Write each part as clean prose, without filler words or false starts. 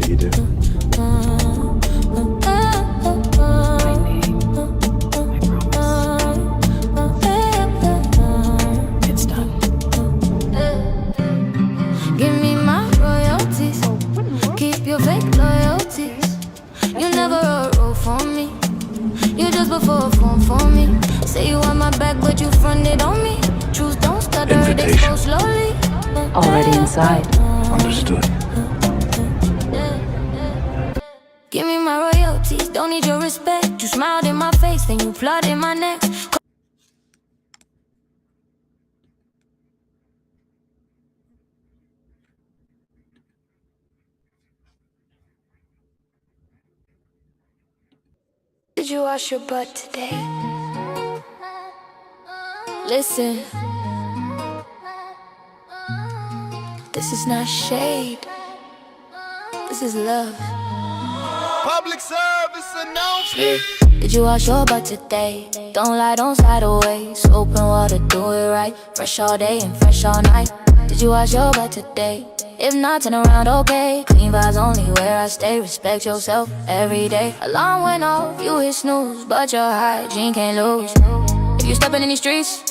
you do. It's done. Give me my royalties. Keep your fake loyalties. You never wrote for me. You just before a phone for me. Say you want my back, but you fronted on me. Truth don't stutter, they Invitation. go slowly. Already inside. Understood. Give me my royalties, don't need your respect. You smiled in my face, then you plotted my neck. Did you wash your butt today? Listen, this is not shade. This is love. Public service announcement. Did you wash your butt today? Don't lie, don't slide away. Soap and water, do it right. Fresh all day and fresh all night. Did you wash your butt today? If not, turn around, okay. Clean vibes only where I stay. Respect yourself every day. Alarm went off, you hit snooze, but your hygiene can't lose. If you steppin' in these streets,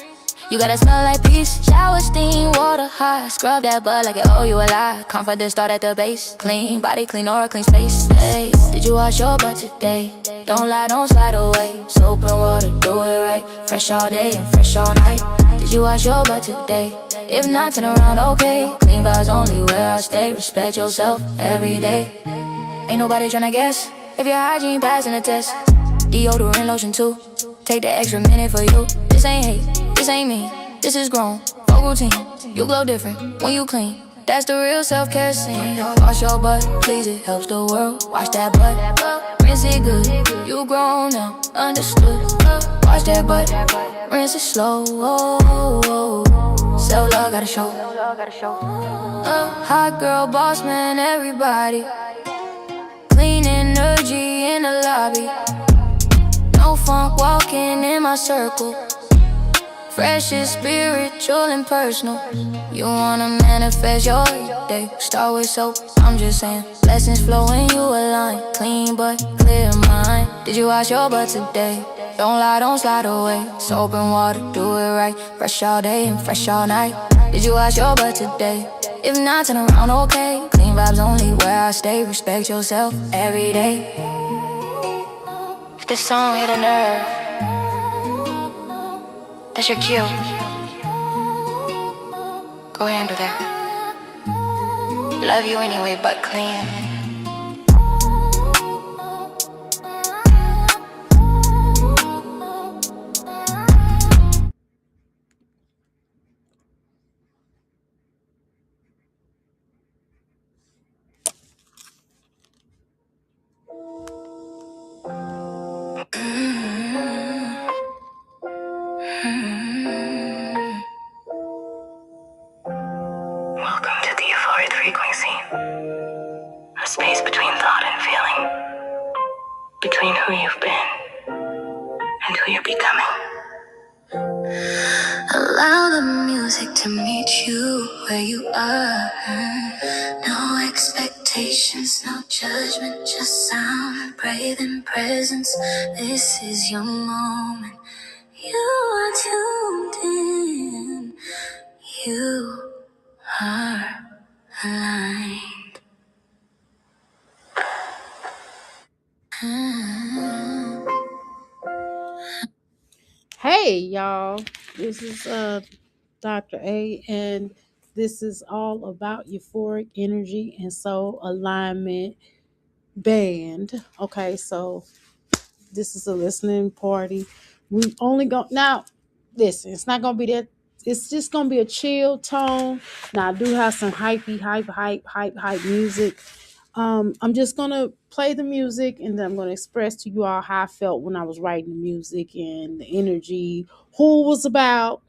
you gotta smell like peace. Shower, steam, water hot. Scrub that butt like it owe you a lot. Confidence start at the base. Clean body, clean aura, clean space. Hey, did you wash your butt today? Don't lie, don't slide away. Soap and water, do it right. Fresh all day and fresh all night. Did you wash your butt today? If not, turn around, okay. Clean vibes only where I stay. Respect yourself every day. Ain't nobody tryna guess if your hygiene passing the test. Deodorant, lotion too. Take the extra minute for you. This ain't hate, this ain't me. This is grown, fuck routine. You glow different when you clean. That's the real self-care scene. Wash your butt, please, it helps the world. Wash that butt, rinse it good. You grown now, understood. Wash that butt, rinse it slow. Self-love gotta show. Hot girl, boss man, everybody. Clean energy in the lobby. No funk walking in my circle. Fresh is spiritual and personal. You wanna manifest your day, start with soap. I'm just saying, blessings flow when you align. Clean but clear mind. Did you wash your butt today? Don't lie, don't slide away. Soap and water, do it right. Fresh all day and fresh all night. Did you wash your butt today? If not, turn around, okay. Clean vibes only where I stay. Respect yourself every day. If this song hit a nerve, that's your cue. Go handle that. Love you anyway, but clean. Welcome to the euphoric frequency. A space between thought and feeling. Between who you've been and who you're becoming. Allow the music to meet you where you are. No expectations, no judgment, just sound, breathe in presence. This is your moment. You are tuned in. You are aligned. Hey y'all, this is Dr. A, and this is all about euphoric energy and soul alignment band. Okay, so this is a listening party. We only go now. Listen, it's not gonna be that. It's just gonna be a chill tone. Now I do have some hype music. I'm just gonna play the music and then I'm gonna express to you all how I felt when I was writing the music and the energy, who it was about.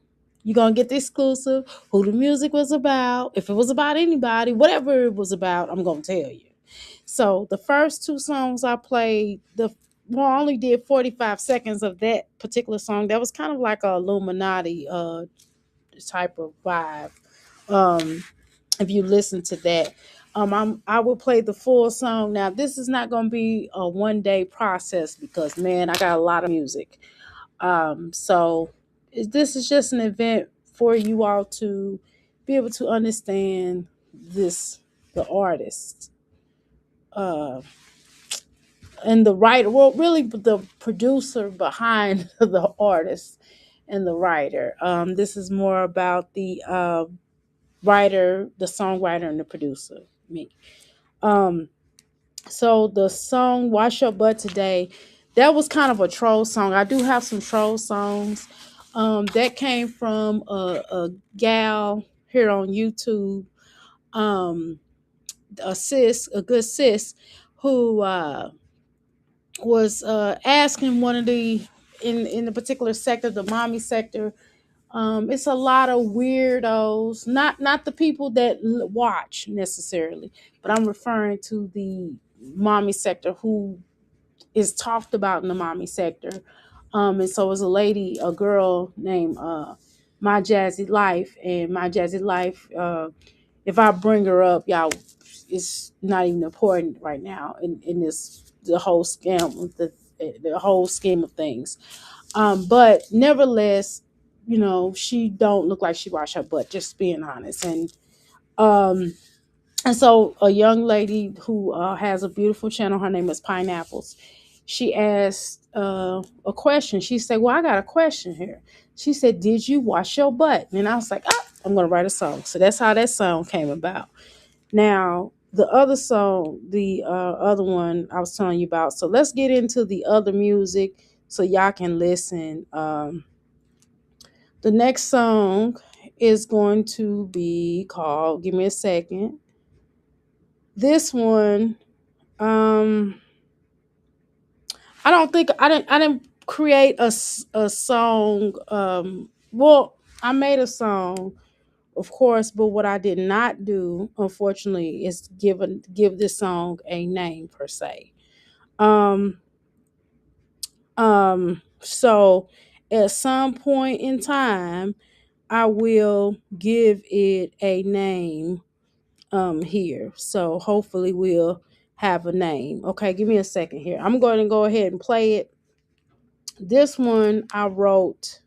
You're gonna get the exclusive, who the music was about, if it was about anybody, whatever it was about, I'm gonna tell you. So the first two songs I played, I only did 45 seconds of that particular song. That was kind of like a Illuminati type of vibe. If you listen to that. I will play the full song. Now, this is not going to be a 1 day process because, man, I got a lot of music. So this is just an event for you all to be able to understand this, the artist, uh, and the writer. Well, really, the producer behind the artist and the writer. This is more about the writer, the songwriter, and the producer. Me. Um, So the song "Wash Your Butt Today," that was kind of a troll song. I do have some troll songs. That came from a gal here on YouTube, um, a good sis, who was asking one of the in the particular sector, the mommy sector. It's a lot of weirdos, not the people that watch necessarily, but I'm referring to the mommy sector who is talked about in the mommy sector. And so it was a girl named My Jazzy Life, and My Jazzy Life. If I bring her up, y'all, it's not even important right now in this the whole scam of the whole scheme of things. But nevertheless, she don't look like she washed her butt. Just being honest, um, and so a young lady who has a beautiful channel, her name is Pineapples. She asked a question. She said, "Well, I got a question here." She said, "Did you wash your butt?" And I was like, "Ah, I'm going to write a song." So that's how that song came about. Now, the other song, the other one I was telling you about. So let's get into the other music so y'all can listen. The next song is going to be called, give me a second. This one, um, I didn't create a song. Well, I made a song, of course, but what I did not do, unfortunately, is give this song a name per se. Um, so at some point in time, I will give it a name here. So hopefully we'll have a name. Okay, give me a second here. I'm going to go ahead and play it. This one I wrote.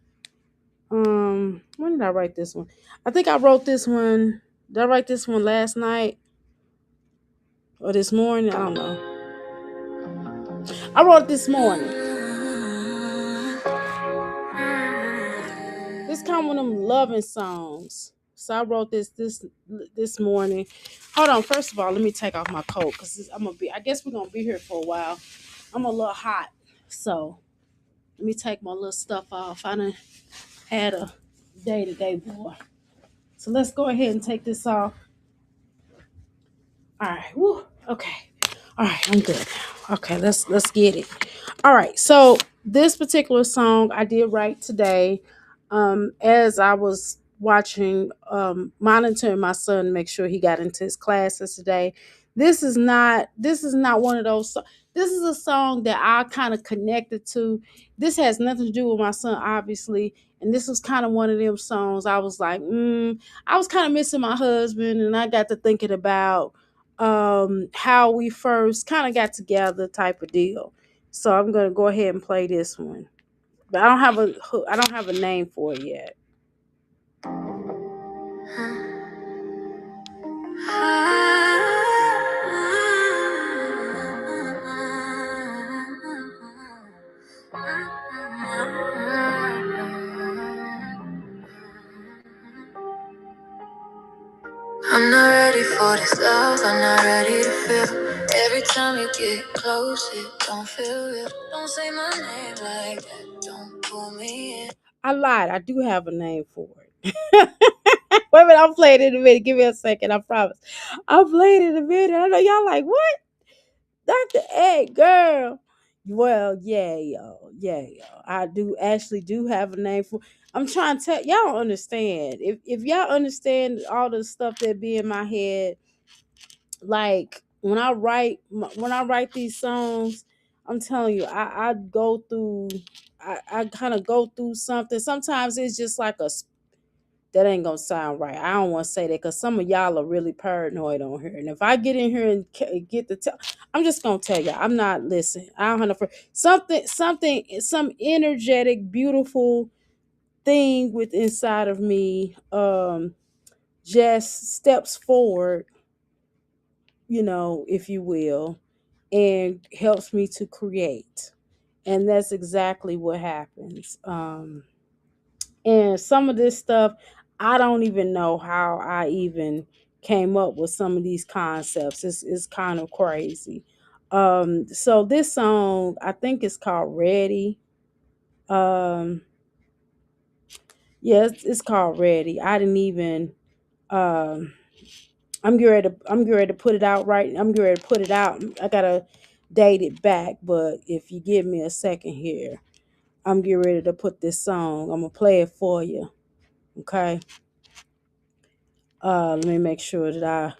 When did I write this one? I think I wrote this one. Did I write this one last night or this morning? I don't know. I wrote it this morning. It's kind of one of them loving songs. So I wrote this morning. Hold on. First of all, let me take off my coat because I'm gonna be. I guess we're gonna be here for a while. I'm a little hot, so let me take my little stuff off. I done had a day today, boy. So let's go ahead and take this off. All right. Woo. Okay. All right. I'm good now. Okay. Let's get it. All right. So this particular song I did write today, as I was monitoring my son to make sure he got into his classes today. This is not one of those. This is a song that I kind of connected to. This has nothing to do with my son, obviously. And this was kind of one of them songs. I was like, I was kind of missing my husband, and I got to thinking about how we first kind of got together, type of deal. So I'm gonna go ahead and play this one, but I don't have a name for it yet. I'm not ready for this love, I'm not ready to feel. Every time you get close, it don't feel real. Don't say my name like that, don't pull me in. I lied, I do have a name for it. Wait a minute, I'll play it in a minute. Give me a second, I promise. I'll play it in a minute. I know y'all like, what? Dr. A, girl. Well, yeah, yo. Yeah, yo. I do have a name for. I'm trying to tell y'all don't understand. If y'all understand all the stuff that be in my head, like when I write these songs, I'm telling you, I go through I kind of go through something. Sometimes it's just like that ain't gonna sound right. I don't want to say that because some of y'all are really paranoid on here. And if I get in here and get the tell, I'm just gonna tell you, I'm not listening. I don't have no some energetic, beautiful thing with inside of me. Just steps forward, if you will, and helps me to create. And that's exactly what happens. And some of this stuff, I don't even know how I even came up with some of these concepts. It's kind of crazy. So this song, I think it's called Ready. Um, yeah, it's called Ready. I didn't even um I'm getting ready to put it out right. I'm getting ready to put it out. I gotta date it back, but if you give me a second here, I'm getting ready to put this song. I'm gonna play it for you. Okay. Let me make sure that I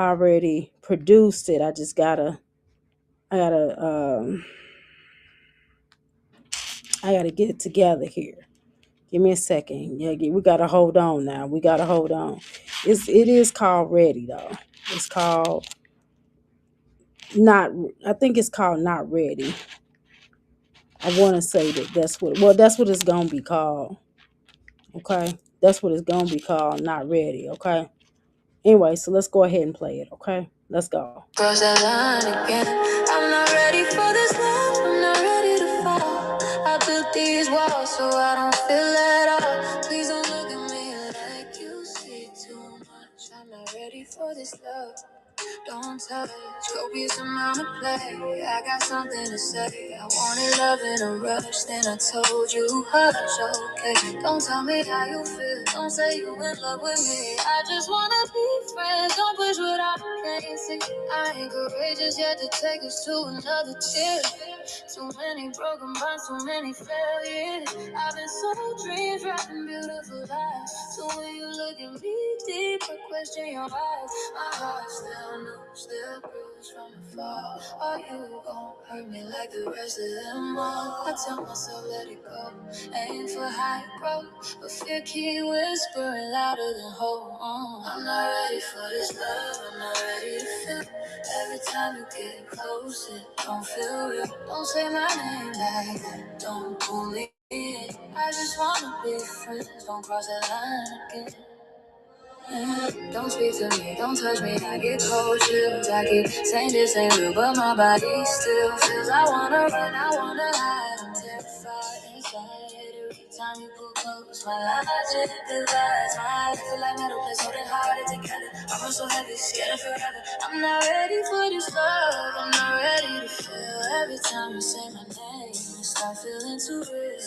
already produced it. I gotta I gotta get it together here. Give me a second. Yeah, we gotta hold on now. We gotta hold on. It is called Ready though. It's called not. I think it's called Not Ready. I want to say that's what it's gonna be called. Okay, that's what it's gonna be called. Not Ready. Okay. Anyway, so let's go ahead and play it. Okay, let's go. Cross that line again. I'm not ready for this love. I'm not ready to fall. I built these walls so I don't feel at all. Please don't look at me like you see too much. I'm not ready for this love. Don't touch, copious amount of play. I got something to say. I wanted love in a rush, then I told you hush, okay. Don't tell me how you feel. Don't say you in love with me. I just wanna be friends. Don't push what I can't see. I ain't courageous yet to take us to another tier. Too many broken bonds, too many failures. I've been so dreams, writing beautiful lies. So when you look at me deep, I question your eyes. My heart still new, still bruised from afar. Are you gon' hurt me like the rest of them all? I tell myself let it go, aim for high growth, but fear keep whispering louder than hold on. I'm not ready for this love, I'm not ready to feel. Every time you get close, it don't feel real. Don't say my name like that, don't pull me in. I just wanna be friends, don't cross that line again. Don't speak to me, don't touch me, I get cold chills. I keep saying this ain't real, but my body still feels. I wanna run, I wanna hide, I'm terrified inside. Every time you pull close, my logic divides. My eyes feel like metal plates holding harder together. I'm so heavy, scared of forever. I'm not ready for this love, I'm not ready to feel. Every time you say my name, I start feeling too real.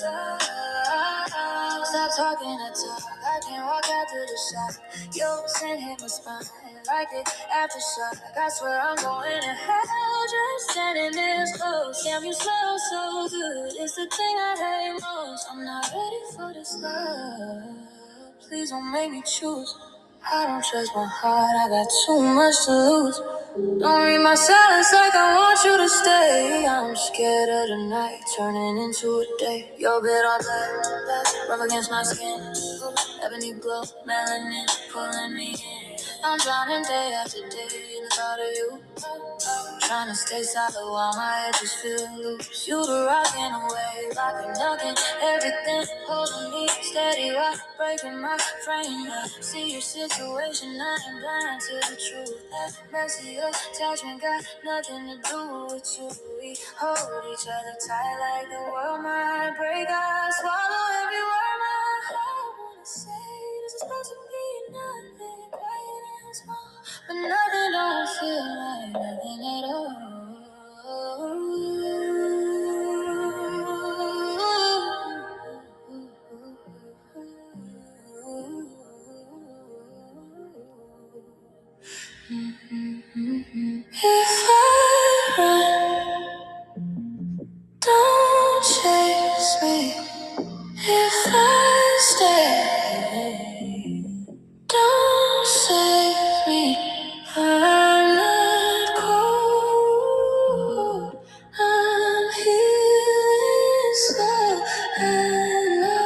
Stop talking to talk, I can't walk out to the shop. Yo, send hit my spine like it aftershock. I swear I'm going to hell just standing this close. Damn, you smell so good. It's the thing I hate most. I'm not ready for this love. Please don't make me choose. I don't trust my heart. I got too much to lose. Don't read my silence like I want you to stay. I'm scared of the night turning into a day. Your bed on black, rub against my skin. Ebony glow, melanin pulling me in. I'm drowning day after day in the thought of you. Trying to stay solid while my edges feel loose. You the rockin' away, rockin', knockin', everything holding me steady while breaking my frame. I see your situation, I ain't blind to the truth. That messy attachment got nothing to do with you. We hold each other tight like the world might break. I swallow every word my heart wanna say. This is supposed to be nothing, quiet and small, but nothing don't feel like nothing at all. If I run, don't chase me. If I stay, don't save me. I'm not cold. I'm healing slow. I know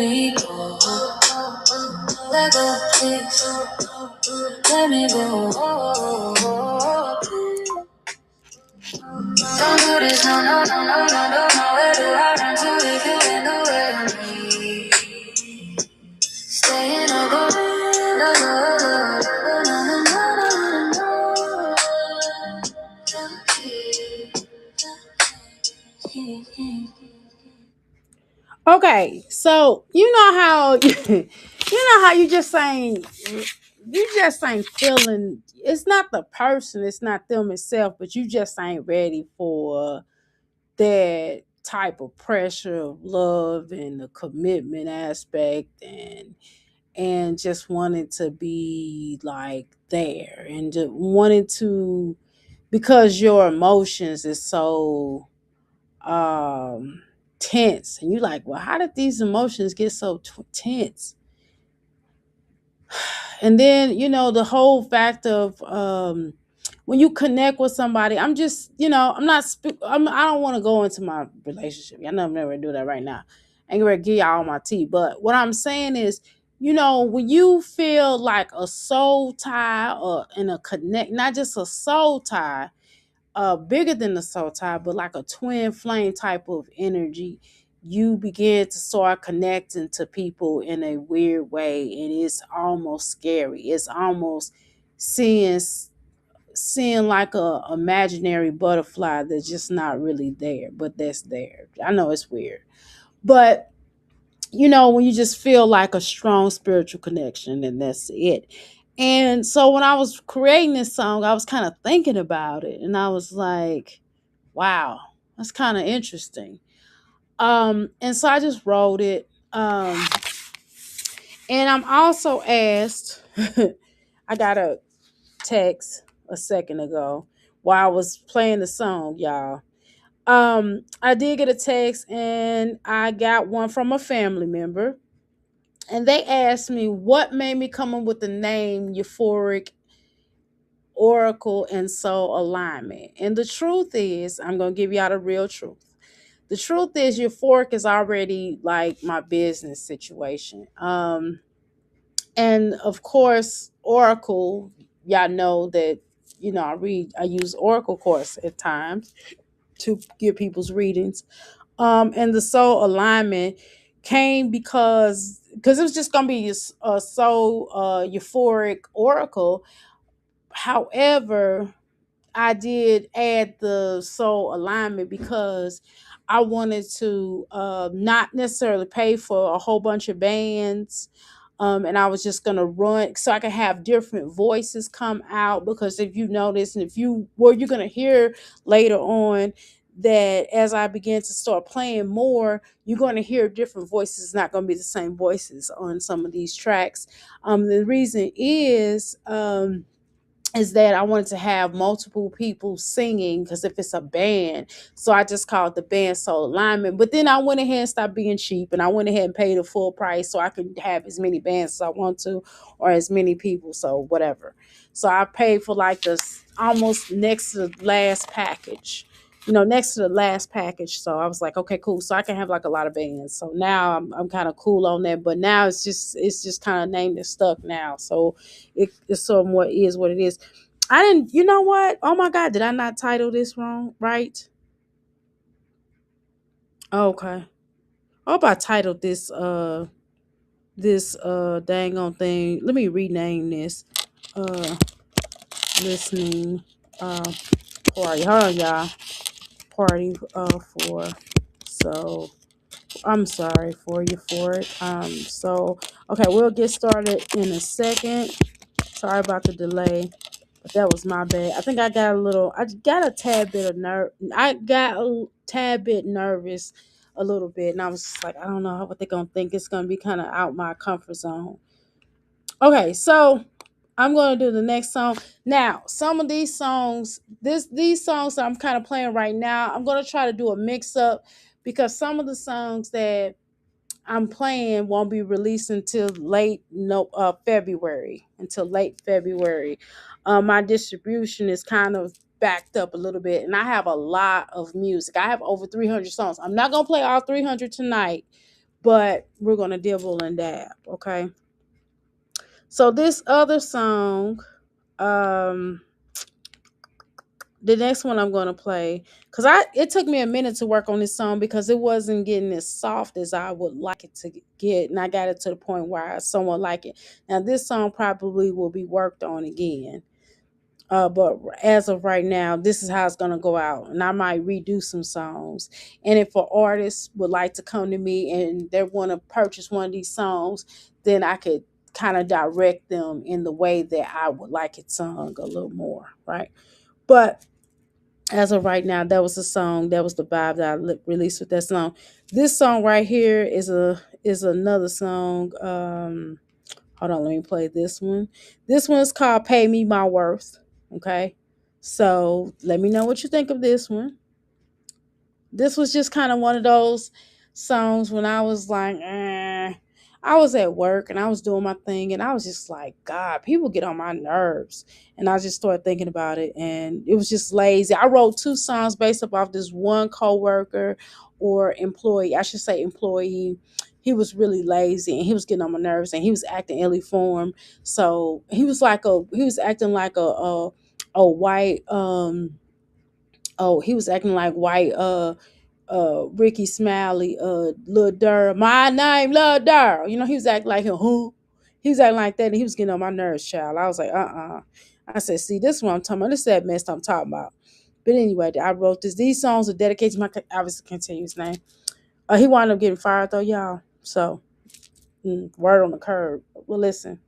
me go. Let go, please. Let me go. Don't do this, no, no, no, no, no, no, no. Where do I run to if you in the way of me? Staying over, no, no, no, no, no, no, Okay, so you know how you just ain't feeling. It's not the person, it's not them itself, but you just ain't ready for that type of pressure of love and the commitment aspect, and just wanted to be like there, and just wanted to, because your emotions is so um tense, and you like, well, how did these emotions get so tense? And then the whole fact of when you connect with somebody, I'm just, I'm not I don't want to go into my relationship. I know I'm never gonna do that right now. I ain't gonna give y'all all my tea, but what I'm saying is, when you feel like a soul tie, or in a connect, not just a soul tie, bigger than the soul tie, but like a twin flame type of energy, you begin to start connecting to people in a weird way, and it's almost scary. It's almost seeing like a imaginary butterfly that's just not really there, but that's there. I know it's weird, but when you just feel like a strong spiritual connection, and that's it. And so when I was creating this song, I was kind of thinking about it, and I was like, wow, that's kind of interesting. And so I just wrote it. And I'm also asked, I got a text a second ago while I was playing the song, y'all. I did get a text, and I got one from a family member, and they asked me what made me come up with the name Euphoric, Oracle, and Soul Alignment. And the truth is, I'm going to give y'all the real truth. The truth is, Euphoric is already like my business situation. And of course, Oracle, y'all know that, I use Oracle course at times to give people's readings. And the soul alignment came because it was just gonna be a soul euphoric oracle. However, I did add the soul alignment because I wanted to not necessarily pay for a whole bunch of bands. And I was just going to run so I could have different voices come out. Because if you notice, and you're going to hear later on, that as I begin to start playing more, you're going to hear different voices. It's not going to be the same voices on some of these tracks. The reason is that I wanted to have multiple people singing, because if it's a band, so I just called the band Soul Alignment. But then I went ahead and stopped being cheap, and I went ahead and paid a full price so I could have as many bands as I want to, or as many people, so whatever. So I paid for like this almost next to the last package. Next to the last package. So I was like, okay, cool. So I can have like a lot of bands. So now I'm kind of cool on that. But now it's just kind of named and stuck now. So it's somewhat is what it is. I didn't, you know what? Oh my God, did I not title this wrong? Right? Okay. I hope I titled this dang on thing. Let me rename this. Uh Listening party. Hold on, y'all. Party for so I'm sorry for euphoric. So okay, we'll get started in a second. Sorry about the delay. But that was my bad. I think I got a tad bit of I got a tad bit nervous a little bit. And I was just like, I don't know what they're going to think. It's going to be kind of out my comfort zone. Okay, so I'm going to do the next song. Now, some of these songs, these songs that I'm kind of playing right now, I'm going to try to do a mix up, because some of the songs that I'm playing won't be released until February. Until late February. My distribution is kind of backed up a little bit, and I have a lot of music. I have over 300 songs. I'm not gonna play all 300 tonight, but we're gonna dibble and dab, okay? So this other song, um, the next one I'm gonna play, because it took me a minute to work on this song because it wasn't getting as soft as I would like it to get, and I got it to the point where I somewhat like it. Now this song probably will be worked on again. But as of right now, this is how it's gonna go out, and I might redo some songs. And if an artist would like to come to me and they want to purchase one of these songs, then I could kind of direct them in the way that I would like it sung a little more, right? But as of right now, that was the song. That was the vibe that I released with that song. This song right here is another song. Hold on, let me play this one. This one's called "Pay Me My Worth." Okay, so let me know what you think of this one. This was just kind of one of those songs when I was like, I was at work and I was doing my thing and I was just like, God, people get on my nerves. And I just started thinking about it and it was just lazy. I wrote two songs based off this one coworker or employee. I should say employee. He was really lazy and he was getting on my nerves and he was acting illy form. So he was acting like a white he was acting like white Ricky Smiley, Lil Durr, my name Lil Durr. You know, he was acting like him, who? He was acting like that and he was getting on my nerves, child. I was like, I said, see, this is what I'm talking about. This is that mess I'm talking about. But anyway, I wrote this. These songs are dedicated to my obviously continuous name. He wound up getting fired though, y'all. So word on the curb. Well, listen.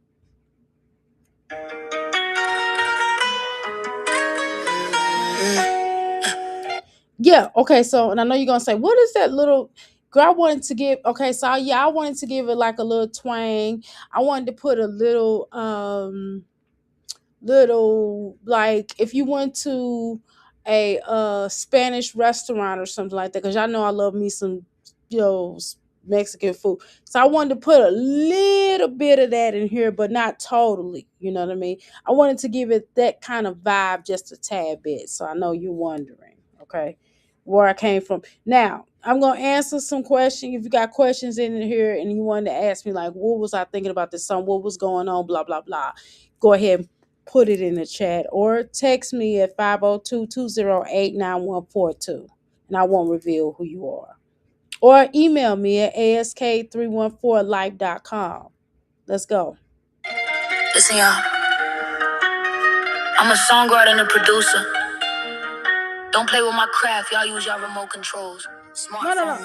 Yeah, okay, so and I know you're gonna say, what is that little girl? I wanted to give okay, so yeah, I wanted to give it like a little twang. I wanted to put a little like if you went to a Spanish restaurant or something like that, because y'all know I love me some you know Mexican food. So I wanted to put a little bit of that in here, but not totally. You know what I mean? I wanted to give it that kind of vibe just a tad bit. So I know you're wondering, okay, where I came from. Now I'm gonna answer some questions. If you got questions in here and you wanted to ask me like, what was I thinking about this song? What was going on? Blah blah blah. Go ahead, put it in the chat or text me at 502-208-9142 and I won't reveal who you are. Or email me at ask314life.com. Let's go. Listen, y'all. I'm a songwriter and a producer. Don't play with my craft. Y'all use y'all remote controls. No.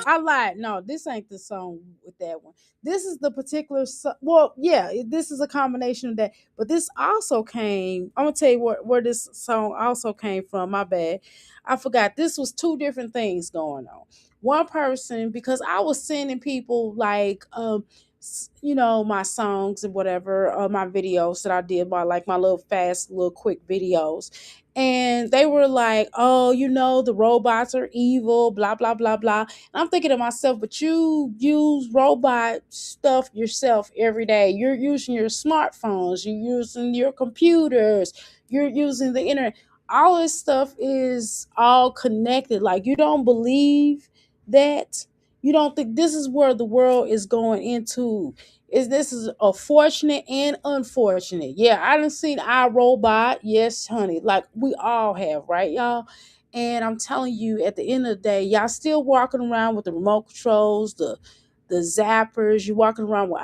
I lied. No, this ain't the song with that one. This is the particular. Well, yeah, this is a combination of that. But this also came. I'm gonna tell you where this song also came from. My bad. I forgot. This was two different things going on. One person, because I was sending people like my songs and whatever, my videos that I did, my little fast, little quick videos, and they were like, oh, the robots are evil, blah blah blah blah. And I'm thinking to myself, but you use robot stuff yourself every day. You're using your smartphones, you're using your computers, you're using the internet. All this stuff is all connected. Like, you don't believe that? You don't think this is where the world is going into? Is this is a fortunate and unfortunate? Yeah, I done seen iRobot. Yes, honey, like we all have, right, y'all? And I'm telling you, at the end of the day, y'all still walking around with the remote controls, the zappers. You're walking around with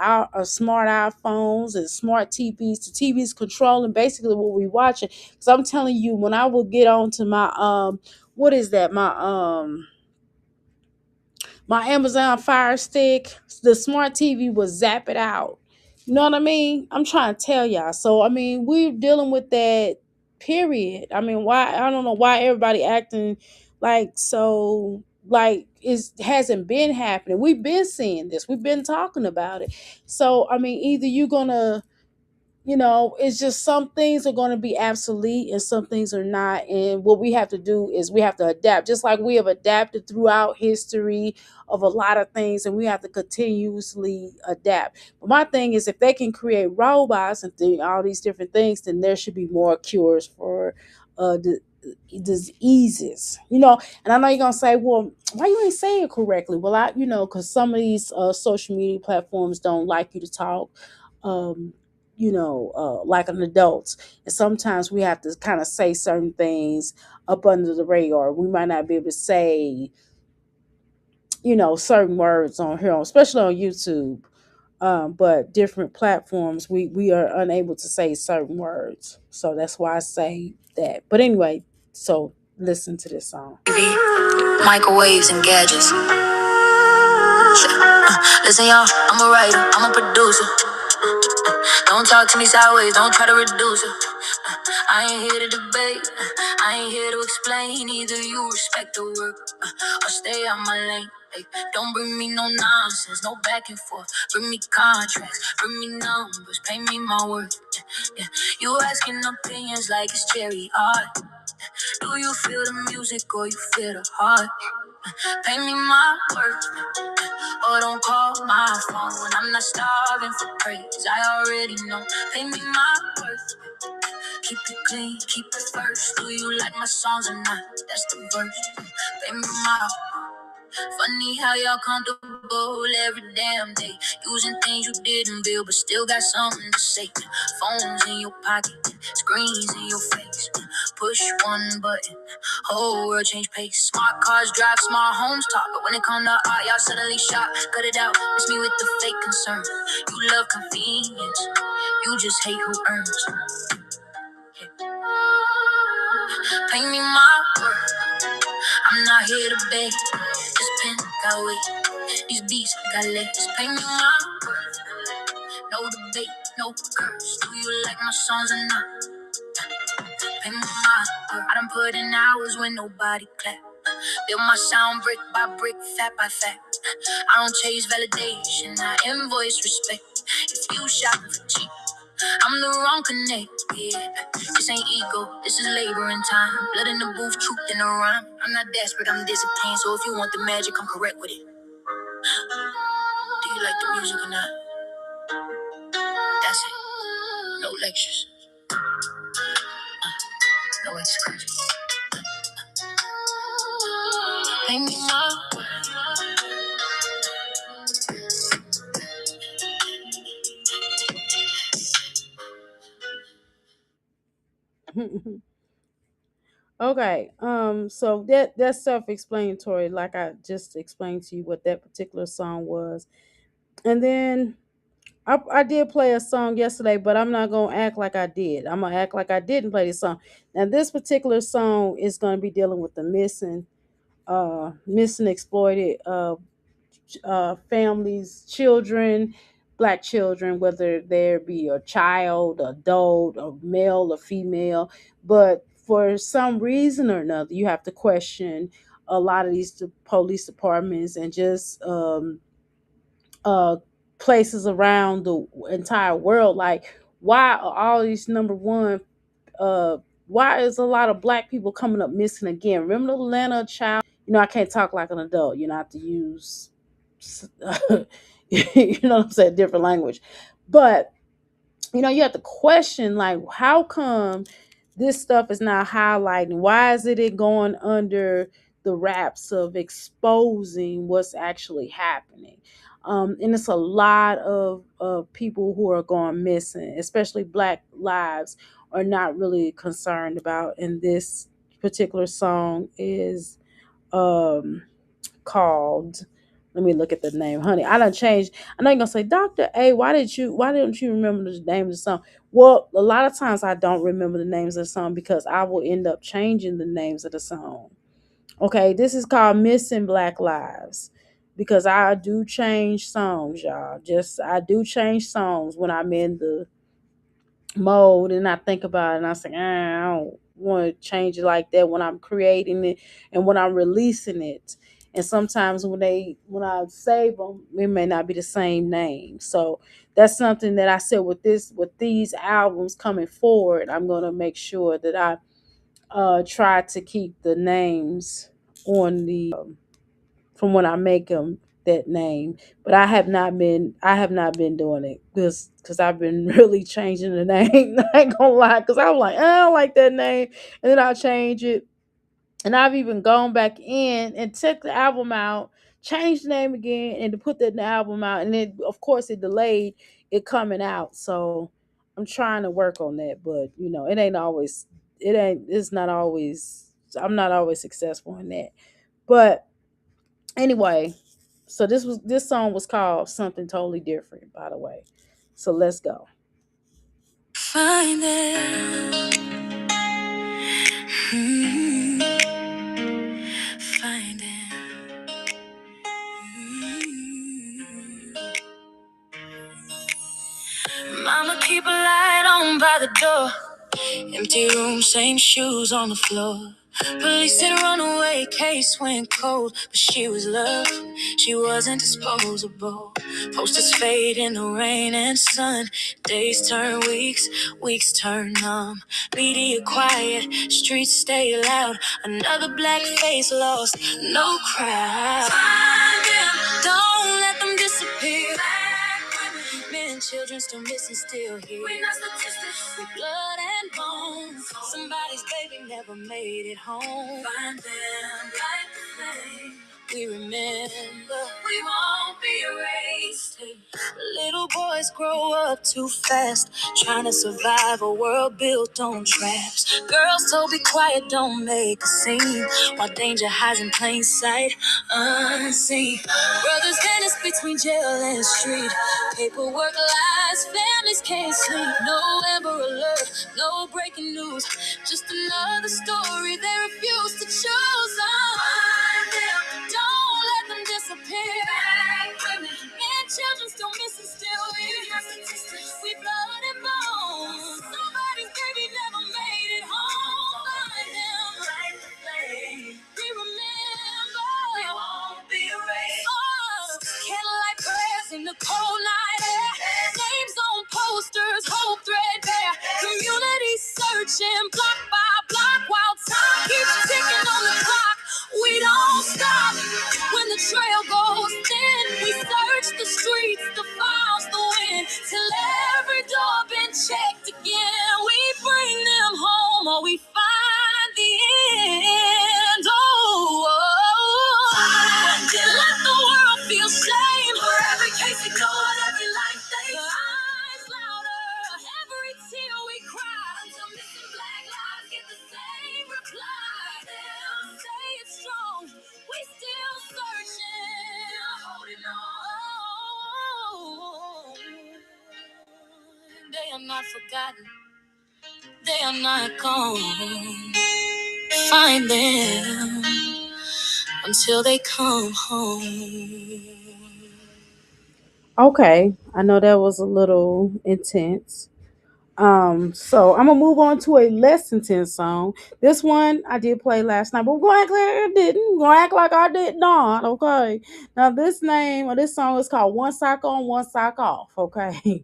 smart iPhones and smart TVs. The TV's controlling basically what we watching. So I'm telling you, when I will get on to my what is that? My Amazon Fire Stick, the smart TV will zap it out. You know what I mean? I'm trying to tell y'all. So I mean, we're dealing with that. Period. I mean, why? I don't know why everybody acting like so. Like it hasn't been happening. We've been seeing this. We've been talking about it. So I mean, either you're gonna it's just some things are going to be obsolete and some things are not. And what we have to do is we have to adapt, just like we have adapted throughout history of a lot of things, and we have to continuously adapt. But my thing is, if they can create robots and all these different things, then there should be more cures for diseases, you know. And I know you're gonna say, well, why you ain't saying it correctly? Well, I, you know, because some of these social media platforms don't like you to talk, um, like an adult, and sometimes we have to kind of say certain things up under the radar. We might not be able to say, certain words on here, especially on YouTube. But different platforms, we are unable to say certain words, so that's why I say that. But anyway, so listen to this song. Microwaves and gadgets. Listen, y'all, I'm a writer, I'm a producer. Don't talk to me sideways, don't try to reduce it. I ain't here to debate, I ain't here to explain. Either you respect the work or stay out my lane. Hey, don't bring me no nonsense, no back and forth. Bring me contracts, bring me numbers, pay me my worth. Yeah. You asking opinions like it's cherry art. Do you feel the music or you feel the heart? Pay me my worth, or don't call my phone. I'm not starving for praise, I already know. Pay me my worth, keep it clean, keep it first. Do you like my songs or not? That's the verse. Pay me my funny how y'all comfortable every damn day. Using things you didn't build, but still got something to say. Phones in your pocket, screens in your face. Push one button, whole world change pace. Smart cars drive, smart homes talk. But when it come to art, y'all suddenly shocked. Cut it out, miss me with the fake concern. You love convenience, you just hate who earns. Pay me my worth, I'm not here to beg. This pen got weight, these beats got legs. Pay me my worth, no debate, no curse. Do you like my songs or not? Pay me my worth. I done put in hours when nobody clap. Build my sound brick by brick, fat by fat. I don't chase validation, I invoice respect. If you shopping for cheap, I'm the wrong connect, yeah. This ain't ego, this is labor and time. Blood in the booth, truth in the rhyme. I'm not desperate, I'm disciplined. So if you want the magic, I'm correct with it. Do you like the music or not? That's it. No lectures, no excuses. Pay me my Okay, so that's self-explanatory, like I just explained to you what that particular song was. And then I did play a song yesterday, but I'm not gonna act like I did. I'm gonna act like I didn't play this song. Now this particular song is gonna be dealing with the missing exploited families, children, black children, whether there be a child, adult, a male or female. But for some reason or another, you have to question a lot of these police departments and just uh, places around the entire world. Like, why are all these, number one, uh, why is a lot of black people coming up missing again? Remember the Atlanta child? I can't talk like an adult. I have to use, you know what I'm saying, different language. But you have to question, like, how come this stuff is not highlighting? Why is it going under the wraps of exposing what's actually happening? And it's a lot of people who are going missing, especially black lives, are not really concerned about. And this particular song is um called, let me look at the name. Honey, I done changed. I know you're gonna say, Dr. A, why didn't you remember the name of the song? Well, a lot of times I don't remember the names of the song because I will end up changing the names of the song. Okay, this is called Missing Black Lives. Because I do change songs, y'all. Just I do change songs when I'm in the mode and I think about it and I say, I don't want to change it like that when I'm creating it and when I'm releasing it. And sometimes when I save them, it may not be the same name. So that's something that I said with these albums coming forward. I'm gonna make sure that I try to keep the names on the from when I make them that name, but I have not been doing it because I've been really changing the name. I ain't gonna lie, because I was like, I don't like that name, and then I'll change it. And I've even gone back in and took the album out, changed the name again, and to put that in the album out. And then, of course, it delayed it coming out. So I'm trying to work on that, but it ain't always. It ain't. It's not always. I'm not always successful in that. But anyway, so this song was called Something Totally Different, by the way. So let's go. Find it. Find it. Mama, keep a light on by the door. Empty room, same shoes on the floor. Police said runaway case went cold, but she was loved, she wasn't disposable. Posters fade in the rain and sun. Days turn weeks, weeks turn numb. Media quiet, streets stay loud. Another black face lost, no crowd. Find them, don't let them disappear. Men and children still missing, still here. We not statistics. We blood and bones. Somebody's baby never made it home. Find them like the flame. We remember. We won't be erased. Little boys grow up too fast, trying to survive a world built on traps. Girls told be quiet, don't make a scene, while danger hides in plain sight, unseen. Brothers dance between jail and street. Paperwork lies, families can't sleep. No Amber Alert, no breaking news. Just another story they refuse to choose. Find them, don't let them disappear. Men, children still missing, still here. We blood and bones. Somebody's baby never made it home. Find them, light the flame. We remember. We won't be erased. Oh, candlelight prayers in the cold night air. Names on posters, hope threadbare. Community searching block by block while time keeps ticking on the clock. We don't stop when the trail goes thin. We search the streets, the files, the wind, till every door been checked again. We bring them home or we find the end. Oh, let the world feel shame for every case ignored, every life they eyes louder, every tear we cry until missing black lives get the same reply. They'll say it's strong, we still searching, holding on. They are not forgotten, they are not gone. Find them until they come home. Okay, I know that was a little intense. So I'm gonna move on to a less intense song. This one I did play last night, but we're gonna act like I didn't. We're gonna act like I did not. Okay. Now this name or this song is called "One Sock On, One Sock Off." Okay,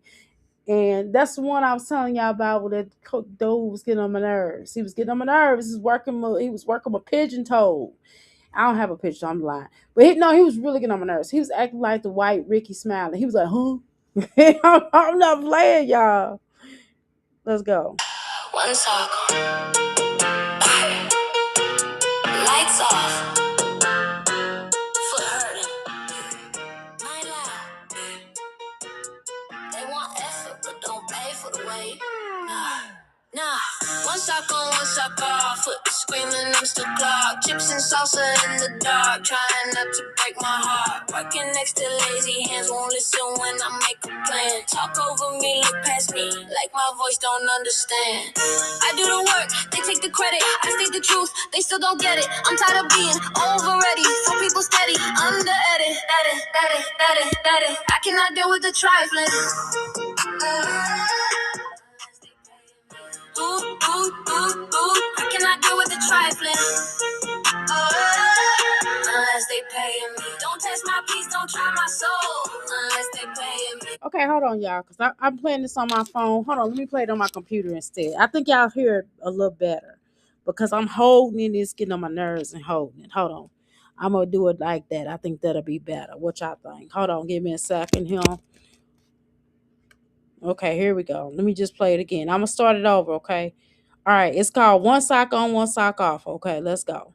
and that's the one I was telling y'all about. Where that dude was getting on my nerves. He was getting on my nerves. He was working with pigeon toed. I don't have a picture. I'm lying, but no, he was really getting on my nerves. He was acting like the white Ricky Smiley. He was like, "Huh." I'm not playing, y'all. Let's go. One sock, lights off, foot hurting, night loud. They want effort, but don't pay for the wait. Nah, one sock on, one sock off. Foot screaming, I'm still clogged. Chips and salsa in the dark, trying not to break my heart. Working next to lazy hands, won't listen when I make a plan. Talk over me, look past me, like my voice don't understand. I do the work, they take the credit. I state the truth, they still don't get it. I'm tired of being overready. Some people steady, under edit. I cannot deal with the trifling. I cannot deal with the trifling. Unless they paying me. Don't test my peace, don't try my soul. Unless they paying me. Okay, hold on, y'all, because I'm playing this on my phone. Hold on, let me play it on my computer instead. I think y'all hear it a little better because I'm holding it. It's getting on my nerves and holding it. Hold on. I'm gonna do it like that. I think that'll be better. What y'all think? Hold on, give me a second here. Okay, here we go. Let me just play it again. I'm gonna start it over, okay? All right, it's called One Sock On, One Sock Off. Okay, let's go.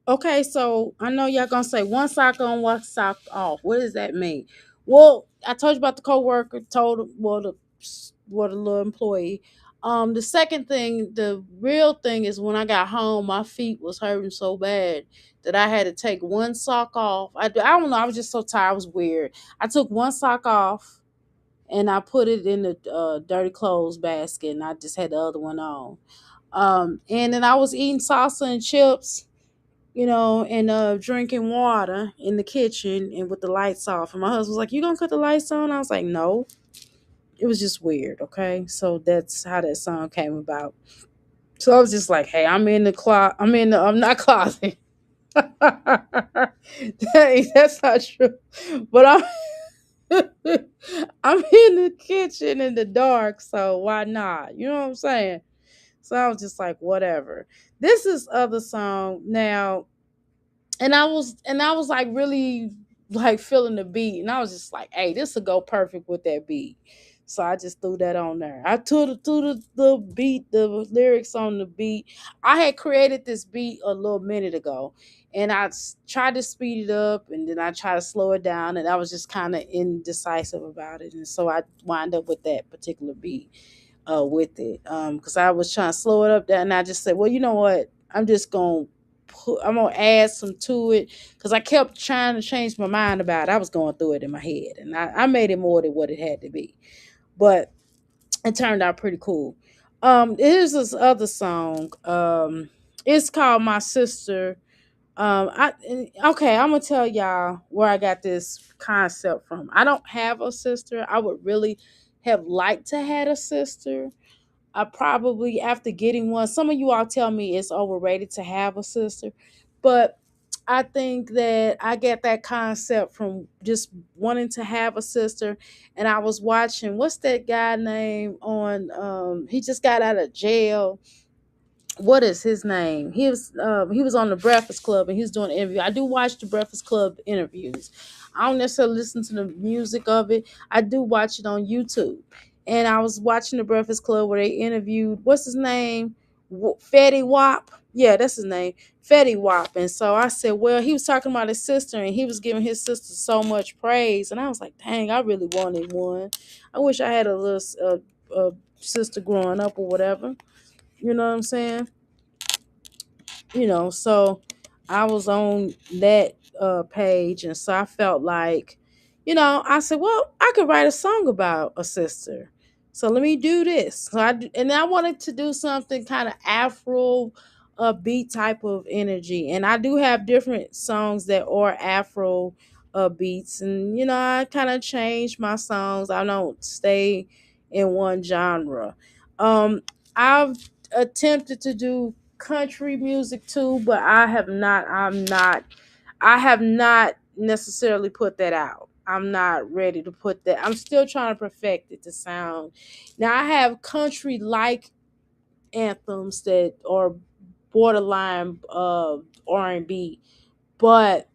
Okay, so I know y'all gonna say one sock on, one sock off. What does that mean? Well, I told you about the coworker. Told the little employee. The second thing, the real thing is when I got home, my feet was hurting so bad that I had to take one sock off. I don't know. I was just so tired. I was weird. I took one sock off and I put it in the dirty clothes basket, and I just had the other one on. And then I was eating salsa and chips, and drinking water in the kitchen and with the lights off. And my husband was like, "You gonna cut the lights on?" I was like, "No." It was just weird. Okay, so that's how that song came about. So I was just like, "Hey, I'm in the closet. I'm not closet. Dang, that's not true. But I'm I'm in the kitchen in the dark. So why not? You know what I'm saying?" So I was just like, whatever. This is other song now, and I was like really like feeling the beat, and I was just like, hey, this will go perfect with that beat. So I just threw that on there. I threw the beat, the lyrics on the beat. I had created this beat a little minute ago, and tried to speed it up, and then I tried to slow it down, and I was just kind of indecisive about it, and so I wind up with that particular beat with it, because I was trying to slow it up there, and I just said, well, you know what, I'm gonna add some to it, because I kept trying to change my mind about it. I was going through it in my head, and I made it more than what it had to be, but it turned out pretty cool. Here's this other song. It's called My Sister. Okay, I'm gonna tell y'all where I got this concept from. I don't have a sister. I would really have liked to had a sister. I probably, after getting one, some of you all tell me it's overrated to have a sister, but I think that I get that concept from just wanting to have a sister. And I was watching, what's that guy name on? He just got out of jail. What is his name? He was on the Breakfast Club and he was doing an interview. I do watch the Breakfast Club interviews. I don't necessarily listen to the music of it. I do watch it on YouTube. And I was watching the Breakfast Club where they interviewed, what's his name? Fetty Wap. Yeah, that's his name. Fetty Wap. And so I said, well, he was talking about his sister and he was giving his sister so much praise. And I was like, dang, I really wanted one. I wish I had a little sister growing up or whatever. You know what I'm saying? So I was on that page, and so I felt like, I said, well, I could write a song about a sister, so let me do this. And I wanted to do something kind of Afro beat type of energy, and I do have different songs that are Afro beats, and I kind of change my songs. I don't stay in one genre. I've attempted to do country music too, but I have not necessarily put that out. I'm not ready to put that. I'm still trying to perfect it to sound. Now I have country like anthems that are borderline R&B, but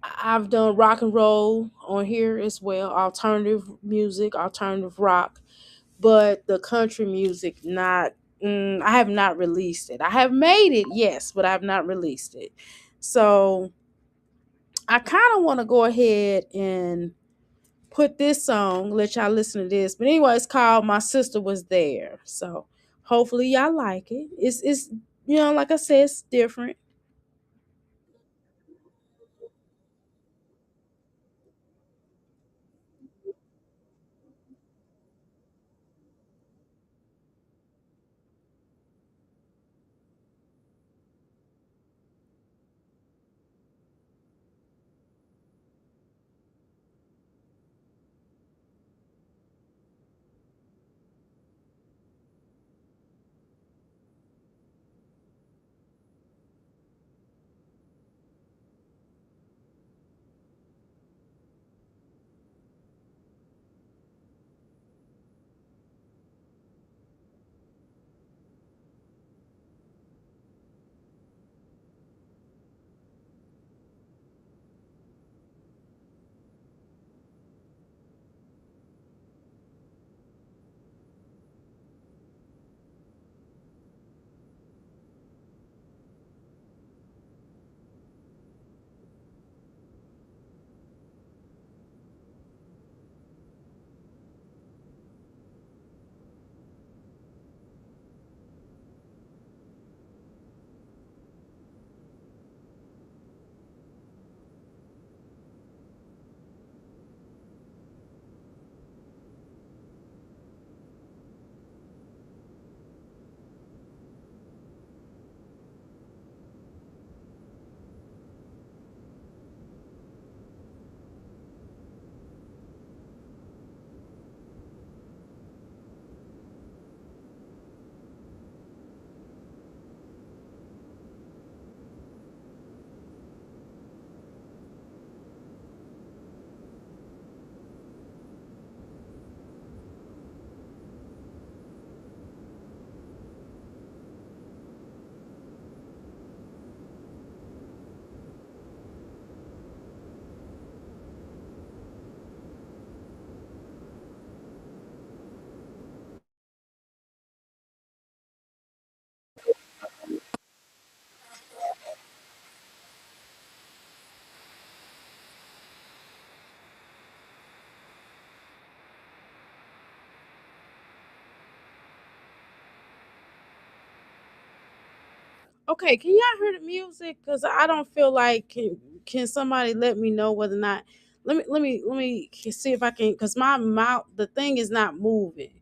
I've done rock and roll on here as well, alternative music, alternative rock, but the country music not. I have not released it. I have made it, yes, but I have not released it. So I kind of want to go ahead and put this song, let y'all listen to this. But anyway, it's called "My Sister Was There." So hopefully y'all like it. It's like I said, it's different. Okay, can y'all hear the music? Cause I don't feel like can somebody let me know whether or not. Let me see if I can. Cause my mouth, the thing is not moving.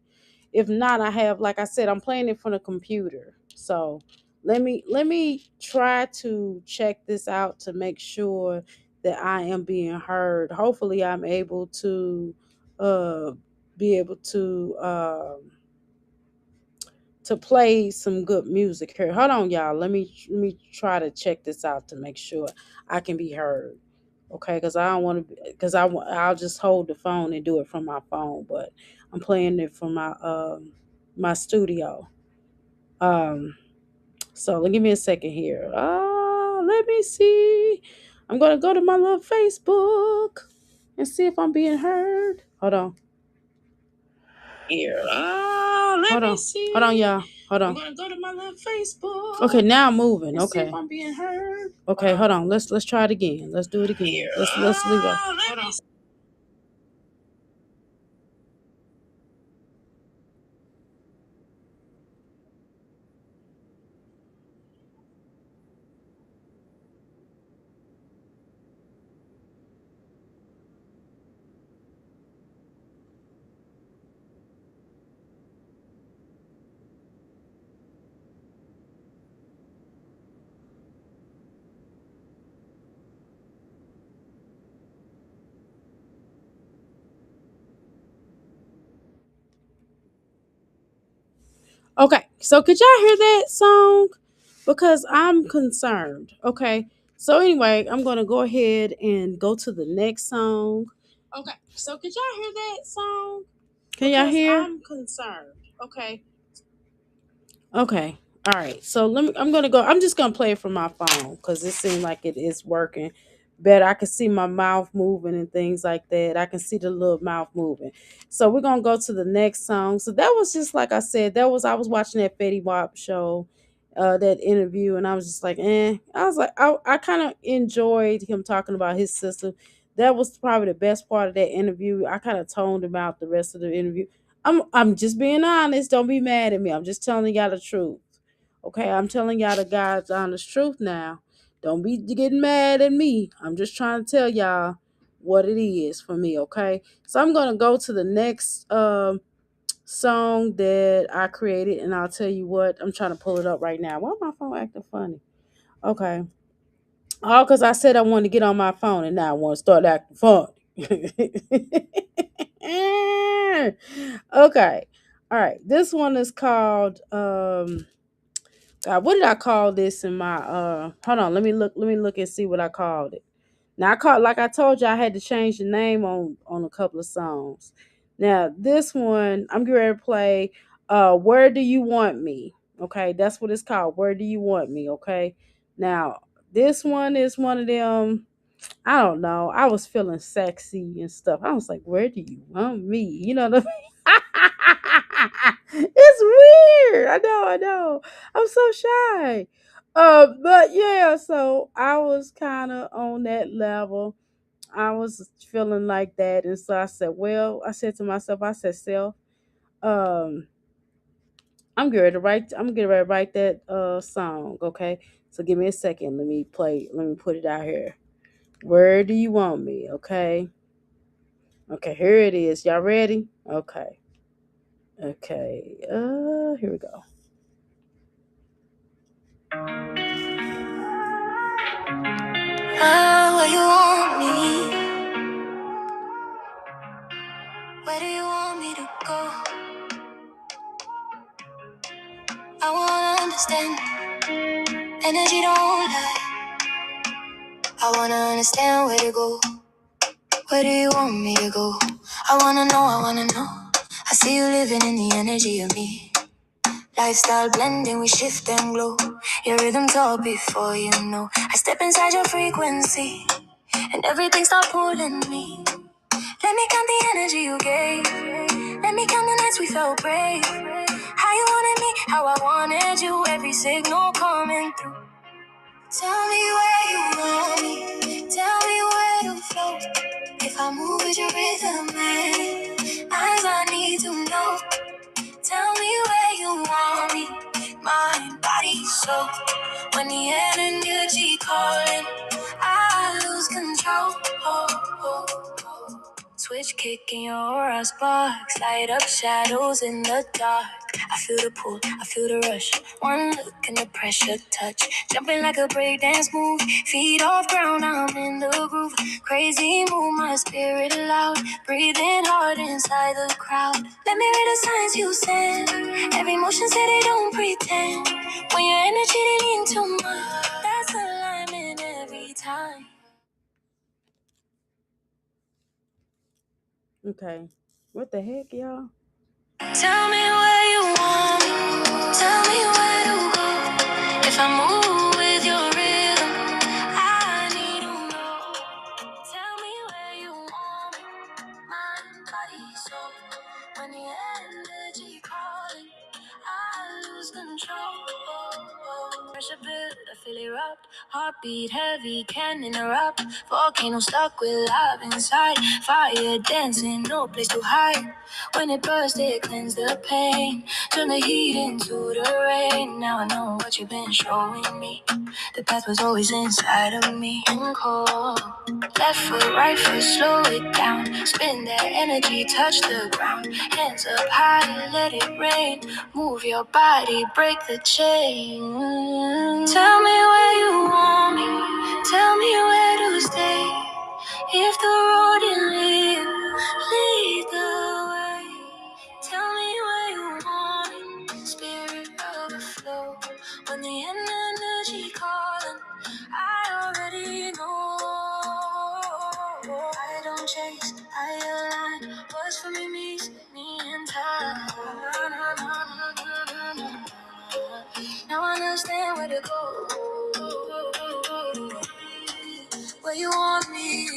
If not, I have, like I said, I'm playing it from the computer. So let me try to check this out to make sure that I am being heard. Hopefully, I'm able to uh be able to play some good music here. Hold on, y'all. Let me try to check this out to make sure I can be heard. Okay, because I don't want to. Because I'll just hold the phone and do it from my phone, but I'm playing it from my studio. Um, so give me a second here. Let me see. I'm gonna go to my little Facebook and see if I'm being heard. Hold on. Here. Let me see. Hold on, y'all. Hold on. I'm gonna go to my little Facebook. Okay, now I'm moving. Okay. See if I'm being heard. Okay, hold on. Let's try it again. Let's do it again. Here. Let's leave it. Hold on. Okay, so could y'all hear that song? Because I'm concerned. Okay, so anyway, I'm gonna go ahead and go to the next song. Okay, so could y'all hear that song? Can y'all hear? I'm concerned. Okay. Okay. All right. So let me. I'm gonna go. I'm just gonna play it from my phone because it seemed like it is working better. I can see my mouth moving and things like that. I can see the little mouth moving. So we're gonna go to the next song. So that was just like I said. That was I was watching that Fetty Wap show, that interview, and I was just like, eh. I was like, I kind of enjoyed him talking about his sister. That was probably the best part of that interview. I kind of toned him out the rest of the interview. I'm just being honest. Don't be mad at me. I'm just telling y'all the truth. Okay, I'm telling y'all the God's honest truth now. Don't be getting mad at me. I'm just trying to tell y'all what it is for me, okay? So I'm gonna go to the next song that I created, and I'll tell you what. I'm trying to pull it up right now. Why my phone acting funny? Okay. All because I said I wanted to get on my phone, and now I want to start acting funny. Okay. All right. This one is called God, what did I call this in my hold on, let me look and see what I called it. Now I called like I told you I had to change the name on a couple of songs. Now this one I'm getting ready to play Where Do You Want Me? Okay, that's what it's called. Where Do You Want Me? Okay. Now this one is one of them. I don't know. I was feeling sexy and stuff. I was like, where do you want me? You know what I mean? It's weird. I know. I'm so shy. But yeah, so I was kind of on that level. I was feeling like that. And so I said, well, I said to myself, I said, self, um, I'm getting ready to write that song, okay? So give me a second. Let me put it out here. Where do you want me? Okay. Okay, here it is. Y'all ready? Okay. Okay. Here we go. Where you want me? Where do you want me to go? I wanna understand. Energy don't lie. I wanna understand where to go. Where do you want me to go? I wanna know, I wanna know. I see you living in the energy of me. Lifestyle blending, we shift and glow. Your rhythm talk before you know. I step inside your frequency, and everything start pulling me. Let me count the energy you gave. Let me count the nights we felt brave. How you wanted me, how I wanted you. Every signal coming through. Tell me where you want me. Tell me where to flow. If I move with your rhythm, man, eyes I need to know. Tell me where you want me. Mind, body, soul. When the energy calling, I lose control. Switch kick in your aura sparks, light up shadows in the dark. I feel the pull, I feel the rush. One look and the pressure touch. Jumping like a breakdance move, feet off ground, I'm in the groove. Crazy move, my spirit loud, breathing hard inside the crowd. Let me read the signs you send. Every motion say they don't pretend. When your energy they lean too much, that's alignment every time. Okay. What the heck, y'all? Tell me where you want me. Tell me where to go. If I move with your rhythm, I need to know. Tell me where you want me. Mind, body, soul. When the energy calling, I lose control. Pressure build, I feel erupt. Heartbeat heavy, can interrupt. Volcano stuck with love inside. Fire dancing, no place to hide. When it burst, it cleansed the pain. Turn the heat into the rain. Now I know what you've been showing me. The path was always inside of me. And cold. Left foot, right foot, slow it down. Spin that energy, touch the ground. Hands up high, let it rain. Move your body, break the chain. Tell me where you want me. Tell me where to stay. If the road didn't lead the way. Tell me where you want me. Spirit of the flow. When the energy calling, I already know. I don't chase, I align. What's for me meets me in time. Now I understand where to go. Where you want me.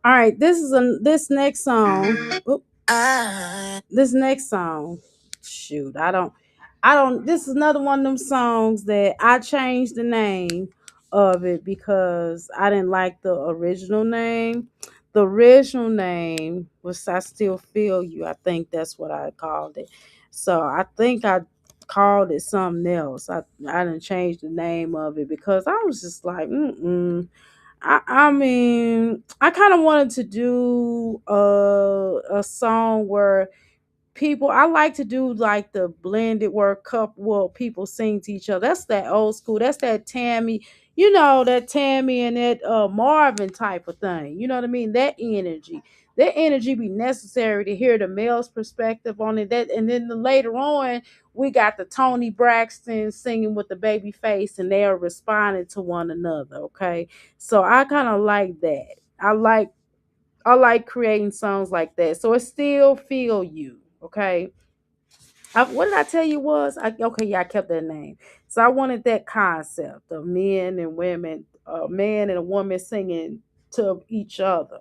All right, this next song. Oop, this next song. Shoot, I don't. This is another one of them songs that I changed the name of it because I didn't like the original name. The original name was "I Still Feel You." I think that's what I called it. So I think I called it something else. I didn't change the name of it because I was just like, mm. I mean, I kind of wanted to do a song where people, I like to do like the blended where couple, well, people sing to each other. That's that old school. That's that Tammy, that Tammy and that Marvin type of thing. You know what I mean? That energy be necessary to hear the male's perspective on it. That, and then later on, we got the Tony Braxton singing with the baby face, and they are responding to one another. Okay, so I kind of like that. I like creating songs like that. So it still feel you. Okay. What did I tell you was? Okay, yeah, I kept that name. So I wanted that concept of men and women, a man and a woman singing to each other.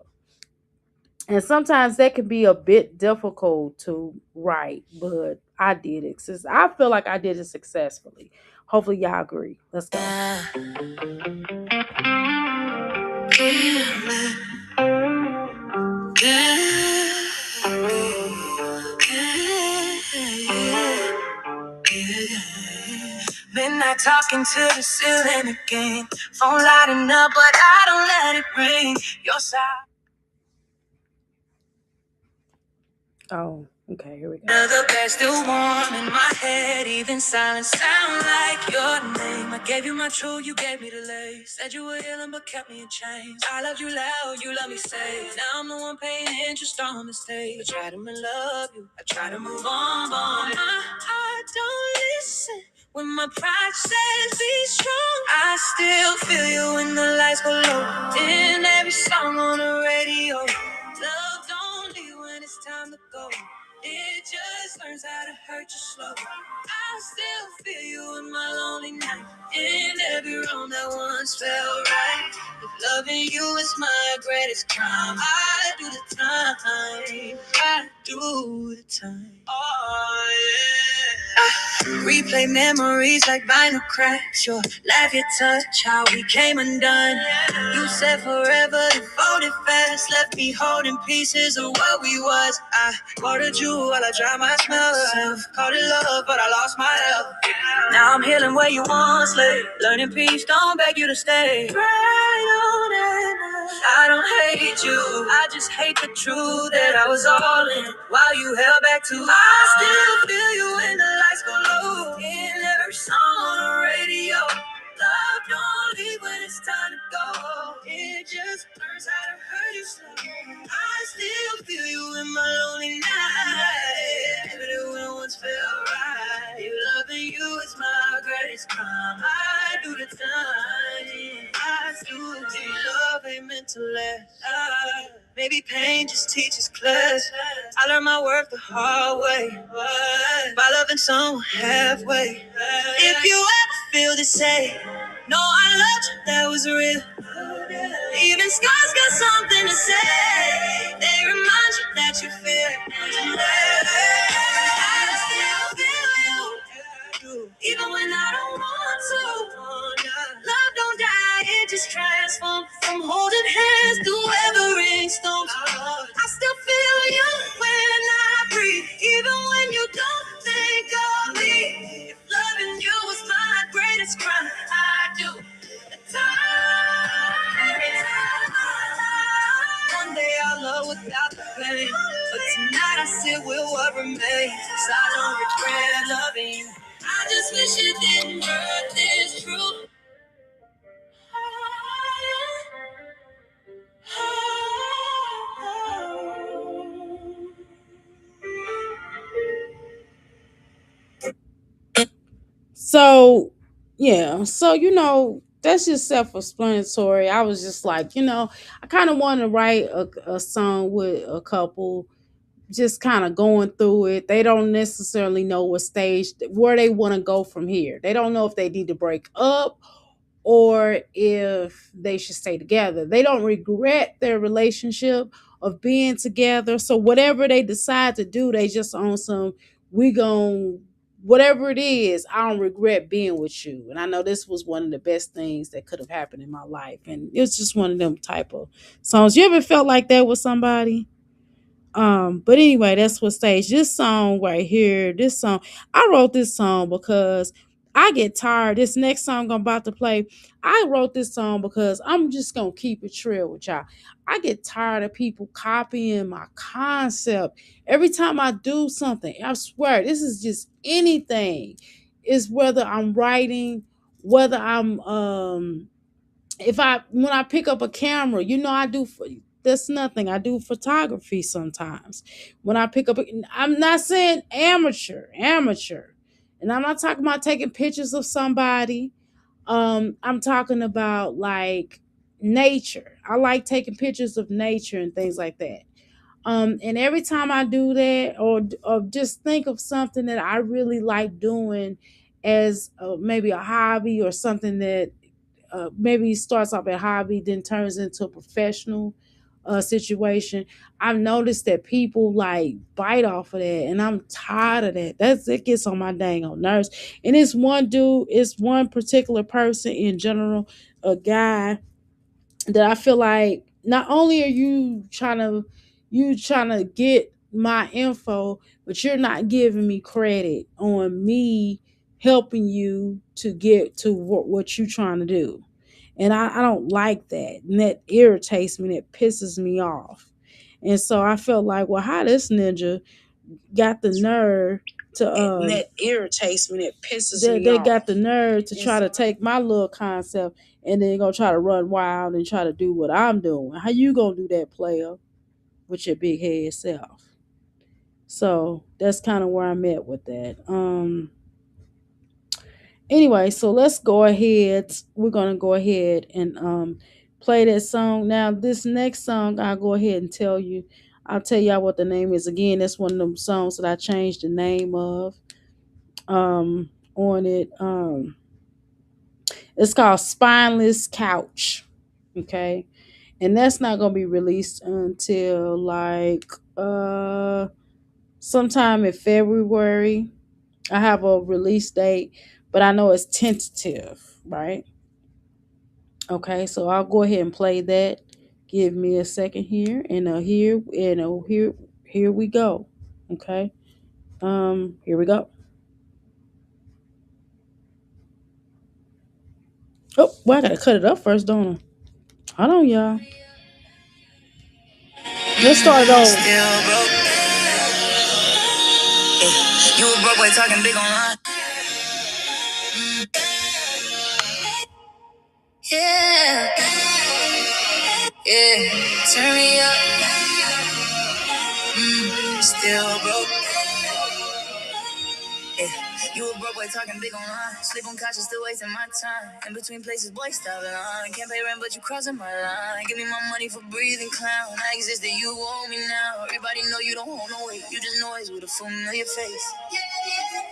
And sometimes that can be a bit difficult to write, but I did it. Since I feel like I did it successfully. Hopefully y'all agree. Let's go. Midnight talking to the ceiling again. Phone lighting up, but I don't let it ring. Your side. Oh, okay, here we go. The bed still warm in my head, even silence sound like your name. I gave you my truth, you gave me the lace. Said you were healing, but kept me in chains. I loved you loud, you love me safe. Now I'm the one paying interest on the stage. I try to love you, I try to move on, but my heart don't listen. When my pride says be strong, I still feel you when the lights go low. In every song on the radio, love don't leave when it's time to go. It just learns how to hurt you slow. I still feel you in my lonely night. In every room that once felt right. If loving you is my greatest crime, I do the time. I do the time. Oh yeah. Replay memories like vinyl cracks. Your laugh, your touch, how we came undone. You said forever, then folded fast. Left me holding pieces of what we was. I watered you while I dried my smell. Self called it love, but I lost my health. Now I'm healing where you once lay. Learning peace, don't beg you to stay. Right on it. I don't hate you, I just hate the truth that I was all in while you held back too. I still feel you when the lights go low. In every song on the radio. Love don't leave when it's time to go. It just learns how to hurt you slow. I still feel you in my lonely night. Even if it once felt right. If loving you is my greatest crime, I do the time. I do the love ain't meant to last. Maybe pain just teaches class. I learned my worth the hard way by loving someone halfway. If you ever feel the same, no, I loved you, that was real. Even scars got something to say. They remind you that you feel it. I still feel you, even when I don't want to. Love don't die, it just transforms from holding hands to weathering storms. I still feel you when I breathe, even when you don't think of me. If loving you was my greatest crime, I do the time. One day I'll love without the pain, but tonight I sit with what remains. 'Cause I don't regret loving you. I just wish it didn't hurt this truth. So, yeah. So, that's just self explanatory. I was just like, I kind of want to write a song with a couple just kind of going through it. They don't necessarily know what stage, where they want to go from here. They don't know if they need to break up or if they should stay together. They don't regret their relationship of being together. So whatever they decide to do, they just on some, we gon' whatever it is, I don't regret being with you. And I know this was one of the best things that could have happened in my life. And it was just one of them type of songs. You ever felt like that with somebody? But anyway, that's what stage. This song right here, this song, I wrote this song because I get tired. This next song I'm about to play, I wrote this song because I'm just gonna keep it real with y'all. I get tired of people copying my concept. Every time I do something, I swear, this is just anything. It's whether I'm writing, whether I'm if I when I pick up a camera, I do that's nothing. I do photography sometimes. When I pick up, I'm not saying amateur, and I'm not talking about taking pictures of somebody. I'm talking about like nature. I like taking pictures of nature and things like that. And every time I do that, or just think of something that I really like doing as maybe a hobby or something that maybe starts off a hobby, then turns into a professional situation. I've noticed that people like bite off of that, and I'm tired of that. It gets on my dang on nerves. And it's one dude, it's one particular person in general, a guy that I feel like not only are you trying to get my info, but you're not giving me credit on me helping you to get to what you're trying to do. And I don't like that. And that irritates me. That pisses me off. And so I felt like, well, how this ninja got the nerve to That irritates me. That pisses they me got off. the nerve to And try so to take my little concept and then gonna try to run wild and try to do what I'm doing. How you gonna do that, player, with your big head self? So that's kind of where I'm at with that. Anyway, so let's go ahead. We're gonna go ahead and play that song. Now, this next song, I'll go ahead and tell you. I'll tell y'all what the name is again. That's one of them songs that I changed the name of on it. It's called Spineless Couch. Okay. And that's not gonna be released until like sometime in February. I have a release date, but I know it's tentative, right? Okay, so I'll go ahead and play that. Give me a second here, and here we go. Okay, here we go. Oh, well, I gotta cut it up first, don't I? Hold on, y'all. Let's start it over. Still broke. You a broke boy talking big online. Yeah, yeah. Turn me up. Still broke. Yeah. You a broke boy talking big online. Sleep on couches, still wasting my time. In between places, boy, stop it on. Can't pay rent, but you crossing my line. Give me my money for breathing clown. I exist that you owe me now. Everybody know you don't hold no weight. You just noise with a familiar face.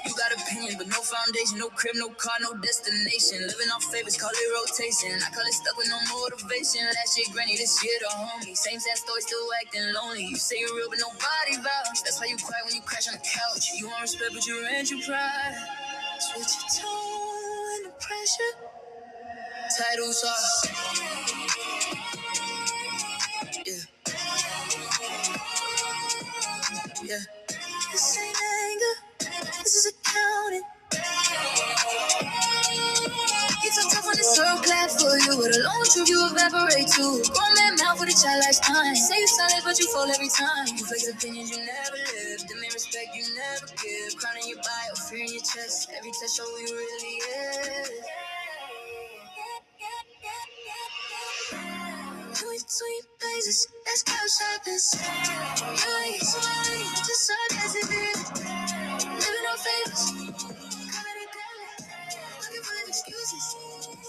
You got opinions, but no foundation, no crib, no car, no destination. Living off favors, call it rotation. I call it stuck with no motivation. Last year, granny, this year, the homie. Same sad story, still acting lonely. You say you're real, but nobody vouch. That's why you cry when you crash on the couch. You want respect, but you rent your pride. Switch your tone, the pressure. Titles off. Yeah, yeah. This ain't anger, this is accounting. You so tough when it's so glad for you. But alone with you evaporate too. Grown man mouth with a child lifetime. Say you solid, but you fall every time. You flex opinions you never live. Demand respect you never give. Crown in your bio, fear in your chest. Every touch show who you really is. Sweet places, that's couch happens. You ain't sorry, just so desperate. Living on favors. Looking for excuses.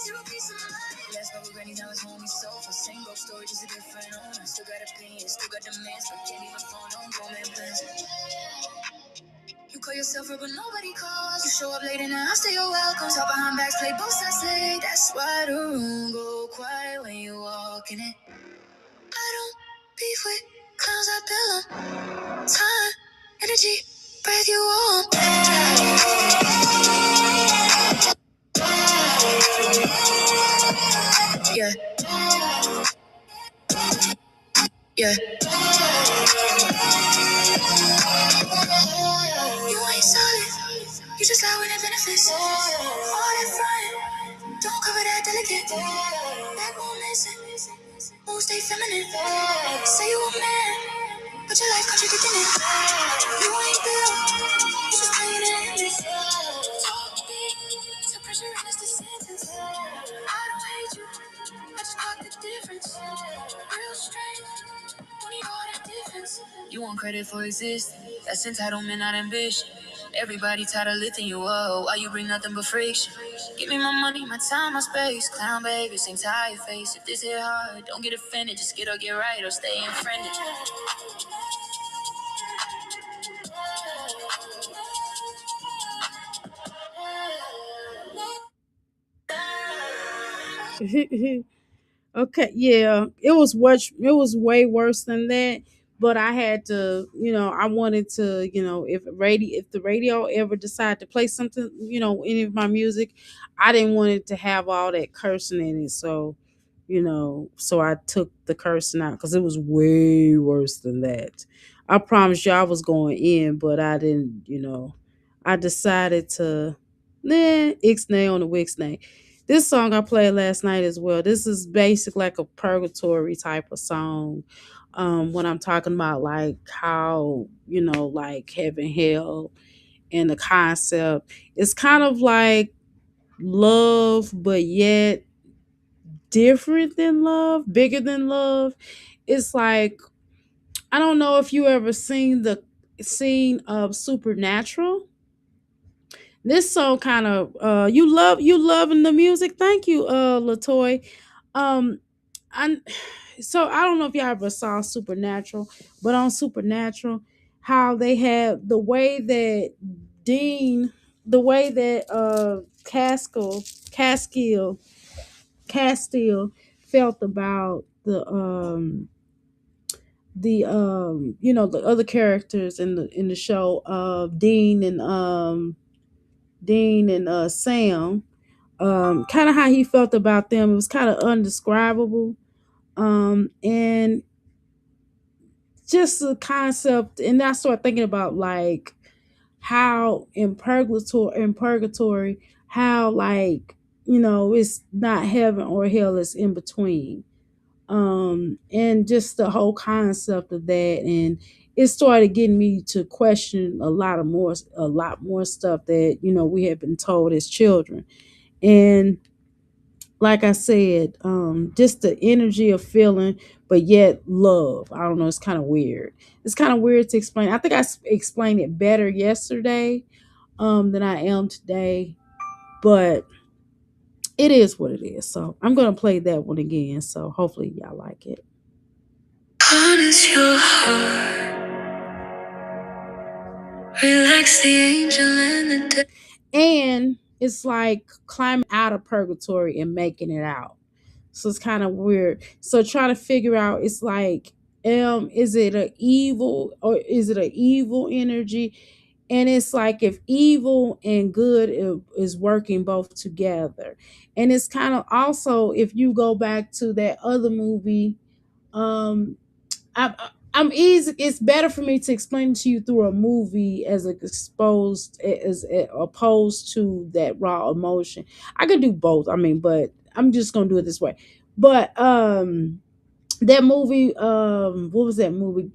Zero peace of mind. Last couple granny, now it's homie sofa. Same ghost story, just a different owner. Still got opinions, still got demands, but can't even phone on grown man plans. You call yourself real, but nobody calls. You show up late and I say you're welcome. Talk behind backs, play both sides, say that's why the room go quiet when you walk in it. I don't beef with clowns, I build 'em. Time, energy, breath you want. Yeah, yeah. You ain't solid, you just lie with the benefits. All that fine, don't cover that delicate. Backbone missing, won't stay feminine. Say you a man, but your life contradicting it. You ain't real, you just playing it endless. Talk big, to pressure and it's the sentence. I don't hate you, I just caught the difference. Real strength, don't need all that difference. You want credit for existing, that's entitlement, not ambition. Everybody tired of lifting you up, why you bring nothing but friction? Give me my money, my time, my space. Clown baby, same tie your face. If this hit hard, don't get offended, just get or get right or stay unfriended. Okay, yeah, it was much. It was way worse than that. But I had to, I wanted to, if the radio ever decided to play something, any of my music, I didn't want it to have all that cursing in it. So, so I took the cursing out because it was way worse than that. I promised you I was going in, but I didn't. I decided to, ixnay on the wixnay. This song I played last night as well. This is basic like a purgatory type of song. When I'm talking about like how, like heaven, hell, and the concept. It's kind of like love, but yet different than love, bigger than love. It's like I don't know if you ever seen the scene of Supernatural. This song kind of you loving the music. Thank you, Latoy. Um, I so I don't know if y'all ever saw Supernatural, but on Supernatural, how they had the way that Dean, the way that Caskill Castile felt about the other characters in the show of Dean and Dean and Sam, kind of how he felt about them. It was kind of undescribable. And just the concept, and I started thinking about like how in purgatory, how like, it's not heaven or hell, it's in between. And just the whole concept of that, and it started getting me to question a lot more stuff that we had been told as children. And like I said, just the energy of feeling, but yet love. I don't know. It's kind of weird. It's kind of weird to explain. I think explained it better yesterday, than I am today, but it is what it is. So I'm gonna play that one again. So hopefully y'all like it. Harness your heart, relax the angel and and it's like climbing out of purgatory and making it out. So it's kind of weird. So trying to figure out, it's like, is it a evil, or is it a evil energy? And it's like if evil and good is working both together. And it's kind of also, if you go back to that other movie, um I'm easy. It's better for me to explain to you through a movie as exposed as opposed to that raw emotion. I could do both. I mean, but I'm just gonna do it this way. But that movie, what was that movie?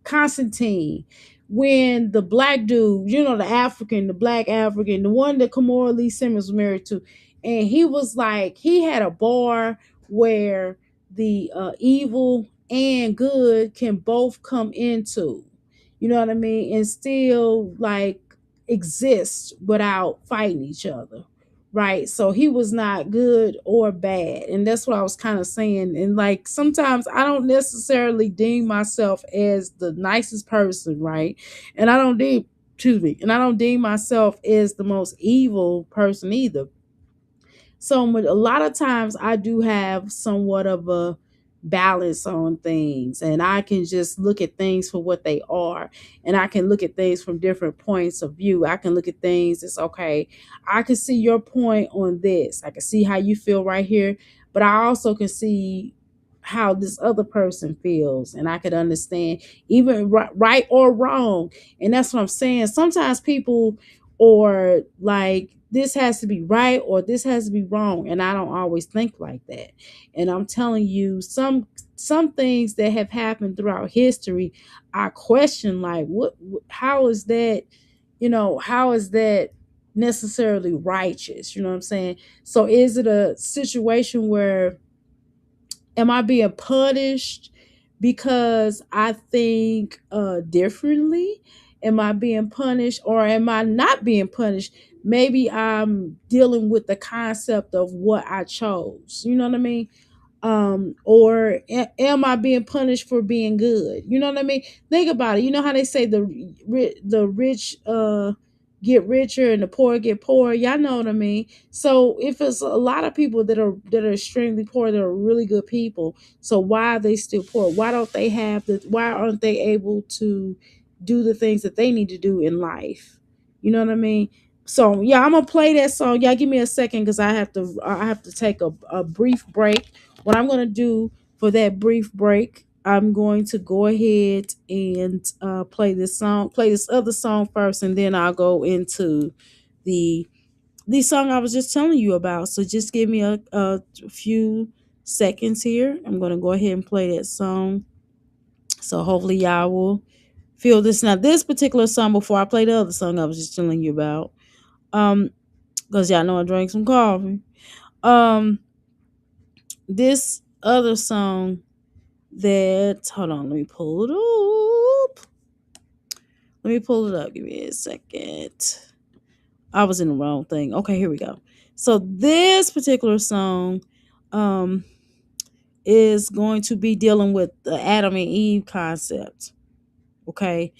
Constantine, when the black dude, the black African, the one that Kamora Lee Simmons was married to, and he was like, he had a bar where the evil and good can both come into, you know what I mean, and still like exist without fighting each other. Right. So he was not good or bad. And that's what I was kind of saying. And like sometimes I don't necessarily deem myself as the nicest person, right? And I don't deem, excuse me, and I don't deem myself as the most evil person either. So a lot of times I do have somewhat of a balance on things, and I can just look at things for what they are, and I can look at things from different points of view. I can look at things as, okay, I can see your point on this. I can see how you feel right here, but I also can see how this other person feels, and I could understand even right or wrong. And that's what I'm saying. Sometimes people, or like, this has to be right or this has to be wrong, and I don't always think like that. And I'm telling you, some things that have happened throughout history, I question, like, how is that, how is that necessarily righteous? You know what I'm saying? So is it a situation where, am I being punished because I think differently? Am I being punished, or am I not being punished? Maybe I'm dealing with the concept of what I chose. You know what I mean? Or am I being punished for being good? You know what I mean? Think about it. You know how they say the rich get richer and the poor get poorer. Y'all know what I mean? So if it's a lot of people that are extremely poor, that are really good people, so why are they still poor? Why don't they have the? Why aren't they able to do the things that they need to do in life? You know what I mean? So yeah, I'm gonna play that song. Y'all give me a second because I have to take a brief break. What I'm gonna do for that brief break, I'm going to go ahead and play this other song first, and then I'll go into the song I was just telling you about. So just give me a few seconds here. I'm gonna go ahead and play that song. So hopefully y'all will feel this. Now this particular song, before I play the other song I was just telling you about, um, because y'all know I drank some coffee. Um, this other song that, hold on, let me pull it up. Let me pull it up. Give me a second. I was in the wrong thing. Okay, here we go. So this particular song um is going to be dealing with the Adam and Eve concept. Okay.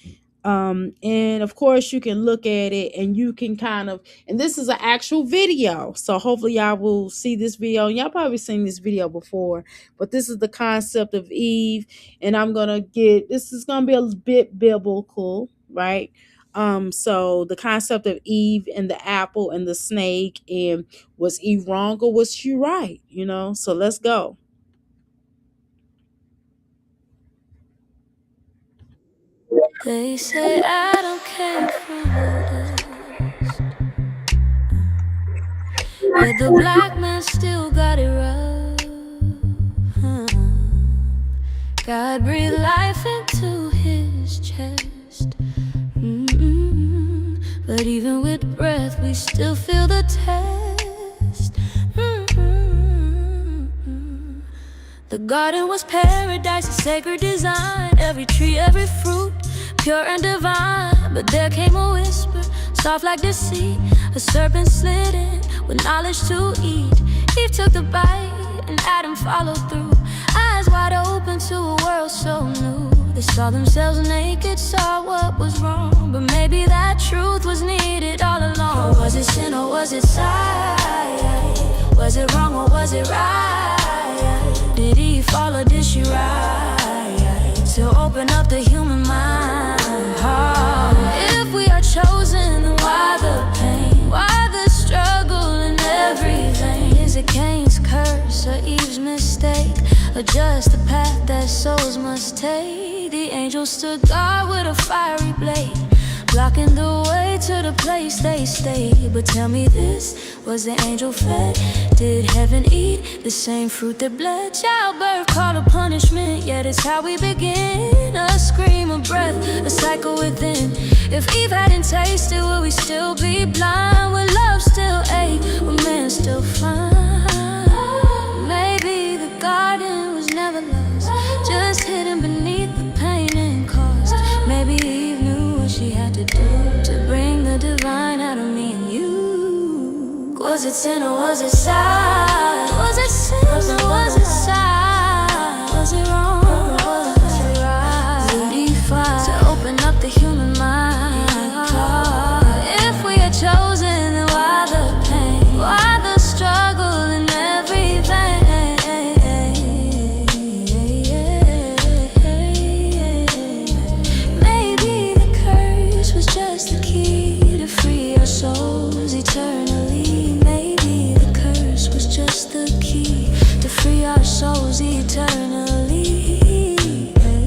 And of course you can look at it and you can kind of, and this is an actual video, so hopefully y'all will see this video. Y'all probably seen this video before, but this is the concept of Eve, and this is gonna be a bit biblical, right? So the concept of Eve and the apple and the snake, and was Eve wrong or was she right? So let's go. They say Adam came from dust, but the black man still got it rough. God breathed life into his chest. But even with breath, we still feel the test. The garden was paradise, a sacred design. Every tree, every fruit, pure and divine. But there came a whisper, soft like deceit. A serpent slid in with knowledge to eat. Eve took the bite and Adam followed through. Eyes wide open to a world so new. They saw themselves naked, saw what was wrong. But maybe that truth was needed all along. Or was it sin or was it sight? Was it wrong or was it right? Did Eve fall or did she rise to open up the human mind? If we are chosen, then why the pain? Why the struggle and everything? Is it Cain's curse or Eve's mistake? Or just the path that souls must take? The angel stood guard with a fiery blade, blocking the way to the place they stay. But tell me this, was the angel fed? Did heaven eat the same fruit that bled? Childbirth called a punishment, yet it's how we begin. A scream of breath, a cycle within. If Eve hadn't tasted, would we still be blind? Would love still ache? Would man still find? Maybe the garden was never lost, just hidden beneath the pain and cost. Maybe Eve knew what she had to do to bring the divine out of me and you. Was it sin or was it sight? Was it sin or was it sight? Was it wrong or was it right? Did He fight to open up the human mind? If we are chosen, then why the pain? Why the struggle and everything? Maybe the curse was just the key to free our souls eternally. Maybe the curse was just the key to free our souls eternally.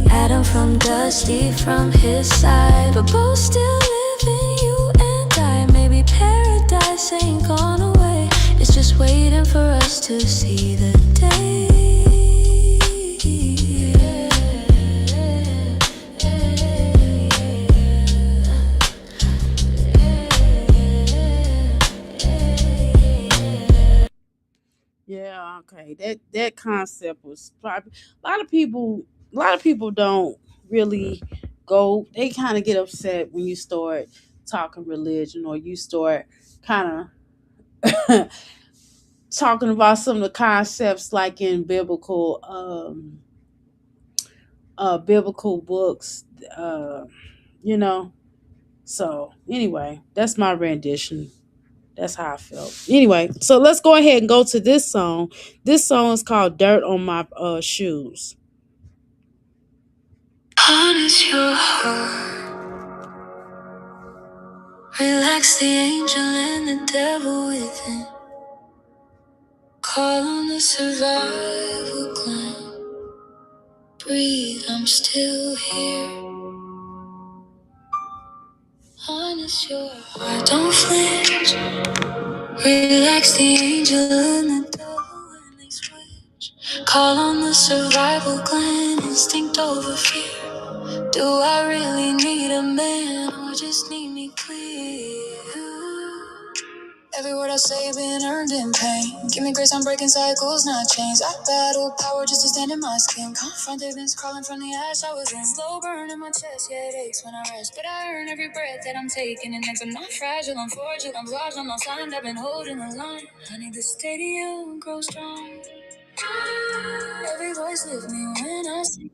Adam from dust, Eve from his side, but both still living, you and I. Maybe paradise ain't gone away, it's just waiting for us to see the day. Yeah, okay. That concept was probably a lot of people don't really go. They kind of get upset when you start talking religion, or you start kind of talking about some of the concepts like in biblical books, you know. So anyway, that's my rendition. That's how I felt. Anyway, so let's go ahead and go to this song. This song is called "Dirt on My Shoes." Harness your heart, relax the angel and the devil within. Call on the survival gland. Breathe, I'm still here. Harness your heart, don't flinch. Relax the angel and the devil when they switch. Call on the survival gland, instinct over fear. Do I really need a man or just need me clear? Every word I say been earned in pain. Give me grace, I'm breaking cycles, not chains. I battle power just to stand in my skin. Confront demons crawling from the ash I was in. Slow burn in my chest, yeah, it aches when I rest. But I earn every breath that I'm taking. And next I'm not fragile, I'm forged, I'm large, I'm not signed. I've been holding the line. I need the stadium, grow strong. Every voice lift me when I sing.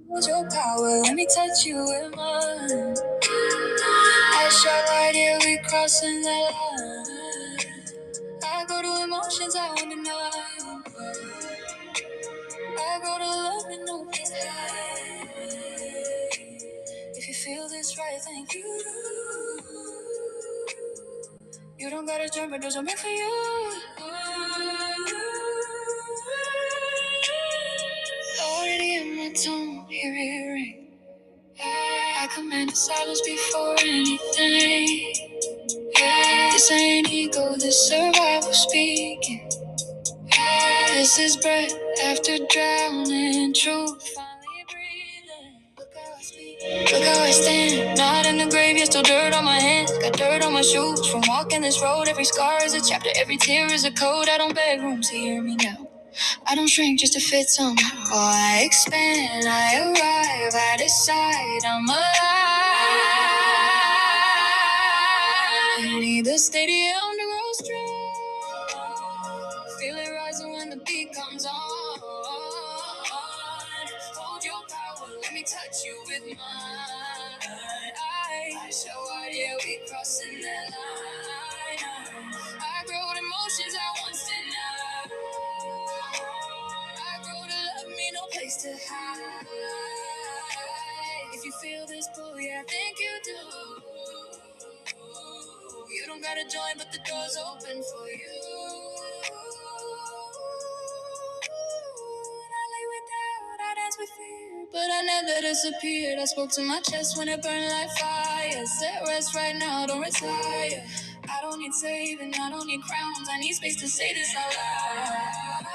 Hold your power, let me touch you with mine. I shot right here, we crossing the line. I go to emotions I won't deny. I go to love and no place hide. If you You don't gotta jump, but there's something for you. Already in my tone, hear it ring. I command silence before anything. This ain't ego, this survival speaking. This is breath after drowning, truth finally breathing. Look how I speak, look how I stand. Not in the grave, yet still dirt on my hands. Got dirt on my shoes from walking this road. Every scar is a chapter, every tear is a code. I don't beg room to hear me now. I don't shrink just to fit somehow. I expand, I arrive, I decide I'm alive. I need the stadium to grow strong. Feel it rising when the beat comes on. Hold your power, let me touch you with mine. I show out, yeah, we crossing that line. I grow the emotions I once denied. I grow to love me, no place to hide. If you feel this pull, yeah, I think you do. You don't gotta join, but the door's open for you. I lay without, I dance with fear, but I never disappeared. I spoke to my chest when it burned like fire. Set rest right now, don't retire. I don't need saving, I don't need crowns. I need space to say this out loud.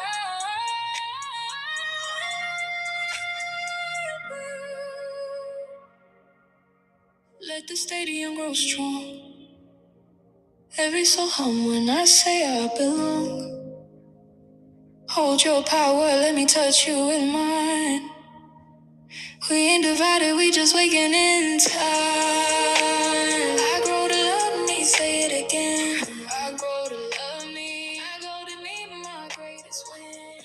Let the stadium grow strong. Every soul hum when I say I belong. Hold your power, let me touch you with mine. We ain't divided, we just waking in time. I grow to love me, say it again. I grow to love me. I grow to meet my greatest win.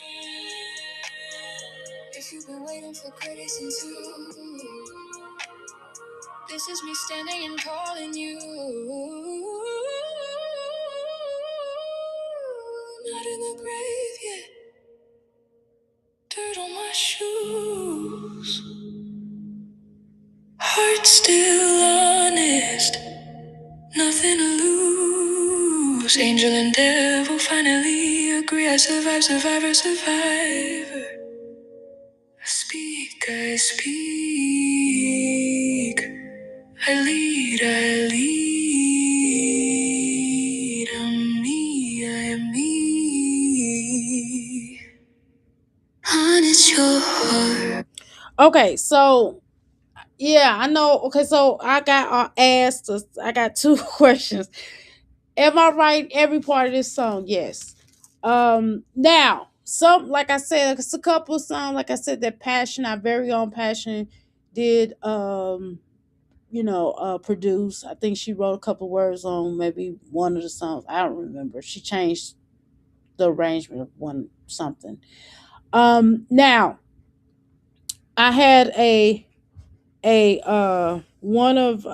If you've been waiting for critics and two, this is me standing and calling you. Not in the grave yet. Dirt on my shoes. Heart still honest. Nothing to lose. Angel and devil finally agree. I survive, survivor, survivor. I speak. I lead, I lead. I'm me, I am me. Honest your heart. Okay, so yeah, I know. Okay, so I got asked. I got two questions. Am I right? Every part of this song, yes. Now some, like I said, it's a couple of songs. Like I said, that Passion, our very own Passion, did produce. I think she wrote a couple words on maybe one of the songs. I don't remember. She changed the arrangement of one something. Now I had a one of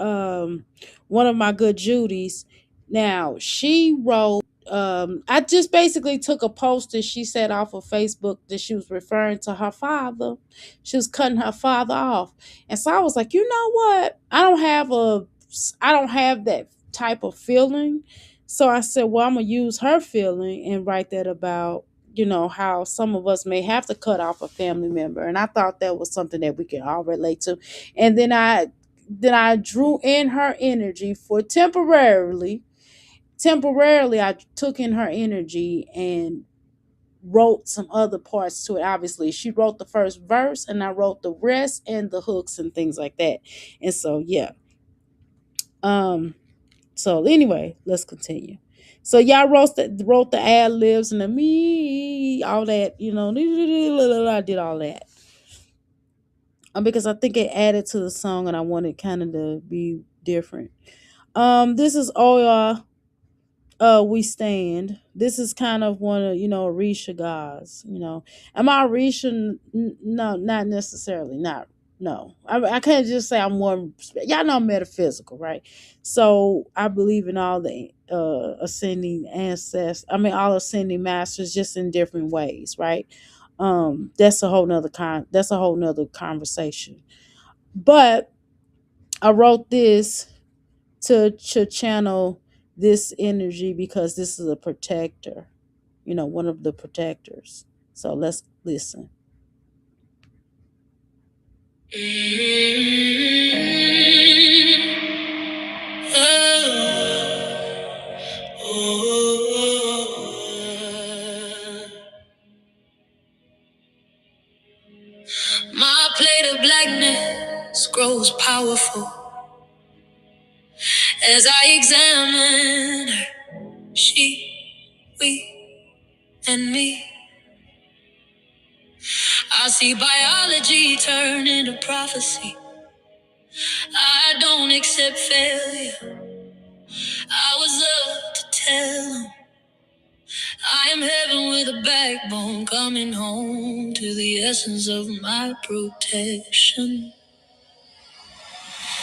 my good Judy's. Now she wrote, I just basically took a post that she said off of Facebook that she was referring to her father. She was cutting her father off. And so I was like, you know what? I don't have that type of feeling. So I said, well, I'm gonna use her feeling and write that about, how some of us may have to cut off a family member. And I thought that was something that we can all relate to. And then I drew in her energy for temporarily. Temporarily, I took in her energy and wrote some other parts to it. Obviously, she wrote the first verse, and I wrote the rest and the hooks and things like that. And so, yeah. So anyway, let's continue. So y'all wrote the ad libs and the me, all that, I did all that. Because I think it added to the song and I wanted kind of to be different. This is all We Stand. This is kind of one of, Arisha guys. Am I Arisha? No, not necessarily. Not, no. I can't just say I'm more, y'all know I'm metaphysical, right? So I believe in all the ascending ancestors. I mean, all ascending masters, just in different ways, right? That's a whole nother conversation. But I wrote this to channel this energy because this is a protector, one of the protectors. So let's listen. My plate of blackness grows powerful as I examine her. She, we, and me. I see biology turn into prophecy. I don't accept failure. I was up to tell 'em I am heaven with a backbone, coming home to the essence of my protection.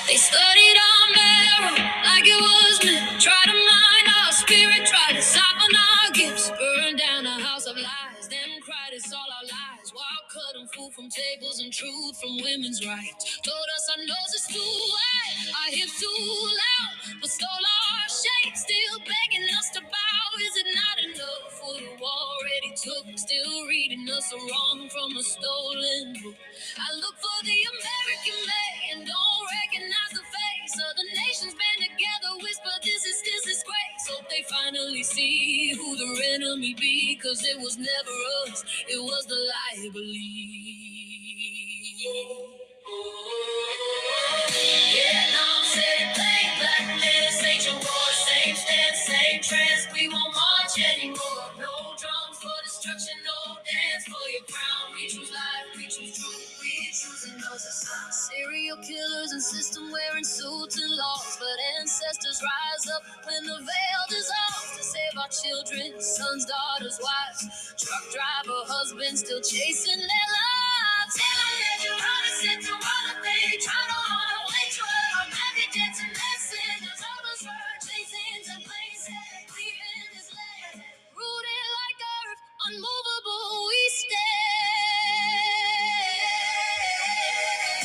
They studied our marrow like it was meant. Try to mine our spirit, try to soften our gifts. Burn down a house of lies, then cried it's all our lies. While cutting food from tables and truth from women's rights. Told us our noses too wide, our hips too loud, but stole our shape, still begging us to bow. Is it not enough for the war already took? Still reading us a wrong from a stolen book. I look for the American man, don't recognize the face of the nations band together, whisper this is grace. Hope they finally see who the enemy be, cause it was never us, it was the lie believed. Vietnam said plain blackness, ancient war, same stance, same trance. We won't march anymore. No drums for destruction, no dance for your crown. We choose life, we choose truth, we choosing those aside. Serial killers and system wearing suits and laws, but ancestors rise up when the veil dissolves to save our children, sons, daughters, wives. Truck driver, husbands still chasing their lives. Tell 'em that you're innocent to what they try to run away to it. Or maybe it's a lesson. There's all those words chasing to places, leaving this land. Rooted like earth, unmovable we stand.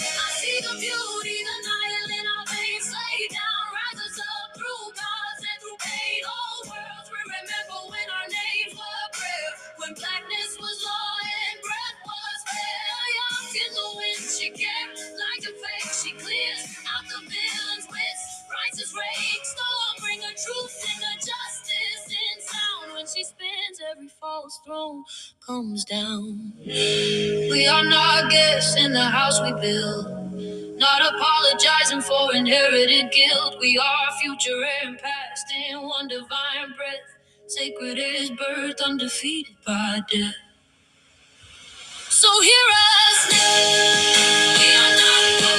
I see the beauty, the Nile in our veins, lay down, rises up through gods and through pain. All worlds we remember when our names were prayer, when blackness was law and breath was fair. Young in the wind, she carried like a fake. She clears out the villain's wits, writes his rage. Storm, bring her truth and her justice in sound. When she spins, every false throne comes down. We are not guests in the house we build, not apologizing for inherited guilt. We are future and past in one divine breath. Sacred is birth, undefeated by death. So hear us now. We are not poor.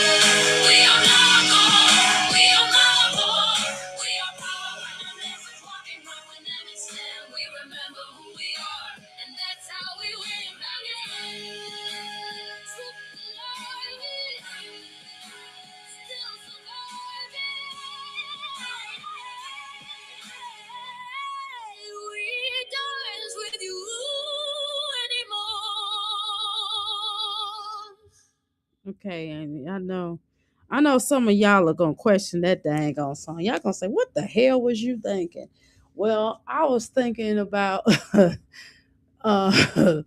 We are not poor. We are not poor. We are power. When our neighbors walking right when them is stand, we remember who we are, and that's how we win. Truth alive, still surviving. We dance with you anymore. Okay, Amy, I know some of y'all are gonna question that dang on song. Y'all gonna say, what the hell was you thinking? Well, I was thinking about uh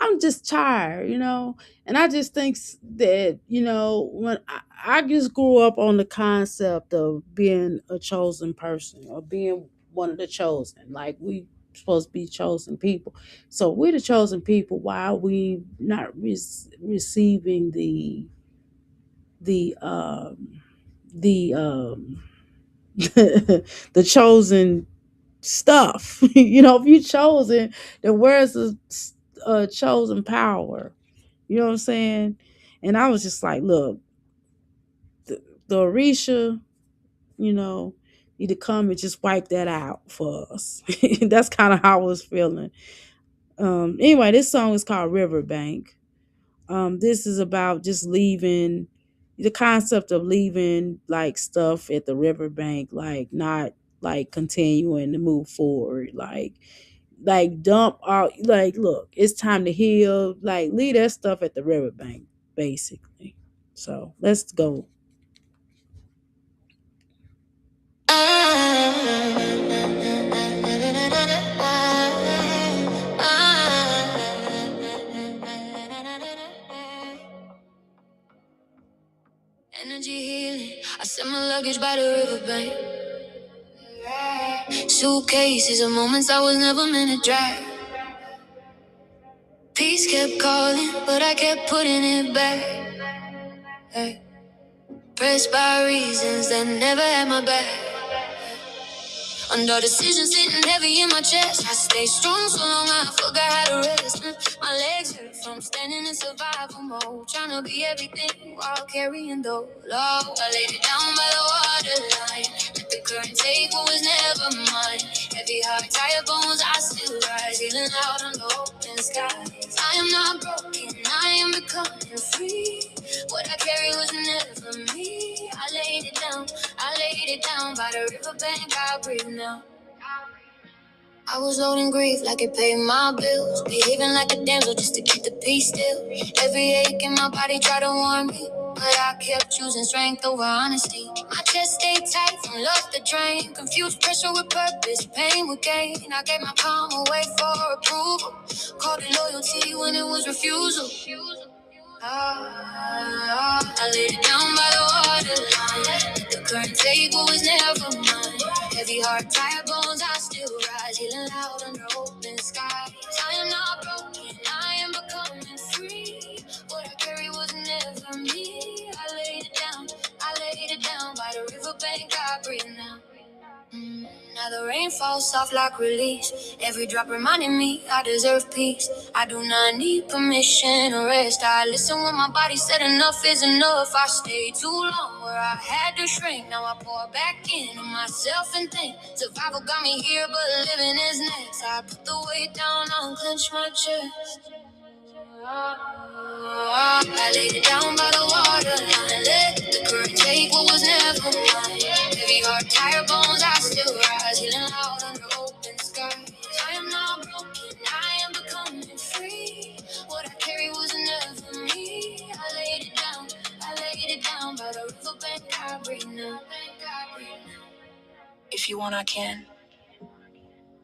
I'm just tired, and I just think that, when I just grew up on the concept of being a chosen person or being one of the chosen, like we supposed to be chosen people. So we're the chosen people. Why are we not receiving the the the chosen stuff? If you chosen, then where's the chosen power? You know what I'm saying? And I was just like, look, the Orisha, you know, need to come and just wipe that out for us. That's kind of how I was feeling. Anyway, this song is called Riverbank. This is about just leaving, the concept of leaving like stuff at the riverbank, like not like continuing to move forward, like dump out, like look, it's time to heal, like leave that stuff at the riverbank, basically. So let's go. energy healing. I set my luggage by the riverbank. Suitcases of moments I was never meant to drag. Peace kept calling, but I kept putting it back. Hey. Pressed by reasons that never had my back. Under decisions sitting heavy in my chest. I stayed strong so long I forgot how to rest. My legs hurt from standing in survival mode. Trying to be everything while carrying the load. I laid it down by the waterline. Let the current take what was never mine. Heavy heart, tired bones, I still rise. Healing out on the open skies. I am not broken, I am becoming free. What I carry was never me. I laid it down by the riverbank. I breathe now. I was loading grief like it paid my bills. Behaving like a damsel just to keep the peace still. Every ache in my body tried to warn me, but I kept choosing strength over honesty. My chest stayed tight from love to drain. Confused pressure with purpose, pain with gain. I gave my calm away for approval. Called it loyalty when it was refusal. I laid it down by the waterline. The current take what was never mine. Heavy heart, tired bones, I still rise. Healing loud under open skies. I am not broken, I am becoming free. What I carry was never me. I laid it down by the riverbank. I breathe now. Now the rain falls soft like release. Every drop reminding me I deserve peace. I do not need permission or rest. I listen when my body said enough is enough. I stayed too long where I had to shrink. Now I pour back into myself and think survival got me here, but living is next. I put the weight down, unclench my chest. I laid it down by the waterline. Let the current take what was never mine. Heavy heart, tired bones, I still rise. Healing out under open skies. I am not broken, I am becoming free. What I carry was never me. I laid it down by the riverbank. I breathe now. If you want, I can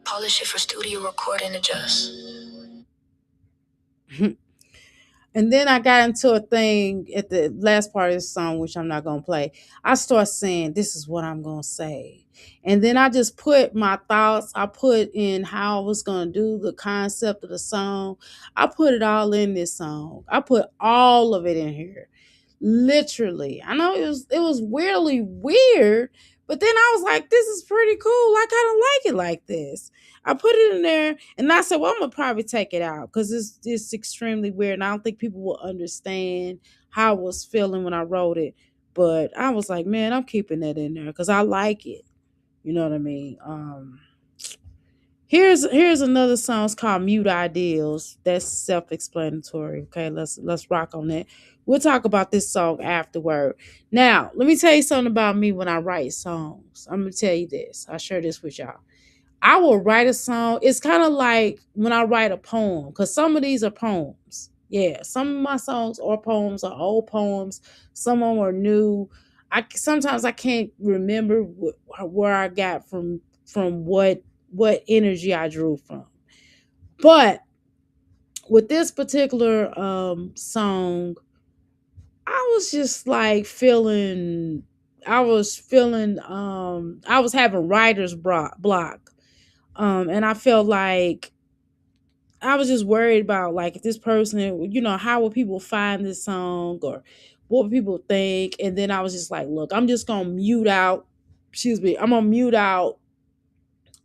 polish it for studio record and adjust. And then I got into a thing at the last part of the song, which I'm not going to play. I start saying, this is what I'm going to say. And then I just put my thoughts, I put in how I was going to do the concept of the song. I put it all in this song. I put all of it in here. Literally. I know it was weirdly weird, but then I was like, this is pretty cool. I kind of like it like this. I put it in there and I said, well, I'm gonna probably take it out because it's extremely weird. And I don't think people will understand how I was feeling when I wrote it. But I was like, man, I'm keeping that in there because I like it. You know what I mean? Here's another song. It's called Mute Ideals. That's self-explanatory. Okay, let's rock on that. We'll talk about this song afterward. Now, let me tell you something about me when I write songs. I'm gonna tell you this. I'll share this with y'all. I will write a song. It's kind of like when I write a poem, because some of these are poems. Yeah, some of my songs are poems, are old poems. Some of them are new. Sometimes I can't remember where I got from what energy I drew from. But with this particular song, I was just like feeling. I was having writer's block. And I felt like I was just worried about like if this person, how will people find this song or what would people think? And then I was just like, look, I'm just gonna mute out, I'm gonna mute out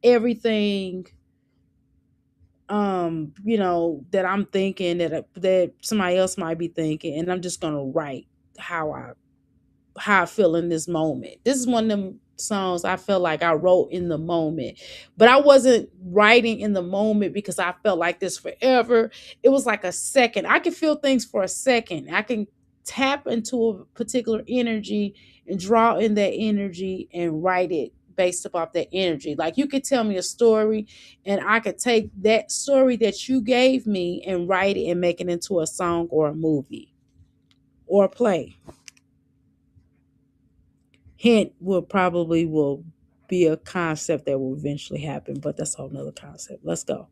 everything that I'm thinking that somebody else might be thinking, and I'm just gonna write how I feel in this moment. This is one of them songs I felt like I wrote in the moment, but I wasn't writing in the moment because I felt like this forever. It was like a second. I can feel things for a second. I can tap into a particular energy and draw in that energy and write it based upon that energy. Like you could tell me a story and I could take that story that you gave me and write it and make it into a song or a movie or a play. Hint will be a concept that will eventually happen, but that's a whole nother concept. Let's go.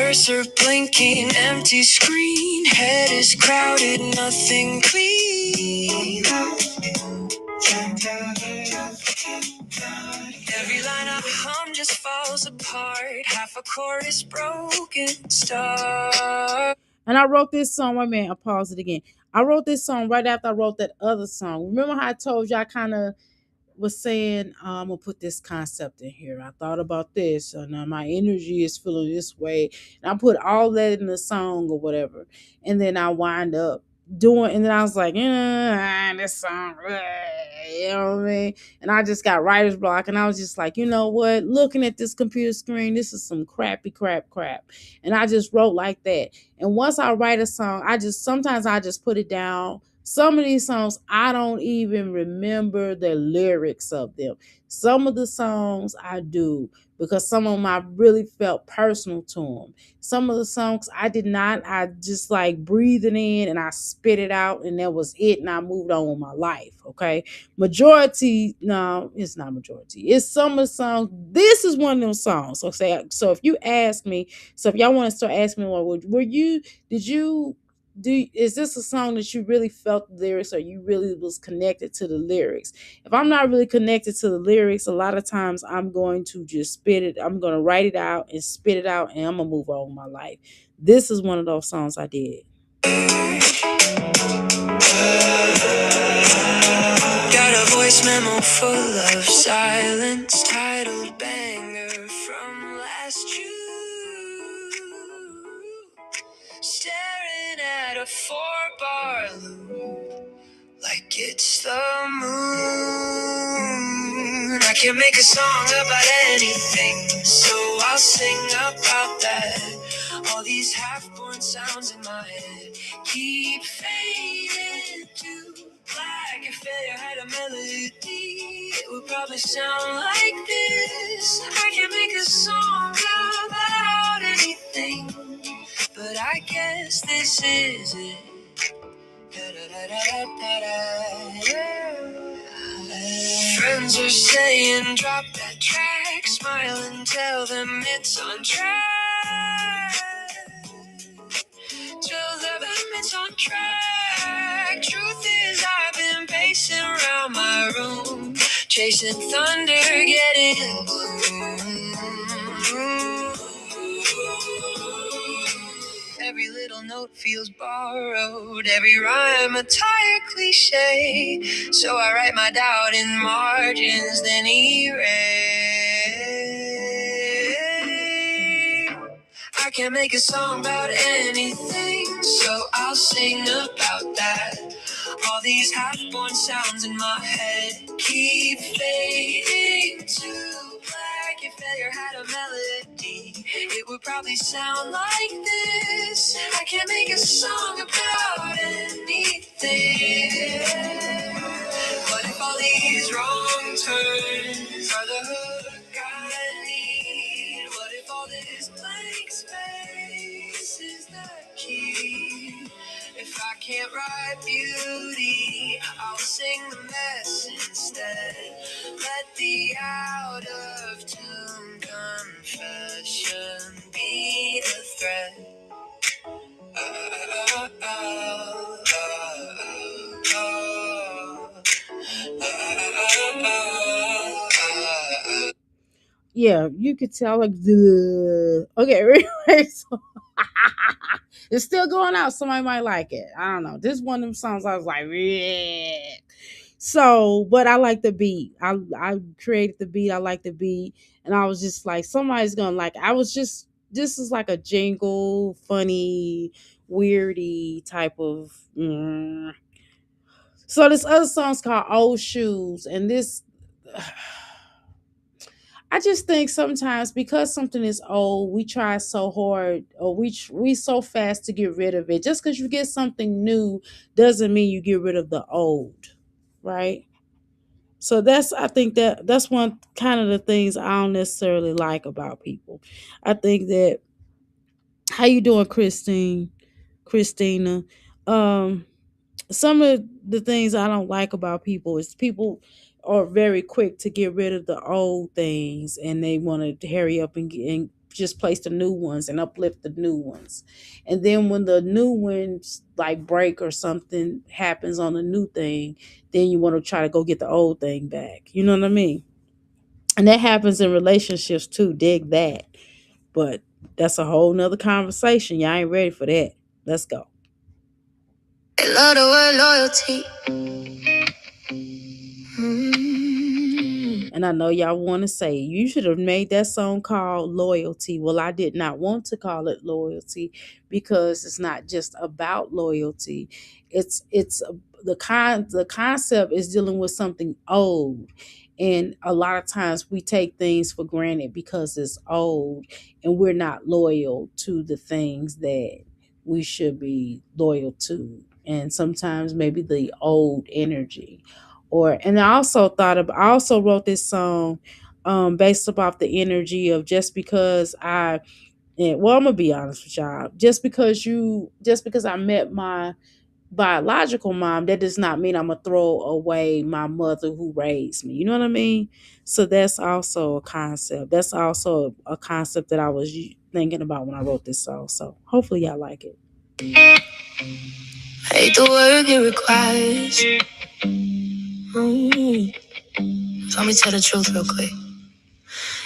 cursor blinking, empty screen. Head is crowded, nothing clean. Every line I hum just falls apart. Half a chorus broken star. And I wrote this song. Wait a minute, I paused it again. I wrote this song right after I wrote that other song. Remember how I told you I kind of was saying, I'm gonna put this concept in here. I thought about this, and my energy is feeling this way, and I put all that in the song or whatever, and then I wind up doing, and then I was like, this song, you know what I mean? And I just got writer's block, and I was just like, you know what? Looking at this computer screen, this is some crappy crap, and I just wrote like that. And once I write a song, sometimes I just put it down. Some of these songs, I don't even remember the lyrics of them. Some of the songs I do because some of them I really felt personal to them. Some of the songs I did not. I just like breathe it in and I spit it out and that was it and I moved on with my life, okay? Majority, no, it's not majority. It's some of the songs. This is one of them songs, okay? So if you ask me, so if y'all want to start asking me, well, did you is this a song that you really felt the lyrics or you really was connected to the lyrics? If I'm not really connected to the lyrics, a lot of times I'm going to just spit it. I'm going to write it out and spit it out and I'm going to move on with my life. This is one of those songs I did. Got a voice memo full of silence, titled Banger from last June. Staring at a 4-bar loop like it's the moon. I can make a song about anything, so I'll sing about that. All these half-born sounds in my head keep fading to black. If failure had a melody, it would probably sound like this. I can make a song about anything, but I guess this is it. Friends are saying drop that track, smile and tell them it's on track. Tell them it's on track. Truth is I've been pacing around my room, chasing thunder, getting gloom. Every little note feels borrowed, every rhyme a tired cliche. So I write my doubt in margins, then erase. I can't make a song about anything, so I'll sing about that. All these half-born sounds in my head keep fading to black. If failure had a melody, it would probably sound like this. I can't make a song about anything. But if all these wrong turns are the hook I need, what if all this blank space is the key? If I can't write beauty, I'll sing the mess instead. Let the out of tune confession be the thread. Yeah, you could tell like the okay, anyway, so it's still going out. Somebody might like it. I don't know. This one of them songs I was like, yeah. So, but I like the beat. I created the beat. I like the beat, and I was just like, somebody's gonna like. I was just this is like a jingle, funny, weirdy type of. So this other song's called "Old Shoes," and this. I just think sometimes because something is old, we try so hard or we so fast to get rid of it. Just because you get something new doesn't mean you get rid of the old, right? So I think that's one kind of the things I don't necessarily like about people. I think that how you doing, Christina? Um, some of the things I don't like about people is people are very quick to get rid of the old things and they want to hurry up and just place the new ones and uplift the new ones. And then when the new ones like break or something happens on the new thing, then you want to try to go get the old thing back. You know what I mean? And that happens in relationships too. Dig that. But that's a whole nother conversation. Y'all ain't ready for that. Let's go. I love the word loyalty. And I know y'all want to say you should have made that song called Loyalty. Well, I did not want to call it Loyalty because it's not just about loyalty. The concept is dealing with something old. And a lot of times we take things for granted because it's old and we're not loyal to the things that we should be loyal to. And sometimes maybe the old energy or and I also wrote this song based off the energy of just because well, I'm gonna be honest with y'all, just because I met my biological mom, that does not mean I'm gonna throw away my mother who raised me. You know what I mean? So that's also a concept. That's also a concept that I was thinking about when I wrote this song. So hopefully y'all like it. Hate the work it requires. So let me tell the truth real quick.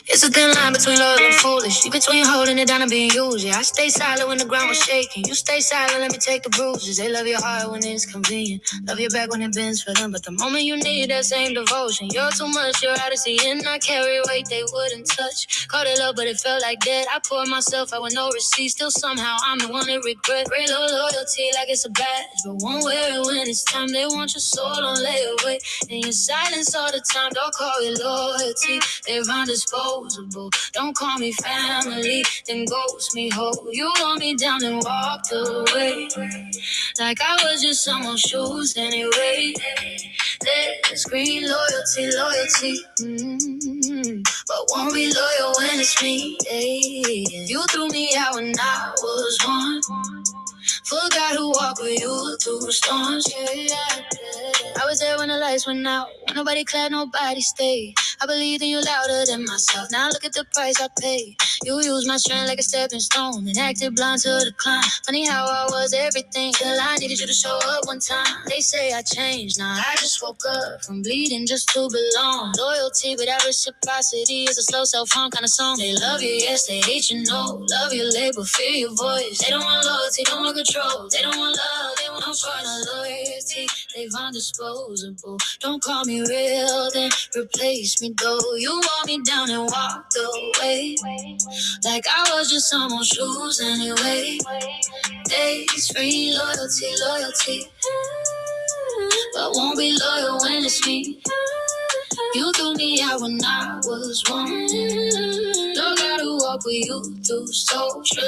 It's a thin line between loyal and foolish. Between holding it down and being used. Yeah, I stay silent when the ground was shaking. You stay silent, let me take the bruises. They love your heart when it's convenient. Love your back when it bends for them. But the moment you need that same devotion, you're too much, you're out of sea. And I carry weight they wouldn't touch. Caught it love, but it felt like dead. I poured myself out with no receipt. Still somehow I'm the one that regret. Real loyalty like it's a badge. But won't wear it when it's time. They want your soul, don't lay it away. And your silence all the time, don't call it loyalty. They're undisposable. Don't call me family, then ghost me whole. You want me down and walked away. Like I was just someone's shoes anyway. They scream loyalty, loyalty. But won't be loyal when it's me. You threw me out when I was one. Forgot who walked with you through storms. I was there when the lights went out. When nobody clapped, nobody stayed. I believed in you louder than myself. Now look at the price I paid. You used my strength like a stepping stone and acted blind to the climb. Funny how I was everything till I needed you to show up one time. They say I changed, now I just woke up from bleeding just to belong. Loyalty without reciprocity is a slow self-harm kind of song. They love you, yes, they hate you, no. Love your label, feel your voice. They don't want loyalty, don't want control. They don't want love, they want no part of loyalty. They've undisposable. Don't call me real, then replace me though. You want me down and walked away. Like I was just someone's shoes anyway. Days free loyalty, loyalty. But won't be loyal when it's me. You threw me out when I was one. Don't gotta walk with you through social.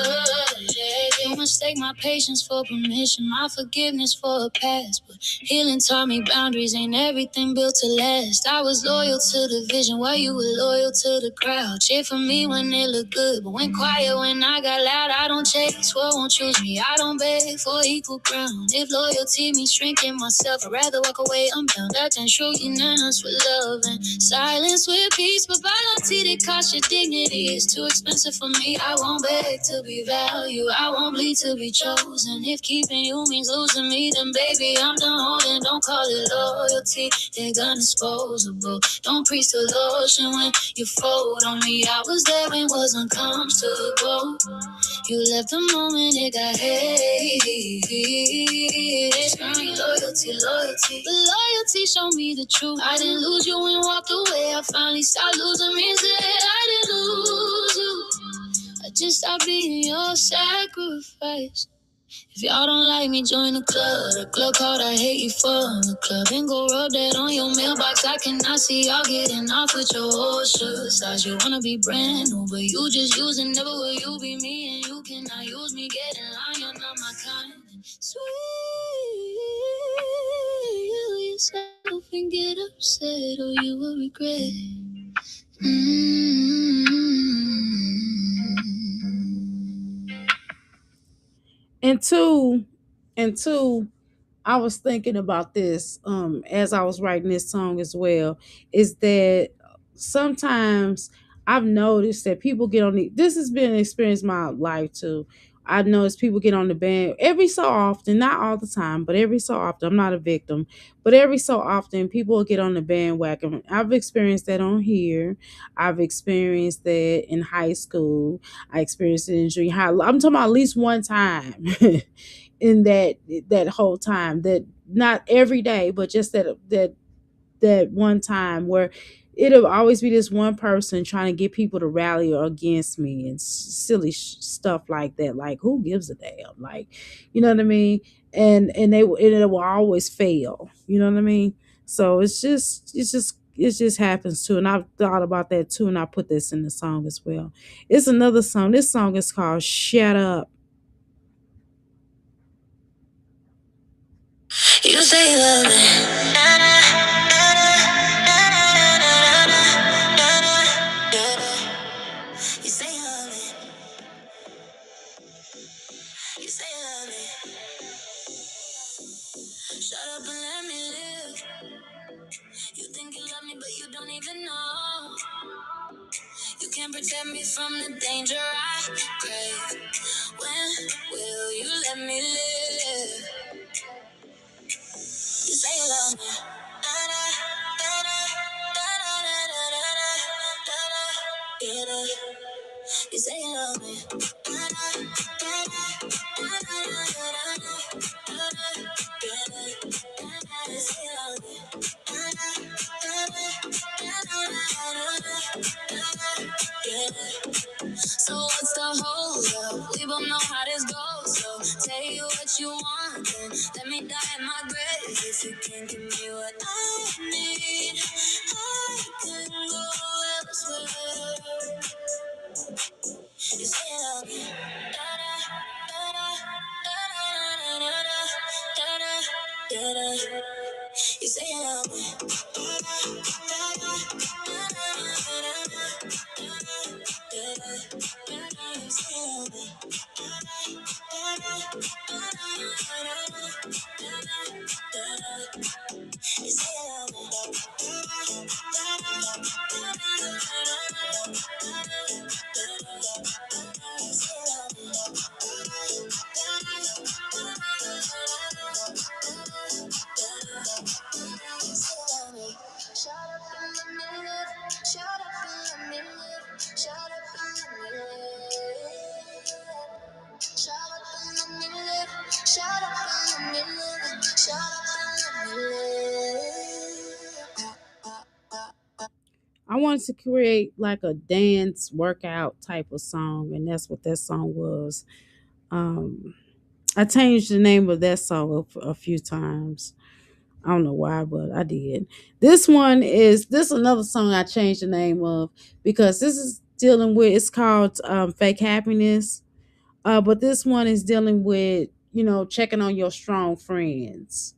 You mistake my patience for permission, my forgiveness for a past. But healing taught me boundaries ain't everything built to last. I was loyal to the vision while you were loyal to the crowd. Cheer for me when it looked good, but went quiet when I got loud. I don't chase what won't choose me. I don't beg for equal ground. If loyalty means shrinking myself, I'd rather walk away. I'm bound. That can show unanimous with love and silence with peace. But loyalty that costs your dignity is too expensive for me. I won't beg to be valued. I won't bleed to be chosen. If keeping you means losing me, then baby, I'm done holding. Don't call it loyalty. They're disposable. Don't preach the lotion when you fold on me. I was there when it was uncomfortable. You left the moment it got heavy. Screaming loyalty, loyalty. But loyalty showed me the truth. I didn't lose you and walked away. I finally stopped losing me and said I didn't lose you. I just stopped being your sacrifice. If y'all don't like me, join the club. The club called I hate you for the club. And go rub that on your mailbox. I cannot see y'all getting off with your whole shirt size. You wanna be brand new, but you just using. Never will you be me, and you cannot use me. Get in line, you're not my kind. Sweet yourself and get upset, or you will regret. And two, I was thinking about this as I was writing this song as well, is that sometimes I've noticed that people get on this has been an experience in my life too. I've noticed people get on the band every so often, not all the time, but every so often. I'm not a victim, but every so often people will get on the bandwagon. I've experienced that on here. I've experienced that in high school. I experienced it in junior high. I'm talking about at least one time in that whole time. That not every day, but just that one time where it'll always be this one person trying to get people to rally against me and silly stuff like that. Like, who gives a damn? Like, you know what I mean? And it will always fail. You know what I mean? So it just happens too. And I've thought about that too. And I put this in the song as well. It's another song. This song is called Shut Up. You say you love me. You say you love me. You say you love me. Shut up and let me live. You think you love me, but you don't even know. You can't protect me from the danger I crave. When will you let me live? You say you love me. You say you love me. You say you love me. So what's the hold up? We both know how this goes. So tell you what you want, then let me die in my grave. If you can't give me what I need, I can go elsewhere. You say you love me. Da-da, da-da, da-da, da-da, da-da, da-da. You say you love me. I wanted to create like a dance workout type of song, and that's what that song was. Um, I changed the name of that song a few times. I don't know why, but I did. This another song I changed the name of because this is dealing with. It's called "Fake Happiness," but this one is dealing with checking on your strong friends.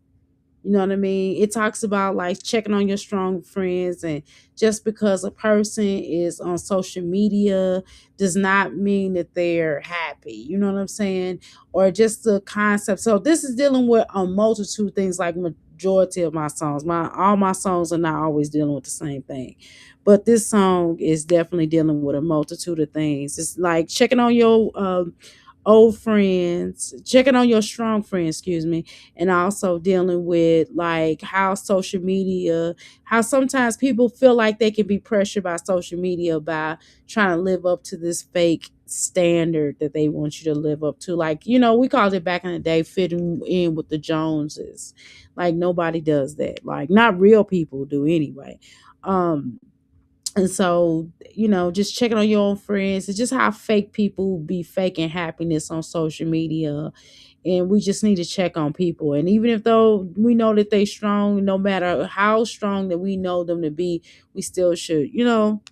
You know what I mean? It talks about like checking on your strong friends, and just because a person is on social media does not mean that they're happy. You know what I'm saying? Or just the concept. So this is dealing with a multitude of things, like majority of my songs. All my songs are not always dealing with the same thing. But this song is definitely dealing with a multitude of things. It's like checking on your old friends, checking on your strong friends, excuse me, and also dealing with like how social media, how sometimes people feel like they can be pressured by social media by trying to live up to this fake standard that they want you to live up to. Like, we called it back in the day fitting in with the Joneses. Like nobody does that. Like not real people do anyway. And so, just checking on your own friends. It's just how fake people be faking happiness on social media. And we just need to check on people. And even if though we know that they strong, no matter how strong that we know them to be, we still should,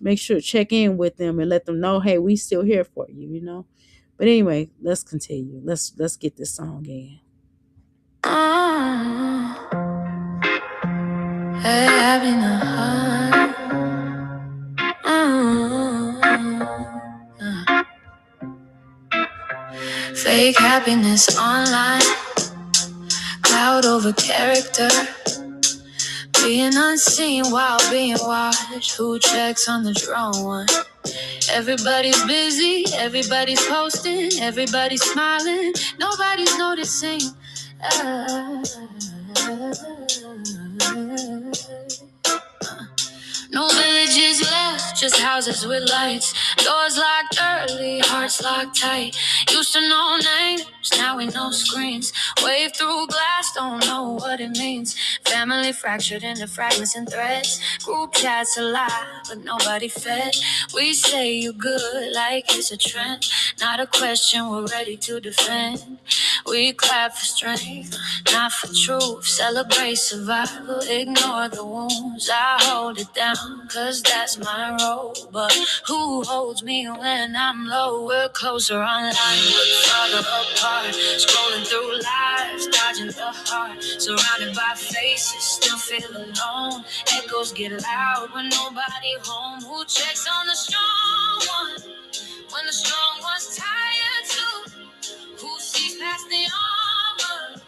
make sure to check in with them and let them know, hey, we still here for you. But anyway, let's continue. Let's get this song in. Hey, having a heart. Fake happiness online, cloud over character, being unseen while being watched. Who checks on the drone one? Everybody's busy, everybody's posting, everybody's smiling, nobody's noticing. Uh, No villages left, just houses with lights. Doors locked early, hearts locked tight. Used to know names, now we know screens. Wave through glass, don't know what it means. Family fractured into fragments and threads. Group chats alive, but nobody fed. We say you good like it's a trend. Not a question we're ready to defend. We clap for strength, not for truth. Celebrate survival, ignore the wounds. I hold it down, cause that's my role. But who holds me when I'm low? We're closer online, but farther apart. Scrolling through lives, dodging the heart. Surrounded by faces, still feel alone. Echoes get loud when nobody home. Who checks on the strong one when the strong one's tired too? Who sees past the armor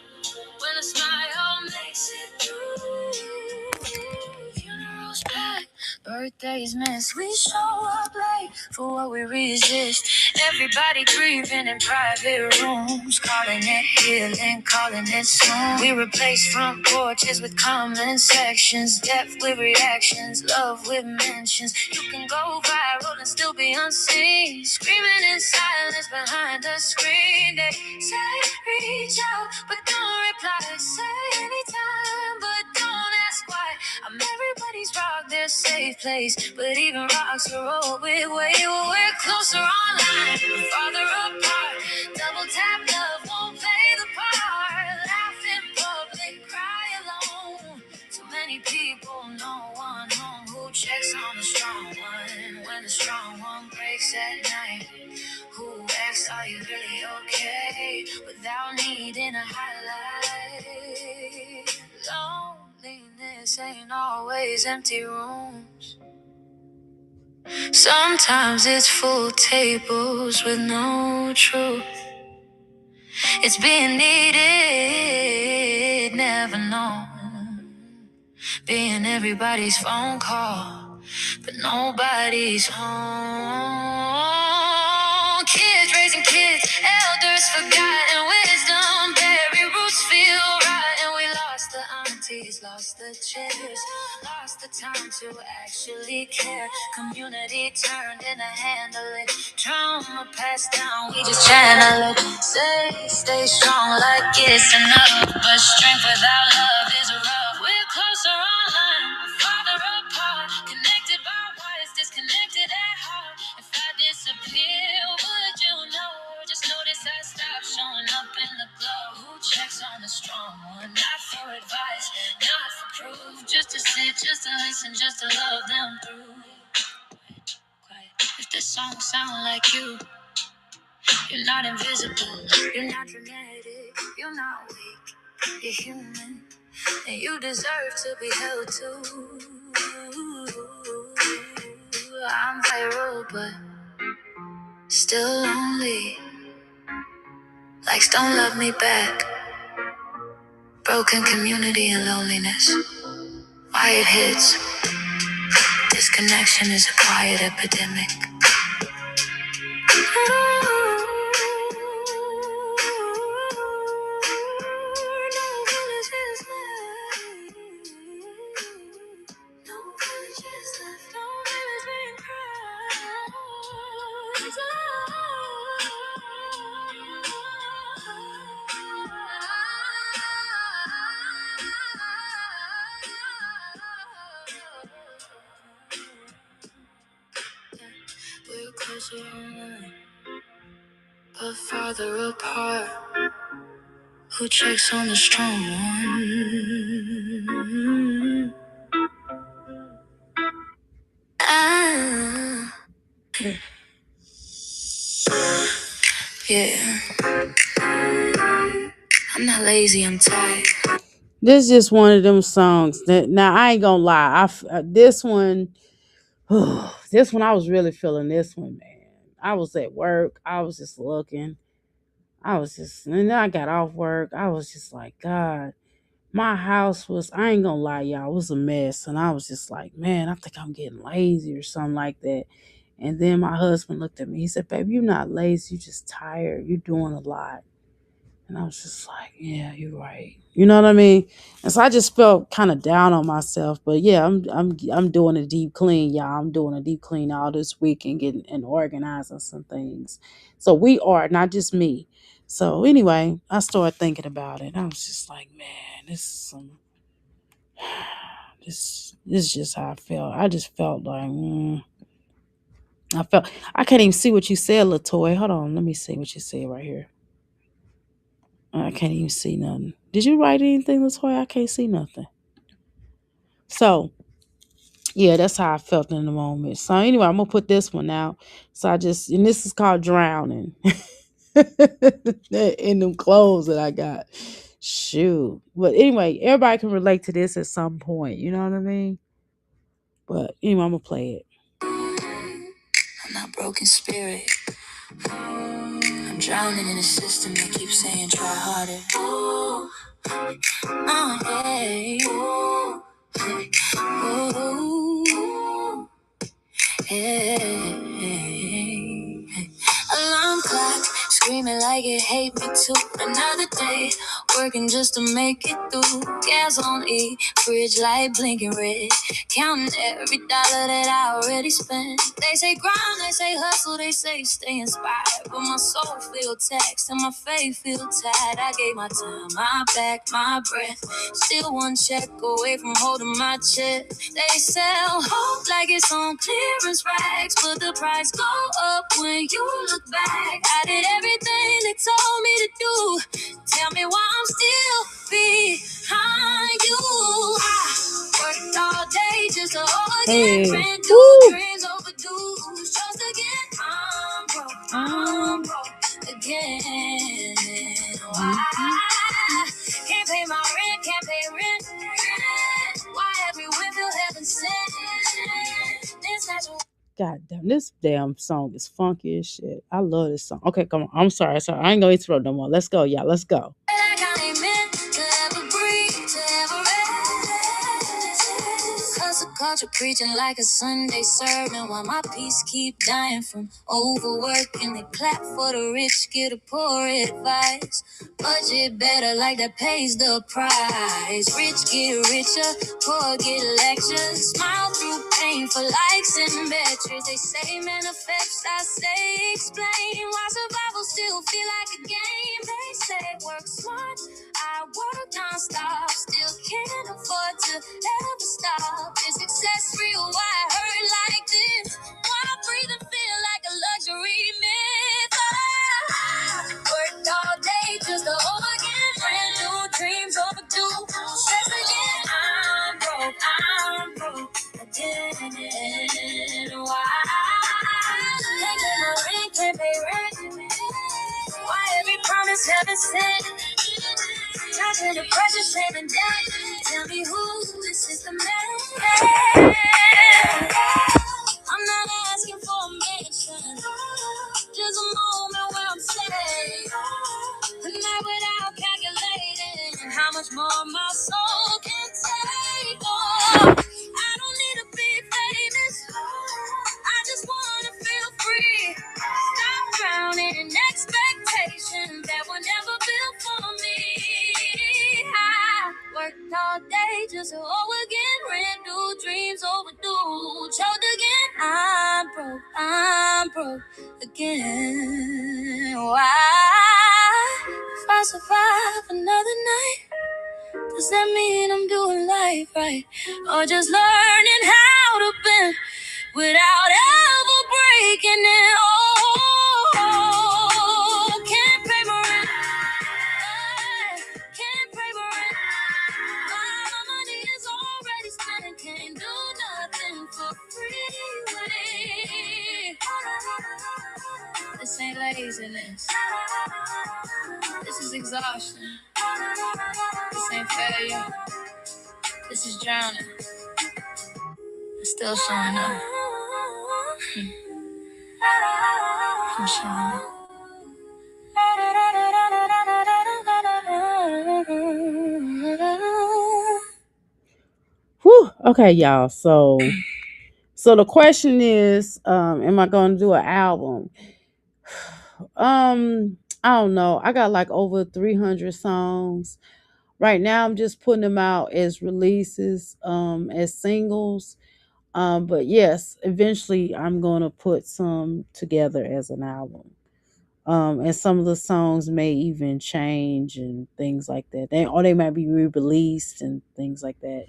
when a smile makes it through? Funerals packed, birthdays missed. We show up late for what we resist. Everybody grieving in private rooms, calling it healing, calling it soon. We replace front porches with comment sections, depth with reactions, love with mentions. You can go viral and still be unseen, screaming in silence behind a screen. They say reach out, but don't reply. Say anytime, but don't ask why. I'm everybody's rock, their safe place, but even rocks are rolled with weight. Well, we're closer online, but farther apart. Double tap love won't play the part. Laugh in public, cry alone. Too many people, no one home. Who checks on the strong one when the strong one breaks at night? Who asks, are you really okay? Without needing a highlight. Loneliness ain't always empty rooms. Sometimes it's full tables with no truth. It's being needed, never known. Being everybody's phone call, but nobody's home. Kids raising kids, elders forgotten wisdom. Buried roots feel rotten. We lost the aunties, lost the chairs, lost the time to actually care. Community turned into handle it. Trauma passed down, we just channel it. Stay strong like it's enough, but strength without love is rough. We're closer online, farther apart, connected by wires, disconnected at heart. If I disappear, would you know? Just notice I stopped showing up in the glow. Who checks on the strong one? Not for advice, not for proof, just to sit, just to listen, just to love them through. Quiet. If the song sound like you're not invisible, you're not dramatic, you're not weak, you're human, and you deserve to be held too. I'm viral, but still lonely. Likes don't love me back. Broken community and loneliness. Why it hits. Disconnection is a quiet epidemic. We're closer online, but farther apart. Who checks on the strong one? Ah, yeah. I'm not lazy, I'm tired. This is just one of them songs that now I ain't gonna lie. This one, this one I was really feeling this one, man. I was at work. I was just looking. And then I got off work. I was just like, God, my house was, I ain't gonna lie, y'all, it was a mess. And I was just like, man, I think I'm getting lazy or something like that. And then my husband looked at me. He said, "Babe, you're not lazy. You're just tired. You're doing a lot." And I was just like, "Yeah, you're right." You know what I mean? And so I just felt kind of down on myself. But yeah, I'm doing a deep clean, y'all. I'm doing a deep clean all this week and getting and organizing some things. So we are, not just me. So anyway, I started thinking about it. I was just like, man, this is some this is just how I felt. I just felt like I can't even see what you said, Latoya. Hold on, let me see what you said right here. I can't even see nothing. Did you write anything, Latoya? I can't see nothing. So yeah, that's how I felt in the moment. So anyway, I'm gonna put this one out. So and this is called drowning in them clothes that I got. Shoot. But anyway, everybody can relate to this at some point. You know what I mean? But anyway, I'm gonna play it. I'm not broken spirit. I'm drowning in a system that keeps saying try harder. Ooh, hey, ooh, ooh, hey. Alarm clock screaming like it hate me too. Another day working just to make it through. Gas on E, fridge light blinking red. Counting every dollar that I already spent. They say grind, they say hustle, they say stay inspired. But my soul feel taxed and my faith feel tired. I gave my time, my back, my breath. Still one check away from holding my chest. They sell hope like it's on clearance racks, but the price go up when you look back. I did everything they told me to do. Tell me why I'm still behind you. I worked all day just to again, ran through dreams overdue. Trust again, I'm broke again. Why? Can't pay my rent, can't pay rent. Why every whip feel heaven sent? This natural. God damn, this damn song is funky as shit. I love this song. Okay, come on. I'm sorry. I ain't gonna interrupt no more. Let's go, y'all. Let's go. Hustle culture preaching like a Sunday sermon, while my peace keep dying from overworking. They clap for the rich, get a poor advice. Budget better like that pays the price. Rich get richer, poor get lectures. Smile through pain for likes and metrics. They say manifest, I say explain why survival still feel like a game. They say work smart, I work non-stop. Still can't afford to ever stop. Is success real? Why I hurt like this? Why I breathe and feel like a luxury myth? I worked all day just to overcome brand new dreams overdue. Stress again, I'm broke again. Why? Can't pay my rent, can't pay rent. Why every promise heaven sent? Trapped in depression, shame and debt. Tell me who this is the man. I'm not asking for a mansion, just a moment where I'm safe. A night without calculating how much more my soul can take. Oh, I don't need to be famous, I just wanna feel free. Stop drowning in expectations that were never built for me. I worked all day just to owe again, ran new dreams overdue. Choked again, I'm broke again. Why? If I survive another night, does that mean I'm doing life right? Or just learning how to bend without ever breaking it? Oh, can't pay my rent. Can't pay my rent. My money is already spent. Can't do nothing for free. This ain't laziness. This is exhaustion. This ain't failure. This is drowning. I'm still showing up. I'm showing up. Whew. Okay, y'all. So So the question is, am I going to do an album? I don't know. I got like over 300 songs. Right now I'm just putting them out as releases, as singles. But yes, eventually I'm going to put some together as an album. And some of the songs may even change and things like that. Or they might be re-released and things like that.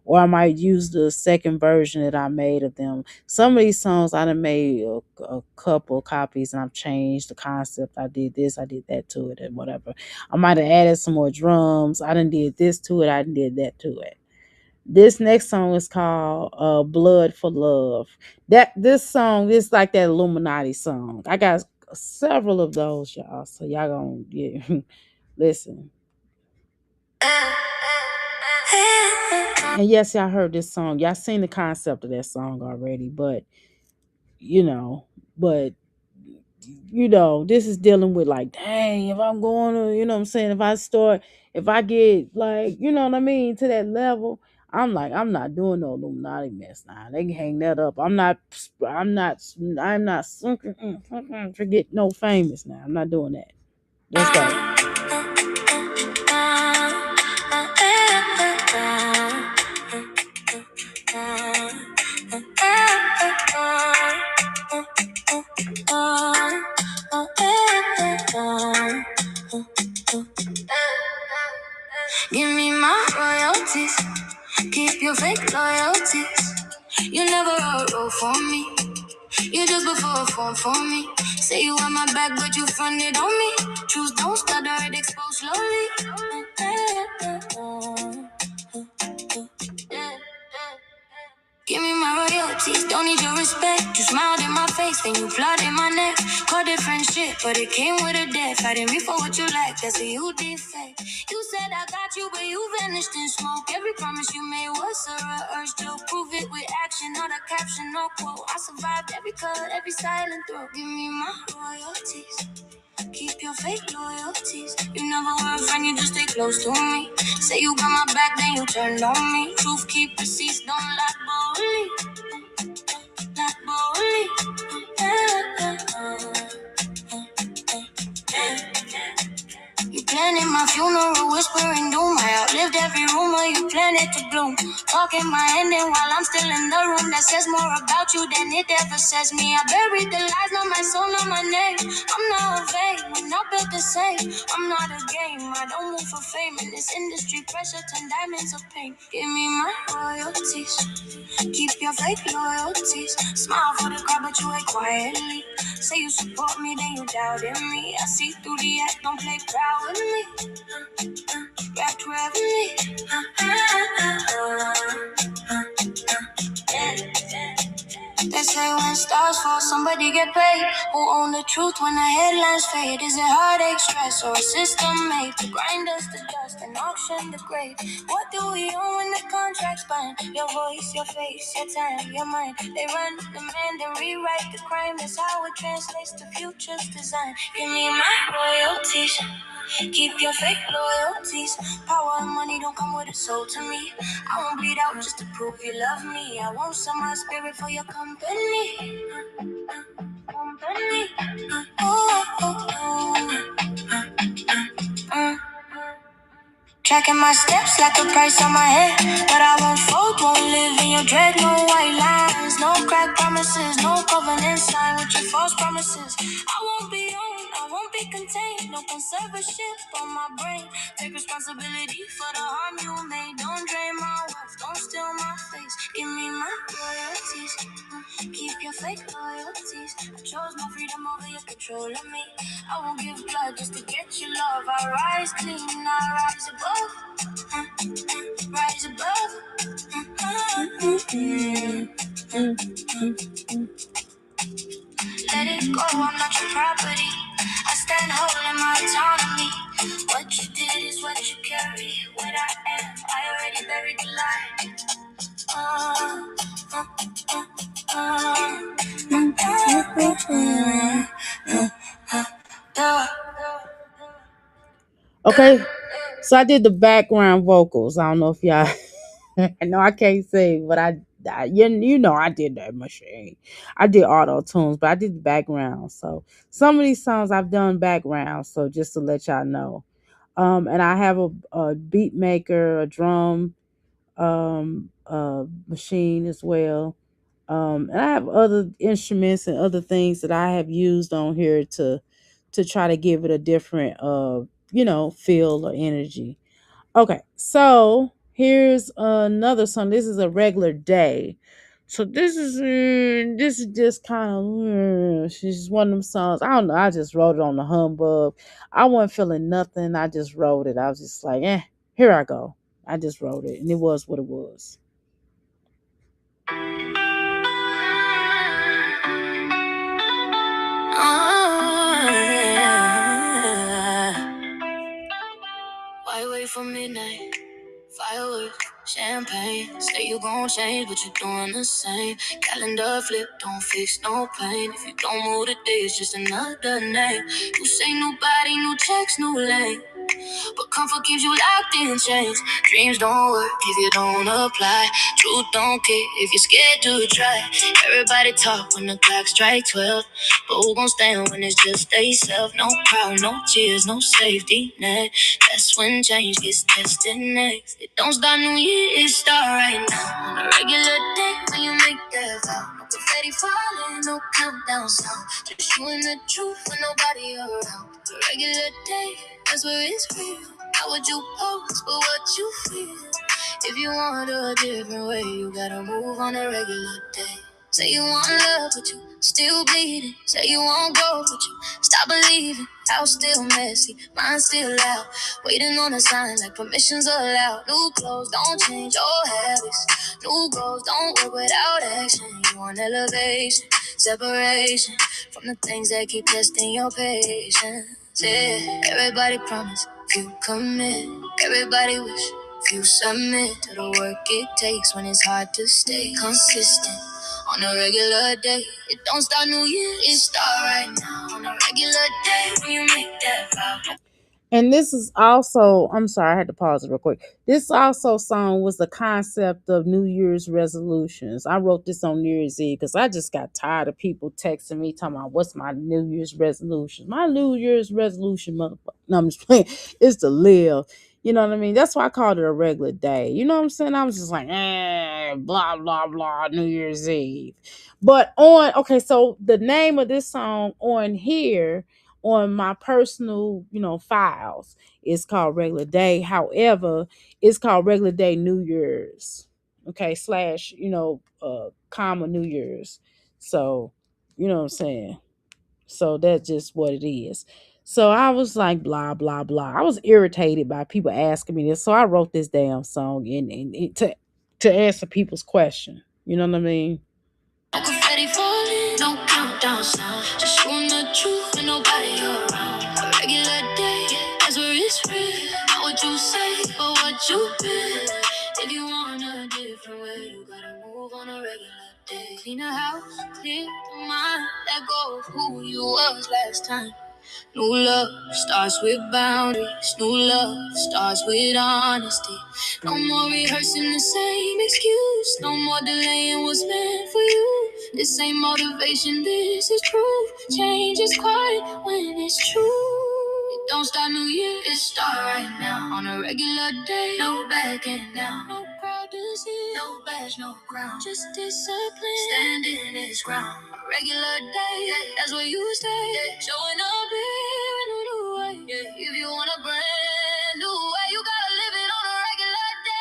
Or I might use the second version that I made of them. Some of these songs I done made a couple copies and I've changed the concept. I did this, I did that to it, and whatever. I might have added some more drums. I done did this to it, I done did that to it. This next song is called Blood for Love. That this song is like that Illuminati song. I got several of those, y'all. So y'all gonna listen. And yes, y'all heard this song. Y'all seen the concept of that song already, but you know, but this is dealing with like, dang, if I'm going to, you know what I'm saying, if I get like, you know what I mean, to that level, I'm not doing no Illuminati mess now. They can hang that up. I'm not forget no famous now. I'm not doing that. Let's go. Give me my royalties. Keep your fake loyalties. You never wrote for me. You just before a phone for me. Say you want my back, but you fronted on me. Truth don't stutter, it expose slowly. Give me my royalties, don't need your respect. You smiled in my face, then you plotted in my neck. Call different shit, but it came with a death. Fighting me for what you like, that's a you defect. You said I got you, but you vanished in smoke. Every promise you made was a rehearsed joke. Prove it with action, not a caption, no quote. I survived every cut, every silent throat. Give me my royalties. Keep your fake loyalties. You never were a friend, you just stay close to me. Say you got my back, then you turned on me. Truth keep receipts, don't lie boldly. Not boldly. You planning my funeral, whispering doom. I outlived every rumor you planned it to bloom. Talking my ending while I'm still in the room. That says more about you than it ever says me. I buried the lies, not my soul, not my name. I'm not vain, we're not built the same. I'm not a game, I don't move for fame. In this industry, pressure turn diamonds of pain. Give me my royalties. Keep your fake loyalties. Smile for the crowd, but you ain't quietly. Say you support me, then you doubted me. I see through the act, don't play proud with me. Back to heavenly. They say when stars fall, somebody get paid. Who own the truth when the headlines fade? Is it heartache, stress, or a system made to grind us to dust and auction the grade? What do we own when the contract's bind? Your voice, your face, your time, your mind. They run, demand, and rewrite the crime. That's how it translates to future's design. Give me my royalties. Keep your fake loyalties. Power and money don't come with a soul to me. I won't bleed out just to prove you love me. I won't sell my spirit for your company. Company. Oh, oh, oh. Tracking my steps like a price on my head. But I won't fold, won't live in your dread. No white lines, no crack promises, no covenant sign with your false promises. I won't be owned, I won't be contained. No conservatorship on my brain. Take responsibility for the harm you made. Don't drain my wealth, don't steal my face. Give me my royalties. Keep your fake loyalties. I chose my freedom over your control of me. I won't give blood just to get your love. I rise clean, I rise above. Rise above. Let it go, I'm not your property. I stand whole in my autonomy. What you did is what you carry. What I am, I already buried the lie. Okay, so I did the background vocals. I don't know if y'all, I know I can't sing, but I You know, I did that machine. I did auto tunes, but I did the background. So some of these songs I've done background. So just to let y'all know. And I have a beat maker, a drum machine as well. And I have other instruments and other things that I have used on here to try to give it a different feel or energy. Okay, so here's another song. This is a regular day. So this is just kind of she's one of them songs. I don't know. I just wrote it on the humbug. I wasn't feeling nothing. I just wrote it. I was just like, here I go. I just wrote it, and it was what it was. Why wait for midnight? Fireworks, champagne. Say you gon' change, but you doing the same. Calendar flip, don't fix no pain. If you don't move today, it's just another name. You say nobody, new checks, new lane. But comfort keeps you locked in chains. Dreams don't work if you don't apply. Truth don't care if you're scared to try. Everybody talk when the clock strikes 12. But who gon' stand when it's just they self? No crowd, no cheers, no safety net. That's when change gets tested next. It don't start New Year, it start right now. On a regular day when you make that vow. No confetti falling, no countdown sound. Just you and the truth when nobody around. A regular day, that's where it's real. How would you post for what you feel? If you want a different way, you gotta move on a regular day. Say you want love, but you still bleeding. Say you want growth, but you stop believing. House still messy, mind still loud. Waiting on a sign like permission's allowed. New clothes don't change old habits. New goals don't work without action. You want elevation, separation from the things that keep testing your patience. Yeah, everybody promise, few commit. Everybody wish, few submit to the work it takes when it's hard to stay consistent. On a regular day, it don't start New Year, it start right now. On a regular day, when you make that vow. And this is also, I'm sorry, I had to pause it real quick. This also song was the concept of New Year's resolutions. I wrote this on New Year's Eve because I just got tired of people texting me talking about what's my New Year's resolution. My New Year's resolution, motherfucker. No, I'm just playing. Is to live. You know what I mean? That's why I called it a regular day. You know what I'm saying? I was just like, blah, blah, blah, New Year's Eve. But okay, so the name of this song on here on my personal, files. It's called Regular Day. However, it's called Regular Day New Year's. Okay, slash, comma New Year's. So, you know what I'm saying? So that's just what it is. So I was like, blah, blah, blah. I was irritated by people asking me this. So I wrote this damn song to answer people's question. You know what I mean? No confetti falling, no countdown sound. Just you and the truth and nobody around. A regular day, that's where it's real. Not what you say, but what you been. If you want a different way, you gotta move on a regular day. Clean the house, clear the mind, let go of who you was last time. New love starts with boundaries. New love starts with honesty. No more rehearsing the same excuse. No more delaying what's meant for you. This ain't motivation, this is proof. Change is quiet when it's true. It don't start New Year, it start right now. On a regular day, no backing down. No crowd to see, no badge, no crown. Just discipline, standing its ground. A regular day, that's where you stay. Showing up here in a new way. If you want a brand new way, you gotta live it on a regular day.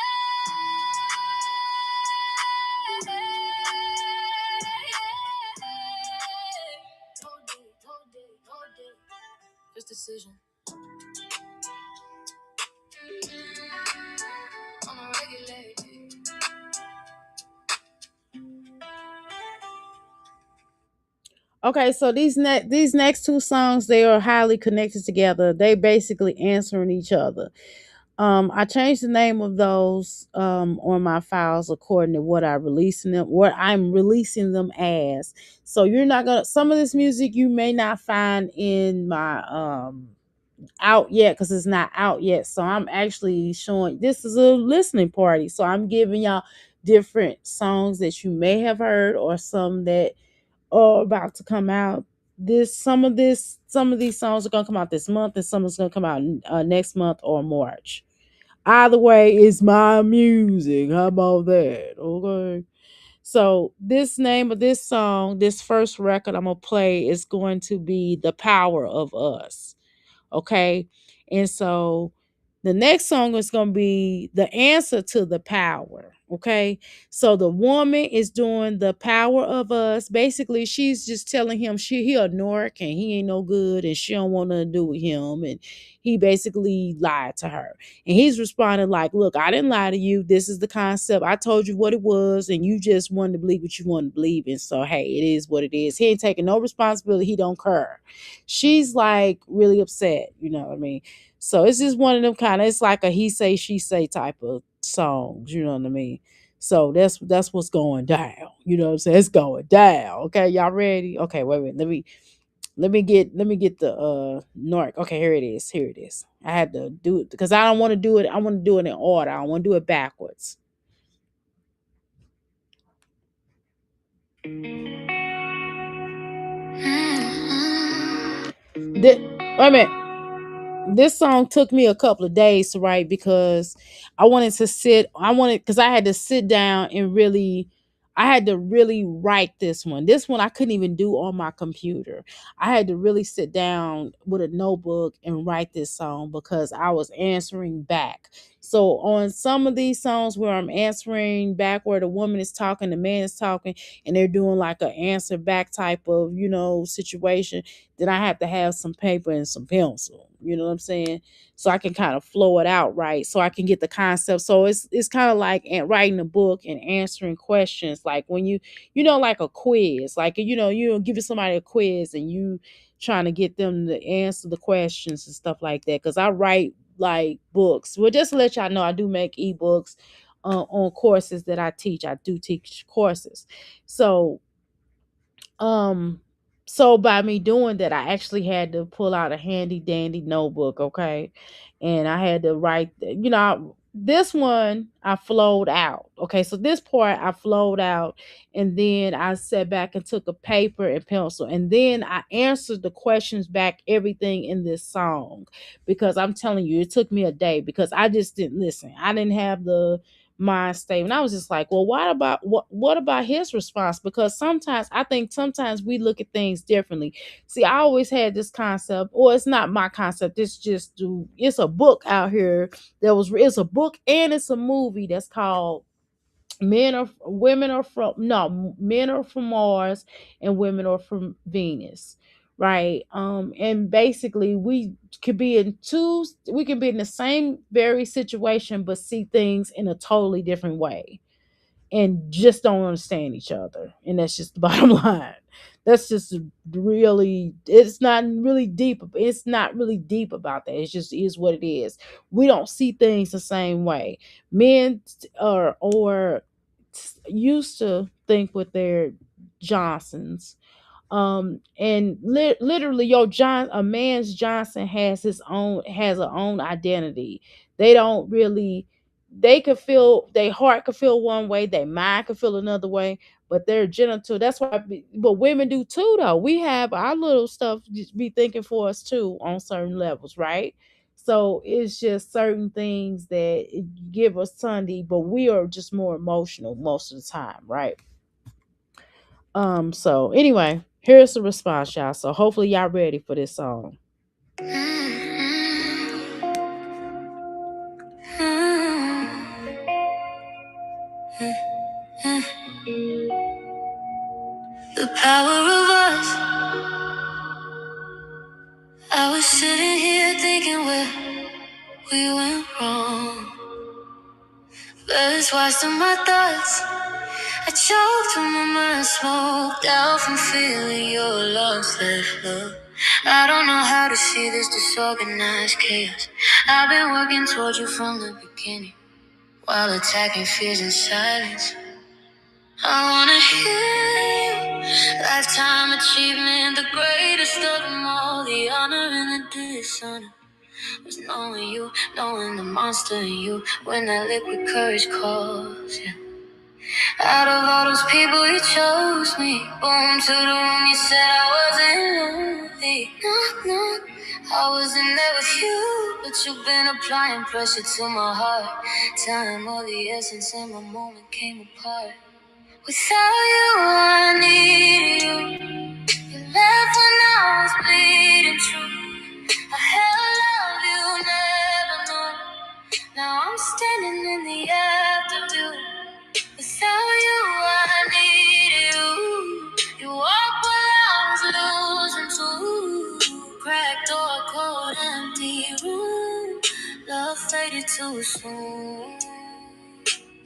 Just decision. On a regular day. Okay, so these next two songs, they are highly connected together. They basically answering each other. I changed the name of those on my files according to what I'm releasing them as. So you're not gonna some of this music you may not find in my out yet because it's not out yet. So I'm actually showing this is a listening party. So I'm giving y'all different songs that you may have heard or some that are about to come out. Some of these songs are gonna come out this month, and some is gonna come out next month or March. Either way, it's my music. How about that? Okay. So this name of this song, this first record I'm gonna play is going to be "The Power of Us." Okay. And so the next song is going to be the answer to the power. Okay. So the woman is doing the power of us. Basically, she's just telling him he a narc and he ain't no good and she don't want nothing to do with him. And he basically lied to her. And he's responding like, look, I didn't lie to you. This is the concept. I told you what it was, and you just wanted to believe what you wanted to believe. And so, hey, it is what it is. He ain't taking no responsibility. He don't care. She's like really upset, you know what I mean? So it's just one of them kind of, it's like a he say she say type of songs, you know what I mean? So that's what's going down. You know what I'm saying? It's going down. Okay, y'all ready? Okay, wait. Let me get the narc. Okay, here it is. Here it is. I had to do it because I don't want to do it. I want to do it in order. I want to do it backwards. Wait a minute. This song took me a couple of days to write because because I had to sit down and I had to really write this one I couldn't even do on my computer. I had to really sit down with a notebook and write this song because I was answering back. So on some of these songs where I'm answering back, where the woman is talking, the man is talking, and they're doing like an answer back type of situation, then I have to have some paper and some pencil. You know what I'm saying? So I can kind of flow it out right, so I can get the concept. So it's kind of like writing a book and answering questions, like when like a quiz, like you giving somebody a quiz and you trying to get them to answer the questions and stuff like that. Because I write like books. Well, just to let y'all know, I do make ebooks on courses that I teach. I do teach courses. So um, so by me doing that, I actually had to pull out a handy dandy notebook, okay? And I had to write, this one I flowed out. Okay, so this part I flowed out, and then I sat back and took a paper and pencil, and then I answered the questions back, everything in this song. Because I'm telling you, it took me a day because I just didn't listen. I didn't have the mind state. And I was just like, well, what about his response? Because sometimes we look at things differently. See, I always had this concept, or it's not my concept, it's a book out here it's a book and it's a movie that's called Men Are From Mars and Women Are From Venus. Right. And basically we can be in the same very situation but see things in a totally different way and just don't understand each other. And that's just the bottom line. That's just really, it's not really deep. It's not really deep about that. It just is what it is. We don't see things the same way. Men or used to think with their Johnsons, and literally a man's Johnson has a own identity. They don't really, they could feel, their heart could feel one way, their mind could feel another way, but their genital, that's why, but women do too though. We have our little stuff just be thinking for us too on certain levels, right? So it's just certain things that give us Sunday, but we are just more emotional most of the time, right? So anyway, here's the response, y'all. So hopefully y'all ready for this song. The power of us. I was sitting here thinking where we went wrong. First washed on my thoughts. I choked on my mind, smoked out from feeling your lost left love. I don't know how to see this disorganized chaos. I've been working towards you from the beginning, while attacking fears in silence. I wanna hear you. Lifetime achievement, the greatest of them all. The honor and the dishonor was knowing the monster in you when that liquid courage calls. Yeah. Out of all those people, you chose me. Boom to the room, you said I wasn't lonely. Knock, knock, I wasn't there with you, but you've been applying pressure to my heart. Time of the essence, and my moment came apart. Without you, I needed you. You left when I was bleeding true. I held love you never knew. Now I'm standing in the afternoon. Without you, I needed you. You walked while I was losing too. Cracked door, cold, empty room. Love faded too soon.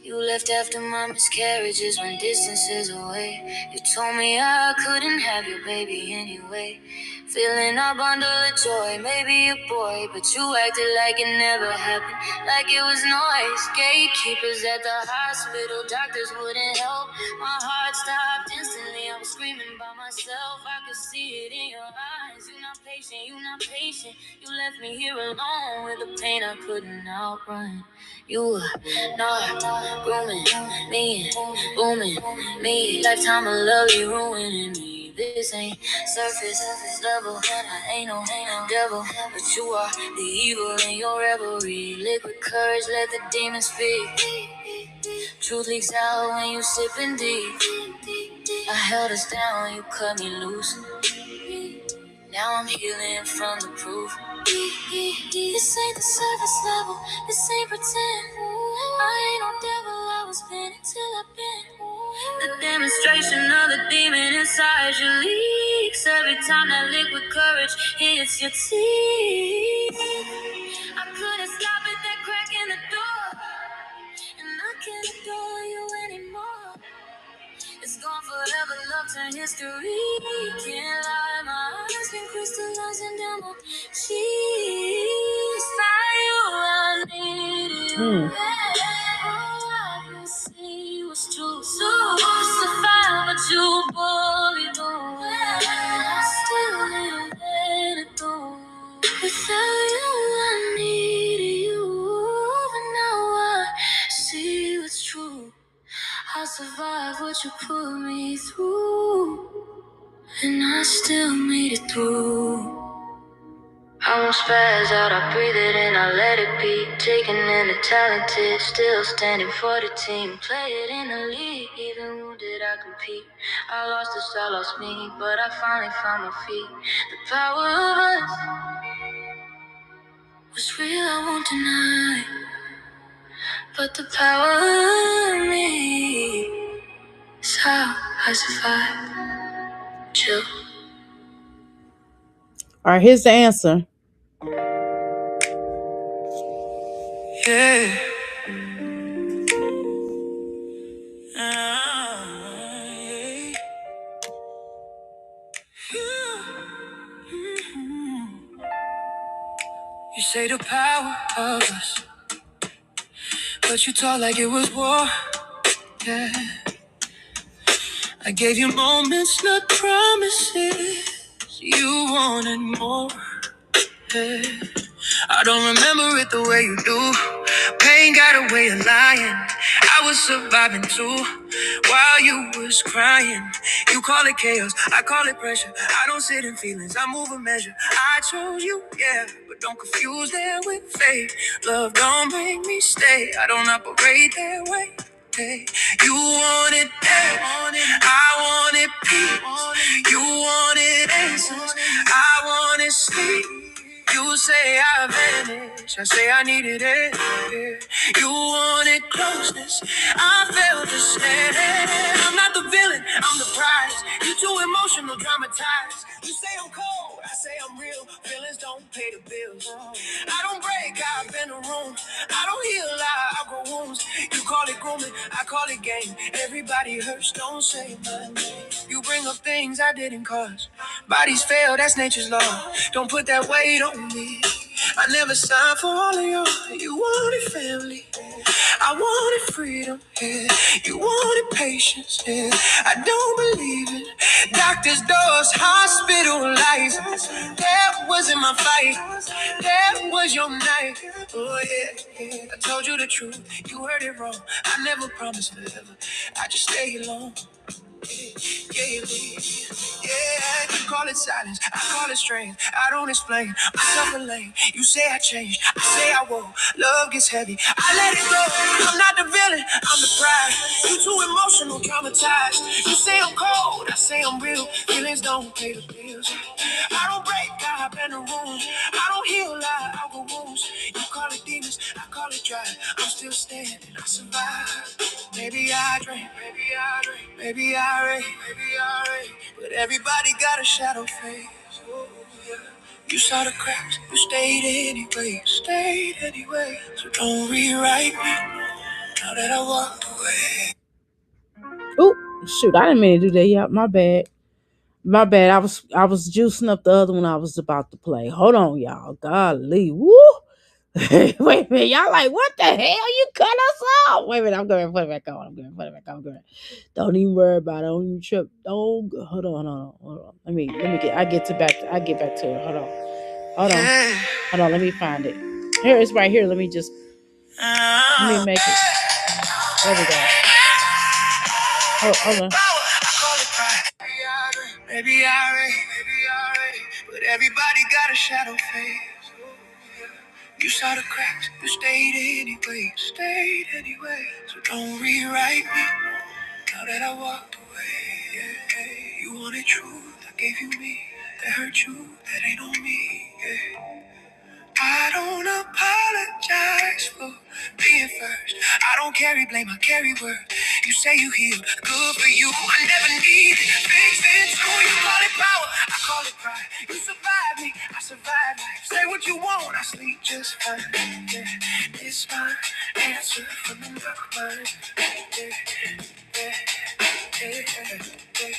You left after my miscarriages when distance is away. You told me I couldn't have your baby anyway. Filling our bundle of joy, maybe a boy, but you acted like it never happened, like it was noise. Gatekeepers at the hospital, doctors wouldn't help. My heart stopped instantly, I was screaming by myself. I could see it in your eyes. You're not patient, you're not patient. You left me here alone with the pain I couldn't outrun. You were not grooming me, booming me. Lifetime of love, you ruining me. This ain't surface level. I ain't no devil, but you are the evil in your revelry. Liquid courage, let the demons speak. Truth leaks out when you sipping deep. I held us down, you cut me loose. Now I'm healing from the proof. This ain't the surface level, this ain't pretend. I ain't no devil, I was been until I've been. The demonstration of the demon inside you leaks. Every time that liquid courage hits your teeth. I couldn't stop it, that crack in the door. And I can't adore you anymore. It's gone forever, love turned history. Can't lie, my eyes been crystallizing down my cheeks. Find you, I need you. All I can see was true. So crucified, but you bullied away. I still didn't let it go. Without you, I needed you. But now I see what's true. I survived what you put me through, and I still made it through. I won't spaz out, I breathe it in, I let it be. Taken in the talented, still standing for the team. Play it in the league, even wounded I compete. I lost this, I lost me, but I finally found my feet. The power of us was real, I won't deny. But the power of me is how I survive. Chill. All right, here's the answer. Yeah. You say the power of us, but you talk like it was war. Yeah. I gave you moments, not promises. You wanted more. Yeah. I don't remember it the way you do. Pain got a way of lying. I was surviving too while you was crying. You call it chaos, I call it pressure. I don't sit in feelings, I move a measure. I chose you, yeah, but don't confuse that with fate. Love don't make me stay. I don't operate that way. Hey, you want it bad, I want it peace. You wanted answers, I wanted sleep. You say I vanished, I say I needed it. Yeah. You wanted closeness, I felt the snare. I'm not the villain, I'm the prize. You too emotional, dramatized. You say I'm cold, I say I'm real. Feelings don't pay the bills. I don't break, I've been a room. I don't heal, I grow wounds. You call it grooming, I call it game. Everybody hurts, don't say my name. You bring up things I didn't cause. Bodies fail, that's nature's law. Don't put that weight on me. I never signed for all of you. You wanted family, I wanted freedom. Yeah. You wanted patience. Yeah. I don't believe it. Doctor's door was hospital life. That wasn't my fight. That was your night. Oh yeah, yeah. I told you the truth. You heard it wrong. I never promised forever. I just stay alone. Yeah, you leave. Yeah, you call it silence. I call it strange. I don't explain. Myself a lane. You say I changed. I say I won't. Love gets heavy. I let it go. I'm not the villain. I'm the pride. You too emotional, traumatized. You say I'm cold. I say I'm real. Feelings don't pay the bills. I don't break. I hop in the room. I don't heal. I outgrow wounds. You call it demons. I call it dry. I'm still standing. I survive. Maybe I drink. Maybe I drink. Maybe I rain. Maybe I rain. But everybody got a shadow face. Oh, yeah. You saw the cracks, you stayed anyway, stayed anyway. So don't rewrite me now that I walked away. Oh, shoot, I didn't mean to do that. Yeah, my bad. My bad. I was juicing up the other one I was about to play. Hold on, y'all. Golly. Woo. Wait a minute. Y'all like, what the hell? You cut us off. Wait a minute. I'm going to put it back on. I'm going to put it back on. I'm going. Don't even worry about it. Don't even trip. Don't hold on. Let me get back to it. Hold on. Hold on. Hold on. Let me find it. Here it's right here. Let me make it. There we go. Hold on. Maybe I rain, but everybody got a shadow face. You saw the cracks, you stayed anyway. So don't rewrite me now that I walked away. Yeah. You wanted truth, I gave you me. That hurt you, that ain't on me. Yeah. I don't apologize for being first. I don't carry blame, I carry word. You say you healed, good for you. I never need fixing too. You call it power, I call it pride. You survive me, I survive life. Say what you want, I sleep just fine. Yeah, it's my answer from the mind. Yeah, yeah, yeah, yeah.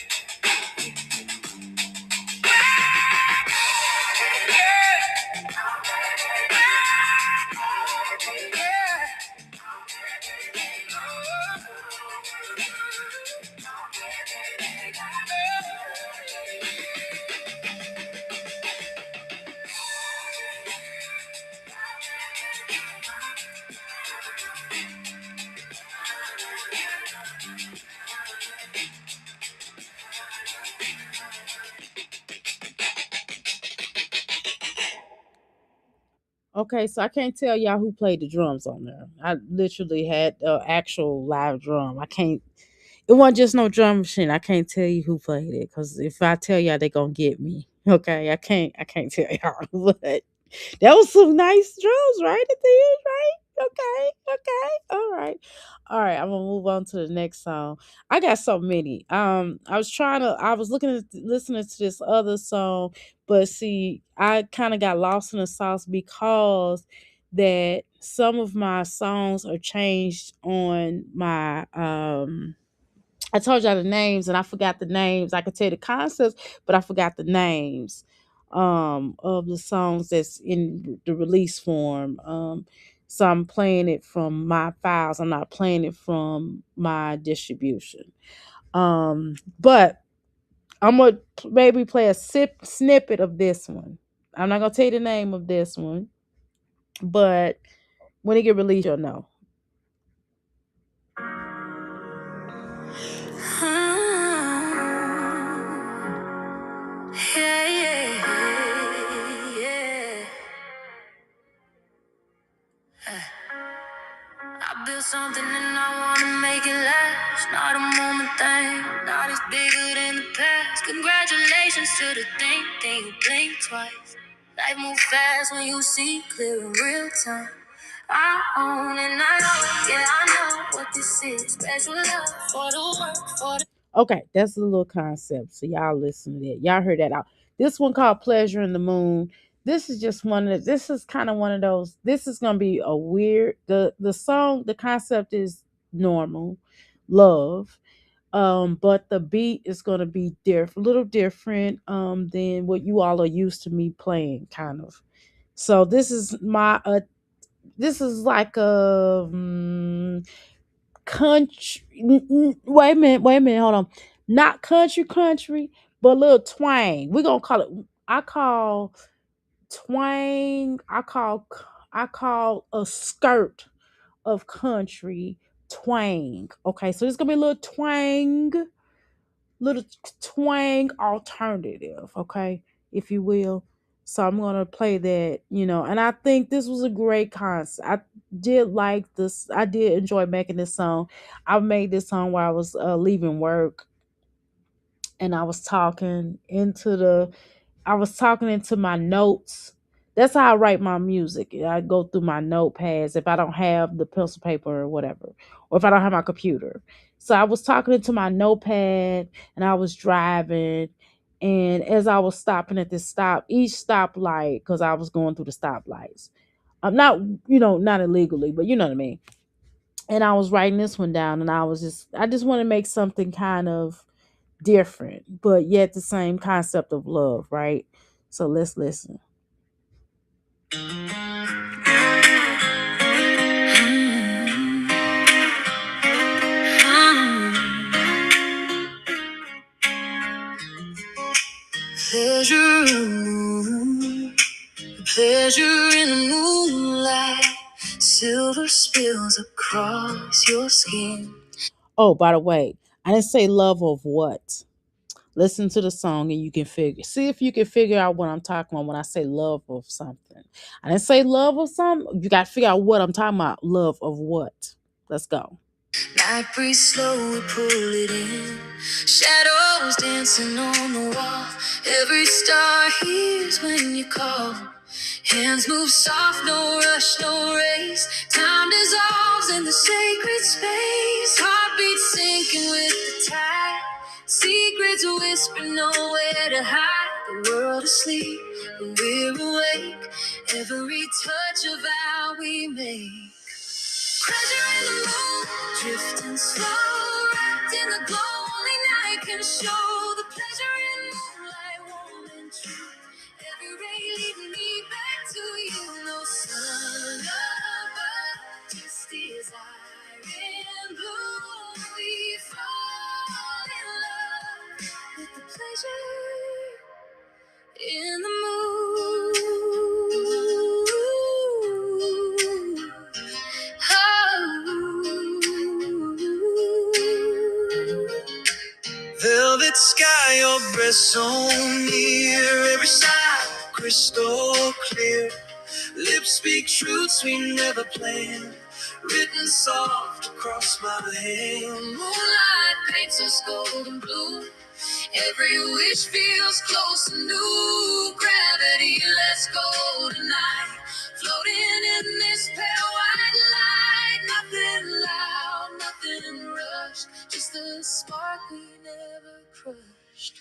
Okay, so I can't tell y'all who played the drums on there. I literally had actual live drum. I can't. It wasn't just no drum machine. I can't tell you who played it because if I tell y'all, they gonna get me. Okay, I can't. I can't tell y'all. But that was some nice drums, right at the end, right? Okay, okay, all right. I'm gonna move on to the next song. I got so many. I was listening to this other song, but see, I kind of got lost in the sauce because that some of my songs are changed on my I told y'all the names and I forgot the names. I could tell the concepts, but I forgot the names of the songs that's in the release form. So I'm playing it from my files. I'm not playing it from my distribution. But I'm gonna maybe play a snippet of this one. I'm not gonna tell you the name of this one, but when it get released, you'll know. Yeah, yeah, yeah. I built something and I wanna make it last. Not a moment thing, not as bigger than the past. Congratulations to the thing you blink twice. Life move fast when you see clear in real time. I own and I know, yeah, I know what this is. Special love for the work, for the Okay, that's a little concept. So y'all listen to that. Y'all heard that out. This one called Pleasure in the Moon. This is just this is kind of one of those. This is gonna be a weird the song, the concept is normal, love. But the beat is gonna be different, a little different than what you all are used to me playing, kind of. So this is like a country. Wait a minute, hold on. Not country, but a little twang. We're gonna call it. I call twang. I call a skirt of country twang. Okay, so it's gonna be a little twang alternative, okay, if you will. So I'm gonna play that, and I think this was a great concept. I did like this. I did enjoy making this song. I made this song while I was leaving work, and I was talking into my notes. That's how I write my music. I go through my notepads if I don't have the pencil paper or whatever, or if I don't have my computer. So I was talking into my notepad and I was driving. And as I was stopping at this each stoplight, because I was going through the stoplights. I'm not, not illegally, but you know what I mean. And I was writing this one down and I just want to make something kind of different, but yet the same concept of love, right? So let's listen. Pleasure in the moon, pleasure in the moonlight, silver spills across your skin. Oh, by the way, I didn't say love of what. Listen to the song and you can see if you can figure out what I'm talking about when I say love of something. I didn't say love of something. You got to figure out what I'm talking about. Love of what? Let's go. Night breeze slow, we pull it in. Shadows dancing on the wall. Every star hears when you call. Hands move soft, no rush, no race. Time dissolves in the sacred space. Heartbeats sinking with the tide. Secrets whisper, nowhere to hide. The world asleep, and we're awake. Every touch of vow we make. Pleasure in the moon, drifting slow, wrapped in the glow. Only night can show the pleasure in moonlight, warm and true. Every ray leading me back to you. No sun above, just desire in blue. We fall in love with the pleasure in the moon. Velvet sky, your breath so near. Every side, crystal clear. Lips speak truths we never planned. Written soft across my hand. Moonlight paints us golden blue. Every wish feels close and new. Gravity, let's go tonight. Floating in this pale white light. Nothing loud, nothing rushed. Just the spark we never crushed.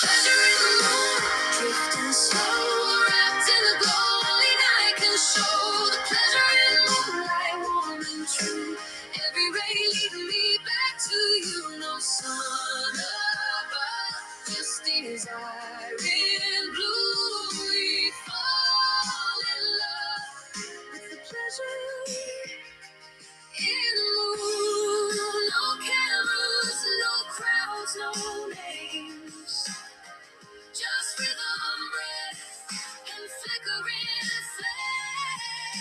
Pleasure in the moon, drifting slow, wrapped in the glow. Only night can show the pleasure in moonlight, warm and true. Every ray leading me back to you. No sun above, just desire in blue. We fall in love with the pleasure in the moon. No cameras, no crowds, no names. Just rhythm, breath, and flickering flames.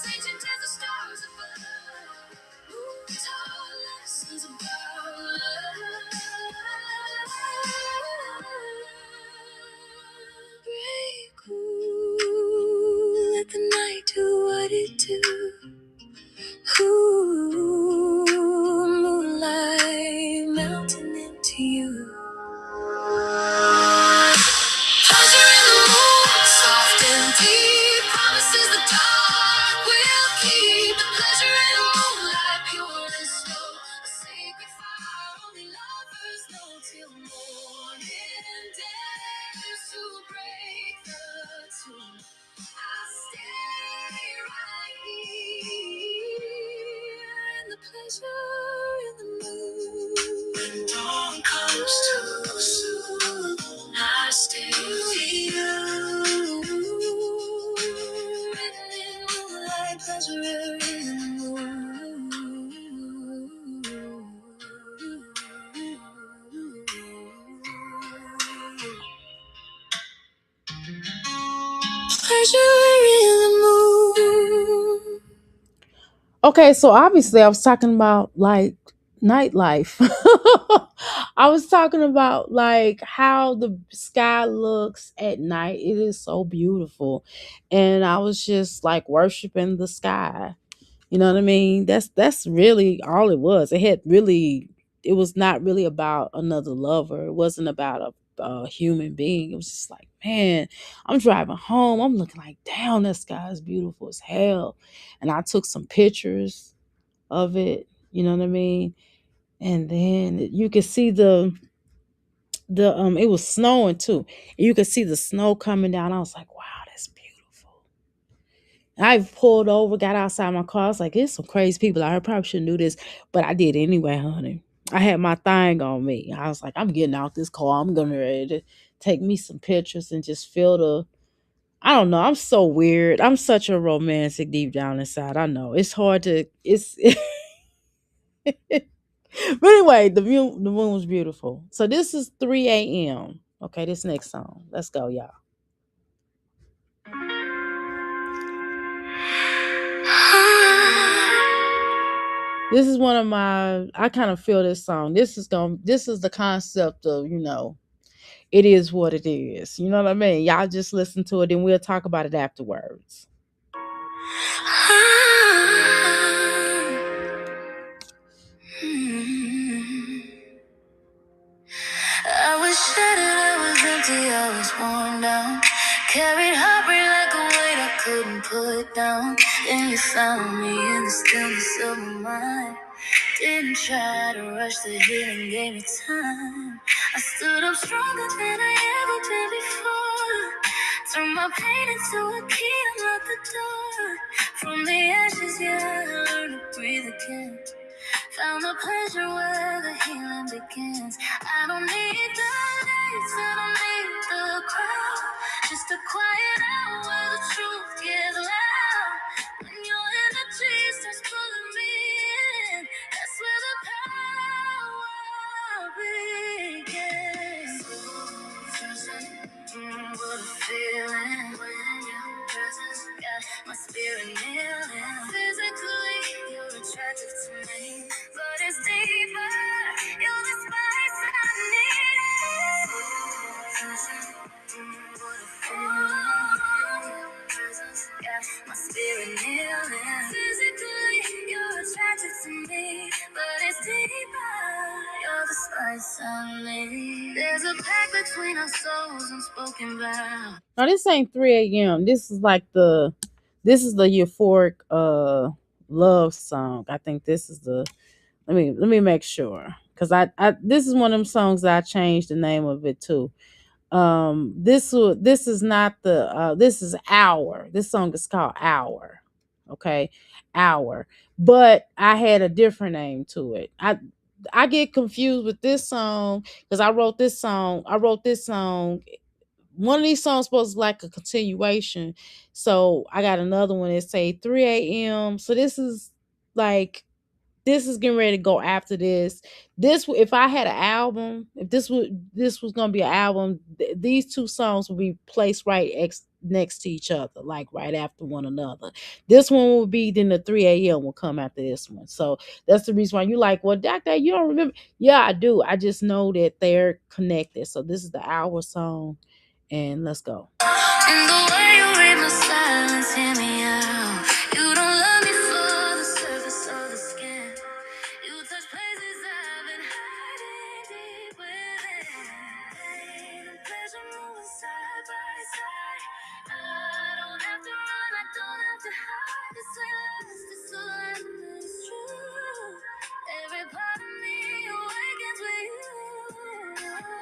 Ancient as the stars above. Taught lessons about love. Heard you were in the mood. Okay, so obviously I was talking about like nightlife. I was talking about like how the sky looks at night. It is so beautiful. And I was just like worshiping the sky. You know what I mean? That's really all it was. It was not really about another lover. It wasn't about a human being. It was just like, man, I'm driving home. I'm looking like, damn, that sky is beautiful as hell. And I took some pictures of it. You know what I mean? And then you could see the it was snowing too. And you could see the snow coming down. I was like, wow, that's beautiful. I pulled over, got outside my car. I was like, there's some crazy people out here. I probably shouldn't do this, but I did anyway, honey. I had my thing on me. I was like, I'm getting out this car. I'm gonna ready to take me some pictures and just feel the. I don't know. I'm so weird. I'm such a romantic deep down inside. I know it's hard to. It's. But anyway, the moon was beautiful. So this is 3 a.m. Okay, this next song. Let's go, y'all. This is one of my I kind of feel this song. This is the concept of, it is what it is. You know what I mean? Y'all just listen to it and we'll talk about it afterwards. I was shattered, I was empty, I was worn down. Carried heartbreak like a weight I couldn't put down. Then you found me in the stillness of my mind. Didn't try to rush the healing, gave me time. I stood up stronger than I ever been before. Turned my pain into a key, unlocked the door. From the ashes, yeah, I learned to breathe again. Found the pleasure where the healing begins. I don't need the lights, I don't need the crowd. Just a quiet hour where the truth gets loud. When your energy starts pulling me in, that's where the power begins. What a feeling when your presence got my spirit kneeling. Physically, you're attractive to me, but it's deeper. You're the spice I need. What a feeling. Your presence got my spirit kneeling. Physically, you're attractive to me, but it's deeper. You're the spice I need. There's a pact between our souls, unspoken vow. Now this ain't 3 a.m. This is the euphoric love song. I think this is the let me make sure. Cause I this is one of them songs that I changed the name of it to. This is not the this is Hour. This song is called Hour. Okay. Hour. But I had a different name to it. I get confused with this song because I wrote this song. One of these songs supposed to like a continuation. So I got another one that say 3 a.m. So this is getting ready to go after this. If I had an album, if this was gonna be an album, these two songs would be placed next to each other, like right after one another. This one will be then the 3 a.m. will come after this one. So that's the reason why you like, well, Doctor, you don't remember. Yeah, I do. I just know that they're connected. So this is the Hour song, and let's go. And the way you read my silence, hear me out. You don't love me for the surface of the skin. You touch places I've been hiding deep within. Pain and pleasure moving side by side. I don't have to run, I don't have to hide. This ain't lust, this alignment is true. Every part of me awakens with you.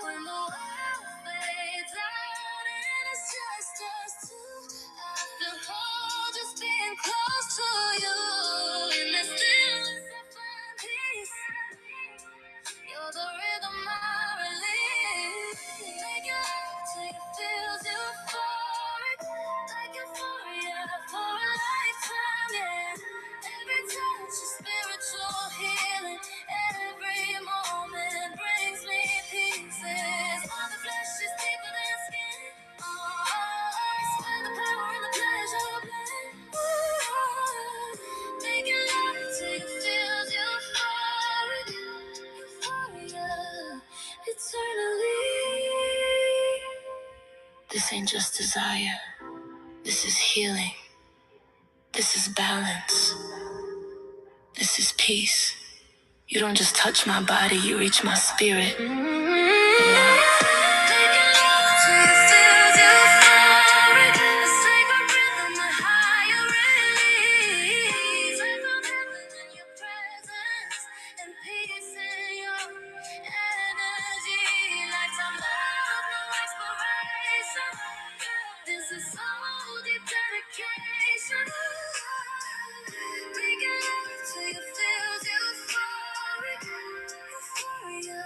When the world fades out and it's just us two, I feel whole just being close. This ain't just desire. This is healing. This is balance. This is peace. You don't just touch my body, you reach my spirit. This is so deep dedication. Making love till you feel euphoric. Euphoria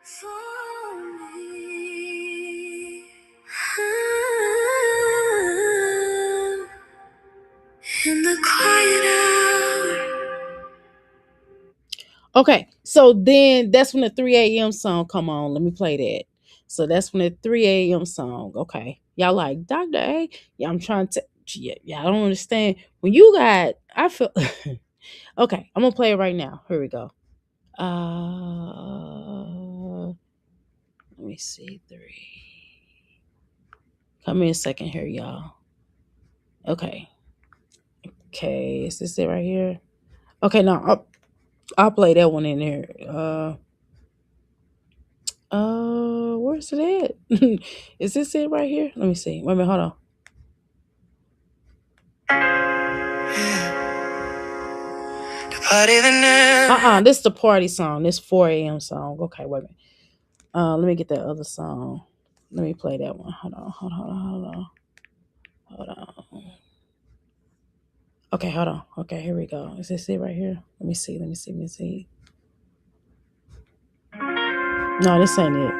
for me. In the quiet hour. Okay, so then that's when the 3 a.m. song come on. Let me play that. So that's when the 3 a.m. song. Okay. Y'all like Dr. A? Yeah, I'm trying to yeah, y'all don't understand. When you got I feel okay, I'm gonna play it right now. Here we go. Let me see. 3. Come in a second here, y'all. Okay. Okay, is this it right here? Okay, now I'll play that one in there. Where's it at? Is this it right here? Let me see. Wait a minute, hold on. This is the party song. This 4 a.m. song. Okay, wait a minute. Let me get that other song. Let me play that one. Hold on. Okay, hold on. Okay, here we go. Is this it right here? Let me see. No, this ain't it.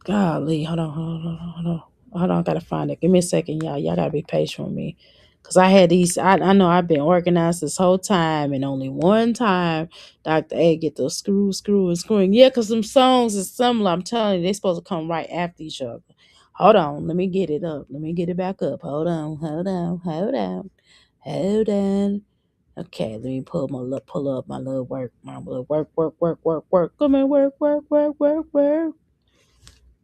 Golly, hold on. I gotta find it. Give me a second, y'all. Y'all gotta be patient with me. Cause I had these, I know I've been organized this whole time, and only one time Dr. A get the screwing. Yeah, cause them songs is similar. I'm telling you, they supposed to come right after each other. Hold on, let me get it up. Let me get it back up. Hold on. Okay, let me pull up my little work. Come on, work.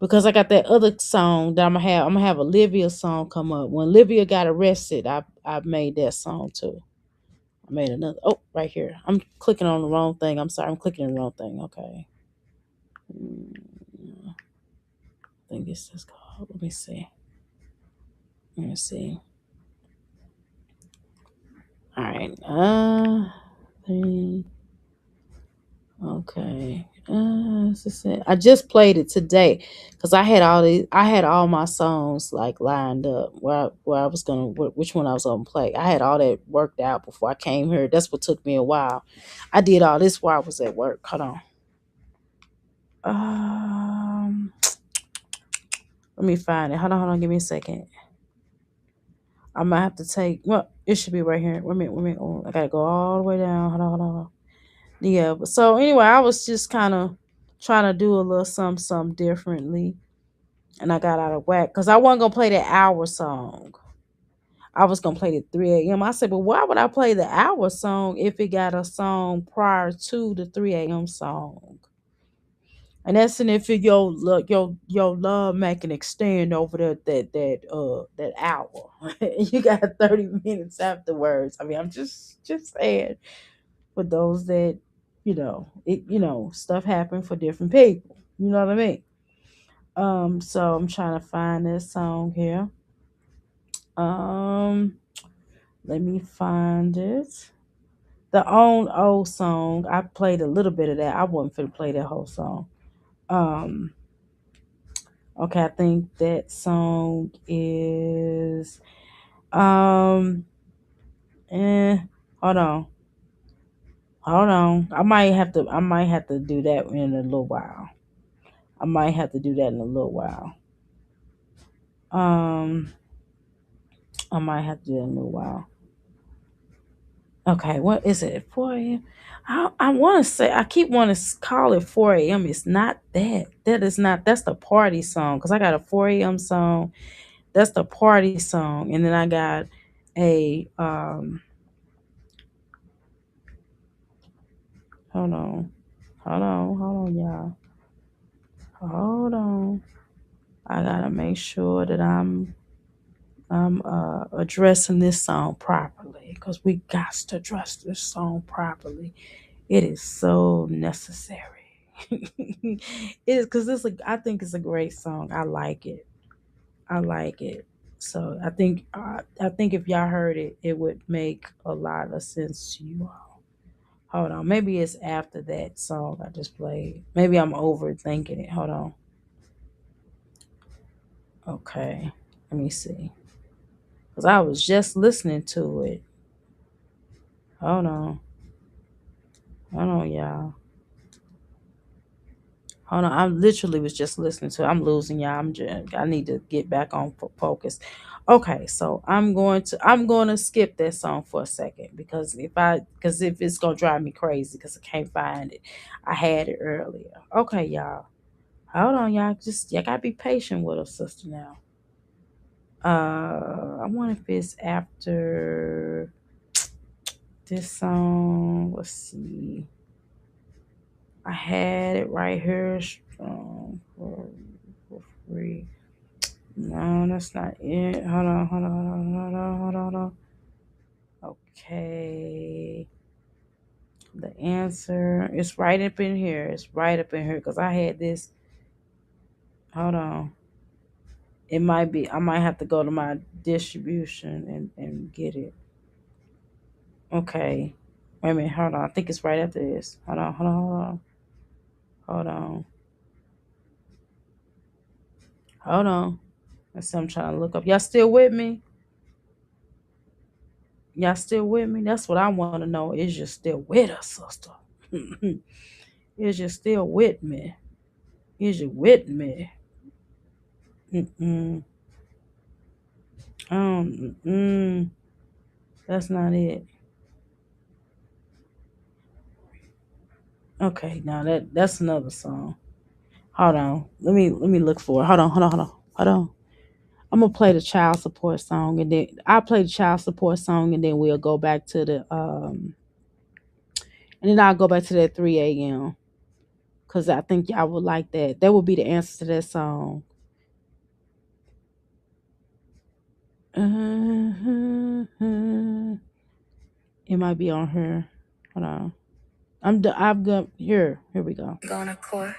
Because I got that other song that I'm gonna have Olivia's song come up. When Olivia got arrested, I made that song too. I made another. Oh, right here. I'm clicking on the wrong thing. I'm sorry. I'm clicking on the wrong thing. Okay. I think it's this called. Let me see. All right. Okay. This is it. I just played it today because I had all my songs like lined up where I was gonna which one I was gonna play. I had all that worked out before I came here. That's what took me a while. I did all this while I was at work. Hold on. Let me find it. Hold on. Give me a second. I might have to take. Well, it should be right here. Wait a minute. Oh, I gotta go all the way down. Hold on. Yeah, but so anyway, I was just kind of trying to do a little something differently, and I got out of whack because I wasn't gonna play the hour song. I was gonna play the 3 a.m. I said, but why would I play the hour song if it got a song prior to the 3 a.m. song? And that's an if your love making extend over that hour. You got 30 minutes afterwards. I mean, I'm just saying for those that stuff happen for different people. You know what I mean? So I'm trying to find this song here. Um, Let me find it. The own old song. I played a little bit of that. I wasn't finna play that whole song. Um, okay, I think that song is eh, hold on. I might have to do that in a little while. Um, I might have to do that in a little while. Okay, what is it? 4 a.m. I want to say I keep wanting to call it 4 a.m. It's not that. That is not. That's the party song because I got a 4 a.m. song. That's the party song, and then I got a Hold on, y'all. Hold on. I gotta make sure that I'm addressing this song properly because we got to address this song properly. It is so necessary. It is because I think it's a great song. I like it. I like it. So I think if y'all heard it, it would make a lot of sense to you all. Hold on, maybe it's after that song I just played. Maybe I'm overthinking it. Hold on. Okay, let me see. Cause I was just listening to it. Hold on, hold on, y'all. Hold on, I literally was just listening to it. I'm losing y'all. I need to get back on focus. Okay, so I'm going to skip that song for a second because if it's gonna drive me crazy because I can't find it. I had it earlier. Okay, y'all. Hold on, y'all. Just y'all gotta be patient with us, sister. Now, I wonder if it's after this song. Let's see. I had it right here. Strong for free. No, that's not it. Hold on, hold on, hold on, hold on, hold on, hold on. Okay. The answer is right up in here. It's right up in here because I had this. Hold on. It might be, I might have to go to my distribution and get it. Okay. Wait a minute. Hold on. I think it's right after this. Hold on, hold on, hold on. Hold on. Hold on. That's what I'm trying to look up. Y'all still with me? Y'all still with me? That's what I want to know. Is you still with us, sister? Is you still with me? Is you with me? Mm-mm. Mm-mm. That's not it. Okay, now that's another song. Hold on. Let me look for it. Hold on, hold on, hold on. Hold on. I'm gonna play the child support song and then I'll play the child support song and then we'll go back to the and then I'll go back to that 3 a.m. Cause I think y'all would like that. That would be the answer to that song. Uh, it might be on her. Hold on. I've got here. Here we go. Going to court.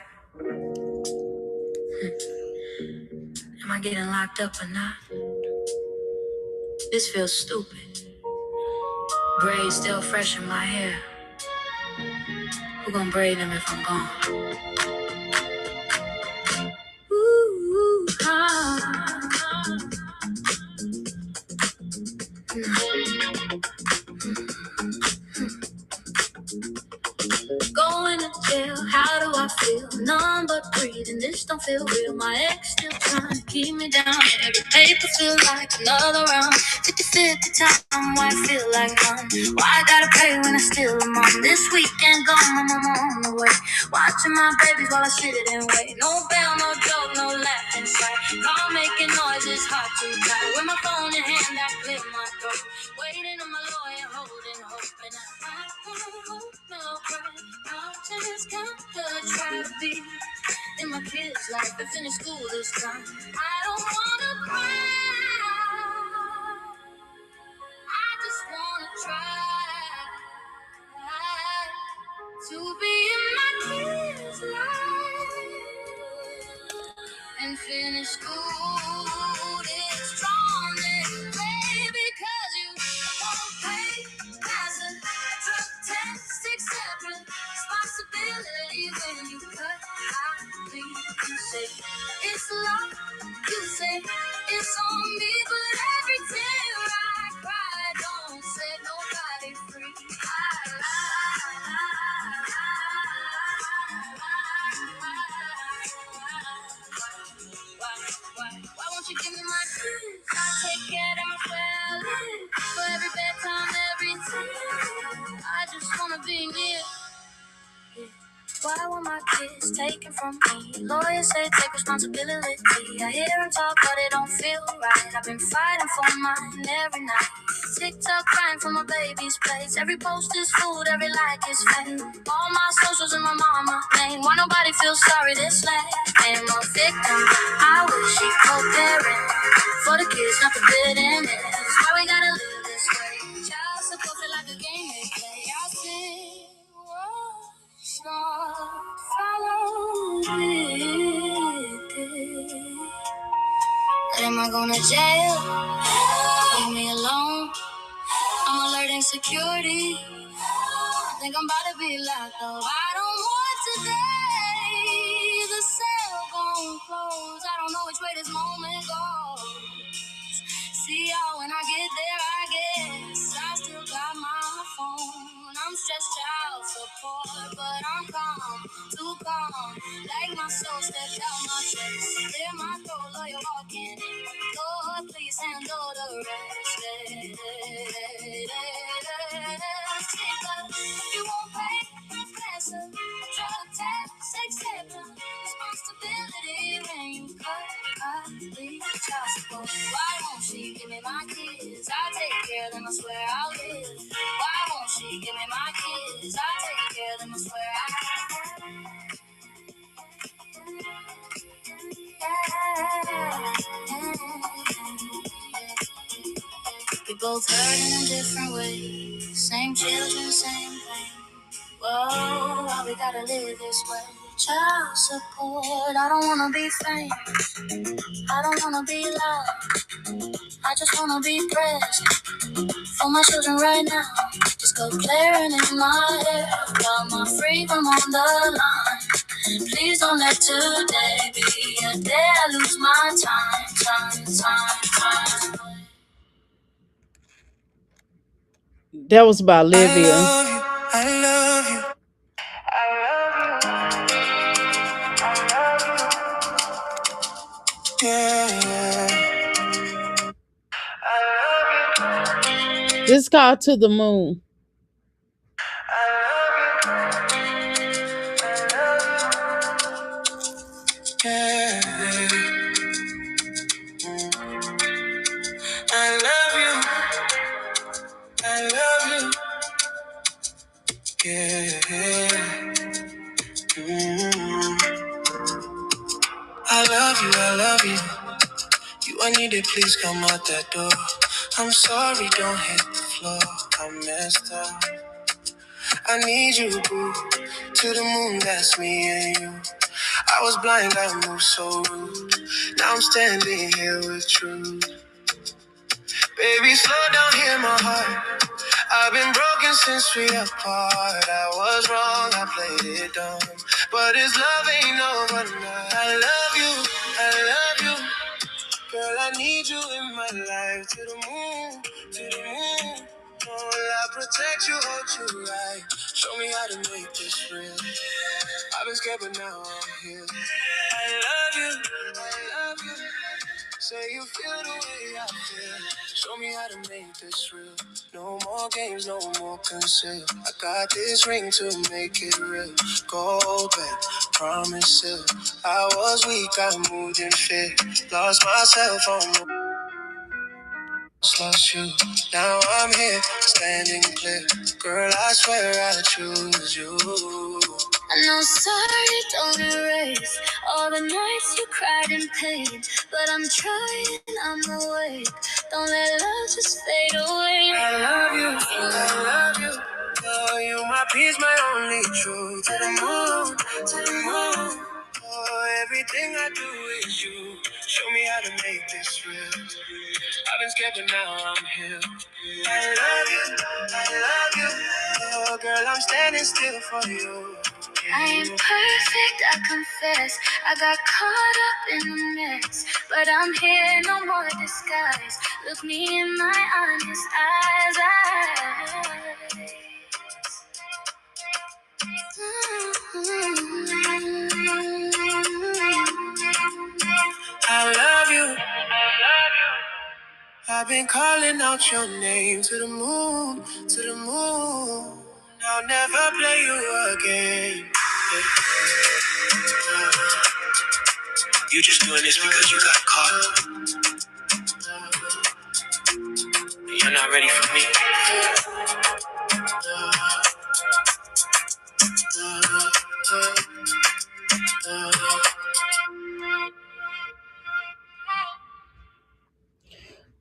Am I getting locked up or not? This feels stupid. Braids still fresh in my hair. Who gon' braid them if I'm gone? Ooh, ah. Going to jail, how do I feel? Numb but breathing, this don't feel real. My ex still trying to keep me down. Every paper feel like another round. 50-50 time, why I feel like none? Why I gotta pay when I still am on? This weekend gone, my mama on the way. Watching my babies while I sit it and wait. No bell, no joke, no laugh inside. Car making noises, hard to tie. With my phone in hand, I clear my throat. Waiting on my lawyer, holding hope. And I won't hope, no cry. I'll just gotta try to be in my kids' life and finish school this time. I don't wanna cry. I just wanna try to be in my kids' life and finish school this strong and baby, cause you won't pay as a drug test, accept responsibility when you cut out me. You say it's love, you say it's on me, but every tear I cry don't set nobody free. Why won't you give me my kiss? I'll take care of my family. For every bedtime, every tear, I just wanna be near. Why were my kids taken from from me. Lawyers say take responsibility. I hear them talk, but it don't feel right. I've been fighting for mine every night. TikTok crying for my baby's place. Every post is food, every like is fame. All my socials in my mama name. Why nobody feels sorry this late? I'm a victim. I wish she co-parent for the kids, not the bitterness. Why we gotta live this way? Child support feel like a game they play. I see what's not follow with it. Am I going to jail? Leave me alone. I'm alerting security. I think I'm about to be locked up. I don't want today. The cell phone closed. I don't know which way this moment goes. See y'all when I get there, I guess. I still got my phone. I'm stressed child support, but I'm calm, too calm. Like my soul stepped out my chest. Clear my throat, lawyer walking in. Lord, please handle the rest. You won't pay, ransom, drug tax, acceptance, responsibility when you cut, leave child support. Why won't she give me my kids? I take care of them, I swear I'll live. Why won't she give me my kids? I take care of them, I swear we both hurt in different ways. Same children, same pain. Whoa, why we gotta live this way? Child support, I don't wanna be famous. I don't wanna be loved. I just wanna be present for my children right now. Just go clearing in my head. Got my freedom on the line. Please don't let today be a day I lose my time. That was by Livia. I love you. Yeah. This is called To the Moon. Yeah. I love you. I love you. Yeah. I love you. I love you. You, I need it, please come out that door. I'm sorry, don't hit the floor. I messed up. I need you, boo. To the moon, that's me and you. I was blind, I moved so rude. Now I'm standing here with truth. Baby, slow down, hear my heart. I've been broken since we apart. I was wrong, I played it dumb. But this love ain't over now. I love you, I love you. Girl, I need you in my life. To the moon, to the moon. Oh, I'll protect you, hold you right. Show me how to make this real. I've been scared, but now I'm here. I love you, I love you. Say you feel the way I feel. Show me how to make this real. No more games, no more conceal. I got this ring to make it real. Gold back, promise still. I was weak, I moved in fear. Lost myself on the lost you. Now I'm here, standing clear. Girl, I swear I choose you. I know sorry don't erase all the nights you cried in pain, but I'm trying, I'm awake. Don't let love just fade away. I love you, I love you. Oh, you my peace, my only truth. To the moon, to the moon. Oh, everything I do is you. Show me how to make this real. I've been scared, but now I'm here. I love you, I love you. Oh, girl, I'm standing still for you. I ain't perfect, I confess. I got caught up in the mess, but I'm here, no more disguise. Look me in my honest eyes. I love you. I've been calling out your name to the moon, to the moon. I'll never play you again. You just doing this because you got caught. You're not ready for me.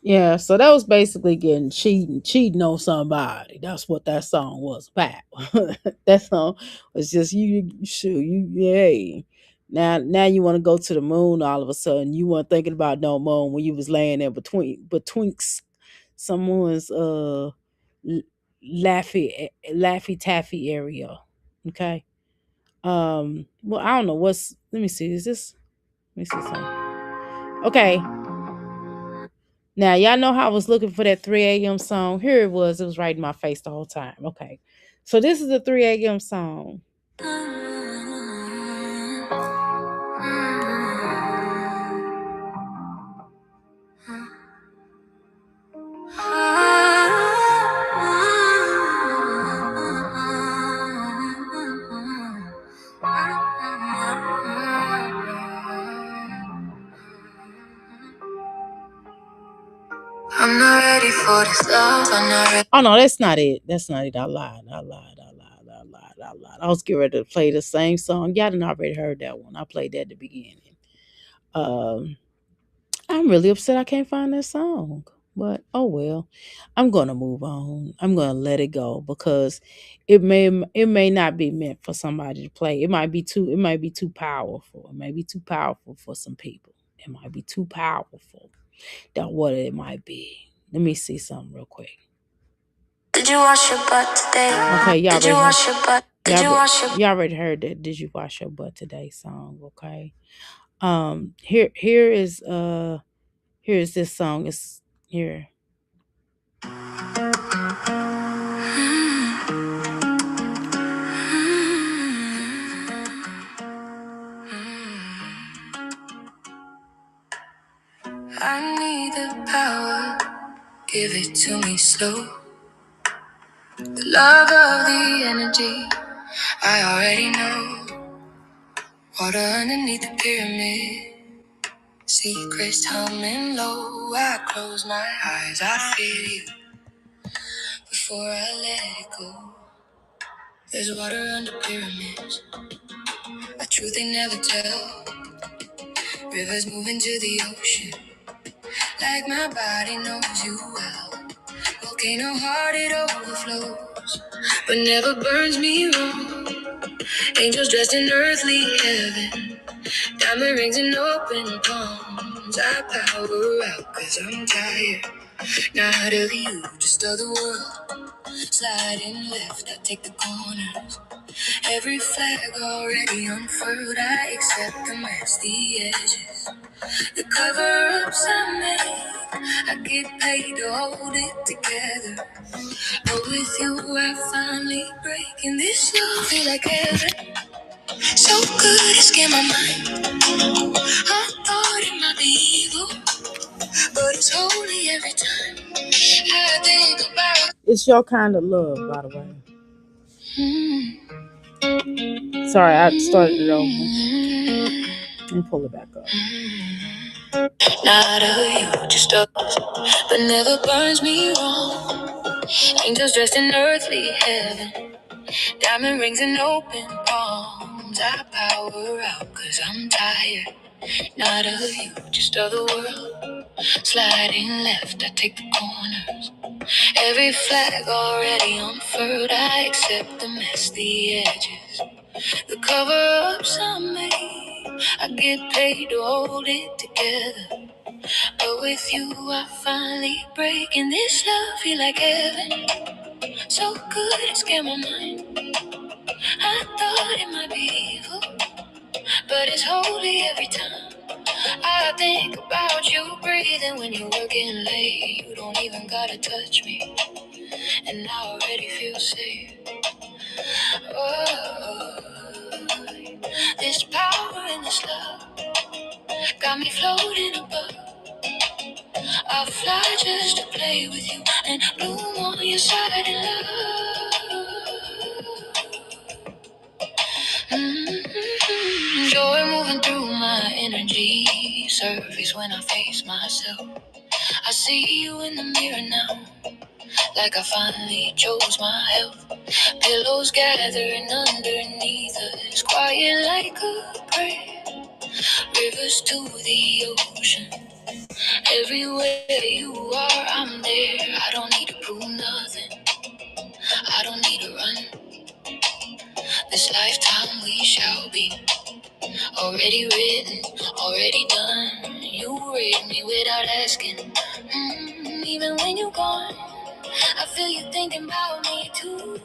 Yeah, so that was basically getting cheating on somebody. That's what that song was about. That song was just yay. Now you want to go to the moon all of a sudden. You weren't thinking about no moon when you was laying there between someone's l- laffy taffy area. Okay. Well, I don't know what's let me see. Let me see something. Okay. Now, y'all know how I was looking for that 3 a.m. song. Here it was. It was right in my face the whole time. Okay. So this is a 3 a.m. song. I'm not ready for this love. I'm not ready. Oh, no, that's not it. That's not it. I lied. I was getting ready to play the same song. Y'all done already heard that one. I played that at the beginning. Um, I'm really upset I can't find that song. But oh well. I'm gonna move on. I'm gonna let it go because it may not be meant for somebody to play. It might be too powerful. It may be too powerful for some people. It might be too powerful than what it might be. Let me see something real quick. Did you wash your butt today? Okay, Did you wash your butt? Did you wash your y'all already heard that Did You Wash Your Butt Today song, okay? Here's this song. It's here. I need the power, give it to me slow. The love of the energy, I already know. Water underneath the pyramid, secrets humming low. I close my eyes, I feel you before I let it go. There's water under pyramids, a truth they never tell. Rivers moving to the ocean, like my body knows you well. Volcano heart, it overflows, but never burns me wrong. Angels dressed in earthly heaven, diamond rings and open palms. I power out cause I'm tired, not of you, just of the world. Sliding left, I take the corners. Every flag already unfurled, I accept the mess, the edges, the cover-ups I make. I get paid to hold it together. But with you, I finally break. And this love feel like heaven. So good, it scared my mind. I thought it might be evil, but it's holy every time I think about. It's Your Kind of Love, by the way. Sorry, I started it over. Let me pull it back up. Not of you, just us, but never burns me wrong. Angels dressed in earthly heaven, diamond rings and open palms. I power out cause I'm tired. Not of you, just of the world. Sliding left, I take the corners. Every flag already unfurled, I accept the mess, the edges, the cover-ups I made. I get paid to hold it together. But with you, I finally break. And this love feel like heaven. So good, it scared my mind. I thought it might be evil, but it's holy every time I think about you breathing when you're working late. You don't even gotta touch me, and I already feel safe. Oh, this power and this love got me floating above. I fly just to play with you and bloom on your side in love. Joy moving through my my energy surface when I face myself. I see you in the mirror now, like I finally chose my health. Pillows gathering underneath us, quiet like a prayer. Rivers to the ocean, everywhere you are, I'm there. I don't need to prove nothing, I don't need to run. This lifetime we shall be already written, already done. You read me without asking, even when you're gone. I feel you thinking about me too.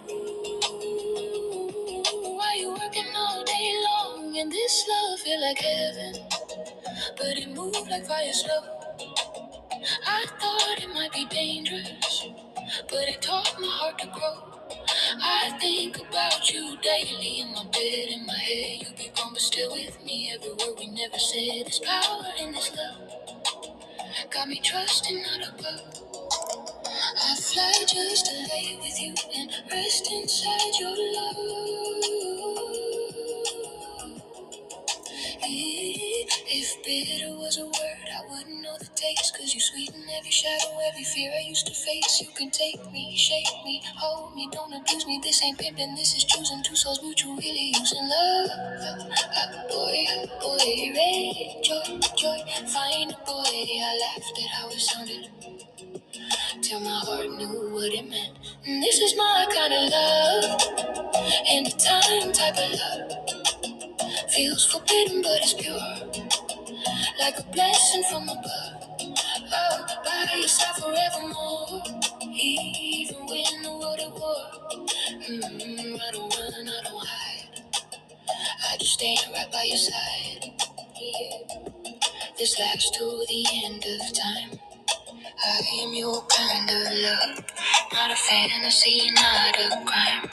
Why you working all day long? And this love feel like heaven, but it moved like fire slow. I thought it might be dangerous, but it taught my heart to grow. I think about you daily in my bed, in my head. You be gone, but still with me. Every word we never said. There's power in this love, got me trusting not above. I fly just to lay with you and rest inside your love. If bitter was a word, I wouldn't know the taste. Cause you sweeten every shadow, every fear I used to face. You can take me, shake me, hold me, don't abuse me. This ain't pimping, this is choosing two souls mutually using love. Boy, boy, ray, joy, joy, find a boy. I laughed at how it sounded till my heart knew what it meant. And this is my kind of love, and the time type of love. Feels forbidden, but it's pure, like a blessing from above. Oh, by your side forevermore, even when the world at war. I don't run, I don't hide, I just stand right by your side. Yeah. This lasts to the end of time. I am your kind of love, not a fantasy, not a crime.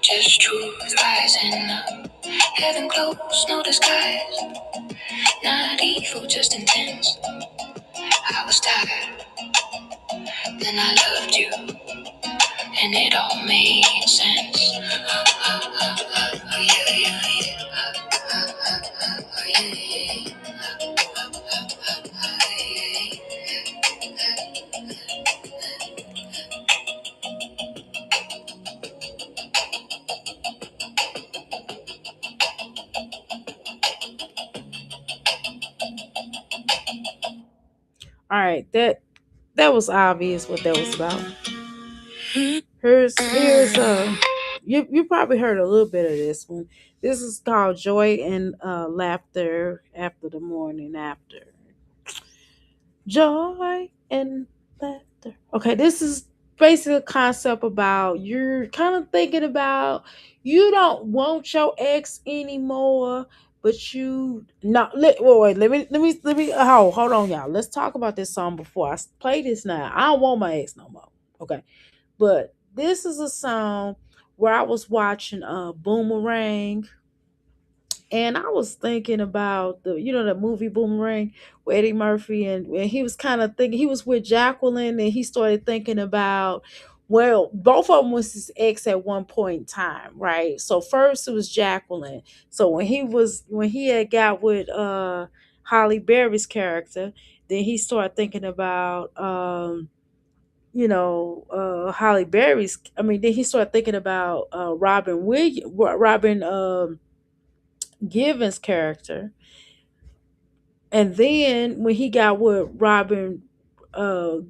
Just truth rising up, heaven close, no disguise. Not evil, just intense. I was tired, then I loved you, and it all made sense. Oh, yeah, yeah, yeah. Oh, yeah, yeah, yeah. All right, that was obvious what that was about. Here's you probably heard a little bit of this one. This is called Joy and Laughter After the Morning After. Joy and laughter. Okay, this is basically a concept about you're kind of thinking about you don't want your ex anymore, but you not wait, let me hold on, y'all. Let's talk about this song before I play this now. I don't want my ex no more. Okay. But this is a song where I was watching Boomerang, and I was thinking about the movie Boomerang with Eddie Murphy, and he was kind of thinking he was with Jacqueline, and he started thinking about, well, both of them was his ex at one point in time, right? So first it was Jacqueline. So when he had got with Holly Berry's character, then he started thinking about Holly Berry's. I mean, then he started thinking about Robin Givens' character, and then when he got with Robin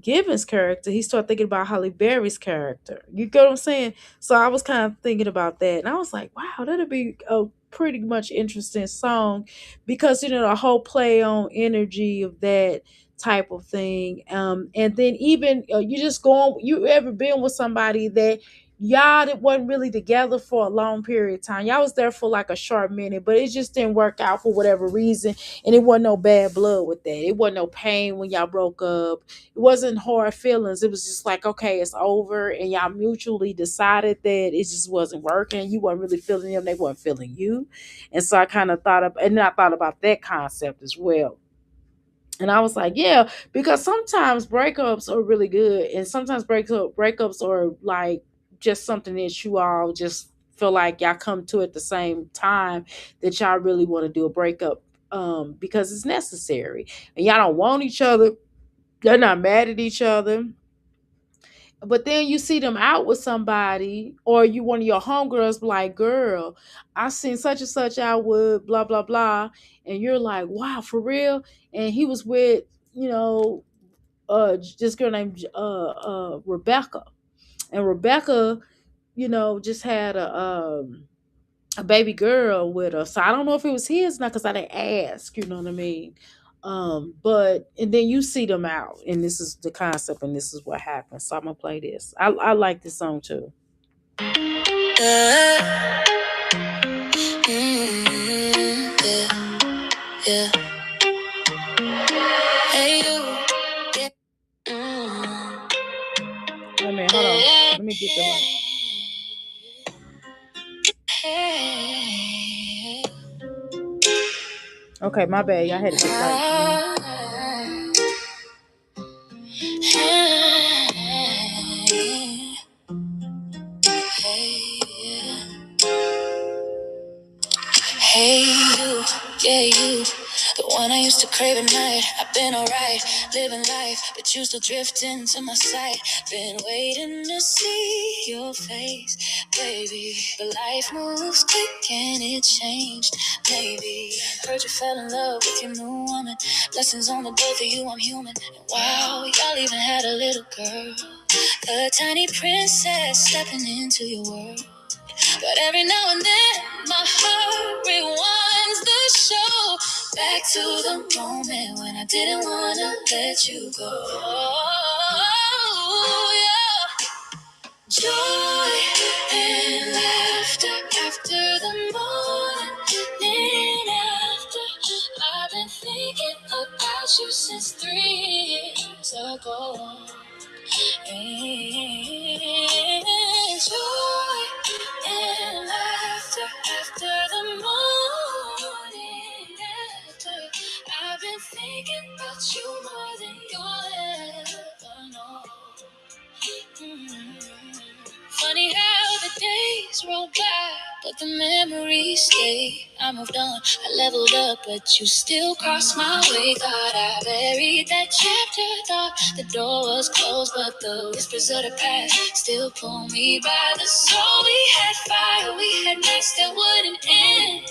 Givens' character, he started thinking about Holly Berry's character. You get what I'm saying? So I was kind of thinking about that, and I was like, wow, that'd be a pretty much interesting song, because the whole play on energy of that type of thing. And then even you just go on. You ever been with somebody that y'all that wasn't really together for a long period of time? Y'all was there for like a short minute, but it just didn't work out for whatever reason, and it wasn't no bad blood with that. It wasn't no pain when y'all broke up. It wasn't hard feelings. It was just like, okay, it's over, and y'all mutually decided that it just wasn't working. You weren't really feeling them, they weren't feeling you. And so I kind of and then I thought about that concept as well. And I was like, yeah, because sometimes breakups are really good, and sometimes breakups are like just something that you all just feel like y'all come to at the same time, that y'all really want to do a breakup because it's necessary. And y'all don't want each other. They're not mad at each other. But then you see them out with somebody, or you one of your homegirls be like, girl, I seen such and such out with blah blah blah, and you're like, wow, for real? And he was with, you know, this girl named Rebecca. And Rebecca, you know, just had a baby girl with her. So I don't know if it was his now because I didn't ask, you know what I mean? But and then you see them out, and this is the concept, and this is what happens. So I'm gonna play this. I like this song too. Yeah, yeah, yeah. Hey, you. Yeah. Wait a minute, hold on. Let me get the light. Okay, my bad. I had to get light. Hey you, yeah you, the one I used to crave at night. I've been alright, living life, but you still drift into my sight. Been waiting to see your face, baby. But life moves quick and it changed, maybe. Heard you fell in love with your new woman. Blessings on the both of you, I'm human. And wow, y'all even had a little girl, a tiny princess stepping into your world. But every now and then, my heart rewinds the show back to the moment when I didn't wanna let you go. Oh, yeah. Joy and laughter after the morning after. I've been thinking about you since 3 years ago. And joy and laughter after the morning after. I've been thinking about you more than you'll ever know. Funny how the days roll by, but the memories stay. I moved on, I leveled up, but you still cross my way. Thought I buried that chapter, thought the door was closed, but the whispers of the past still pull me by the soul. We had fire, we had nights that wouldn't end.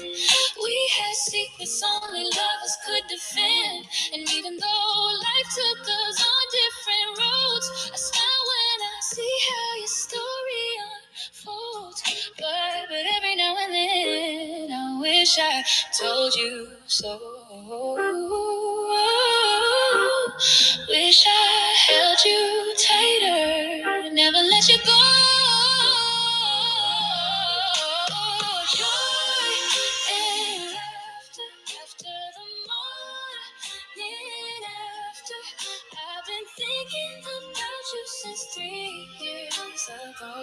We had secrets only lovers could defend. And even though life took us on different roads, I smile when I see how your story unfolds. But every now and then, I wish I told you so. Wish I held you tighter, never let you go. Joy and laughter after the morning after. I've been thinking about you since 3 years ago.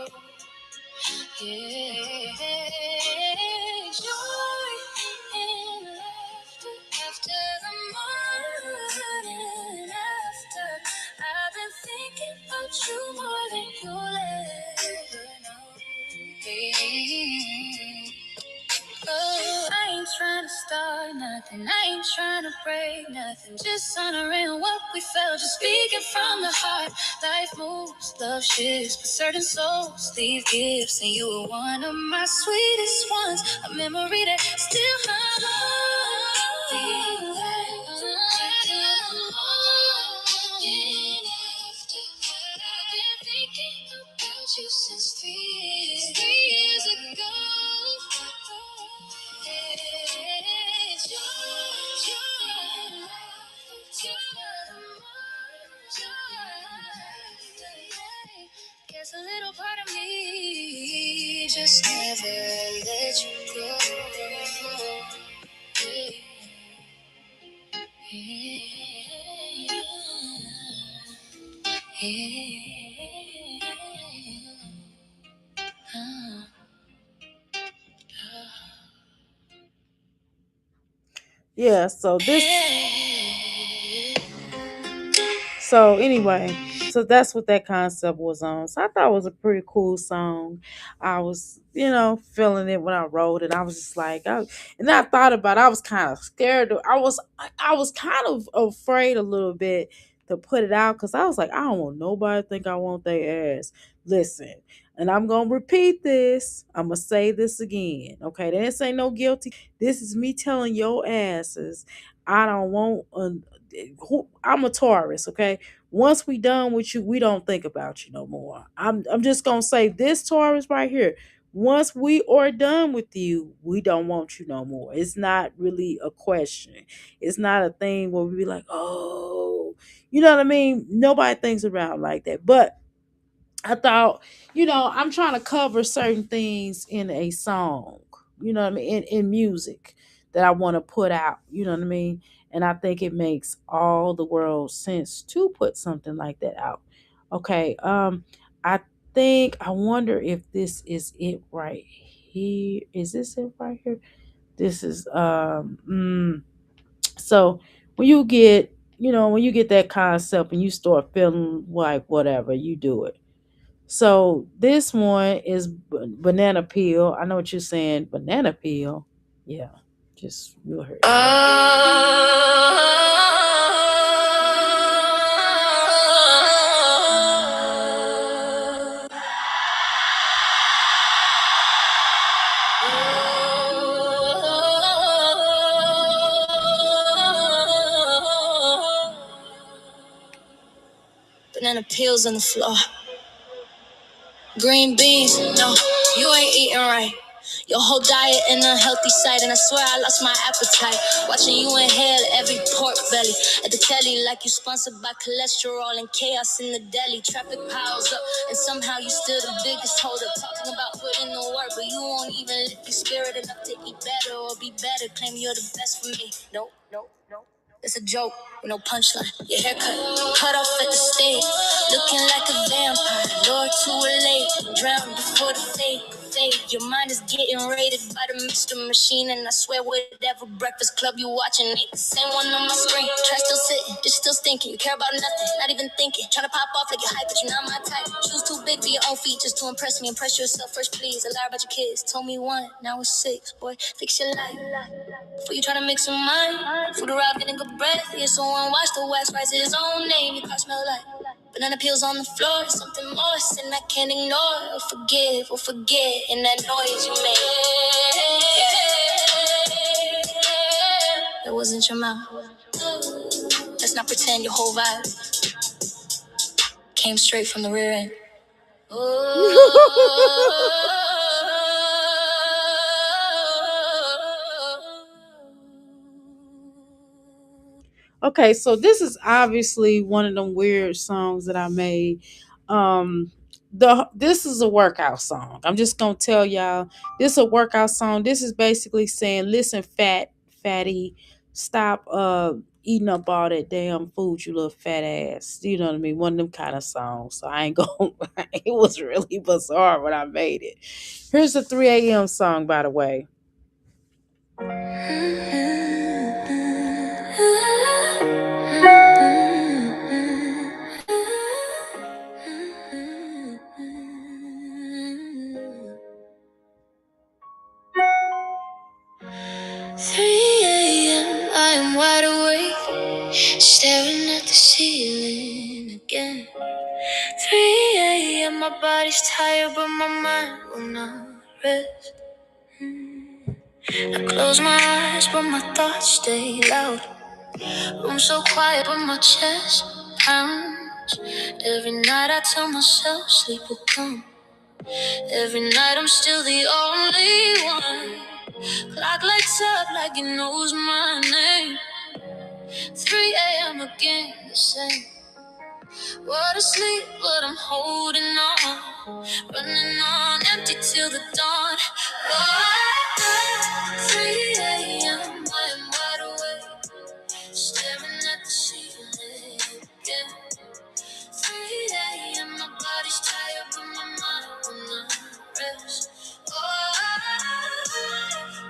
Yeah, joy and laughter after the morning after. I've been thinking about you more than you'll ever know. Yeah. Oh, I ain't trying to start nothing. I ain't trying to break nothing. Just honoring what we felt. Just speaking from the heart. Life moves, love shifts, but certain souls leave gifts. And you were one of my sweetest ones. A memory that still haunts I've been thinking about you since 3 years ago. Guess a little part of me just never let you go. Yeah, so this. So anyway, So that's what that concept was on. So I thought it was a pretty cool song. I was, feeling it when I wrote it. I was just like, and I thought about it, I was kind of scared. I was kind of afraid a little bit to put it out because I was like, I don't want nobody to think I want their ass. Listen, and I'm gonna repeat this. I'm gonna say this again. Okay, this ain't no guilty. This is me telling your asses I don't want. I'm a Taurus. Okay, once we done with you, we don't think about you no more. I'm just gonna say this, Taurus right here. Once we are done with you, we don't want you no more. It's not really a question. It's not a thing where we be like, oh, you know what I mean? Nobody thinks around like that. But I thought, I'm trying to cover certain things in a song, you know what I mean, in music that I want to put out, you know what I mean? And I think it makes all the world sense to put something like that out. Okay. I I wonder if this is it right here. Is this it right here? This is so when you get that concept and you start feeling like whatever, you do it. So this one is banana peel. I know what you're saying, banana peel. Yeah, just you'll hear it. Banana peels on the floor. Green beans, no, you ain't eating right. Your whole diet an unhealthy sight, and I swear I lost my appetite. Watching you inhale every pork belly at the telly, like you sponsored by cholesterol and chaos in the deli. Traffic piles up, and somehow you still the biggest holder. Talking about putting the work, but you won't even lift your spirit enough to eat better or be better. Claim you're the best for me. Nope, nope, nope. It's a joke with no punchline. Your haircut cut off at the stage, looking like a vampire. Lord, too late, drowned before the fade. Your mind is getting raided by the Mr. Machine, and I swear whatever breakfast club you watching ain't the same one on my screen. Trash still sitting, bitch still stinking. You care about nothing, not even thinking. Tryna pop off like you're hype, but you're not my type. Shoes too big for your own feet, just to impress me. Impress yourself first, please. A lie about your kids. Told me one, now it's six. Boy, fix your life. Before you tryna make some money, food around getting good breath. Yeah, someone watch the wax writes his own name. Your car smell like banana peels on the floor. Something more, sin I can't ignore or forgive or forget. And that noise you made, it wasn't your mouth. Let's not pretend your whole vibe came straight from the rear end. Okay, so this is obviously one of them weird songs that I made. This is a workout song. I'm just gonna tell y'all, this is a workout song. This is basically saying, listen, fatty, stop eating up all that damn food, you little fat ass. You know what I mean? One of them kind of songs. So I ain't gonna it was really bizarre when I made it. Here's the 3 a.m. song, by the way. I am wide awake, staring at the ceiling again. 3 a.m. my body's tired, but my mind will not rest. I close my eyes, but my thoughts stay loud. Room so quiet, but my chest pounds. Every night I tell myself sleep will come. Every night I'm still the only one. Clock lights up like it knows my name. 3 a.m. again, the same. World asleep, but I'm holding on. Running on empty till the dawn. Why? 3 a.m. I am wide awake, staring at the ceiling again. 3 a.m. my body's tired, but my mind will not rest. Oh,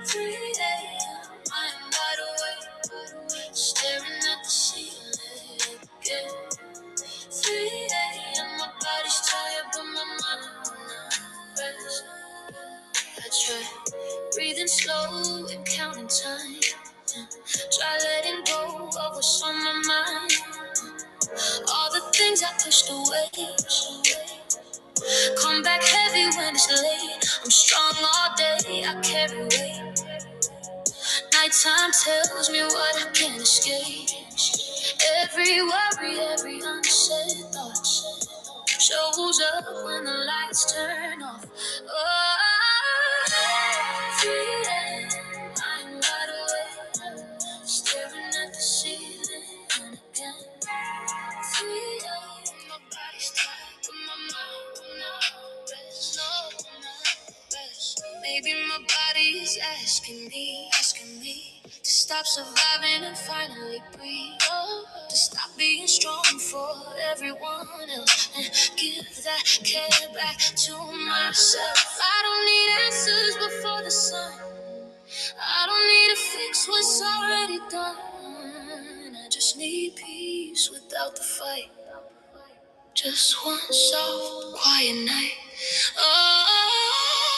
3 a.m. I am wide awake, staring at the ceiling again. 3 slow and counting time. Try letting go of what's on my mind. All the things I pushed away come back heavy when it's late. I'm strong all day, I carry weight. Nighttime tells me what I can't escape. Every worry, every unsaid thought shows up when the lights turn off. Oh, 3 a.m. I'm wide awake, staring at the ceiling again. 3 a.m. My body's tired, but my mind will not rest. No, will not rest. Maybe my body is asking me to stop surviving and finally breathe. Oh, to stop being strong for everyone else and give that care back to myself. I don't need answers before the sun. I don't need to fix what's already done. I just need peace without the fight. Just one soft, quiet night. Oh,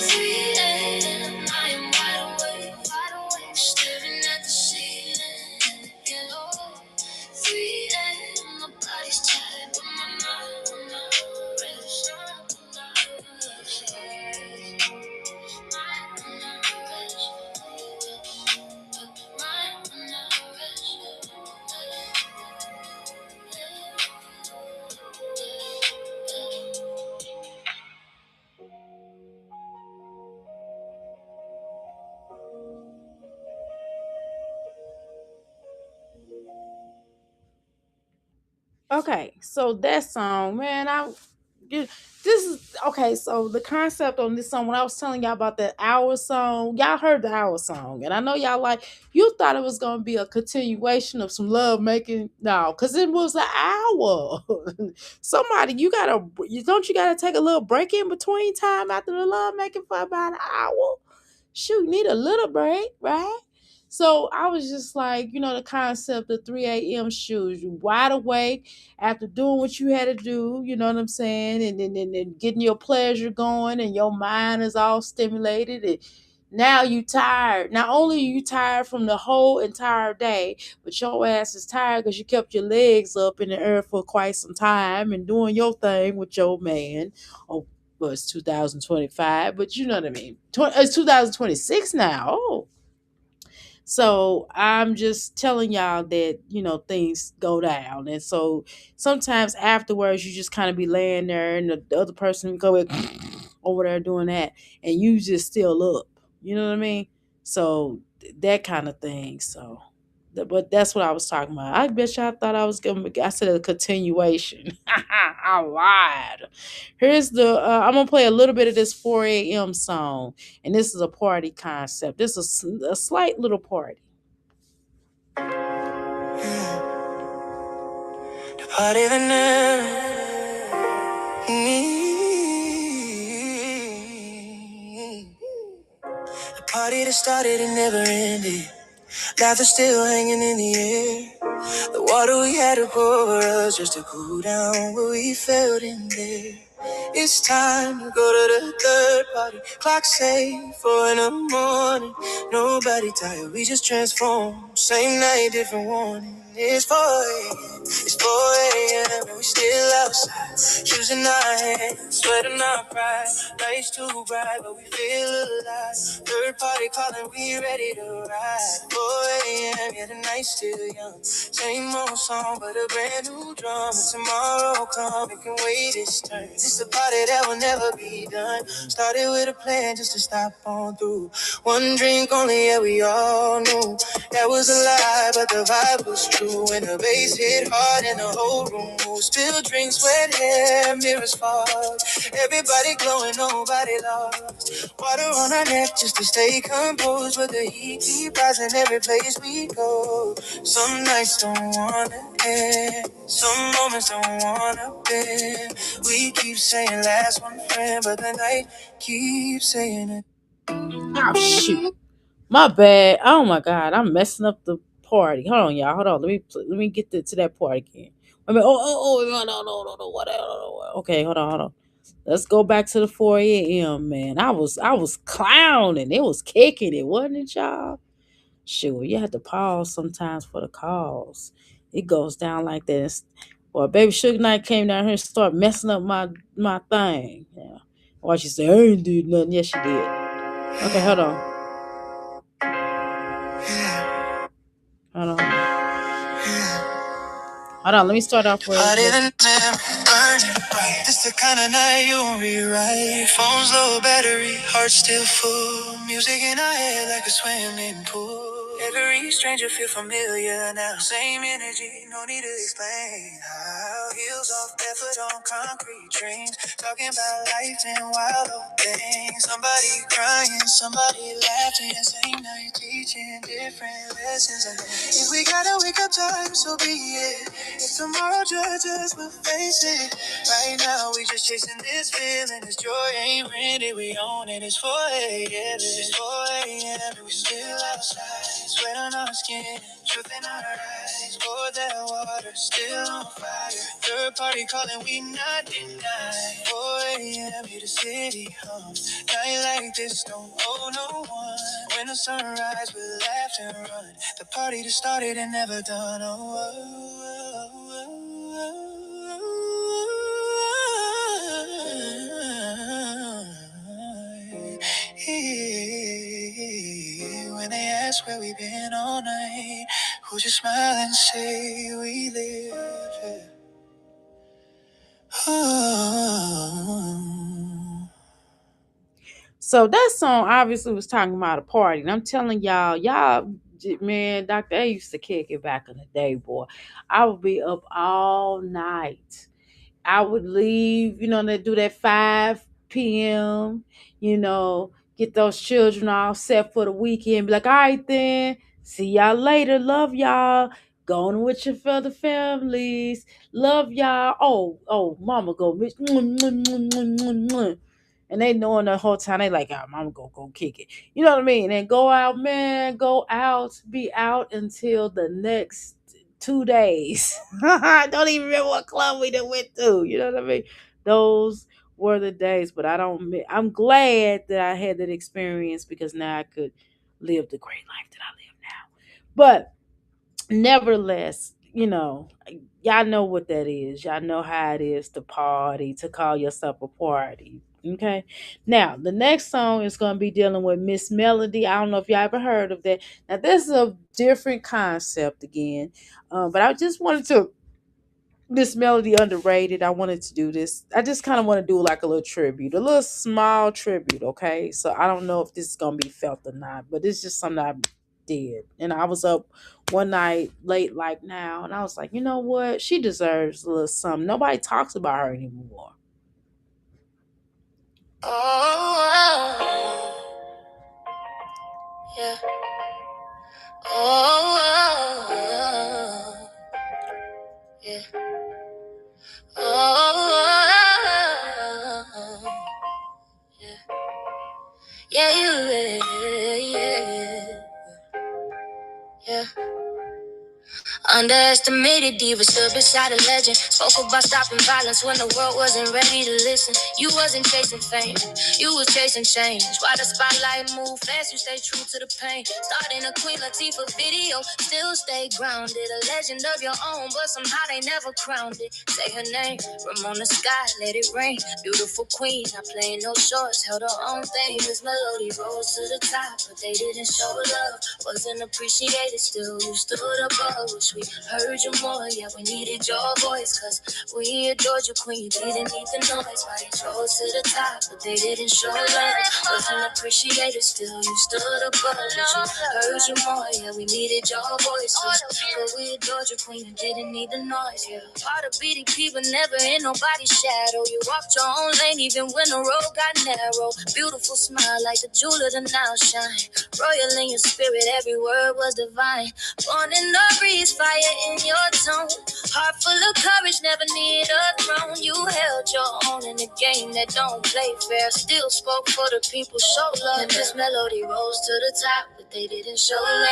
3 a.m. I am wide awake, staring at the ceiling again. Oh, 3 a.m. My body's tired, but my mind will not rest. Mind will not rest. Mind will not rest. Okay, so that song, man, this is okay. So the concept on this song, when I was telling y'all about that hour song, y'all heard the hour song, and I know y'all like you thought it was gonna be a continuation of some love making, no, because it was an hour. Somebody, you gotta take a little break in between time after the love making for about an hour. Shoot, you need a little break, right? So I was just like, the concept of 3 a.m. shoes, you wide awake after doing what you had to do, you know what I'm saying? And getting your pleasure going and your mind is all stimulated. And now you tired. Not only are you tired from the whole entire day, but your ass is tired because you kept your legs up in the air for quite some time and doing your thing with your man. Oh, well, it's 2025, but you know what I mean. It's 2026 now. Oh, so I'm just telling y'all that, things go down. And so sometimes afterwards, you just kind of be laying there and the other person go over there doing that. And you just still up. You know what I mean? So that kind of thing. So, but that's what I was talking about. I bet y'all thought I was going to, I said a continuation. I lied. Here's I'm going to play a little bit of this 4 a.m. song. And this is a party concept. This is a slight little party. The party that never the party that started and never ended. Laughter still hanging in the air. The water we had to pour over us just to cool down what we felt in there. It's time to go to the third party. Clock say 4 in the morning. Nobody tired, we just transform. Same night, different warning. It's 4 a.m. It's 4 a.m. and we still outside. Shoes in our hands, sweat in our pride. Lights too bright, but we feel alive. Third party calling, we ready to ride. 4 a.m. yeah, the night's still young. Same old song, but a brand new drum. And tomorrow come, it can wait its turn. It's the party that will never be done. Started with a plan just to stop on through. One drink only, yeah, we all knew that was a lie, but the vibe was true. When the bass hit hard and the whole room moved. Spill drinks, wet hair, mirrors fall. Everybody glowing, nobody lost. Water on our neck just to stay composed. But the heat keep rising every place we go. Some nights don't wanna end. Some moments don't wanna bend. We keep saying last one friend, but the night keeps saying it. Oh, shoot. My bad. Oh, my God. I'm messing up the party. Hold on, y'all. Hold on. Let me get to that part again. I mean, no. Whatever. Okay, hold on. Let's go back to the 4 a.m. man. I was clowning. It was kicking it, wasn't it, y'all? Sure, you have to pause sometimes for the calls. It goes down like this. Well, baby Sugar Knight came down here and started messing up my thing. Yeah. Why she said I ain't did nothing? Yes, she did. Okay, hold on. Hold on. Hold on. Let me start off with. This the kind of night you won't rewrite. Phone's low battery, heart still full. Music in our head like a swimming pool. Every stranger feel familiar now. Same energy, no need to explain. How heels off barefoot on concrete dreams. Talking about life and wild old things. Somebody crying, somebody laughing. Same night teaching different lessons. If we gotta wake up time, so be it. If tomorrow judges, we'll face it. Right now we just chasing this feeling. This joy ain't rented, we own it. It's 4 a.m. It's 4 a.m. and we still outside. Sweat on our skin, truth in our eyes. Pour that water, still on fire. Third party calling, we not denied. 4 a.m. here the city hums. Night like this don't hold no one. When the sunrise, we laugh and run. The party that started and never done. Oh, oh, oh, when they ask where we been all night, we'll just smile and say we live. So that song obviously was talking about a party. And I'm telling y'all, man, Dr. A used to kick it back in the day, boy. I would be up all night. I would leave, they do that 5 p.m., get those children all set for the weekend. Be like, all right then, see y'all later. Love y'all. Going with your other families. Love y'all. Oh, mama go. And they knowing the whole time, they like, mama go kick it. You know what I mean? And go out, man, be out until the next 2 days. I don't even remember what club we done went to. You know what I mean? Those were the days, but I'm glad that I had that experience because now I could live the great life that I live now. But nevertheless, y'all know what that is. Y'all know how it is to party, to call yourself a party. Okay. Now, the next song is going to be dealing with Miss Melody. I don't know if y'all ever heard of that. Now, this is a different concept again. But I just wanted to Miss Melody underrated. I wanted to do this. I just kind of want to do like a little tribute, a little small tribute, okay? So I don't know if this is gonna be felt or not, but it's just something I did. And I was up one night late like now, and I was like, you know what? She deserves a little something. Nobody talks about her anymore. Oh, yeah. Oh, yeah. Oh, yeah. Yeah, yeah. Yeah. Underestimated diva stood beside a legend. Spoke about stopping violence when the world wasn't ready to listen. You wasn't chasing fame, you was chasing change. While the spotlight moved fast, you stayed true to the pain. Starting a Queen Latifah video, still stay grounded. A legend of your own, but somehow they never crowned it. Say her name, Ramona Scott, let it rain. Beautiful queen, not playing no shorts, held her own thing. This melody rose to the top, but they didn't show love. Wasn't appreciated, still you stood above. Wish we heard you more, yeah, we needed your voice. Cause we adored you, queen, you didn't need the noise. Why you rose to the top, but they didn't show love. Wasn't appreciated, still you stood above. Wish we heard you more, yeah, we needed your voice. But we adored you, queen, you didn't need the noise, yeah. Part of BDP, but never in nobody's shadow. You walked your own lane, even when the road got narrow. Beautiful smile like the jewel of the now shine. Royal in your spirit, every word was divine. Born in the breeze, fire in your tone. Heart full of courage, never need a throne. You held your own in a game that don't play fair. Still spoke for the people, show love. And this melody rose to the top, but but they didn't show love.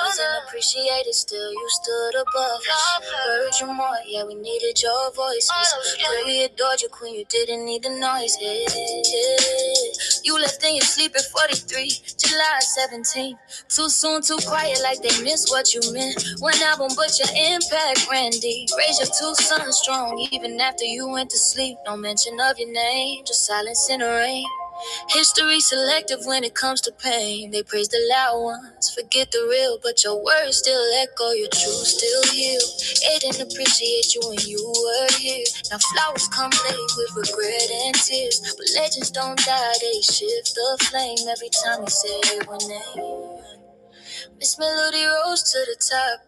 Wasn't appreciated, still you stood above us. Heard you more, yeah, we needed your voices. Pray we adored you, queen, you didn't need the noise. You left in your sleep at 43, July 17th. Too soon, too quiet, like they missed what you meant. One album, but your impact ran deep. Raised your two sons strong, even after you went to sleep. No mention of your name, just silence in the rain. History selective when it comes to pain. They praise the loud ones, forget the real, but your words still echo, your truth still heal. They didn't appreciate you when you were here. Now flowers come late with regret and tears, but legends don't die, they shift the flame every time you say your name. Miss Melody rose to the top.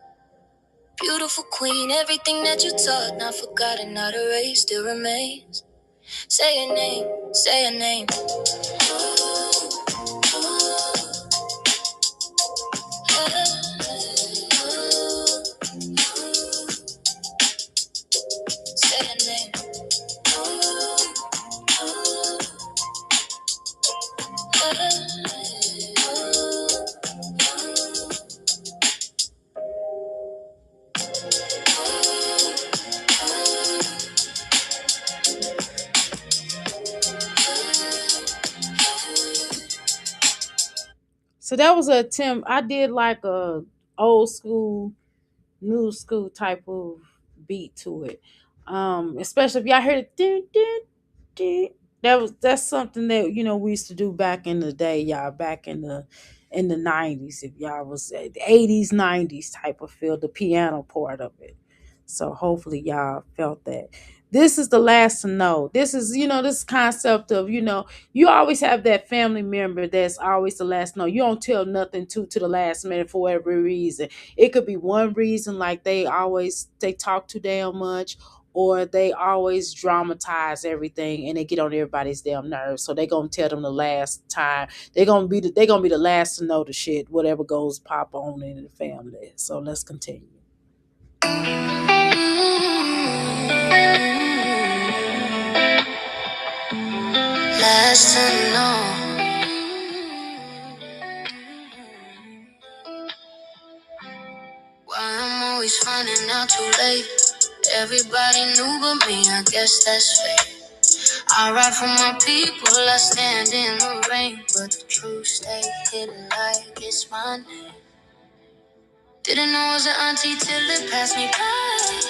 Beautiful queen, everything that you taught, not forgotten, not erased, still remains. Say your name, say your name. Say your name. So that was an attempt. I did like a old school, new school type of beat to it. Especially if y'all heard it, dun, dun, dun. That's something that we used to do back in the day, y'all. Back in the 90s, if y'all was at the 80s, 90s type of feel, the piano part of it. So hopefully y'all felt that. This is the last to know. This is, this concept of, you always have that family member that's always the last to know. You don't tell nothing to the last minute for whatever reason. It could be one reason, like they talk too damn much, or they always dramatize everything and they get on everybody's damn nerves. So they gonna tell them the last time. They gonna be the last to know the shit, whatever goes pop on in the family. So let's continue. Last to know. Why I'm always finding out too late. Everybody knew but me, I guess that's fate. I ride for my people, I stand in the rain, but the truth stay hidden like it's my name. Didn't know it was an auntie till it passed me by.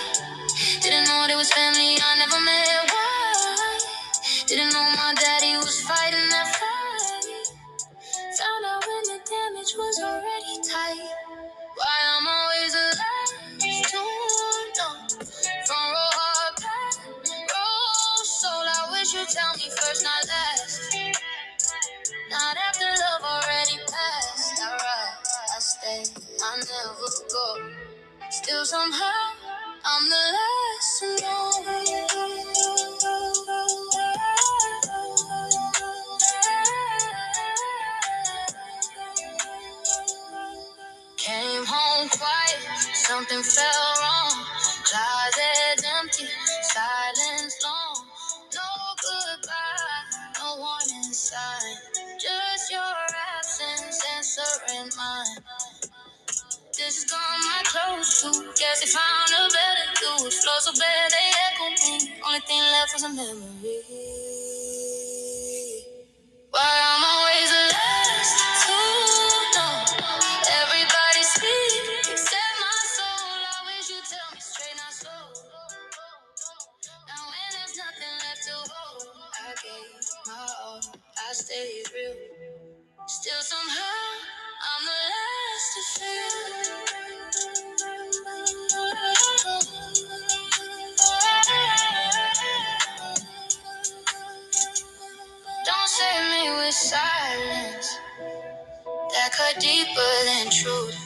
Didn't know there was family I never met. Why? Didn't know my daddy was fighting that fight. Found out when the damage was already tight. Why I'm always alive, too long. From roll hard back, roll soul. I wish you'd tell me first, not last. Not after love already passed. I ride, I stay, I never go. Still somehow, I'm the last to know. Came home quiet, something fell wrong. Closet empty, silence long. No goodbye, no warning sign. Just your absence answering mine. This is gone my clothes too. Guess they found a better dude. Flow so bad they echo me. Only thing left was a memory. Why I'm always the last to know. Everybody speak except my soul. I wish you'd tell me straight, not slow. Now when there's nothing left to hold, I gave my all. I stayed real. Still somehow I'm the last to feel. Don't save me with silence that cut deeper than truth.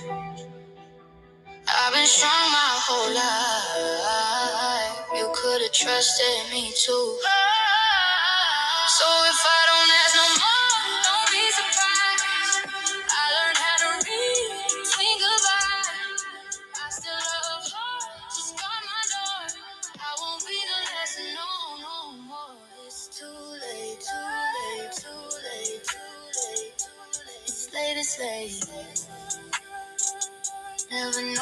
I've been strong my whole life. You could have trusted me too. So if I don't ask no more, don't be surprised. I learned how to read between goodbyes. I still love her, just got my door. I won't be the last to know no more. It's too late, too late, too late, too late, too late. It's late, it's Never known,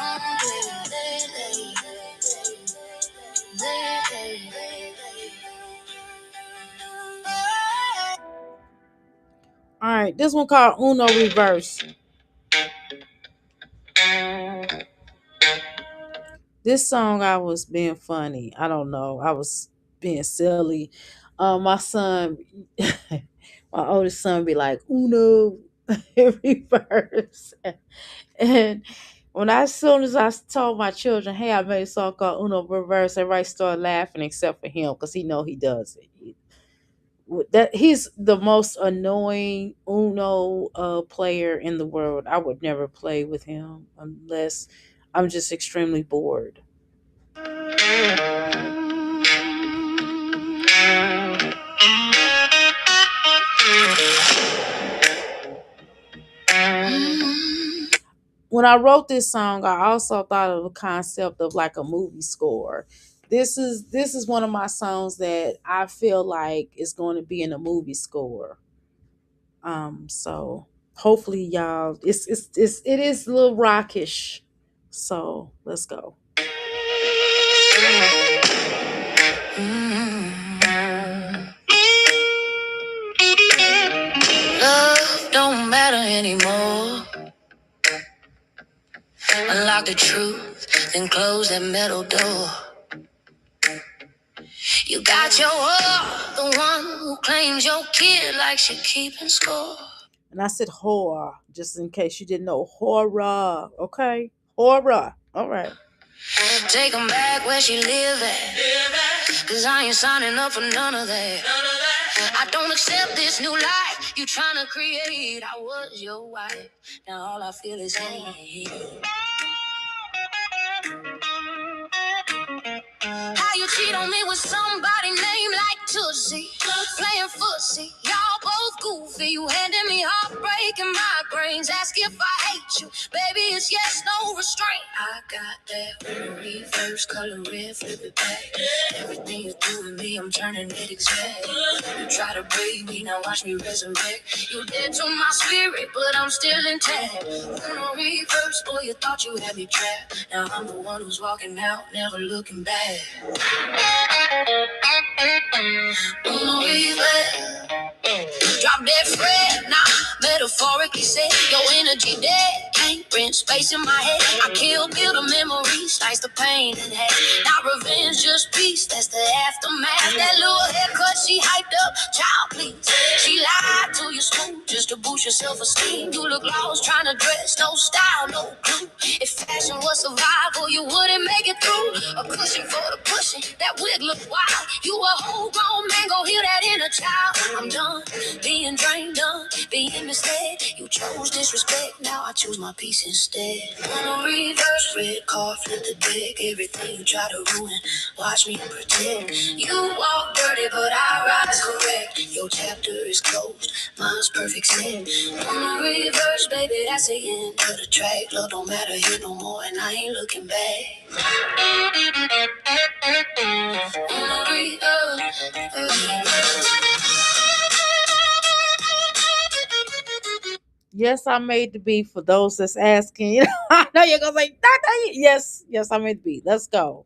All right, this one called Uno Reverse. This song I was being funny. I don't know. I was being silly. My son, my oldest son, be like Uno Reverse, and when I, as soon as I told my children, "Hey, I made a song called Uno Reverse," everybody started laughing except for him because he know he does it. That he's the most annoying Uno player in the world. I would never play with him unless I'm just extremely bored. When I wrote this song, I also thought of the concept of like a movie score. This is one of my songs that I feel like is going to be in a movie score. So hopefully y'all, it is a little rockish. So let's go. love don't matter anymore. Unlock the truth, then close that metal door. You got your heart, the one who claims your kid like she keeping score. And I said horror, just in case you didn't know. Horror, okay? Horror. All right. Take 'em back where she live at. Cause I ain't signing up for none of that. I don't accept this new life you tryna create. I was your wife, now all I feel is hate. How you cheat on me with somebody named like Tootsie? Playing footsie, y'all both goofy. You handing me heartbreak and migraines. Ask if I hate you, baby, it's yes, no restraint. I got that reverse color red, flip it back. Everything you do with me, I'm turning it exact. You try to break me, now watch me resurrect. You dead to my spirit, but I'm still intact. No reverse, boy, you thought you had me trapped. Now I'm the one who's walking out, never looking back. No reverse. Drop that Fred, nah, metaphorically said, your energy dead. Can't rent space in my head. I kill, build a memory, slice the pain in half. Not revenge, just peace, that's the aftermath. That little haircut, she hyped up, child please. She lied to you smooth, just to boost your self-esteem. You look lost, trying to dress, no style, no clue. If fashion was survival, you wouldn't make it through. A cushion for the pushing, that wig look wild. You a whole grown man, go heal that inner child. I'm done being drained, done being misled. You chose disrespect, now I choose my peace instead. On a reverse, red card, flip the deck. Everything you try to ruin, watch me pretend. You walk dirty, but I rise correct. Your chapter is closed, mine's perfect sin. On a reverse, baby, that's the end of the track. Love don't matter here no more, and I ain't looking back. On a reverse. Yes, I made the beat for those that's asking. You know, I know you're gonna say, Doctor, yes, yes, I made the beat. Let's go.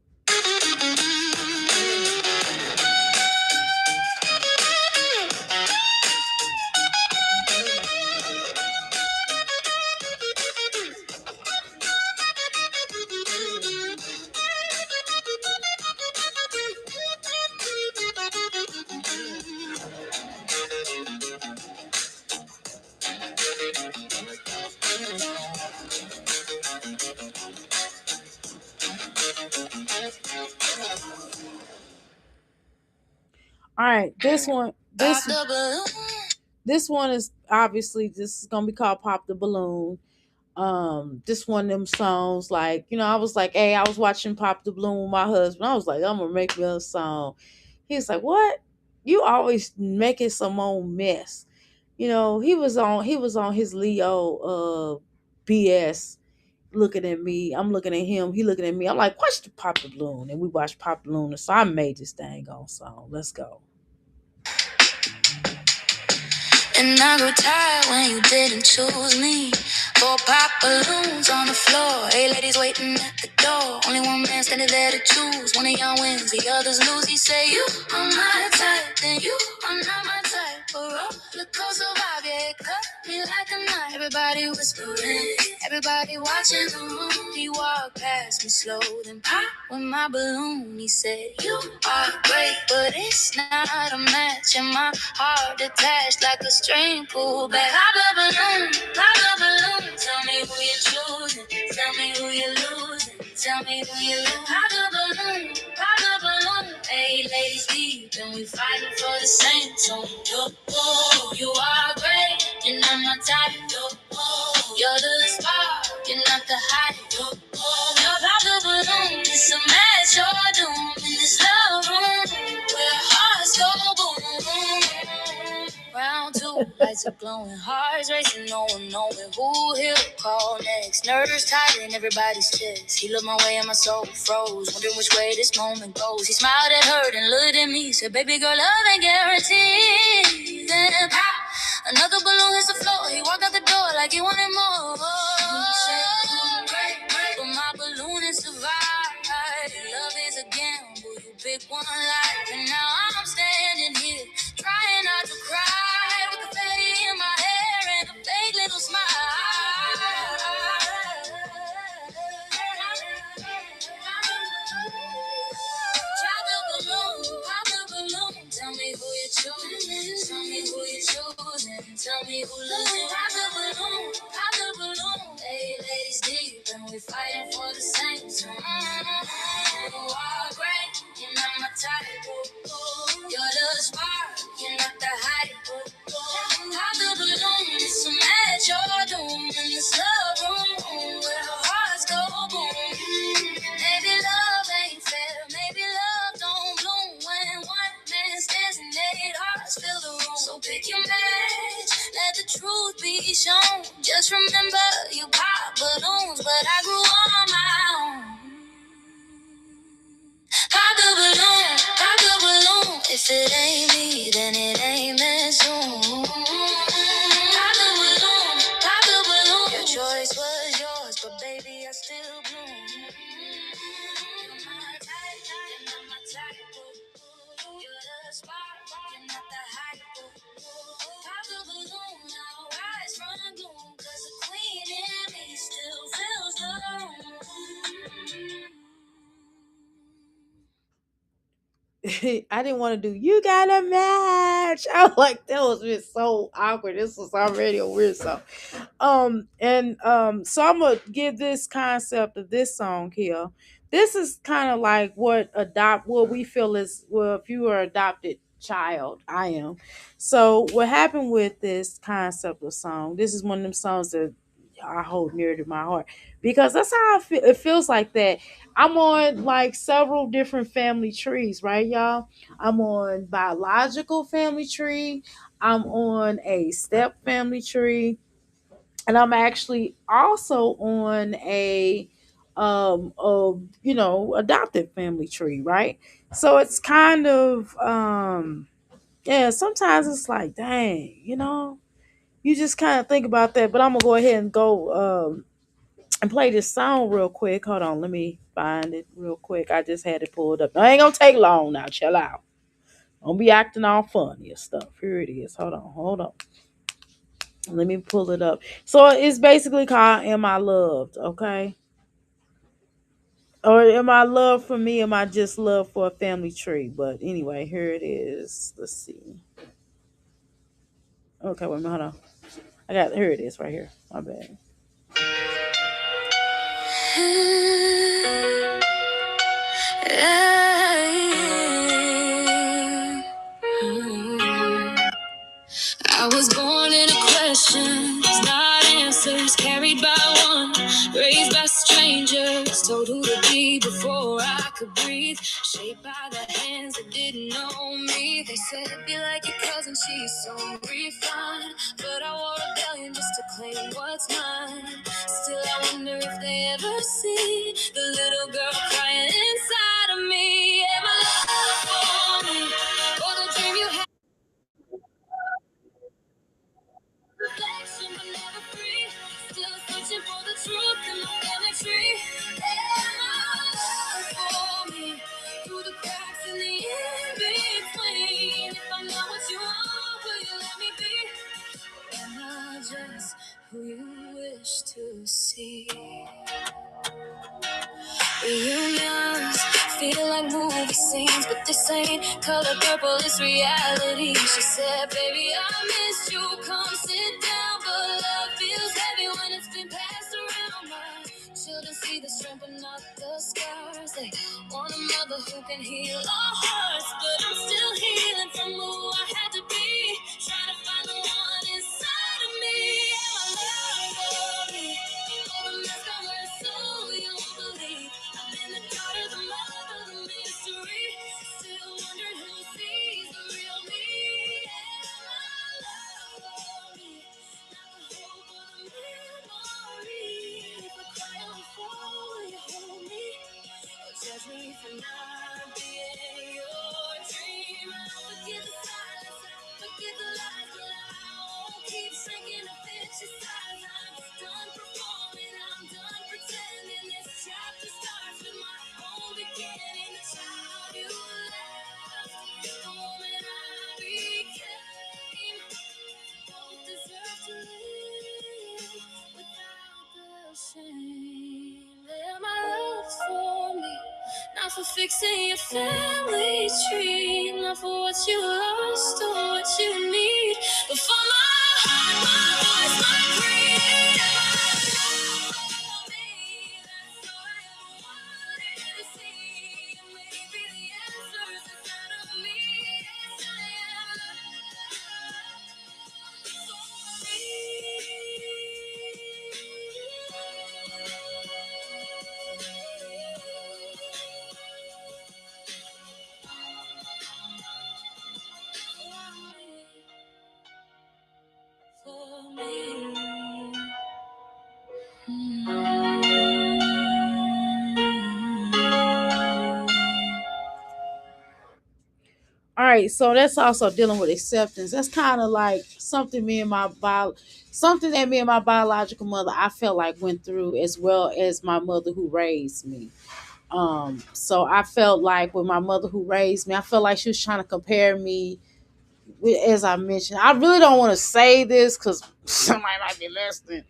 All right, this one is obviously, this is gonna be called Pop the Balloon. This one of them songs, like, I was like, hey, I was watching Pop the Balloon with my husband. I was like, I'm gonna make me a song. He's like, what? You always making some old mess. He was on his Leo BS, looking at me. I'm looking at him. He looking at me. I'm like, watch the Pop the Balloon. And we watched Pop the Balloon. So I made this dang on song. Let's go. And I grew tired when you didn't choose me. Four pop balloons on the floor. Eight ladies waiting at the door. Only one man standing there to choose. One of y'all wins, the others lose. He say, you are my type, then you are not my type. But roller coaster vibe, yeah, it cut me like a knife. Everybody whispering, everybody watching the room. He walked past me slow, then pop with my balloon. He said, you are great, but it's not a match. And my heart detached like a string pulled back. Pop the balloon. Tell me who you're choosing. Tell me who you're losing. Tell me who you lose. Pop the balloon. Hey, ladies deep, and we fighting for the same tone. You are great, and I'm not type. You're the spark, you're not the hype. You're pop the balloon. It's a match or doom in this love room where hearts go boom. Round two, lights are glowing, hearts racing, no one knowing who he'll call next. Nerves tight in everybody's chest. He looked my way and my soul froze, wondering which way this moment goes. He smiled at her and looked at me, said, "Baby girl, love ain't guaranteed." Then pop, another balloon hits the floor. He walked out the door like he wanted more. But my balloon is survived. Love is a gamble, you pick one life, and now I'm standing here trying not to cry with the fatty in my hair and a fake little smile. Pop the balloon, pop the balloon. Tell me who you're choosing. Tell me who you're choosing. Tell me who losing. Pop the balloon, pop the balloon. Hey, ladies deep, and we fighting for the same time. You are great, you're not my type. You're the spark, you're not the hype. Pop the balloon, it's a match or doom in this love room where hearts go boom. Maybe love ain't fair, maybe love don't bloom when one man stands and eight hearts fill the room. So pick your match, let the truth be shown. Just remember you pop balloons, but I grew on my own. Pop the balloon. If it ain't me, then it ain't meant to. Pop the balloon. Your choice was yours, but baby, I still bloom. You're my type, you're not my type. You're the spark, you're not the hype. Pop the balloon, now rise from the gloom, 'cause the queen in me still fills the room. I didn't want to do "You Got a Match." I was like, that was just so awkward. This was already a weird song. So I'm gonna give this concept of this song here. This is kind of like what we feel is, well, if you are adopted child, I am. So what happened with this concept of song? This is one of them songs that I hold near to my heart because that's how I feel. It feels like that. I'm on like several different family trees, right, y'all? I'm on biological family tree. I'm on a step family tree, and I'm actually also on adopted family tree, right? So it's kind of yeah, sometimes it's like, dang, you just kind of think about that. But I'm gonna go ahead and go and play this song real quick. Hold on, let me find it real quick. I just had it pulled up. I ain't gonna take long now. Chill out. Don't be acting all funny and stuff. Here it is. Hold on. Let me pull it up. So it's basically called "Am I Loved?" Okay, or am I loved for me? Am I just loved for a family tree? But anyway, here it is. Let's see. Okay, wait a minute. Hold on. I got here. It is right here. My bad. I was born in a question, not answers, carried by one, raised by strangers, told who to be before I could breathe, shaped by the hands that didn't know me. They said, be like your cousin, she's so refined, but I wore rebellion just to claim what's mine. Still, I wonder if they ever see the little girl crying inside of me. Am I loved for me, for the dream you had? like movie scenes, but this ain't color purple, it's reality. She said, baby, I missed you, come sit down, but love feels heavy when it's been passed around. My children see the strength but not the scars. They want a mother who can heal our hearts, but I'm still healing from who I had to be, trying to find the one inside of me. And my love me, all the mess got worse, so you won't believe. I'm in the daughter, the mother, the mystery, still wondering who sees the real me. And my love me, not the hope or the memory. If I cry on the phone, will you hold me? Or judge me for not being your dream? I forget the silence, I forget the lies, but I won't keep shrinking to fit your size. I'm done performing, I'm done pretending. This chapter starts with my own beginning. The child you left, the woman I became, both deserve to live without the shame. They're my rules for me, not for fixing your family tree, not for what you lost or what you need, but for my heart, my voice, my creed, and my love for me. That's all I ever wanted to see. And maybe the answer's inside of me. Yes, I am loved for me. All right, so that's also dealing with acceptance. That's kind of like something that me and my biological mother I felt like went through, as well as my mother who raised me. So I felt like with my mother who raised me, I felt like she was trying to compare me as I mentioned. I really don't want to say this because somebody might be listening,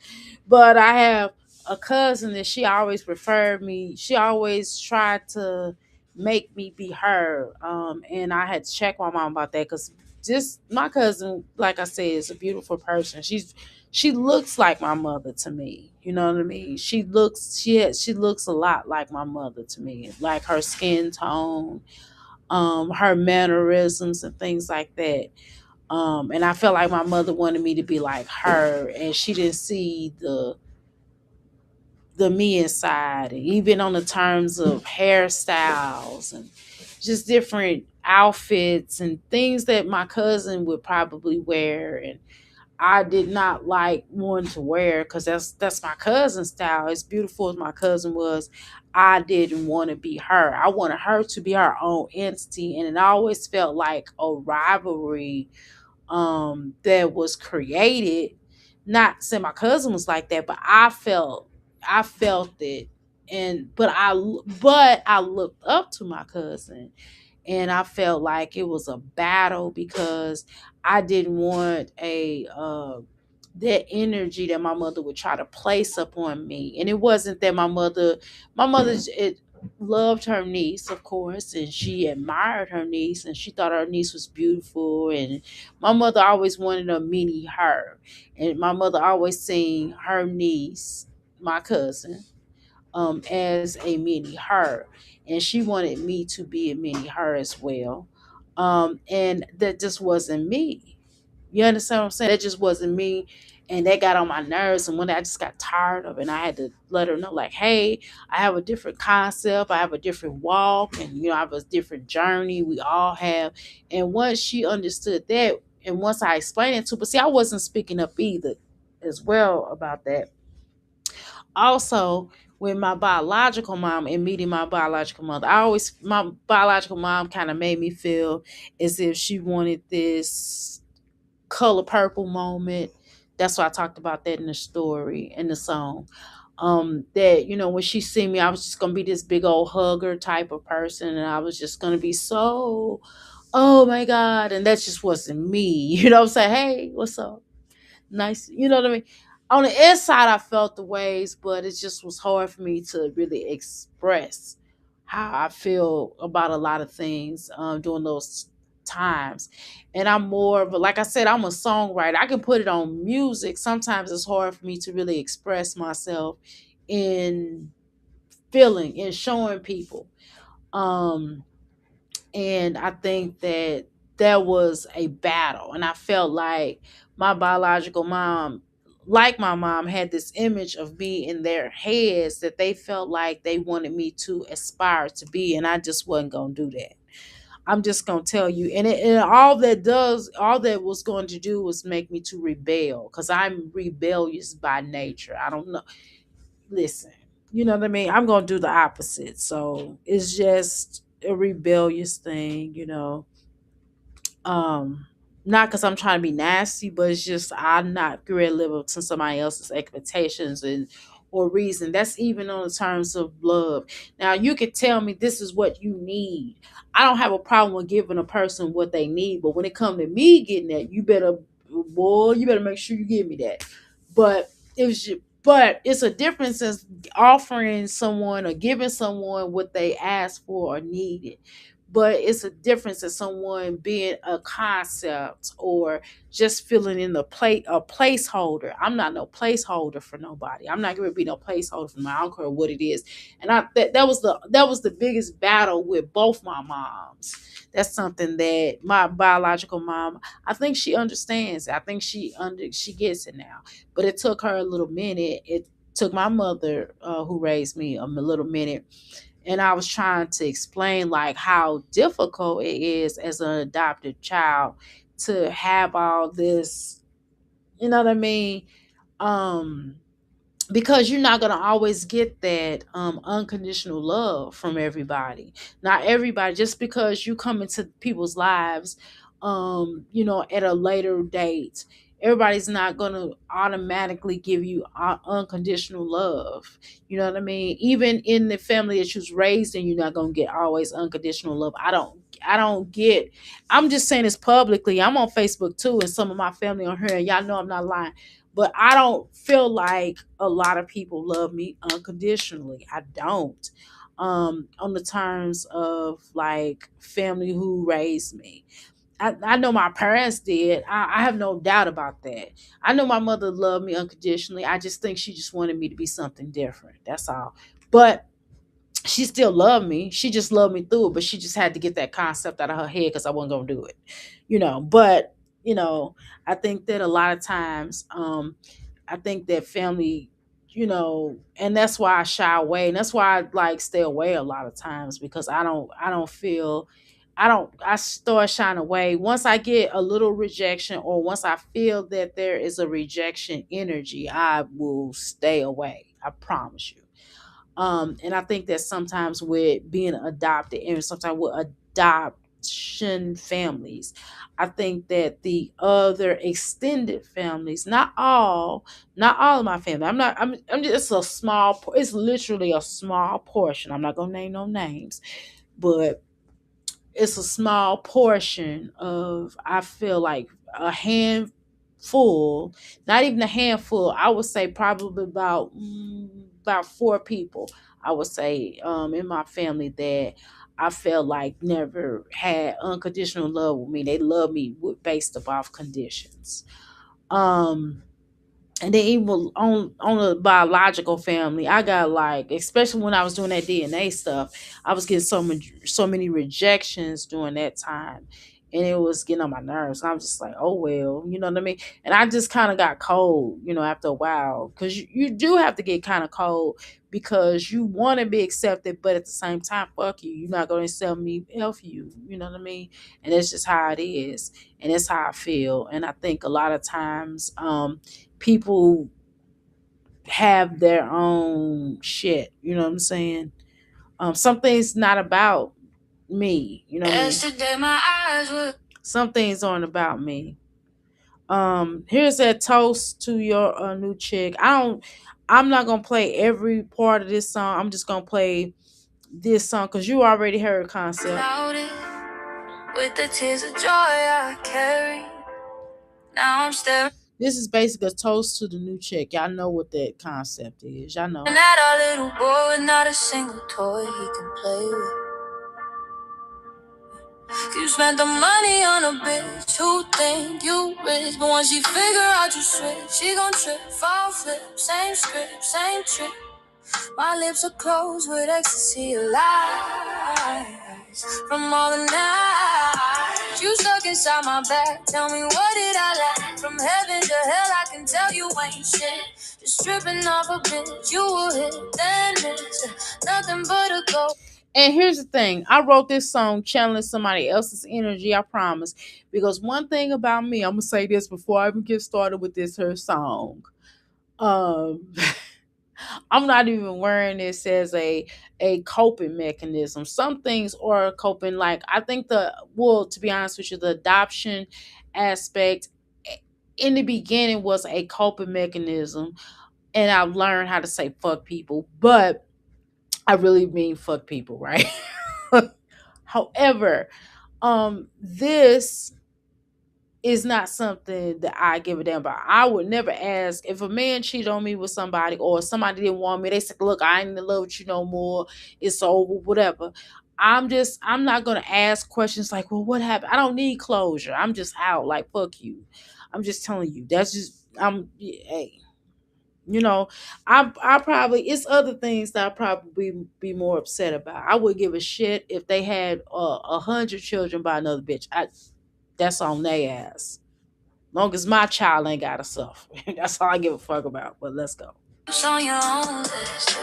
but I have a cousin that she always preferred me. She always tried to make me be her. And I had to check my mom about that because just my cousin, like I said, is a beautiful person. She looks like my mother to me. You know what I mean? She looks a lot like my mother to me, like her skin tone, her mannerisms and things like that. And I felt like my mother wanted me to be like her, and she didn't see the me inside, and even on the terms of hairstyles and just different outfits and things that my cousin would probably wear, and I did not like one to wear because that's my cousin's style. As beautiful as my cousin was, I didn't want to be her. I wanted her to be her own entity, and it always felt like a rivalry that was created. Not saying my cousin was like that, but I felt it. And but I looked up to my cousin, and I felt like it was a battle because I didn't want a that energy that my mother would try to place upon me. And it wasn't that my mother it loved her niece, of course, and she admired her niece, and she thought her niece was beautiful, and my mother always wanted a mini her. And my mother always seen her niece, my cousin, as a mini her, and she wanted me to be a mini her as well. And that just wasn't me. You understand what I'm saying? That just wasn't me. And that got on my nerves. And one day I just got tired of it. And I had to let her know, like, hey, I have a different concept. I have a different walk. And, I have a different journey. We all have. And once she understood that, and once I explained it to her, but see, I wasn't speaking up either as well about that. Also, with my biological mom and meeting my biological mother, my biological mom kind of made me feel as if she wanted this color purple moment. That's why I talked about that in the story, in the song. That, when she see me, I was just gonna be this big old hugger type of person, and I was just gonna be so, oh my God. And that just wasn't me. You know what I'm saying? Hey, what's up? Nice. You know what I mean? On the inside, I felt the waves, but it just was hard for me to really express how I feel about a lot of things during those times. And I'm more of a, like I said, I'm a songwriter. I can put it on music. Sometimes it's hard for me to really express myself in feeling and showing people. Um, and I think that there was a battle, and I felt like my biological mom, like my mom, had this image of me in their heads that they felt like they wanted me to aspire to be, and I just wasn't gonna do that. I'm just gonna tell you, and all that was going to do was make me to rebel, because I'm rebellious by nature. I don't know, listen, you know what I mean? I'm gonna do the opposite. So it's just a rebellious thing, um not because I'm trying to be nasty, but it's just I'm not going to live up to somebody else's expectations and or reason. That's even on the terms of love. Now you could tell me this is what you need. I don't have a problem with giving a person what they need, but when it comes to me getting that, you better, boy, you better make sure you give me that. But it's a difference in offering someone or giving someone what they ask for or needed. But it's a difference in someone being a concept or just filling in the plate a placeholder. I'm not no placeholder for nobody. I'm not gonna be no placeholder for my, I don't care what it is. And that was the biggest battle with both my moms. That's something that my biological mom, I think she understands. I think she gets it now. But it took her a little minute. It took my mother, who raised me, a little minute. And I was trying to explain like how difficult it is as an adopted child to have all this, you know what I mean? Um, because you're not going to always get that unconditional love from everybody. Not everybody, just because you come into people's lives, at a later date, everybody's not going to automatically give you unconditional love. You know what I mean? Even in the family that you was raised in, you're not going to get always unconditional love. I don't get, I'm just saying this publicly. I'm on Facebook too, and some of my family on here, and y'all know I'm not lying, but I don't feel like a lot of people love me unconditionally. I don't. On the terms of like family who raised me. I know my parents did. I have no doubt about that. I know my mother loved me unconditionally. I just think she just wanted me to be something different. That's all. But she still loved me. She just loved me through it, but she just had to get that concept out of her head because I wasn't gonna do it. But I think that a lot of times, I think that family, and that's why I shy away, and that's why I like stay away a lot of times, because I don't feel, I start shying away once I get a little rejection, or once I feel that there is a rejection energy. I will stay away. I promise you. And I think that sometimes with being adopted, and sometimes with adoption families, I think that the other extended families, not all of my family, I'm just a small, it's literally a small portion. I'm not gonna name no names, but it's a small portion of, I feel like, a handful, not even a handful, I would say probably about four people, I would say, in my family, that I felt like never had unconditional love with me. They love me based off conditions. um and then even on a biological family, I got, like, especially when I was doing that DNA stuff, I was getting so many rejections during that time, and it was getting on my nerves. I'm just like, oh well, you know what I mean. And I just kind of got cold, after a while, because you do have to get kind of cold, because you want to be accepted, but at the same time, fuck you, you're not going to accept me, f you, you know what I mean. And it's just how it is, and it's how I feel. And I think a lot of times, people have their own shit. You know what I'm saying? Some things not about me. You know what I mean? Yesterday my eyes were. Some things aren't about me. Here's that toast to your new chick. I'm not gonna play every part of this song. I'm just gonna play this song because you already heard concept. With the tears of joy I carry. Now I'm staring. This is basically a toast to the new chick. Y'all know what that concept is. Y'all know. And that our little boy with not a single toy he can play with. You spent the money on a bitch who think you rich, but once she figure out you straight, she gon' trip, fall, flip, same script, same trick. My lips are closed with ecstasy of lies from all the nights you stuck inside my back. Tell me what did I lack? From heaven to hell, I can tell you ain't shit. Just tripping off a bitch, you will hit, then miss. Nothing but a ghost. And here's the thing, I wrote this song channeling somebody else's energy, I promise. Because one thing about me, I'm gonna say this before I even get started with this her song. Um I'm not even wearing this as a coping mechanism. Some things are coping, like I think to be honest with you, the adoption aspect in the beginning was a coping mechanism, and I've learned how to say fuck people, but I really mean fuck people, right? However, this is not something that I give a damn about. I would never ask if a man cheated on me with somebody, or somebody didn't want me. They said, "Look, I ain't in love with you no more. It's over, whatever." I'm not gonna ask questions like, "Well, what happened?" I don't need closure. I'm just out. Like, fuck you. I'm just telling you. That's just hey. You know, I probably, it's other things that I probably be more upset about. I would give a shit if they had 100 children by another bitch. That's on their ass. Long as my child ain't gotta suffer. That's all I give a fuck about. But let's go. On your own list.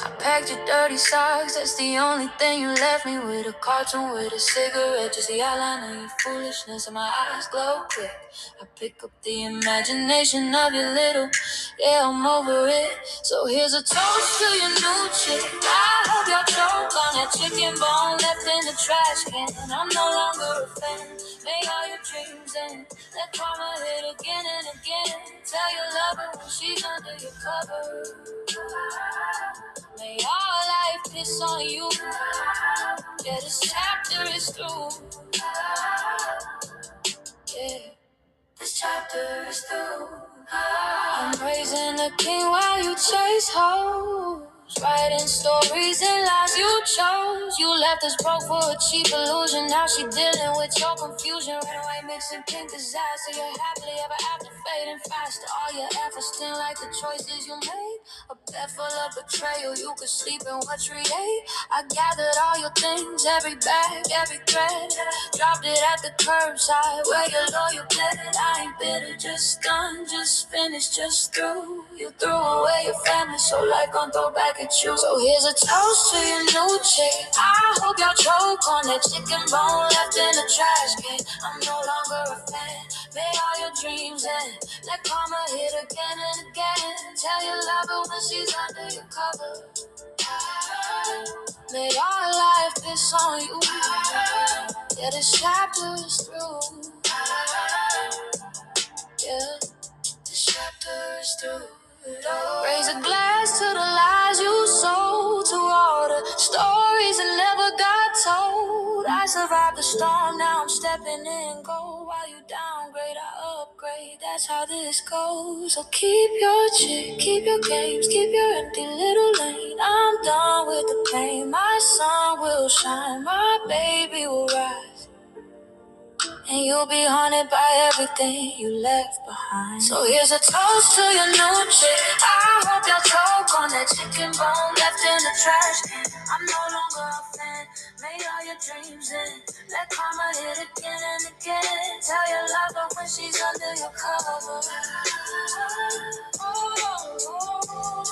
I packed your dirty socks, that's the only thing you left me with. A cartoon with a cigarette, just the outline of your foolishness, and my eyes glow quick. I pick up the imagination of your little, yeah, I'm over it. So here's a toast to your new chick. I hope y'all choke on that chicken bone left in the trash can. I'm no longer a fan. Make all your dreams end. Let karma hit again and again. Tell your lover when she's under your cover. May all life piss on you. Yeah, this chapter is through. Yeah, this chapter is through. I'm raising a king while you chase hoes. Writing stories and lies you chose. You left us broke for a cheap illusion. Now she dealing with your confusion. Red and white mixing pink disaster. You're happily ever after fading faster. All your efforts still like the choices you made. A bed full of betrayal. You could sleep in what you ate. I gathered all your things, every bag, every thread. Dropped it at the curbside where your loyal bled. I ain't bitter, just done, just finished, just through. You threw away your family, so life gon' throw back at you. So here's a toast to your new chick. I hope y'all choke on that chicken bone left in the trash can. I'm no longer a fan. May all your dreams end. Let karma hit again and again. Tell your lover when she's under your cover. May our life piss on you. Yeah, this chapter is through. Yeah, this chapter is through. Raise a glass to the lies you sold, to all the stories that never got told. I survived the storm, now I'm stepping in gold. While you downgrade, I upgrade. That's how this goes. So keep your chick, keep your games, keep your empty little lane. I'm done with the pain. My sun will shine, my baby will rise. And you'll be haunted by everything you left behind. So here's a toast to your new chick. I hope y'all choke on that chicken bone left in the trash can. I'm no longer a fan. Made all your dreams end. Let karma hit again and again. Tell your lover when she's under your cover. Oh, oh, oh,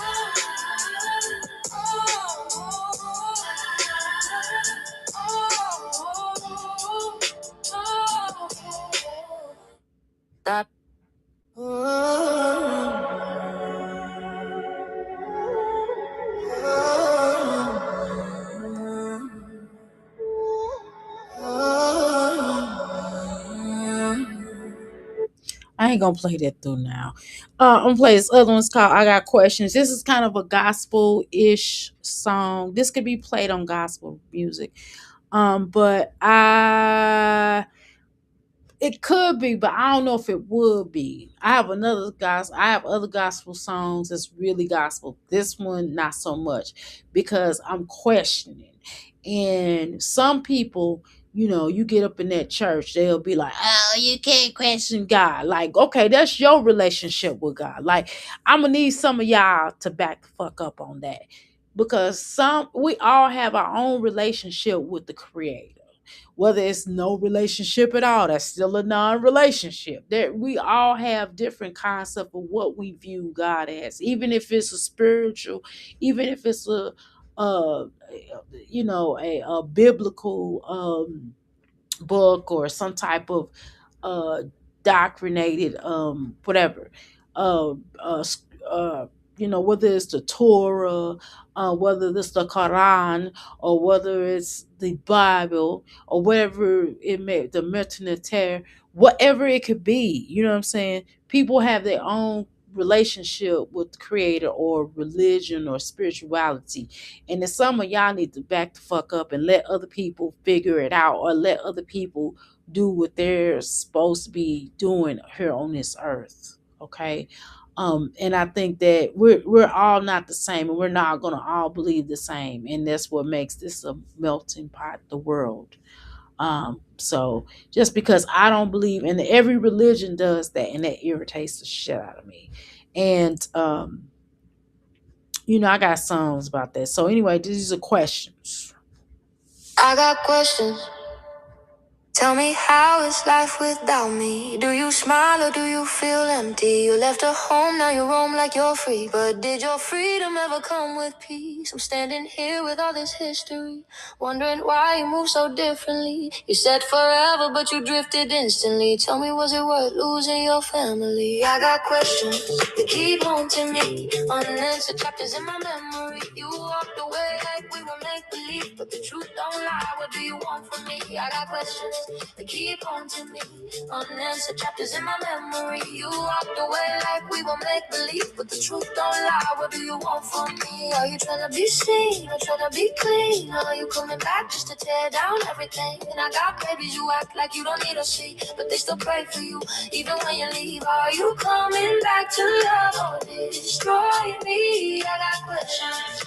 that I ain't gonna play that through now. I'm gonna play this other one's called I Got Questions. This is kind of a gospel-ish song. This could be played on gospel music. But It could be, but I don't know if it would be. I have other gospel songs that's really gospel. This one not so much because I'm questioning. And some people, you get up in that church, they'll be like, "Oh, you can't question God." Like, okay, that's your relationship with God. Like, I'm gonna need some of y'all to back the fuck up on that. Because we all have our own relationship with the creator, whether it's no relationship at all, that's still a non-relationship. There, we all have different concept of what we view God as, even if it's a spiritual, even if it's uh a biblical book or some type of uh doctrinated whatever uh uh, uh whether it's the Torah, whether it's the Quran, or whether it's the Bible, or whatever it may, the Metaniter, whatever it could be. You know what I'm saying? People have their own relationship with the creator or religion or spirituality. And then some of y'all need to back the fuck up and let other people figure it out, or let other people do what they're supposed to be doing here on this earth. Okay. And I think that we're all not the same, and we're not gonna all believe the same. And that's what makes this a melting pot, the world. So just because I don't believe, and every religion does that, and that irritates the shit out of me. And I got songs about that. So anyway, these are questions. I got questions. Tell me, how is life without me? Do you smile or do you feel empty? You left a home, now you roam like you're free. But did your freedom ever come with peace? I'm standing here with all this history, wondering why you move so differently. You said forever, but you drifted instantly. Tell me, was it worth losing your family? I got questions that keep haunting me, unanswered chapters in my memory. You walked away like we were make believe, but the truth don't lie. What do you want from me? I got questions that keep haunting me, unanswered chapters in my memory. You walked away like we were make believe, but the truth don't lie. What do you want from me? Are you trying to be seen or trying to be clean? Or are you coming back just to tear down everything? And I got babies, you act like you don't need a seat, but they still pray for you even when you leave. Are you coming back to love or destroy me? I got questions.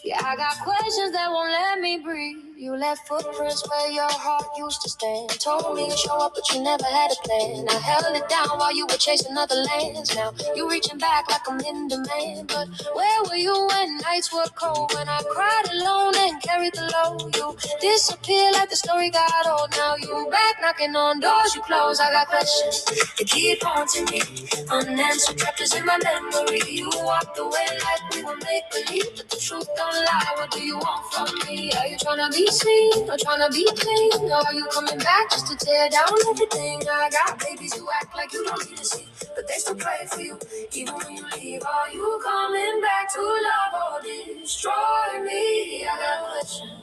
Yeah, I got questions that won't let me breathe. You left footprints where your heart used to stand. Told me to show up, but you never had a plan. I held it down while you were chasing other lands. Now you reaching back like I'm in demand. But where were you when nights were cold? When I cried alone and carried the load. You disappeared like the story got old. Now you back knocking on doors you closed. I got questions that keep haunting me, unanswered chapters in my memory. You walked away like we were make believe, but the truth don't lie. What do you want from me? Are you trying to be seen or trying to be clean? Or are you coming back just to tear down everything? I got babies who act like you don't need to see, but they still pray for you even when you leave. Are you coming back to love or destroy me? I got questions,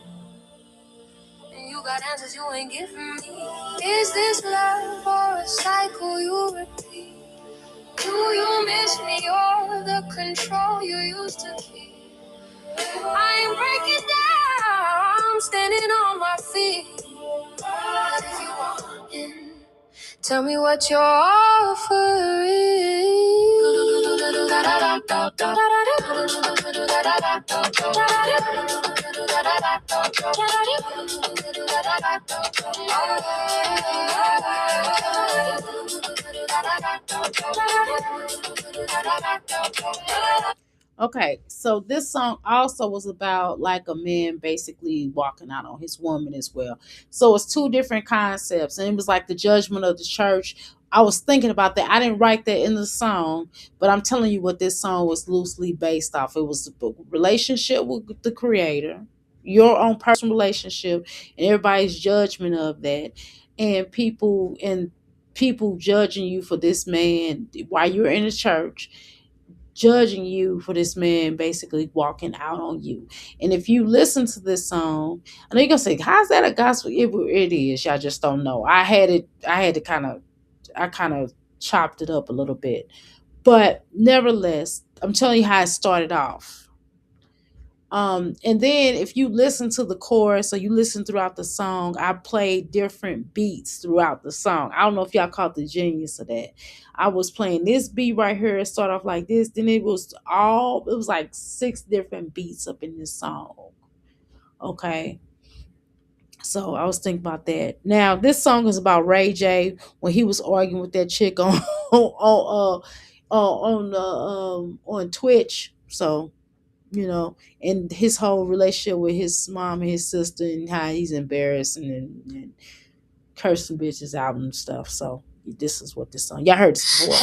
and you got answers you ain't giving me. Is this love or a cycle you repeat? Do you miss me or the control you used to keep? I ain't breaking down, I'm standing on my feet. But if you want in, tell me what your offer is. Okay, so this song also was about like a man basically walking out on his woman as well. So it's two different concepts, and it was like the judgment of the church. I was thinking about that. I didn't write that in the song, but I'm telling you what this song was loosely based off. It was the relationship with the creator, your own personal relationship, and everybody's judgment of that, and people judging you for this man while you're in the church, judging you for this man basically walking out on you. And if you listen to this song, I know you're gonna say, how's that a gospel? It is. Y'all just don't know. I had to kind of chopped it up a little bit. But nevertheless, I'm telling you how it started off. And then if you listen to the chorus or you listen throughout the song, I played different beats throughout the song. I don't know if y'all caught the genius of that. I was playing this beat right here. It started off like this. Then it was like 6 different beats up in this song. Okay. So I was thinking about that. Now this song is about Ray J when he was arguing with that chick on on Twitch. So and his whole relationship with his mom and his sister and how he's embarrassed and cursing bitches out and stuff. So this is what this song. Y'all heard this before.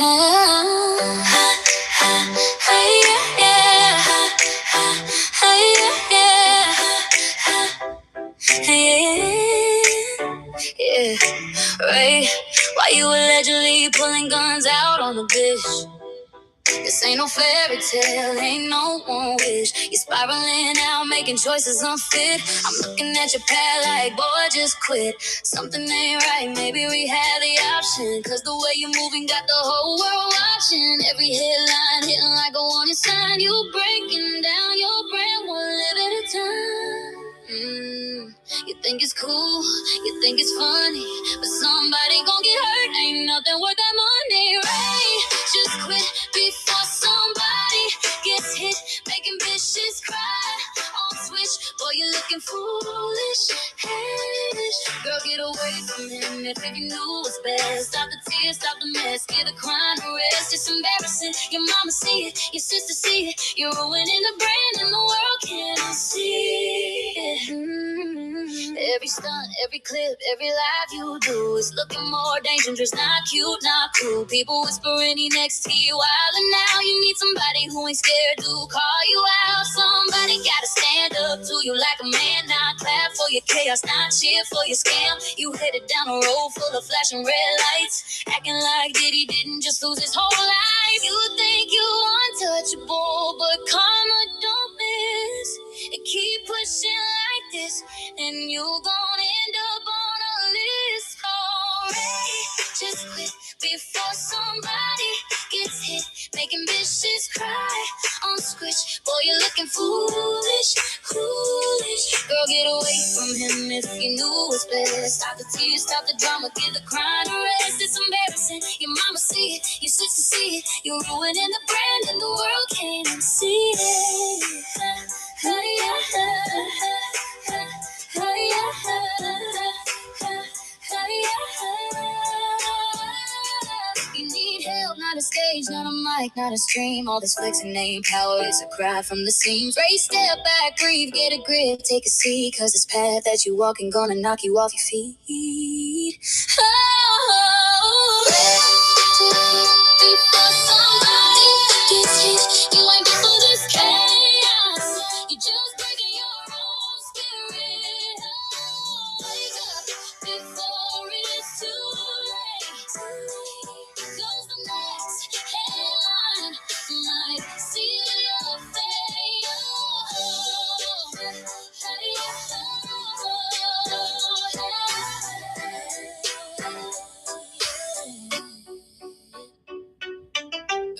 Yeah, right. Why you allegedly pulling guns out on the bitch? This ain't no fairy tale, ain't no one wish. You're spiraling out, making choices unfit. I'm looking at your pad like, boy, just quit. Something ain't right, maybe we have the option. Cause the way you're moving got the whole world watching. Every headline hitting like a warning sign. You breaking down your brand one live at a time. You think it's cool, you think it's funny, but somebody gon' get hurt. Ain't nothing worth that money, right? Just quit before somebody gets hit, making bitches cry on Switch. Boy, you're looking foolish, hellish. Girl, get away from him if you knew what's best. Stop the tears, stop the mess, give the crying a rest. It's embarrassing, your mama see it, your sister see it. You're ruining the brand and the world can't see it. Every stunt, every clip, every live you do is looking more dangerous, not cute, not cool. People whispering he next to you while and now you need somebody who ain't scared to call you out. Somebody gotta stand up to you like a man, not clap for your chaos, not cheer for your scam. You headed down a road full of flashing red lights, acting like Diddy didn't just lose his whole life. You think you untouchable, but karma don't miss. And keep pushing like this, and you gon' end up on a list. Alright, just quit before somebody gets hit, making bitches cry on Switch. Boy, you're looking foolish, foolish. Girl, get away from him if you knew what's best. Stop the tears, stop the drama, give the crying a rest. It's embarrassing, your mama see it, your sister see it. You're ruining the brand and the world can't even see it. You need help, not a stage, not a mic, not a stream. All this flexing name power is a cry from the seams. Race, step back, breathe, get a grip, take a seat. Cause this path that you walking gonna knock you off your feet. Before somebody gets hit, you ain't built for this chaos. You just breaking your own spirit. Wake up before it's too late. Cause the next headline might seal your fate.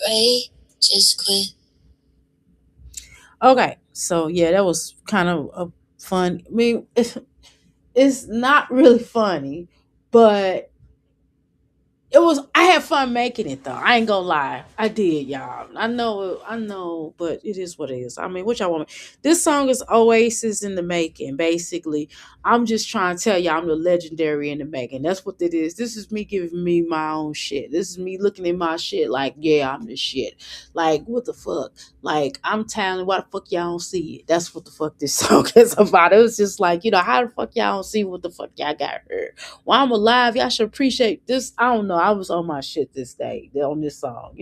Ray, just quit. Okay, so yeah, that was kind of a fun. I mean, it's not really funny, but I had fun making it though. I ain't gonna lie. I did, y'all. I know, but it is what it is. I mean, what y'all want me? This song is Oasis in the making, basically. I'm just trying to tell y'all I'm the legendary in the making. That's what it is. This is me giving me my own shit. This is me looking at my shit like, yeah, I'm the shit. Like, what the fuck? Like, I'm talented. Why the fuck y'all don't see it? That's what the fuck this song is about. It was just like, how the fuck y'all don't see what the fuck y'all got heard? While I'm alive, y'all should appreciate this. I don't know. I was on my shit this day on this song.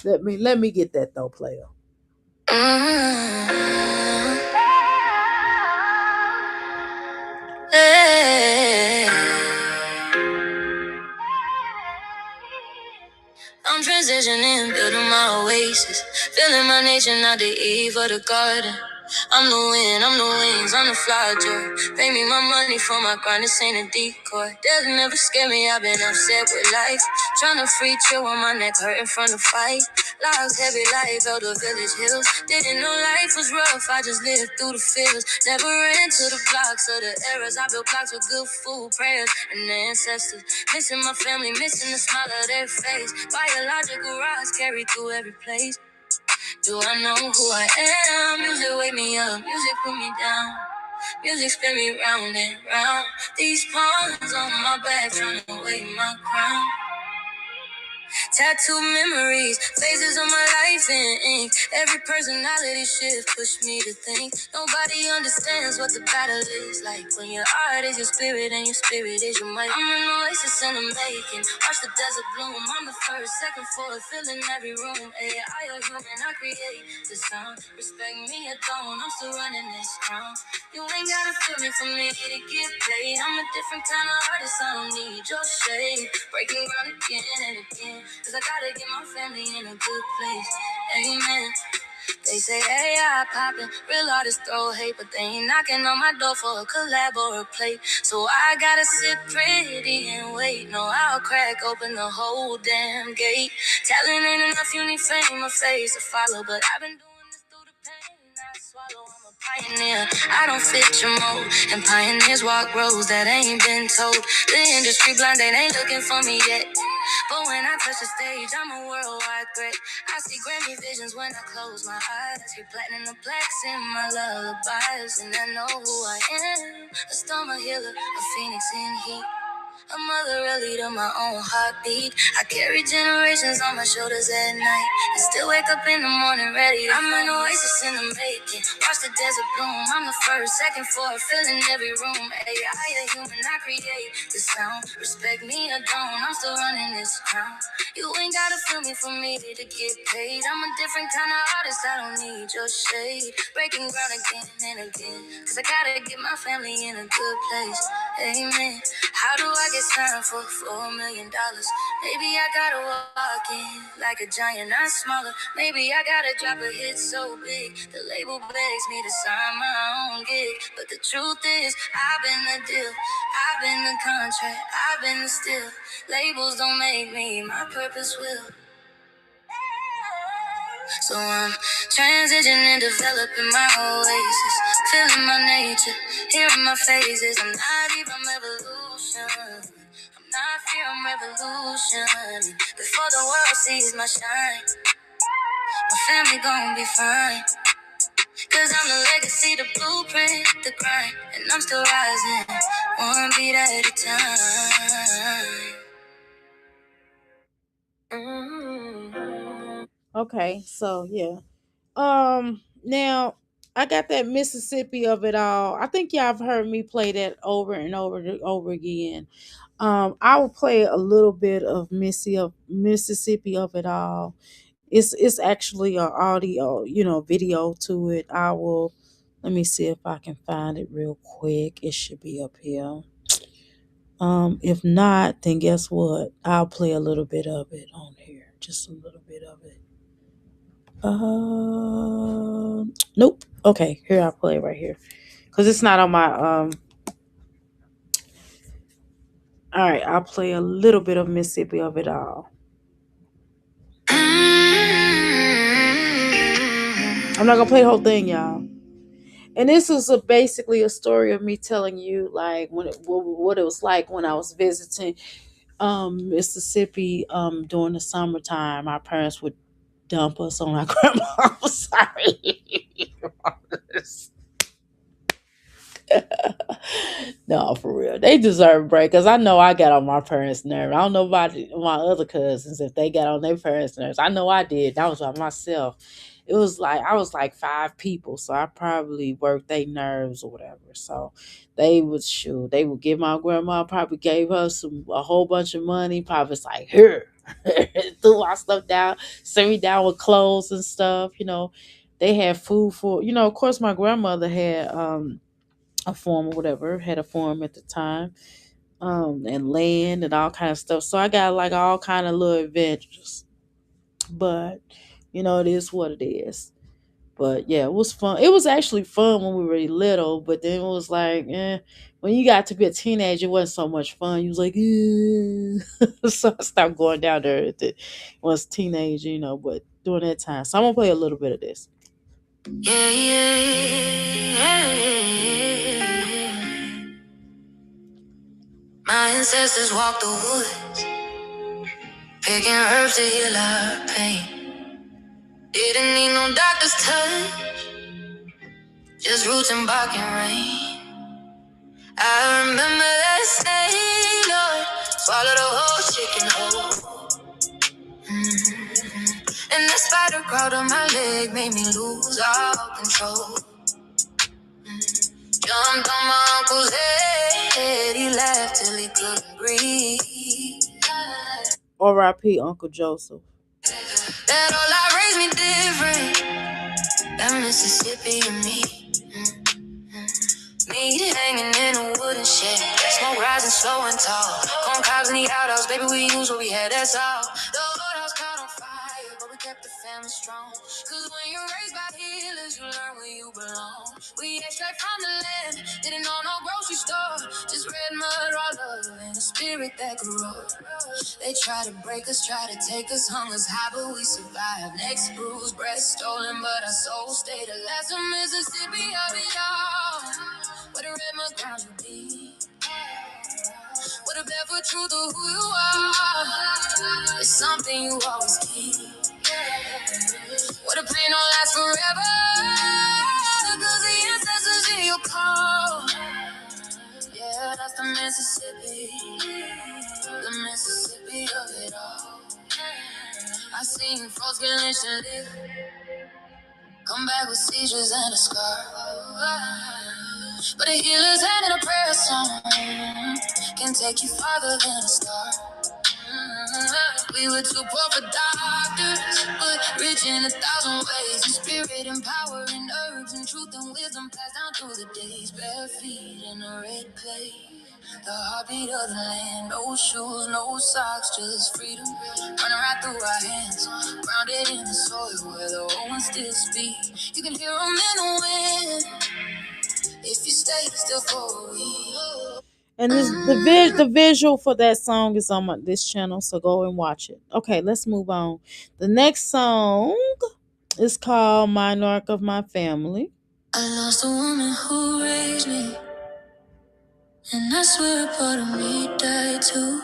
Let me get that though, player. I'm transitioning, building my oasis. Feeling my nature, not the eve of the garden. I'm the wind, I'm the wings, I'm the fly joy. Pay me my money for my grind, this ain't a decoy. Death never scared me, I've been upset with life. Tryna free chill on my neck, hurting from the fight. Logs heavy life out the village hills. Didn't know life was rough, I just lived through the fields. Never ran to the blocks of the eras. I built blocks with good food, prayers, and ancestors. Missing my family, missing the smile of their face. Biological rocks carried through every place. Do I know who I am? Music wake me up, music put me down. Music spin me round and round. These pawns on my back trying to weigh my crown. Tattoo memories, phases of my life in ink. Every personality shift pushed me to think. Nobody understands what the battle is like. When your art is your spirit and your spirit is your mic. I'm an oasis in the making. Watch the desert bloom. I'm the first, second, fourth, filling every room. Ay, I a human, I create the sound. Respect me or don't, I'm still running this crown. You ain't gotta feel me for me to get paid. I'm a different kind of artist, I don't need your shade. Breaking ground again and again. Cause I gotta get my family in a good place. Amen. They say AI poppin', real artists throw hate, but they ain't knocking on my door for a collab or a plate. So I gotta sit pretty and wait. No, I'll crack open the whole damn gate. Talent ain't enough, you need fame or face to follow, but I've been doing this through the pain. I swallow, I'm a pioneer. I don't fit your mold, and pioneers walk roads that ain't been told. The industry blind, they ain't looking for me yet. But when I touch the stage, I'm a worldwide threat. I see Grammy visions when I close my eyes. Hear platinum the blacks in my lullabies, and I know who I am. A storm, a healer, a phoenix in heat. A mother, a leader, my own heartbeat. I carry generations on my shoulders at night, and still wake up in the morning ready. I'm an oasis in the making. Watch the desert bloom. I'm the first, second, fourth, filling every room. AI, a human, I create the sound. Respect me or don't, I'm still running this crown. You ain't gotta feel me for me to get paid. I'm a different kind of artist, I don't need your shade. Breaking ground again and again, cause I gotta get my family in a good place. Amen. How do I get signed for $4 million? Maybe I gotta walk in like a giant, not smaller. Maybe I gotta drop a hit so big the label begs me to sign my own gig. But the truth is, I've been the deal, I've been the contract, I've been the steal. Labels don't make me, my purpose will. So I'm transitioning, developing my oasis, feeling my nature, hearing my phases. I'm not even revolution. I'm not fear, I'm revolution. Before the world sees my shine, my family gon' be fine. Cause I'm the legacy, the blueprint, the grind. And I'm still rising, one beat at a time. Okay, so yeah. Now I got that Mississippi of it all. I think y'all have heard me play that over and over again. I will play a little bit of Mississippi of it all. It's actually a audio, video to it. I will let me see if I can find it real quick. It should be up here. If not, then guess what? I'll play a little bit of it on here. Just a little bit of it. Nope. Okay, here I'll play it right here. Cause it's not on my all right, I'll play a little bit of Mississippi of it all. I'm not gonna play the whole thing, y'all. And this is basically a story of me telling you like what it was like when I was visiting Mississippi during the summertime. My parents would dump us on our grandma. I'm sorry. No, for real. They deserve a break because I know I got on my parents' nerve. I don't know about my other cousins if they got on their parents' nerves. I know I did. That was by myself. It was like I was like five people, so I probably worked their nerves or whatever. So they would shoot. They would give my grandma probably gave her a whole bunch of money. Probably was like here, threw our stuff down, sent me down with clothes and stuff. They had food for Of course, my grandmother had a farm or whatever, had a farm at the time, and land and all kind of stuff. So I got like all kind of little adventures. But it is what it is. But yeah, it was fun. It was actually fun when we were little, but then it was like, when you got to be a teenager, it wasn't so much fun. You was like, so I stopped going down there at the was teenage, but during that time. So I'm gonna play a little bit of this. Yeah, yeah, yeah. My ancestors walked the woods, picking herbs to heal our pain. Didn't need no doctor's touch, just roots and bark and rain. I remember that snake, Lord, swallowed a whole chicken whole. And the spider crawled on my leg, made me lose all control. Jumped on my uncle's head, he laughed till he couldn't breathe. R.I.P. Uncle Joseph. That all I raised me different, that Mississippi and me. Meat hanging in a wooden shed, smoke rising slow and tall. Corn cobs in the outhouse, baby, we used what we had, that's all. The old house caught on fire, but we kept the family strong. Cause when you're raised by healers, you learn where you belong. We extract from the land, didn't know no grocery store. Just red mud, raw love, and a spirit that grew up. They try to break us, try to take us, hung us high, but we survived. Necks bruised, breath stolen, but our souls stayed alive. That's the Mississippi of it all. Where the red mud ground you be. What a barefoot truth of who you are. It's something you always keep. What a pain don't last forever. Cause the ancestors hear your call. Yeah, that's the Mississippi. The Mississippi of it all. I seen folks get lynched and live. Come back with seizures and a scar. But a healer's hand and a prayer song can take you farther than a star. We were too poor for doctors, but rich in 1,000 ways. In spirit and power and herbs and truth and wisdom passed down through the days. Bare feet in a red clay. The heartbeat of the land. No shoes, no socks, just freedom running right through our hands. Grounded in the soil where the old ones still speak. You can hear them in the wind if you stay still for a week. And the visual for that song is on this channel, so go and watch it. Okay, let's move on. The next song is called Monarch of My Family. I lost a woman who raised me, and I swear a part of me died too.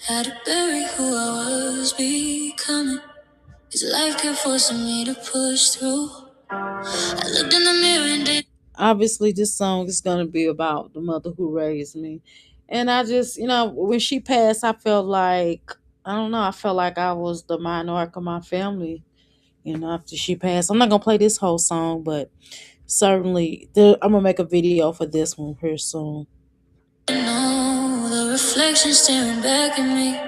Had to bury who I was becoming, 'cause life kept forcing me to push through. I looked in the mirror and did. Obviously, this song is going to be about the mother who raised me. And I just, when she passed, I felt like, I don't know, I felt like I was the monarch of my family, after she passed. I'm not going to play this whole song, but certainly I'm going to make a video for this one here soon. The reflection staring back at me.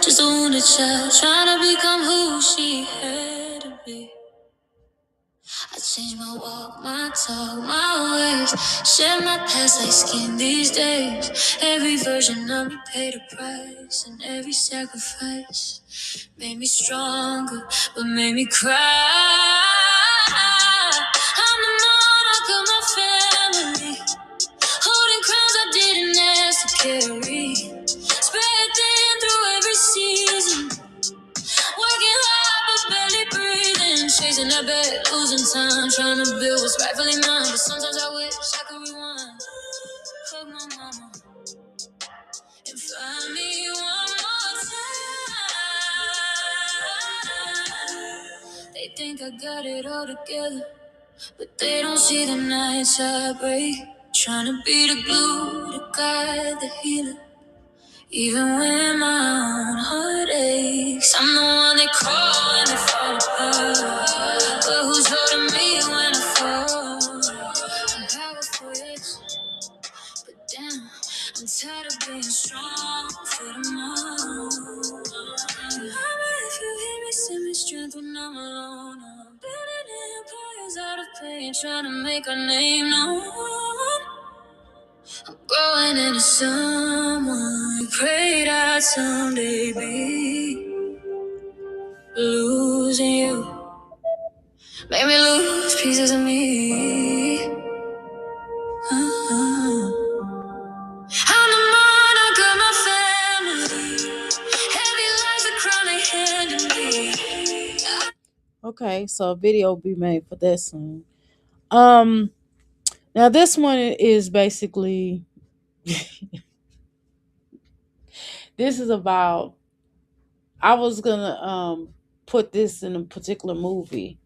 Just a wounded child trying to become who she had to be. I changed my walk, my talk, my ways. Shed my past like skin these days. Every version of me paid a price, and every sacrifice made me stronger, but made me cry. I'm the monarch of my family, holding crowns I didn't ask to carry. Spread thin through every season. Working hard but barely breathing. Chasing that bag, losing time. Trying to build what's rightfully mine. But sometimes I wish I could rewind. Hug my mama and find me one more time. They think I got it all together, but they don't see the nights I break. Trying to be the glue, the guide, the healer. Even when my own heart aches, I'm the one they call when they fall apart. But who's holding me when I fall? I'm powerful, yes, but damn, I'm tired of being strong for them all. If you hear me, send me strength when I'm alone. I'm building empires out of pain, trying to make a name known. Growing into someone you prayed I'd someday be. Losing you Made me lose pieces of me. I'm the monarch of my family. Heavy lies the crown they handed me. Okay, so a video will be made for this one. Now this one is basically this is about I was gonna put this in a particular movie.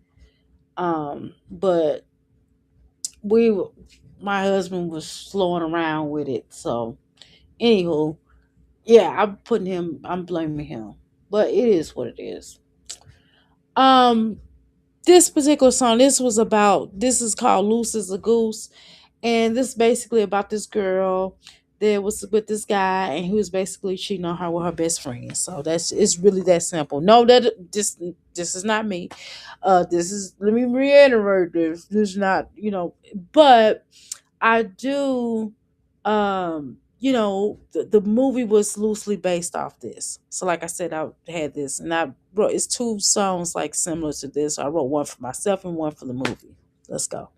But we my husband was slowing around with it. So anywho, yeah, I'm blaming him. But it is what it is. Um this particular song, this is called Loose as a Goose. And this is basically about this girl that was with this guy and he was basically cheating on her with her best friend. So it's really that simple. No, that this is not me. This is let me reiterate this is not, but I do the movie was loosely based off this. So like I said, I had this and I wrote it's two songs like similar to this. I wrote one for myself and one for the movie. Let's go.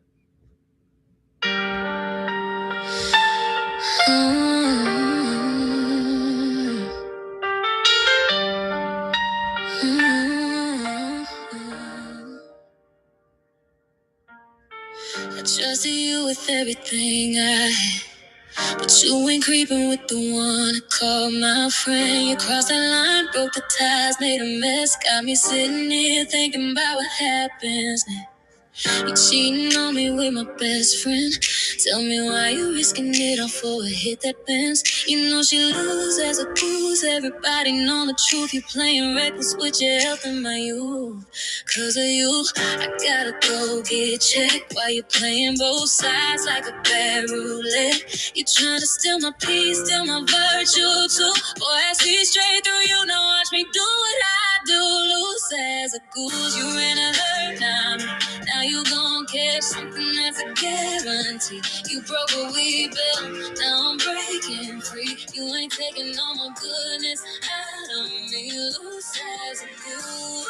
I trusted you with everything I had, but you ain't creeping with the one I call my friend. You crossed that line, broke the ties, made a mess, got me sitting here thinking about what happens next. You cheating on me with my best friend. Tell me why you risking it all for a hit that bends. You know she lose as a goose. Everybody know the truth. You playing reckless with your health and my youth. Cause of you, I gotta go get checked. While you playing both sides like a bad roulette. You trying to steal my peace, steal my virtue too. Boy, I see straight through you. Now watch me do what I do. Loose as a goose, you in a hurt now. Now you gon' catch something that's a guarantee. You broke what we built, now I'm breaking free. You ain't taking no more goodness out of me. Loose as a goose.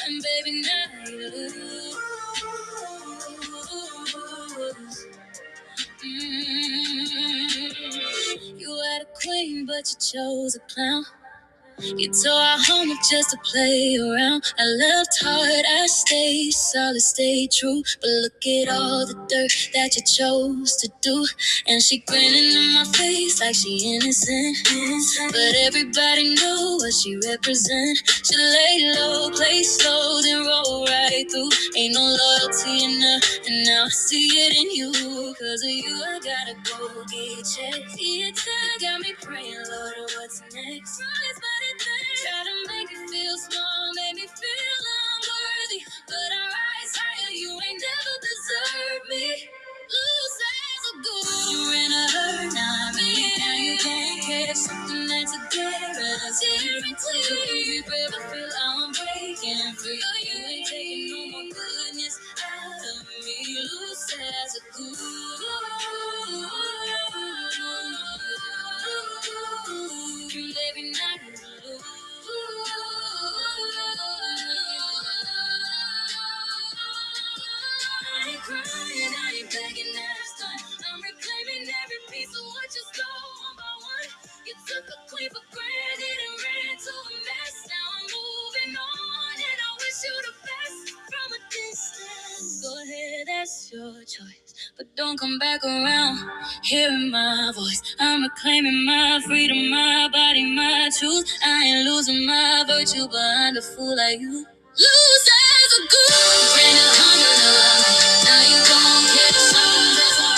And baby, now you lose. You had a queen, but you chose a clown. You tore our home up just to play around. I left hard, I stayed solid, stayed true. But look at all the dirt that you chose to do. And she grinning in my face like she innocent. But everybody know what she represent. She lay low, play slow, then roll right through. Ain't no loyalty in her, and now I see it in you. Cause of you, I gotta go get checked. See your time got me praying, Lord, what's next? Promise, but it try to make me feel small, make me feel unworthy. But I rise higher, you ain't never deserved me. Loose as a goose, you're in a hurt, not me. Now you can't catch something that's a guarantee. You better feel I'm breaking free. You ain't taking no more goodness out of me. Loose as a goose. Baby, not you. I ain't crying, I ain't begging, that's done. I'm reclaiming every piece of what you stole one by one. You took a queen for granted and ran to a mess. Now I'm moving on and I wish you the best from a distance. Go ahead, that's your choice. But don't come back around hearing my voice. I'm reclaiming my freedom, my body, my truth. I ain't losing my virtue behind a fool like you. Loose as a goose. Bring a hundred around. Now you gon' get some. That's all.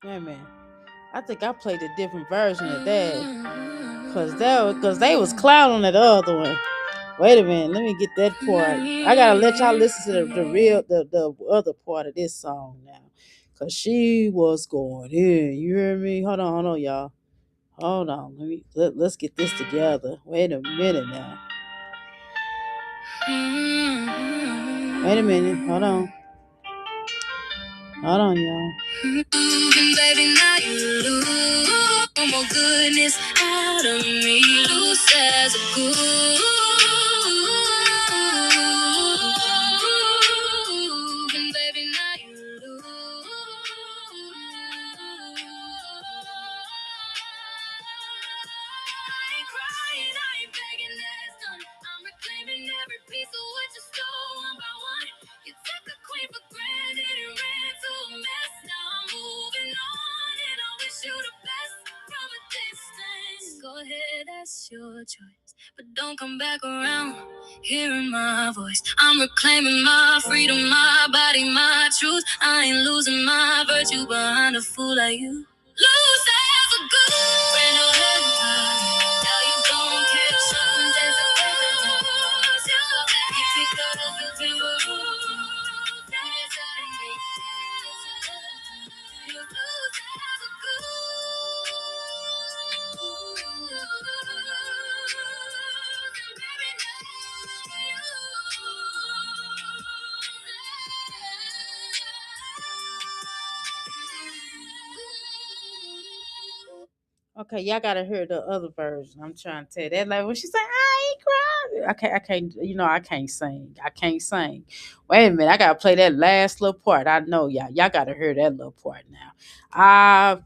Yeah, man. I think I played a different version of that, cause they was clowning the other one. Wait a minute, let me get that part. I gotta let y'all listen to the other part of this song now. Cause she was going in. You hear me? Hold on, y'all. Hold on. Let's get this together. Wait a minute now. Wait a minute. Hold on. Hold on, y'all. Baby, now you lose. No more goodness out of me. Loose as a goose. And baby, now you lose. I ain't crying, I ain't begging, that's done. I'm reclaiming every piece of what you stole one by one. You took a queen for granted and ran to a mess. Now I'm moving on and I wish you the best from a distance. Go ahead, that's your choice, but don't come back around hearing my voice. I'm reclaiming my freedom, my body, my truth. I ain't losing my virtue behind a fool like you. Lose as a good friend of heaven. Now you don't catch something that's a weapon. You pick up the building rules. That's how you make it. You lose as a Okay, y'all gotta hear the other version. I'm trying to tell you that. Like when she say, "I ain't crying," I can't. You know, I can't sing. I can't sing. Wait a minute, I gotta play that last little part. I know y'all. Y'all gotta hear that little part now. I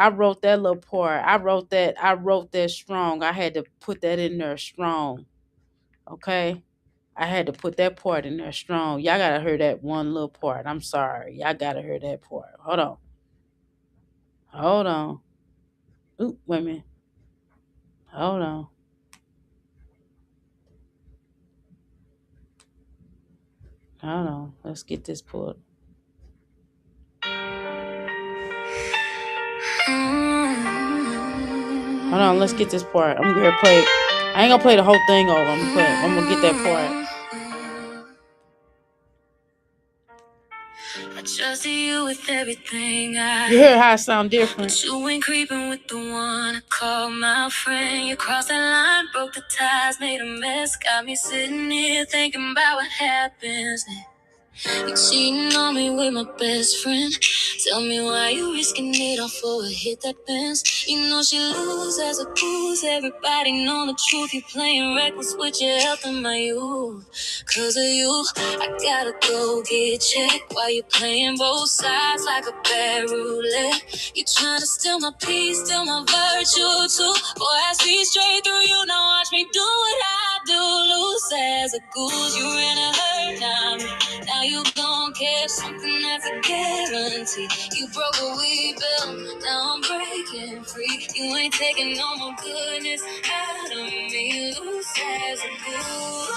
wrote that little part. I wrote that strong. I had to put that in there strong. Okay. I had to put that part in there strong. Y'all gotta hear that one little part. I'm sorry. Y'all gotta hear that part. Hold on. Hold on. Ooh, wait a minute. Hold on. Hold on. Let's get this pulled. Hold on. Let's get this part. I'm gonna play. I ain't gonna play the whole thing over. I'm gonna get that part. I trusted you with everything You hear how I sound different? But you ain't creeping with the one I call my friend. You crossed that line, broke the ties, made a mess. Got me sitting here thinking about what happens next. You cheating on me with my best friend. Tell me why you risking it all for a hit that bends. You know she lose as a goose. Everybody know the truth. You playing reckless with your health and my youth. Cause of you, I gotta go get checked. While you playing both sides like a bad roulette. You trying to steal my peace, steal my virtue too. Boy, I see straight through you. Now watch me do what I do. Loose as a goose, you in a hurt now you gon' catch something that's a guarantee. You broke what we built, now I'm breaking free. You ain't taking no more goodness out of me. Loose as a goose.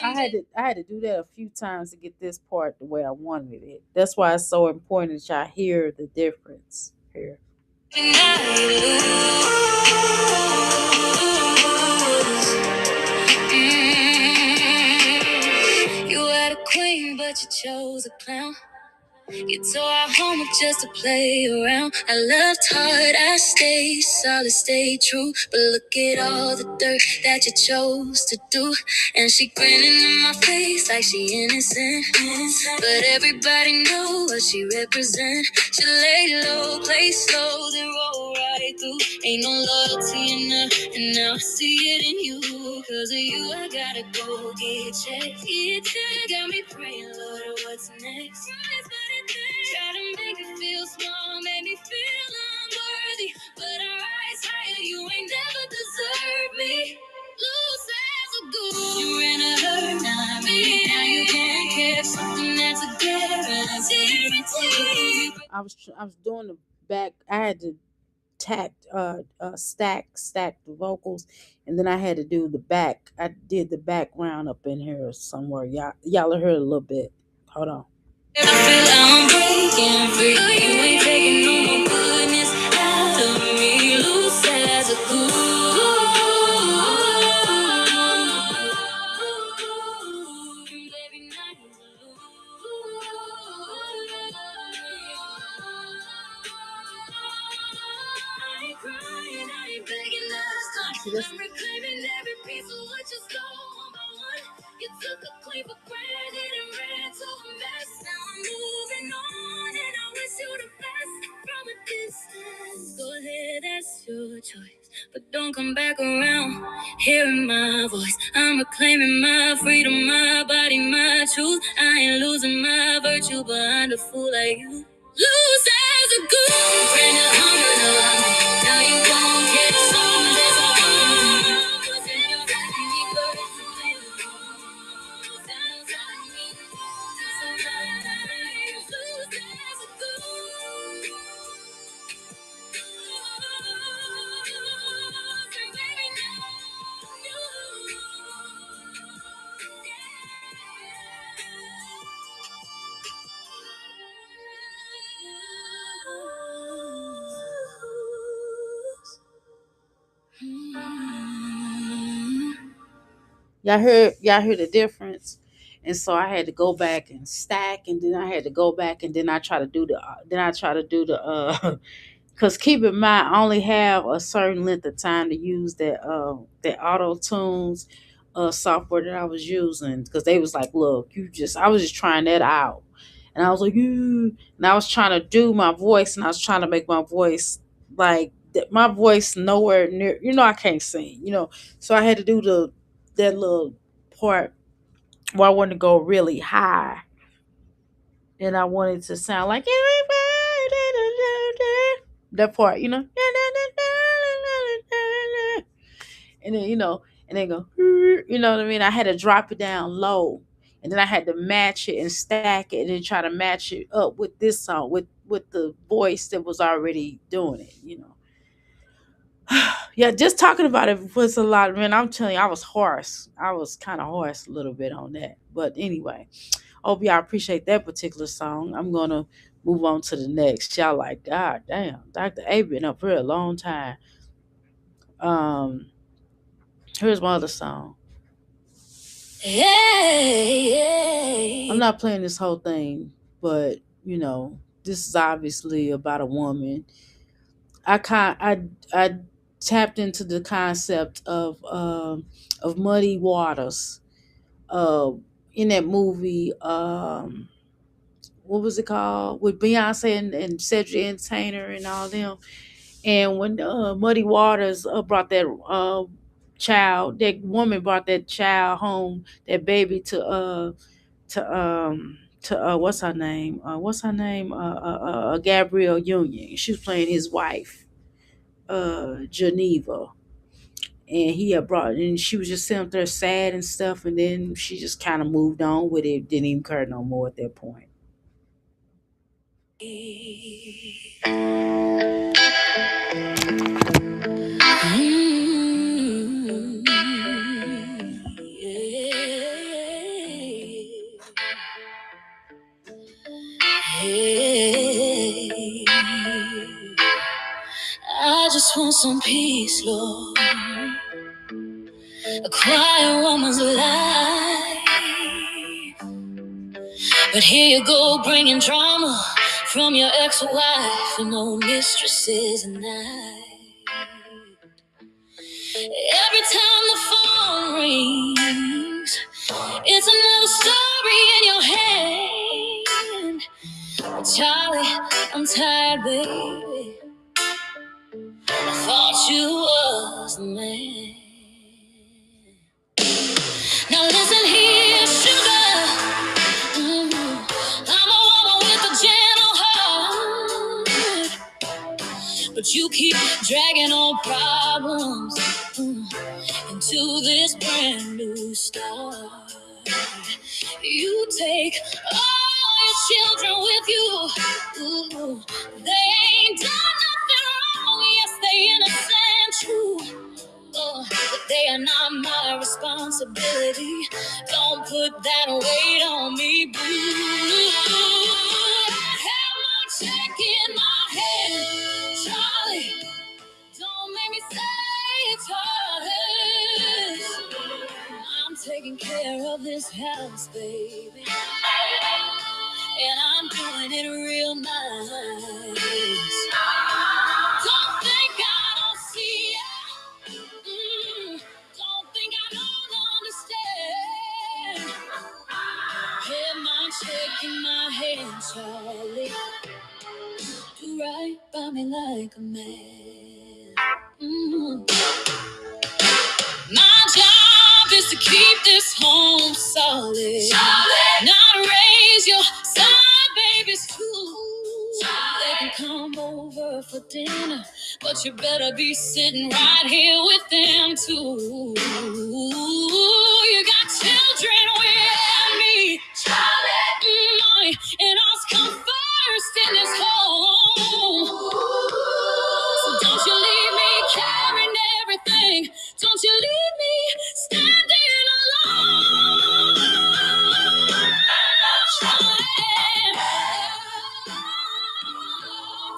I had to do that a few times to get this part the way I wanted it. That's why it's so important that y'all hear the difference here. You had a queen, but you chose a clown. You tore our home up just to play around. I loved hard, I stayed solid, stayed true. But look at all the dirt that you chose to do. And she grinning in my face like she innocent. But everybody know what she represent. She lay low, play slow, then roll right through. Ain't no loyalty in her, and now I see it in you. Cause of you, I gotta go get checked. Get checked, got me praying, Lord, what's next? Try to make it feel small, make me feel unworthy. But I rise higher, you ain't never deserved me. Loose as a goose, you're in a hurt, not me. Now you can't catch something that's a guarantee. I was doing the back. I had to stack the vocals, and then I had to do the back. I did the background up in here somewhere. Y'all heard a little bit. Hold on. I feel I'm breaking free. You ain't taking no more goodness out to me, loose as a goose. Baby, now you I ain't crying, I ain't begging us. I'm reclaiming every piece of what you stole one by one. You took a clean for granted and ran to a mess. Now I'm moving on and I wish you the best from a distance. Go ahead, that's your choice. But don't come back around hearing my voice. I'm reclaiming my freedom, my body, my truth. I ain't losing my virtue behind a fool like you. Lose as a goose. Bring the hunger to life. Now you won't get some of this around. And you're letting me go to lose. Inside me. Sometimes lose as a goose. And baby, now y'all heard the difference. And so I had to go back and stack, and then I had to go back, and then I try to do the because keep in mind, I only have a certain length of time to use that auto tunes software that I was using, because they was like, look, I was just trying that out, and I was like, and I was trying to do my voice, and I was trying to make my voice like my voice nowhere near, I can't sing, so I had to do that little part where I wanted to go really high, and I wanted to sound like that part, and then and then go, what I mean. I had to drop it down low, and then I had to match it and stack it, and then try to match it up with this song with the voice that was already doing it. Yeah, just talking about it was a lot, man. I'm telling you, I was hoarse. I was kind of hoarse a little bit on that, but anyway. Hope y'all appreciate that particular song. I'm gonna move on to the next. Y'all like, God damn, Dr. A been up for a long time. Um, Here's my other song. I'm not playing this whole thing, but this is obviously about a woman. I tapped into the concept of muddy waters. Uh, in that movie, what was it called, with Beyonce and Cedric Entertainer and all them. And when Muddy Waters brought that that woman brought that child home, that baby to what's her name? Gabrielle Union. She was playing his wife, Geneva. And he had brought, and she was just sitting up there sad and stuff, and then she just kind of moved on with it, didn't even care no more at that point. I just want some peace, Lord. A quiet woman's life. But here you go, bringing drama from your ex-wife and old mistresses and I. Every time the phone rings, it's another story in your hand. Charlie, I'm tired, baby. I thought you was the man. Now listen here, sugar. I'm a woman with a gentle heart, but you keep dragging on problems into this brand new start. You take all your children with you. Ooh, they ain't done nothing wrong. Yes, they innocent, true. But they are not my responsibility. Don't put that weight on me, boo. I have my check in my head, Charlie. care of this house, baby. And I'm doing it real nice. Don't think I don't see ya. Don't think I don't understand. Have my check in my hand, Charlie. Do right by me like a man. My job is to keep this home solid. Not raise your side babies too. They can come over for dinner, but you better be sitting right here with them too. You got children with me, and us come first in this home. So don't you leave me carrying everything. Don't you leave me standing alone.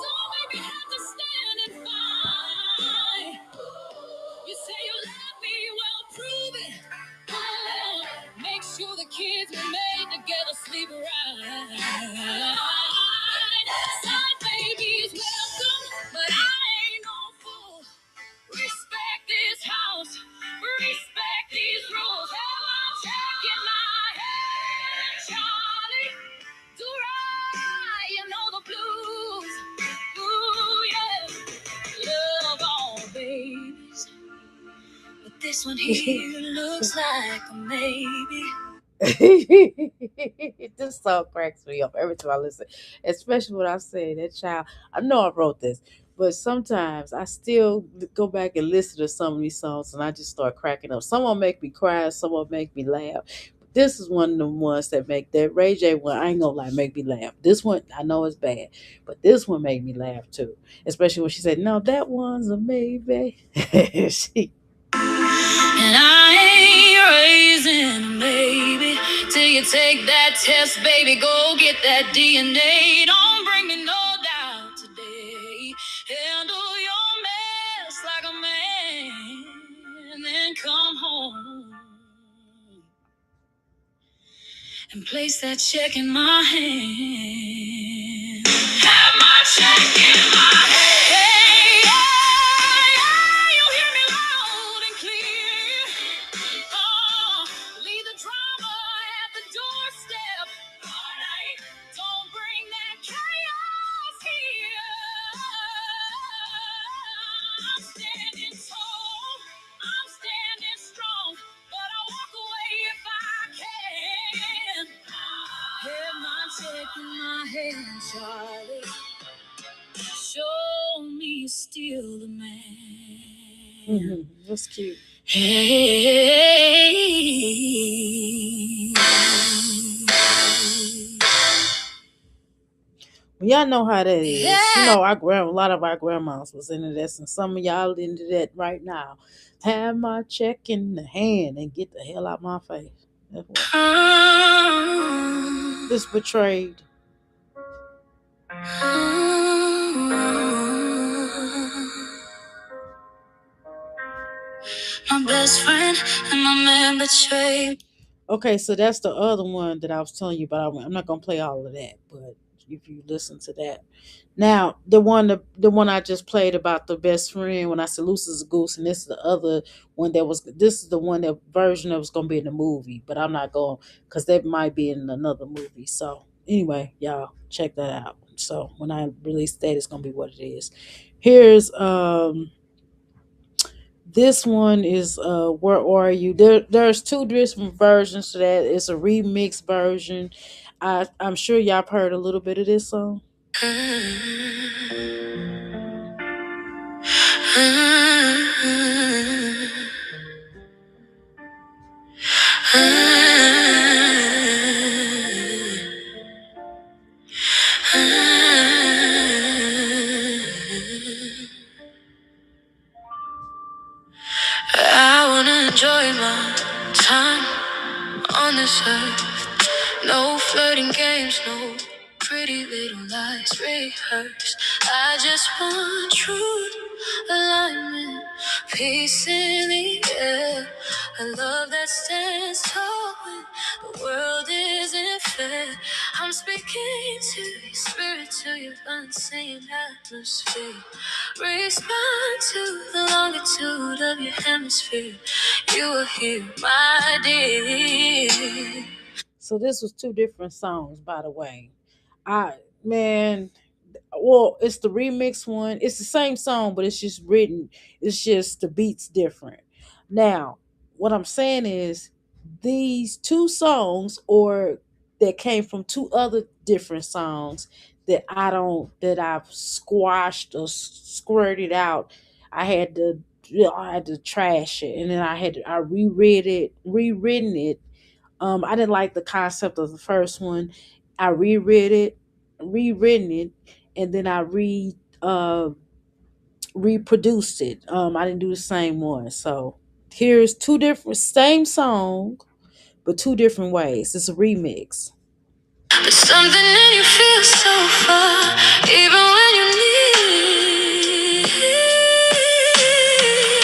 Don't make me have to stand and fight. You say you love me, well, prove it. Make sure the kids we made together sleep right. Side babies welcome, but I ain't no fool. Respect this house, respect these rules. Have my check in my hand, Charlie. Do right, you know the blues. Ooh, yeah. Love all babies. But this one here looks like a maybe. This song cracks me up every time I listen, especially when I say that child. I know I wrote this, but sometimes I still go back and listen to some of these songs and I just start cracking up. Some will make me cry, some will make me laugh. But this is one of the ones that make that Ray J one. I ain't gonna lie, make me laugh. This one I know it's bad, but this one made me laugh too, especially when she said, "No, that one's a maybe." she And I ain't raising a baby till you take that test, baby. Go get that DNA. Don't bring me no doubt today. Handle your mess like a man, and then come home and place that check in my hand. Have my check in my hand. Hey, yeah, yeah, you hear me loud and clear. Oh, leave the drama at the doorstep. All right, don't bring that chaos here. I'm standing tall, I'm standing strong, but I walk away if I can. Have my check in my hand, Charlie. Show me you're still the man. That's cute. Hey. Well, y'all know how that is. Yeah. You know, a lot of our grandmas was into this, and some of y'all into that right now. Have my check in the hand and get the hell out my face. That's what. This betrayed. My best friend and my man betrayed. Okay, so that's the other one that I was telling you about. I'm not gonna play all of that, but if you listen to that. Now, the one I just played about the best friend when I said Loose as a Goose, and this is the other one this is the one that version that was gonna be in the movie, but I'm not going because that might be in another movie. So anyway, y'all check that out. So when I release that, it's gonna be what it is. Here's this one is Where Are You? There's two different versions to that. It's a remix version. I'm sure y'all have heard a little bit of this song. I wanna enjoy my time on this earth. No flirting games, no pretty little lies rehearsed. I just want truth, alignment, peace in the air. A love that stands tall when the world isn't fair. I'm speaking to your spirit, to your unseen atmosphere. Respond to the longitude of your hemisphere. You are here, my dear. So this was two different songs, by the way. I man, well, it's the remix one. It's the same song, but it's just written. It's just the beats different. Now, what I'm saying is these two songs, or that came from two other different songs that I've squashed or squirted out. I had to I had to trash it, and then I reread it, rewritten it. I didn't like the concept of the first one. I reread it, rewritten it, and then I reproduced it. I didn't do the same one. So here's two different same song, but two different ways. It's a remix. But something in you feels so far, even when you need.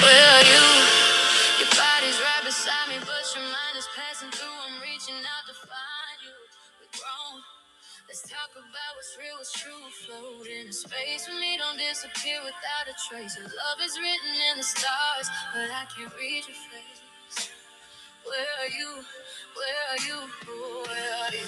Where are you? Your body's right beside me, but your mind is passing through. I'm reaching out to find you. We're grown. Let's talk about what's real, what's true. Float in a space with me, don't disappear without a trace. Your love is written in the stars, but I can't read your face. Where are you? Where are you? Where are you?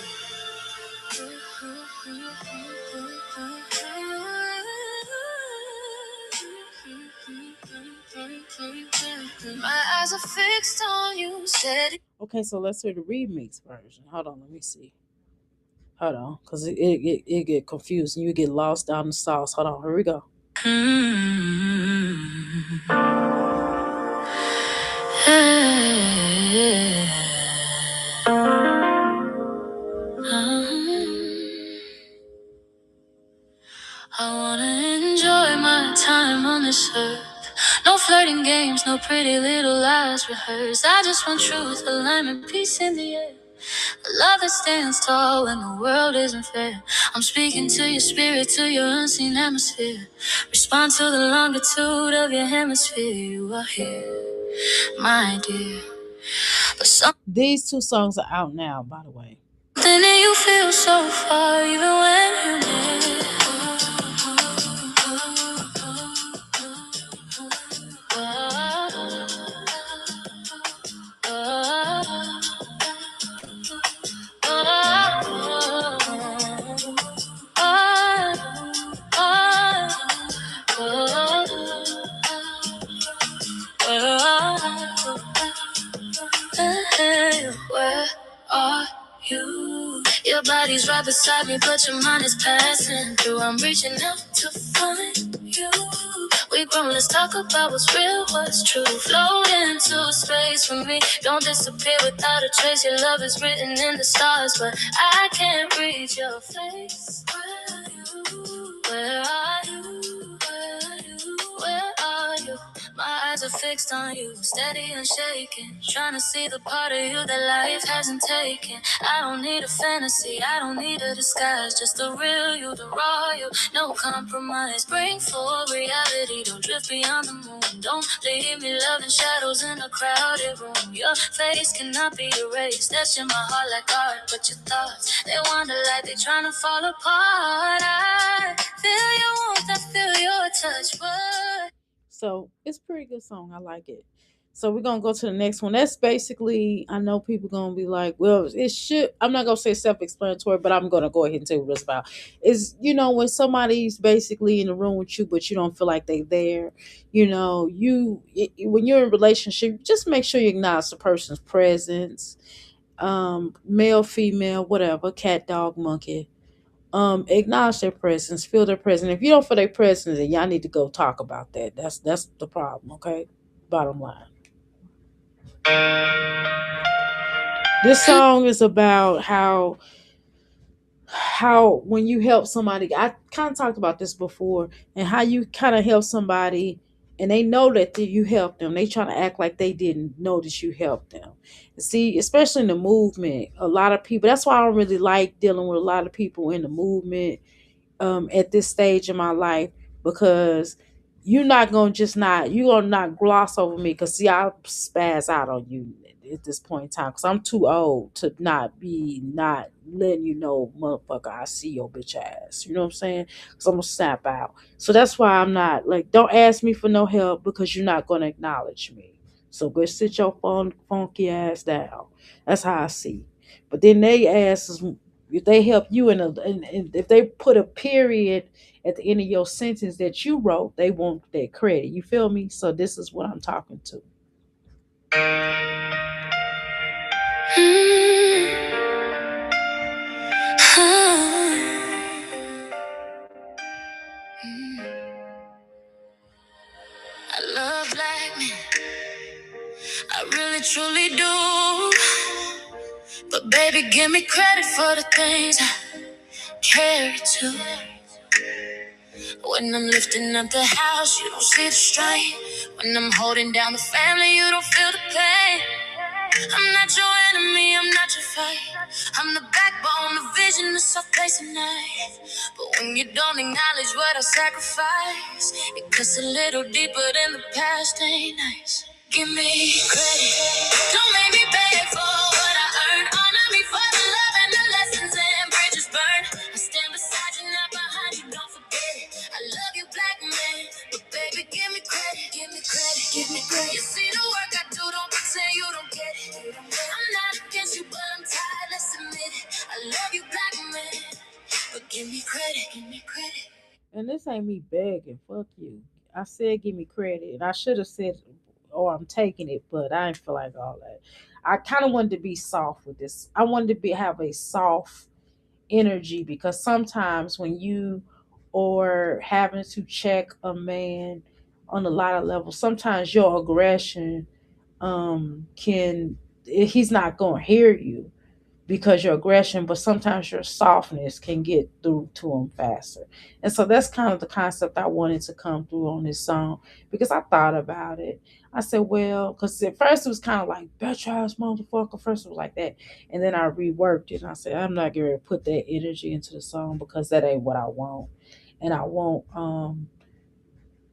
My eyes are fixed on you, steady. Okay, so let's hear the remix version. Hold on, let me see. Hold on, because it get confused and you get lost down the sauce. Hold on, here we go. I wanna enjoy my time on this earth. No flirting games, no pretty little lies rehearsed. I just want truth, alignment, peace in the air. A love that stands tall when the world isn't fair. I'm speaking to your spirit, to your unseen atmosphere. Respond to the longitude of your hemisphere. You are here, my dear. But these two songs are out now, by the way. Then you feel so far, even when you're near. Where are you? Your body's right beside me, but your mind is passing through. I'm reaching out to find you. We grown, let's talk about what's real, what's true. Float into space for me. Don't disappear without a trace. Your love is written in the stars, but I can't read your face. Where are you? Where are you? Where are you? Where are you? My eyes are fixed on you, steady and shaking. Trying to see the part of you that life hasn't taken. I don't need a fantasy, I don't need a disguise. Just the real you, the raw you, no compromise. Bring forward reality, don't drift beyond the moon. Don't leave me loving shadows in a crowded room. Your face cannot be erased, that's in my heart like art. But your thoughts, they wander like they trying to fall apart. I feel your warmth, I feel your touch, but so it's a pretty good song. I like it. So we're gonna go to the next one. That's basically, I know people gonna be like, well, it should. I'm not gonna say self-explanatory, but I'm gonna go ahead and tell you what it's about. Is when somebody's basically in the room with you, but you don't feel like they there. When you're in a relationship, just make sure you acknowledge the person's presence. Male, female, whatever, cat, dog, monkey, acknowledge their presence, feel their presence. If you don't feel their presence, then y'all need to go talk about that. That's the problem, okay? Bottom line. This song is about how when you help somebody, I kind of talked about this before, and how you kind of help somebody and they know that you helped them. They trying to act like they didn't know that you helped them. See, especially in the movement, a lot of people, that's why I don't really like dealing with a lot of people in the movement at this stage in my life, because you're not gonna just not you gonna not gloss over me because see I spaz out on you at this point in time because I'm too old to not be not letting you know, motherfucker, I see your bitch ass. You know what I'm saying? Because I'm gonna snap out. So that's why I'm not like, don't ask me for no help because you're not gonna acknowledge me. So go sit your funky ass down. That's how I see. But then they asses, if they help you and if they put a period at the end of your sentence that you wrote, they want that credit. You feel me? So this is what I'm talking to. I love black men, I really truly do. But baby, give me credit for the things I carry too. When I'm lifting up the house, you don't see the strain. When I'm holding down the family, you don't feel the pain. I'm not your enemy, I'm not your fight. I'm the backbone, the vision, the soft place at night. But when you don't acknowledge what I sacrifice, it cuts a little deeper than the past ain't nice. Give me credit, don't make me beg for what I earned. Honor me for the love and the lessons and bridges burned. I stand beside you, not behind you, don't forget it. I love you, black man, but baby, give me credit, give me credit, give me credit. You see the work I do, don't pretend you don't get it. I'm not against you, but I'm tired, let's admit it. I love you, black man, but give me credit, give me credit. And this ain't me begging. Fuck you. I said give me credit. And I should have said, oh, I'm taking it, but I didn't feel like all that. I kind of wanted to be soft with this. I wanted to have a soft energy because sometimes when you or having to check a man on a lot of levels, sometimes your aggression can he's not going to hear you because your aggression, but sometimes your softness can get through to them faster. And so that's kind of the concept I wanted to come through on this song because I thought about it. I said, well, because at first it was kind of like, bitch ass motherfucker. First it was like that. And then I reworked it and I said, I'm not going to put that energy into the song because that ain't what I want. And I won't,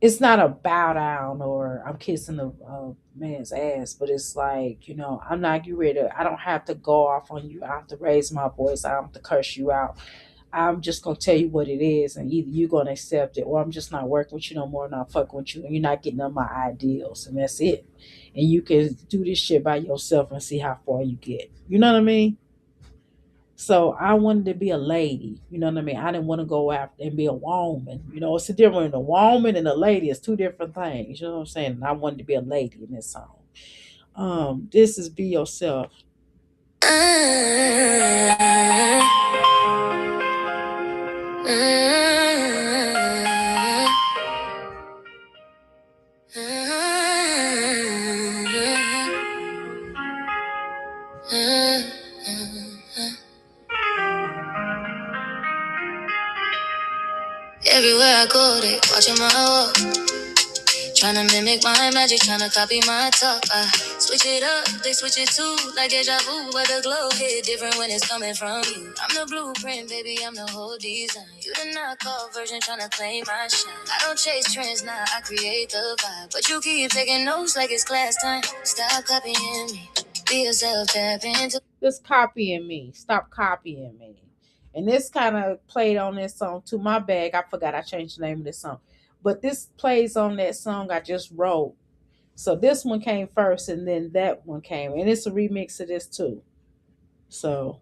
it's not a bow down or I'm kissing a man's ass, but it's like, I'm not getting ready to, I don't have to go off on you. I don't have to raise my voice. I don't have to curse you out. I'm just going to tell you what it is. And either you're going to accept it or I'm just not working with you no more. Not fucking with you. And you're not getting on my ideals. And that's it. And you can do this shit by yourself and see how far you get. You know what I mean? So I wanted to be a lady, you know what I mean? I didn't want to go after and be a woman. It's a different, a woman and a lady is two different things. You know what I'm saying? And I wanted to be a lady in this song. This is Be Yourself. Everywhere I go, they watching my walk. Tryna mimic my magic, tryna copy my talk. I switch it up, they switch it too. Like deja vu, but the glow hit different when it's coming from you. I'm the blueprint, baby, I'm the whole design. You the knockoff version, tryna claim my shine. I don't chase trends, now I create the vibe. But you keep taking notes like it's class time. Stop copying me, be yourself, tap into. Just copying me. Stop copying me. And this kind of played on this song too. My bag, I forgot I changed the name of this song. But this plays on that song I just wrote. So this one came first and then that one came. And it's a remix of this too. So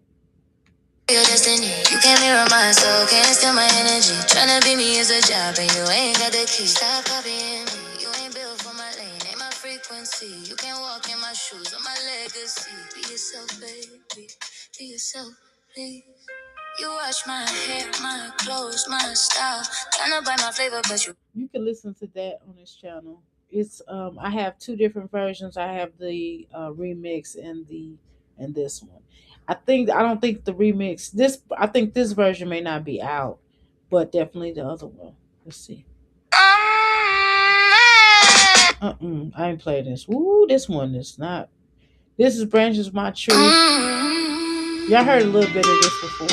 Your destiny, you can't mirror my soul, can't steal my energy. Tryna be me is a job, and you ain't got the key. Stop copying me, you ain't built for my lane, ain't my frequency. You can't walk in my shoes or my legacy. Be yourself, baby, be yourself, please. You watch my hair, my clothes, my style. Tryna buy my flavor, but you can listen to that on this channel. It's I have two different versions. I have the remix and this one. I don't think the remix this I think this version may not be out, but definitely the other one. Let's see. I ain't played this. Ooh, this one is not. This is Branches My Tree. Y'all heard a little bit of this before.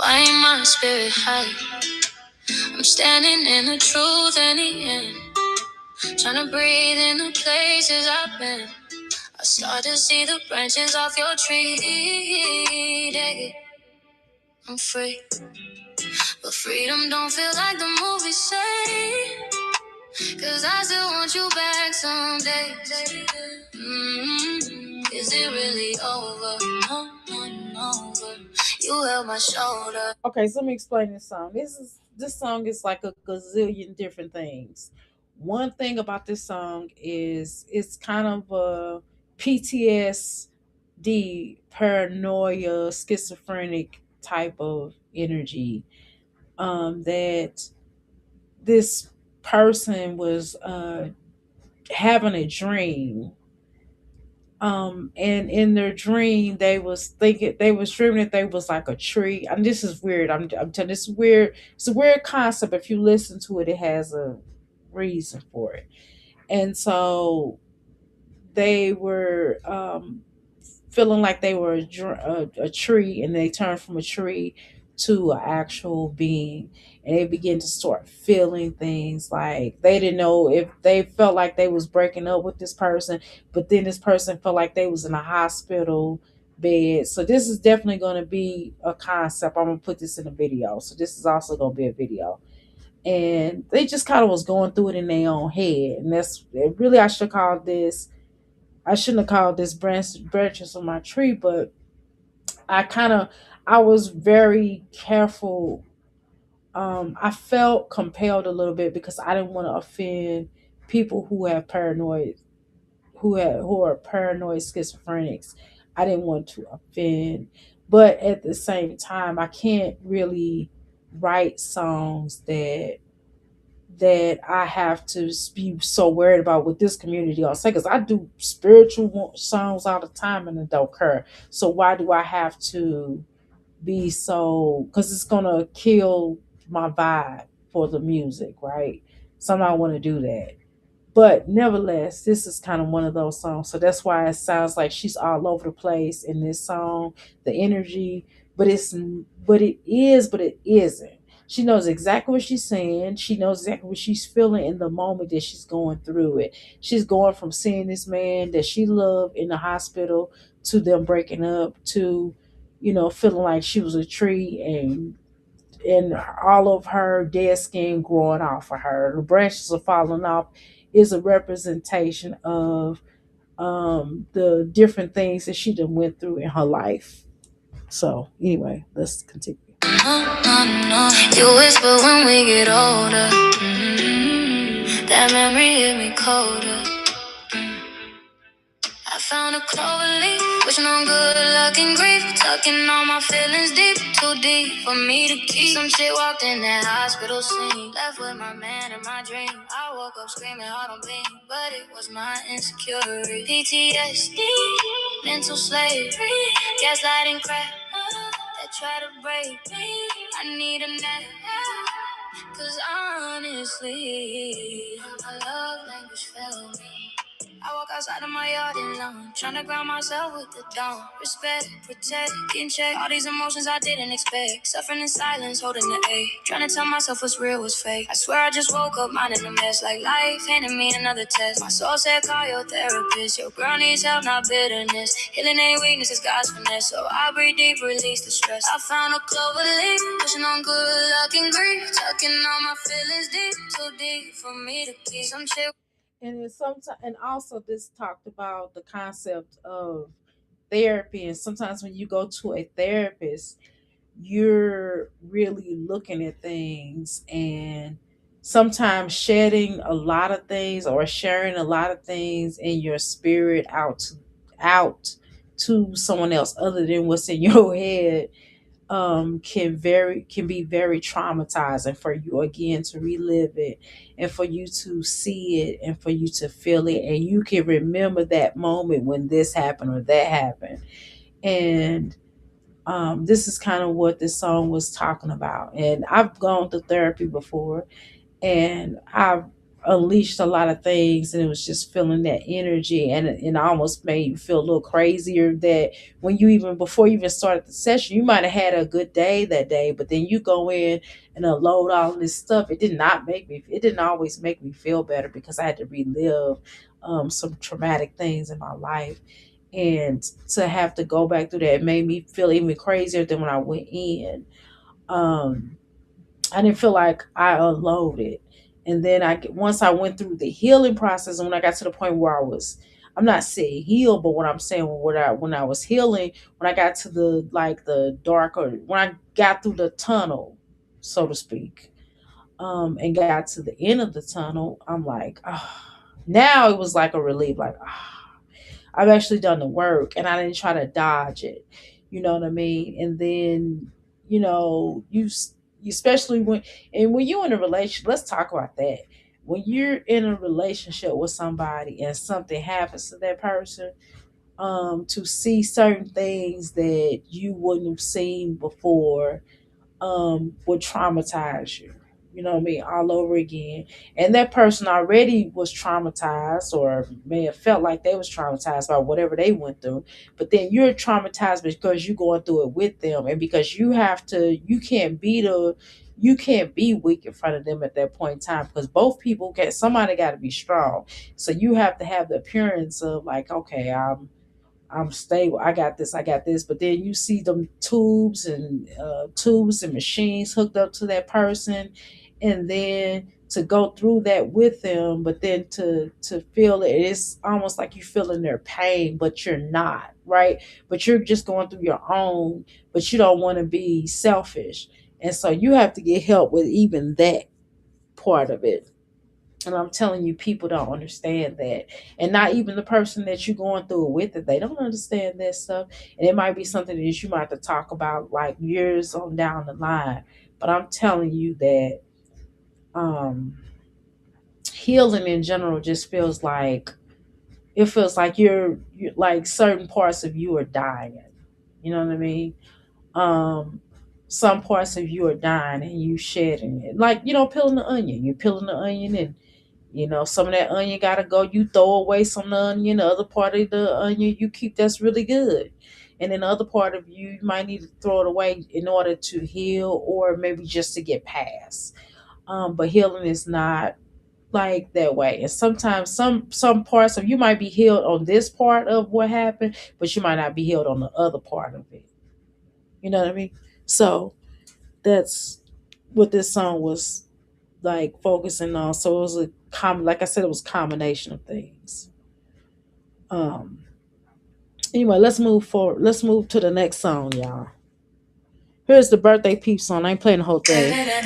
Why ain't my spirit high? I'm standing in the truth and the end. Trying to breathe in the places I've been. I start to see the branches off your tree. Take it, I'm free. But freedom don't feel like the movies say. Cause I still want you back someday. Is it really over? No, no, over. You held my shoulder. Okay, so let me explain this song. This song is like a gazillion different things. One thing about this song is it's kind of a PTSD, paranoia, schizophrenic type of energy. That this person was having a dream, and in their dream they was dreaming that they was like a tree. And this is weird. I'm telling, this is weird. It's a weird concept. If you listen to it, it has a reason for it. And so they were feeling like they were a tree, and they turned from a tree to an actual being, and they began to start feeling things. Like they didn't know if they felt like they was breaking up with this person, but then this person felt like they was in a hospital bed. So this is definitely going to be a concept. I'm going to put this in a video, so this is also going to be a video. And they just kind of was going through it in their own head, and that's really, I shouldn't have called this branches on my tree, but I kind of, I was very careful. I felt compelled a little bit because I didn't want to offend people who have paranoid, who are paranoid schizophrenics. I didn't want to offend, but at the same time, I can't really write songs that I have to be so worried about what this community gonna say, because I do spiritual songs all the time and it don't care. So why do I have to be so? Because it's gonna kill my vibe for the music, right? So I don't want to do that. But nevertheless, this is kind of one of those songs. So that's why it sounds like she's all over the place in this song, the energy, but but it isn't. She knows exactly what she's saying. She knows exactly what she's feeling in the moment that she's going through it. She's going from seeing this man that she loved in the hospital to them breaking up to, feeling like she was a tree, and all of her dead skin growing off of her. The branches are falling off is a representation of the different things that she done went through in her life. So anyway, let's continue. No, no, no. You whisper when we get older. That memory hit me colder. I found a clover leaf, wishing on good luck and grief. Tucking all my feelings deep, too deep for me to keep. Some shit walked in that hospital scene. Left with my man in my dream. I woke up screaming hard on beam, but it was my insecurity. PTSD, mental slavery, gaslighting crap that try to break me. I need a nap, cause honestly, my love language failed me. I walk outside of my yard alone, trying to ground myself with the dawn. Respect, protect, get in check. All these emotions I didn't expect. Suffering in silence, holding the A. Trying to tell myself what's real, what's fake. I swear I just woke up, minding a mess. Like life handed me another test. My soul said, call your therapist. Your girl needs help, not bitterness. Healing ain't weakness, it's God's finesse. So I breathe deep, release the stress. I found a clover leaf, wishing on good luck and grief. Tucking all my feelings deep, too deep for me to keep. Some shit. And also this talked about the concept of therapy. And sometimes when you go to a therapist, you're really looking at things, and sometimes shedding a lot of things or sharing a lot of things in your spirit out to someone else other than what's in your head, can be very traumatizing for you again to relive it, and for you to see it, and for you to feel it, and you can remember that moment when this happened or that happened. And this is kind of what this song was talking about. And I've gone to therapy before, and I've unleashed a lot of things, and it was just feeling that energy, and it almost made you feel a little crazier, that when you even before you even started the session, you might have had a good day that day, but then you go in and unload all this stuff. It didn't always make me feel better, because I had to relive some traumatic things in my life, and to have to go back through that made me feel even crazier than when I went in. um I didn't feel like I unloaded. And then once I went through the healing process, and when I got to the point where I'm not saying healed, but what I'm saying, when I was healing, when I got to the like the darker, when I got through the tunnel, so to speak, and got to the end of the tunnel, I'm like, now it was like a relief, like, I've actually done the work, and I didn't try to dodge it. You know what I mean? And then, you especially when you're in a relationship, let's talk about that. When you're in a relationship with somebody and something happens to that person, to see certain things that you wouldn't have seen before, would traumatize you. You know what I mean? All over again. And that person already was traumatized, or may have felt like they was traumatized by whatever they went through. But then you're traumatized because you're going through it with them, and because you can't be weak in front of them at that point in time, because both people get somebody got to be strong. So you have to have the appearance of like, okay, I'm stable. I got this. But then you see them tubes and machines hooked up to that person, and then to go through that with them, but then to feel it, it's almost like you feeling their pain, but you're not, right? But you're just going through your own, but you don't want to be selfish, and so you have to get help with even that part of it. And I'm telling you, people don't understand that. And not even the person that you're going through it with it, they don't understand that stuff. And it might be something that you might have to talk about like years on down the line. But I'm telling you that um healing in general just feels like it feels like you're like certain parts of you are dying. You know what I mean? Um some parts of you are dying and you shedding it. Like, peeling the onion. You're peeling the onion, and some of that onion gotta go. You throw away some of the onion. The other part of the onion you keep, that's really good. And then the other part of you might need to throw it away in order to heal, or maybe just to get past. But healing is not like that way. And sometimes some parts of you might be healed on this part of what happened, but you might not be healed on the other part of it. You know what I mean? So that's what this song was like focusing on. So it was like I said, it was a combination of things. Um anyway, let's move forward. Let's move to the next song, y'all. Here's the birthday peep song. I ain't playing the whole thing. Happy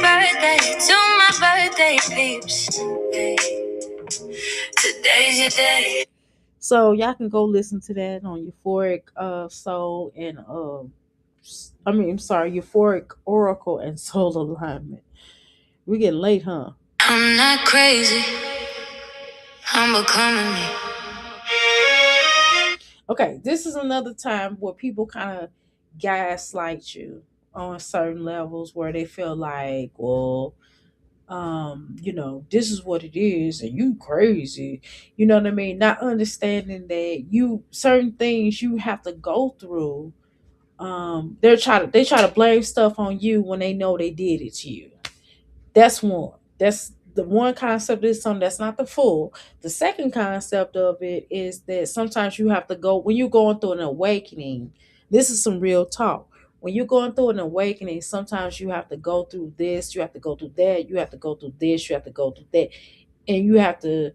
birthday to my birthday peeps. Today's your day. So y'all can go listen to that on Euphoric Soul and I'm sorry, Euphoric Oracle and Soul Alignment. We getting late, huh? I'm not crazy. I'm becoming me. Okay, this is another time where people kind of gaslight you on certain levels, where they feel like, well, this is what it is, and you crazy. You know what I mean? Not understanding that you certain things you have to go through. They try to blame stuff on you when they know they did it to you. That's one. That's the one concept of this song. That's not the full. The second concept of it is that sometimes you have to go when you're going through an awakening. This is some real talk. When you're going through an awakening, sometimes you have to go through this, you have to go through that, you have to go through this, you have to go through that, and you have to.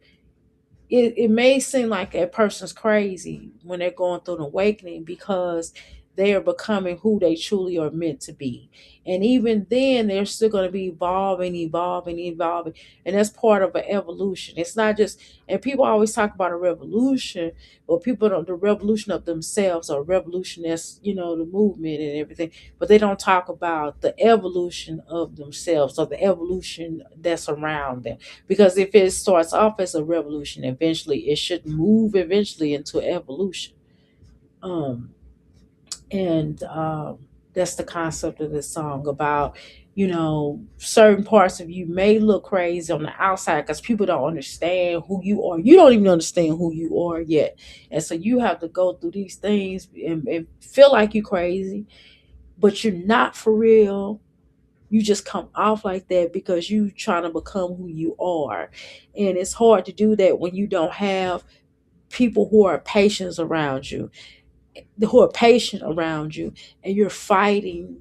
It may seem like a person's crazy when they're going through an awakening, because they are becoming who they truly are meant to be. And even then, they're still going to be evolving. And that's part of an evolution. It's not just, and people always talk about a revolution, but people don't, the revolution of themselves or revolution that's, the movement and everything, but they don't talk about the evolution of themselves or the evolution that's around them. Because if it starts off as a revolution, eventually it should move eventually into evolution. Um, and that's the concept of this song about, certain parts of you may look crazy on the outside because people don't understand who you are. You don't even understand who you are yet. And so you have to go through these things and feel like you're crazy, but you're not for real. You just come off like that because you trying to become who you are. And it's hard to do that when you don't have people who are patient around you, and you're fighting.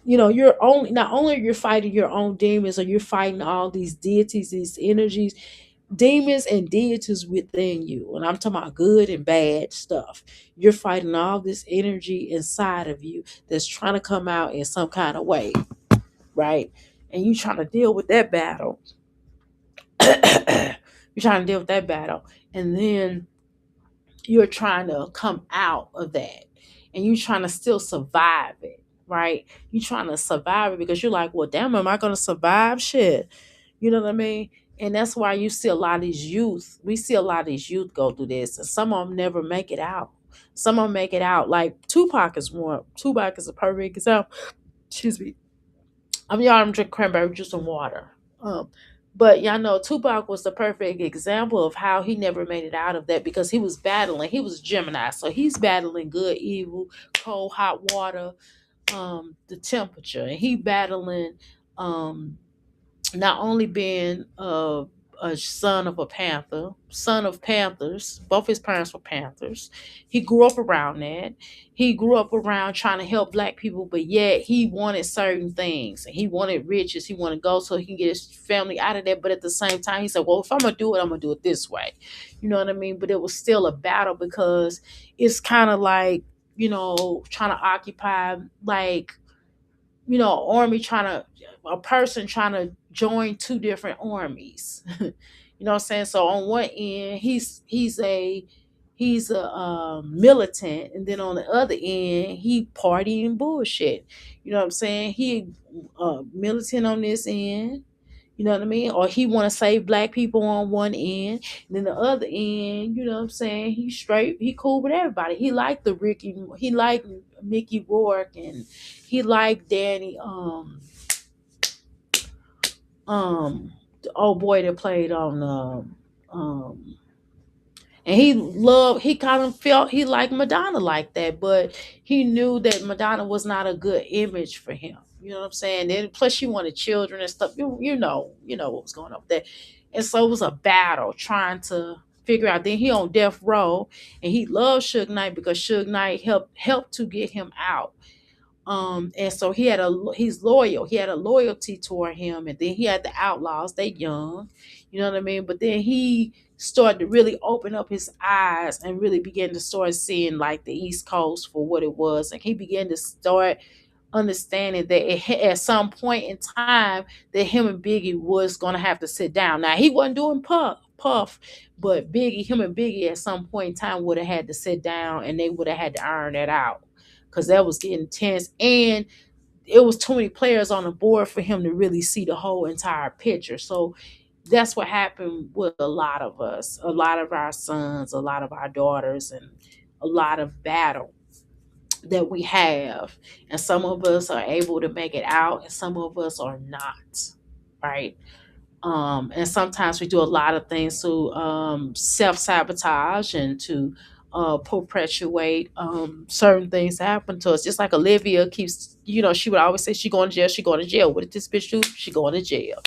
You're only not only you're fighting your own demons, or you're fighting all these deities, these energies, demons and deities within you. And I'm talking about good and bad stuff. You're fighting all this energy inside of you that's trying to come out in some kind of way, right? And you trying to deal with that battle. You're trying to deal with that battle. And then you're trying to come out of that, and you're trying to still survive it, right? You're trying to survive it because you're like, well, damn, am I going to survive shit? You know what I mean? And that's why you see a lot of these youth. We see a lot of these youth go through this, and some of them never make it out. Some of them make it out. Like Tupac is one. Tupac is a perfect example. Excuse me. I'm drinking cranberry juice and water. But y'all know Tupac was the perfect example of how he never made it out of that, because he was battling. He was Gemini, so he's battling good, evil, cold, hot water, the temperature, and he battling um not only being a son of a panther, son of panthers, both his parents were panthers. He grew up around that. He grew up around trying to help black people, but yet he wanted certain things. And he wanted riches. He wanted gold so he can get his family out of that. But at the same time, he said, well, if I'm going to do it, I'm going to do it this way. You know what I mean? But it was still a battle, because it's kind of like, trying to occupy, like, army trying to, a person trying to join two different armies. You know what I'm saying? So on one end, he's a militant, and then on the other end, he partying bullshit. You know what I'm saying? He militant on this end. You know what I mean? Or he want to save black people on one end, and then the other end, you know what I'm saying? He straight, he cool with everybody. He liked he liked Mickey Rourke, and he liked Danny, the old boy that played on and he kind of felt he liked Madonna like that, but he knew that Madonna was not a good image for him. You know what I'm saying? And plus she wanted children and stuff. You know what was going on with that. And so it was a battle trying to figure out. Then he on death row, and he loved Suge Knight because Suge Knight helped to get him out. And so he's loyal. He had a loyalty toward him, and then he had the outlaws. They young, you know what I mean. But then he started to really open up his eyes and really began to start seeing like the East Coast for what it was, and he began to start understanding that at some point in time that him and Biggie was going to have to sit down. Now he wasn't doing puff, but him and Biggie at some point in time would have had to sit down, and they would have had to iron that out, because that was getting tense, and it was too many players on the board for him to really see the whole entire picture. So that's what happened with a lot of us, a lot of our sons, a lot of our daughters, and a lot of battle that we have. And some of us are able to make it out, and some of us are not, right? And sometimes we do a lot of things to self-sabotage and to perpetuate certain things that happen to us. Just like Olivia keeps, she would always say she going to jail, she going to jail. What did this bitch do? She going to jail.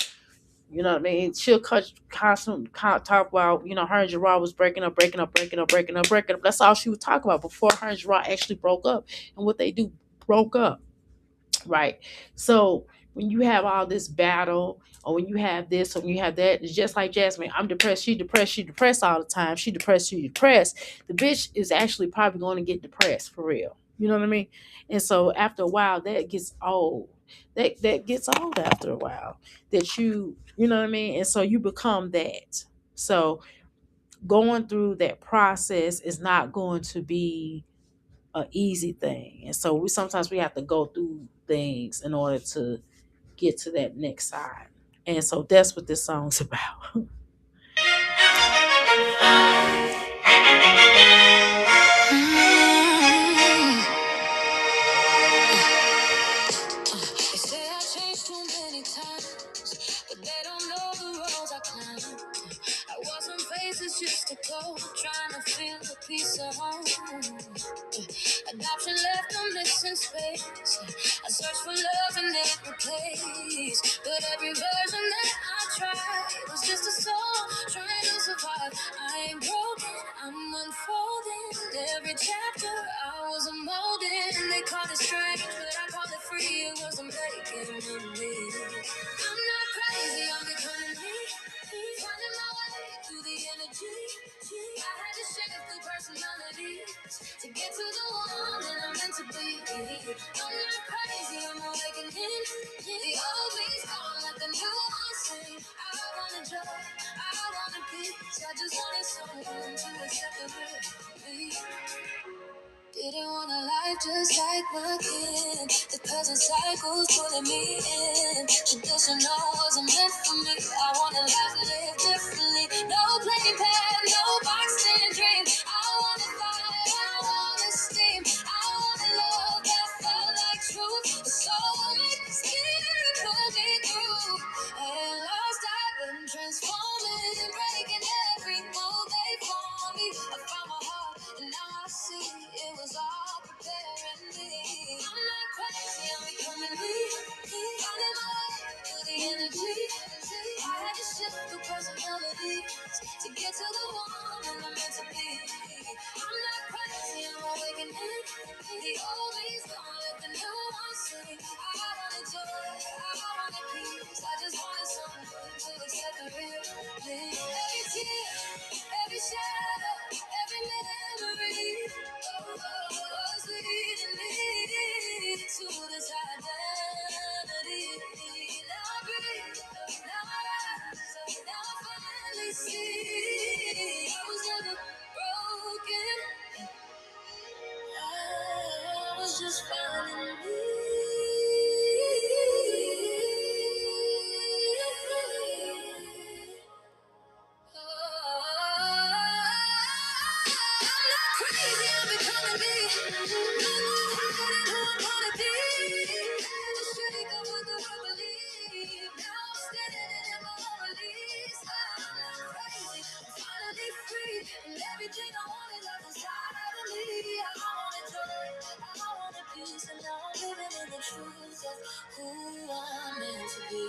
You know what I mean? She'll constantly talk about, her and Gerard was breaking up. That's all she would talk about before her and Gerard actually broke up. And what they do, broke up. Right. So when you have all this battle, or when you have this, or when you have that, it's just like Jasmine. I'm depressed. She depressed all the time. She depressed. The bitch is actually probably going to get depressed for real. You know what I mean? And so after a while, that gets old. That gets old after a while. That you know what I mean? And so you become that. So going through that process is not going to be an easy thing. And so we sometimes we have to go through things in order to get to that next side. And so that's what this song's about. They say I changed too many times, but they don't know the roads I climbed. I wasn't faces just to go, trying to feel a piece of home. Adoption left a missing space. I searched for love and it replaced. But every version that I tried was just a soul trying to survive. I ain't broken, I'm unfolding. Every chapter I was a molding. They call it strange, but I call it free. It wasn't making me. I'm not crazy, I'm becoming me. Finding my way through the energy. I had to shift the personalities to get to the one that I'm meant to be. I'm not crazy, I'm awakening. The old me's gone, let the new one sing. I wanted joy, I wanted peace. I just wanted someone to accept the real me. Didn't want a life just like my kin. The cousin cycles pulling me in. Traditional wasn't meant for me. I want a life lived differently. No plain path, no boxing dream. I want to fire, I want to steam. I want a love that felt like truth. The soul made the spirit pull me through. And lost I've been transforming and breaking every mold they formed me. I found my heart and now I see it was all preparing me. I'm not crazy, I'm becoming me. Finding my way through the energy. I had to shift the personalities to get to the one that I'm meant to be. I'm not crazy, I'm awakening. The old me's gone, let the new one sing. I wanted joy, I wanted peace. I just wanted someone to accept the real me. Every tear, every shadow, every memory was leading me to this identity. Now I breathe, now I rise, now I finally see I was never broken. I was just finding me. I'm not crazy, I'm becoming me. No more hiding who I'm gonna be. Had to shake up what the world believe. Now I'm standing in my own release. I'm not crazy, I'm finally free. And everything I wanted left inside of me. I wanted joy, I wanted peace. And now I'm living in the truth of who I'm meant to be.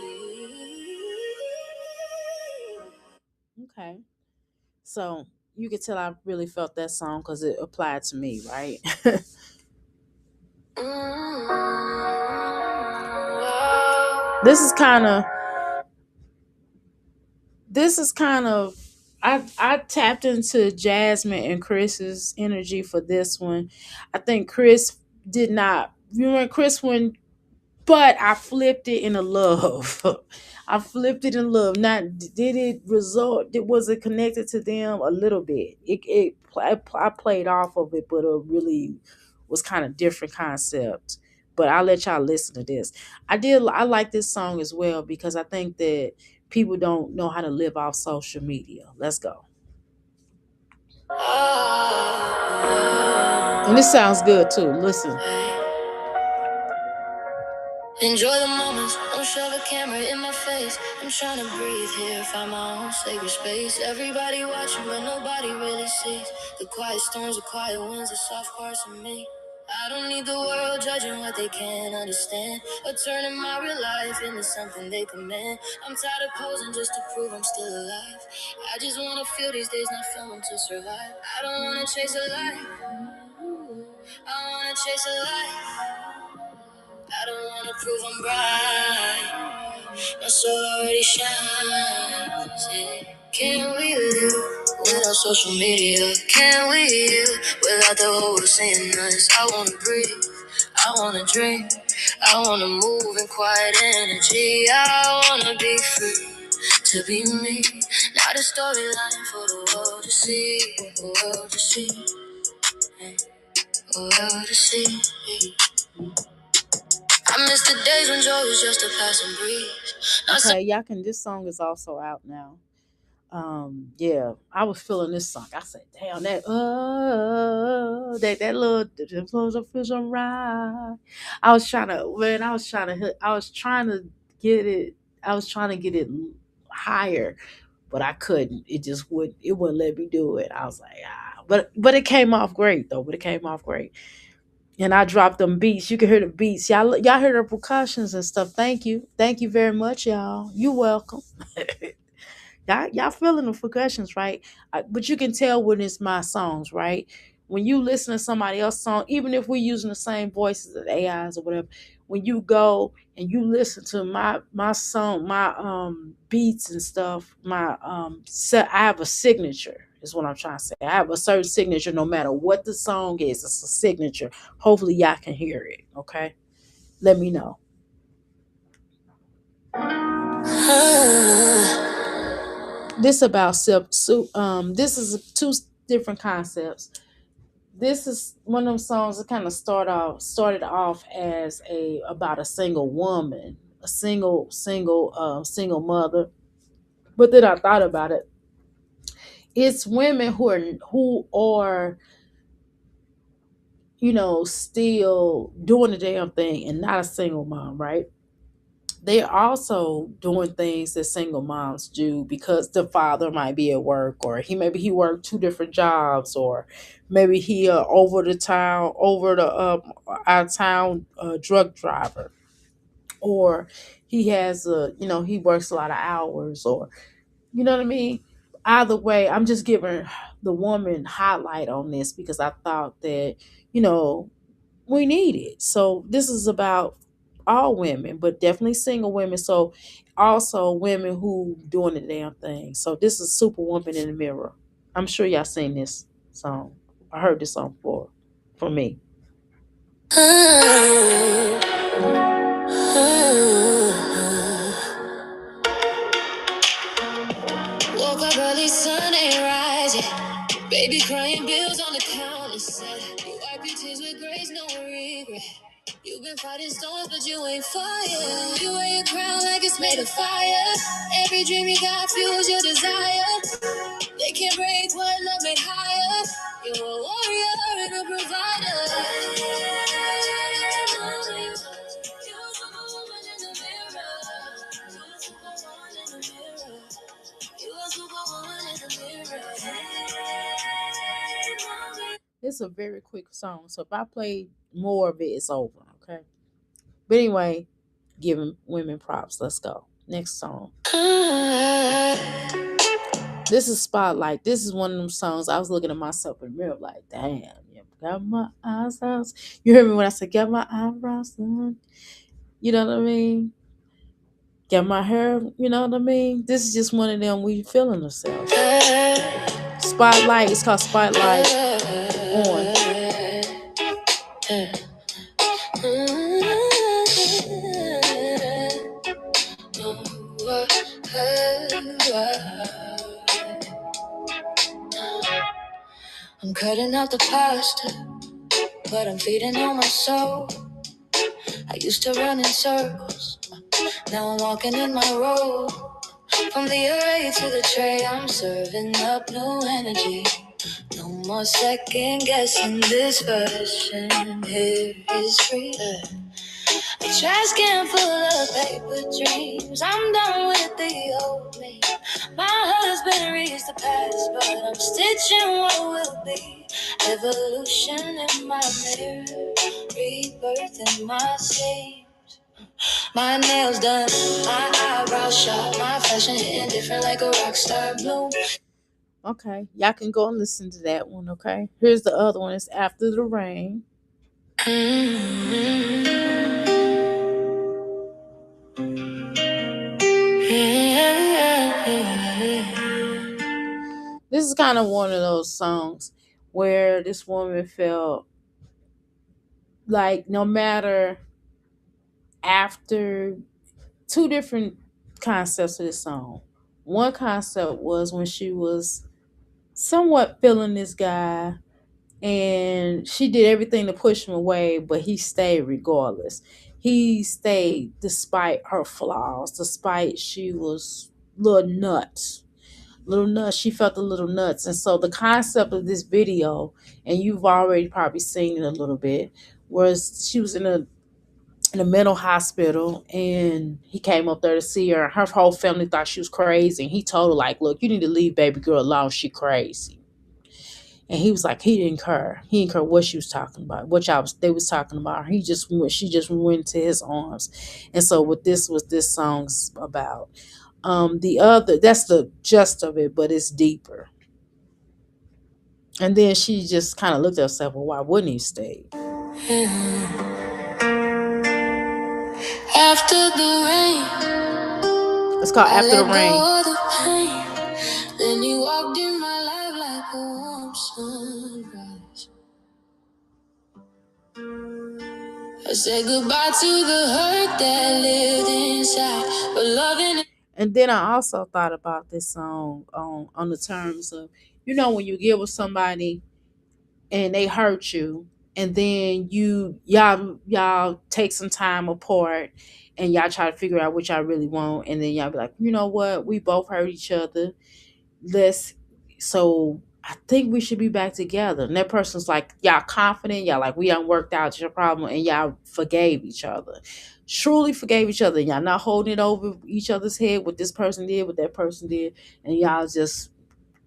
Okay. So you could tell I really felt that song because it applied to me, right? this is kind of this is kind of I tapped into Jasmine and Chris's energy for this one. I think Chris did not. You know, Chris when but I flipped it in a love. I flipped it in love. Not did it result? Was it connected to them a little bit? I played off of it, but it really was kind of different concept. But I'll let y'all listen to this. I like this song as well because I think that people don't know how to live off social media. Let's go. And this sounds good too. Listen. Enjoy the moments, don't shove a camera in my face. I'm trying to breathe here, find my own sacred space. Everybody watching, but nobody really sees the quiet storms, the quiet winds, the soft parts of me. I don't need the world judging what they can't understand, or turning my real life into something they command. I'm tired of posing just to prove I'm still alive. I just wanna feel these days, not filming to survive. I don't wanna chase a life, I wanna chase a life. I don't wanna prove I'm bright. My soul already shines. Yeah. Can we live without social media? Can we live without the whole world seeing us? I wanna breathe, I wanna dream, I wanna move in quiet energy. I wanna be free to be me, not a storyline for the world to see, the world to see, the world to see. I miss the days when joy was just a passing breeze. Okay, y'all can. This song is also out now. Yeah, I was feeling this song. I said, "Damn that, that little the flows of fish on ride." I was trying to, man. I was trying to get it. I was trying to get it higher, but I couldn't. It just would. It wouldn't let me do it. I was like, ah. But it came off great though. But it came off great. And I dropped them beats. You can hear the beats. Y'all hear the percussions and stuff. Thank you very much, y'all. You welcome. Y'all feeling the percussions, right? But you can tell when it's my songs, right? When you listen to somebody else's song, even if we're using the same voices as AIs or whatever, when you go and you listen to my song, my beats and stuff, my I have a signature. Is what I'm trying to say. I have a certain signature, no matter what the song is. It's a signature. Hopefully, y'all can hear it. Okay, let me know. This about self. This is two different concepts. This is one of them songs that kind of started off as a about a single woman, a single mother. But then I thought about it. It's women who are still doing the damn thing and not a single mom, right? They're also doing things that single moms do because the father might be at work, or he worked two different jobs, or maybe he over the out of town drug driver, or he has he works a lot of hours, or you know what I mean. Either way, I'm just giving the woman highlight on this because I thought that you know we need it. So this is about all women, but definitely single women. So also women who doing the damn thing. So this is Superwoman in the Mirror. I'm sure y'all seen this song. I heard this song before. For me. Woke up early, sun ain't rising. Baby crying, bills on the counter. Said you wipe your tears with grace, no regret. You've been fighting storms, but you ain't fire. You wear your crown like it's made of fire. Every dream you got fuels your desire. They can't break what love made higher. You're a warrior and a provider. You're a superwoman in the mirror. You're a superwoman in the mirror. You're a superwoman in the mirror. It's a very quick song, so if I play more of it, it's over. Okay. But anyway, giving women props. Let's go. Next song. This is Spotlight. This is one of them songs I was looking at myself in the mirror like, damn, you got my eyes out. You heard me when I said, got my eyebrows done. You know what I mean? Got my hair, you know what I mean? This is just one of them we feeling ourselves. Spotlight. It's called Spotlight on. I'm cutting out the pasta, but I'm feeding on my soul. I used to run in circles, now I'm walking in my road. From the array to the tray, I'm serving up new energy. No more second guessing, this version here is free. A trash can full of paper dreams. I'm done with the old me. My husband reads the past, but I'm stitching what will be. Evolution in my mirror, rebirth in my sleep. My nails done, my eyebrows shot, my fashion hitting different like a rock star bloom. Okay, y'all can go and listen to that one. Okay, here's the other one. It's After the Rain. This is kind of one of those songs where this woman felt like no matter after two different concepts of this song. One concept was when she was somewhat feeling this guy and she did everything to push him away, but he stayed regardless. He stayed despite her flaws, despite she was little nuts. Little nuts. She felt a little nuts. And so the concept of this video, and you've already probably seen it a little bit, was she was in a mental hospital and he came up there to see her. Her whole family thought she was crazy. And he told her, like, look, you need to leave baby girl alone. She crazy. And he was like, he didn't care. He didn't care what she was talking about, what they was talking about. She just went into his arms. And so what this song's about. The other, that's the gist of it, but it's deeper. And then she just kind of looked at herself, well, why wouldn't he stay? After the rain, It's called After the Rain. the pain. Then you walked in my life like a warm sunrise. I said goodbye to the hurt that lived inside, but loving. And then I also thought about this song on the terms of, when you get with somebody and they hurt you, and then y'all take some time apart and y'all try to figure out what y'all really want, and then y'all be like, you know what, we both hurt each other. So I think we should be back together. And that person's like, y'all confident, y'all like, we done worked out your problem, and y'all forgave each other. Truly forgave each other. Y'all not holding it over each other's head, what this person did, what that person did, and y'all just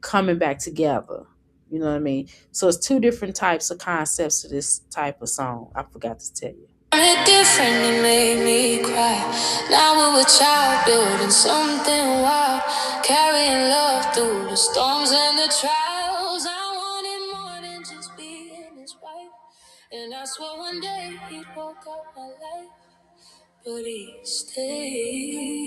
coming back together. You know what I mean? So it's two different types of concepts to this type of song. I forgot to tell you. It different, it made me cry. Now we're a child building something wild, carrying love through the storms and the trials. I wanted more than just being his wife, and I swore one day he'd woke up my life, but he stayed.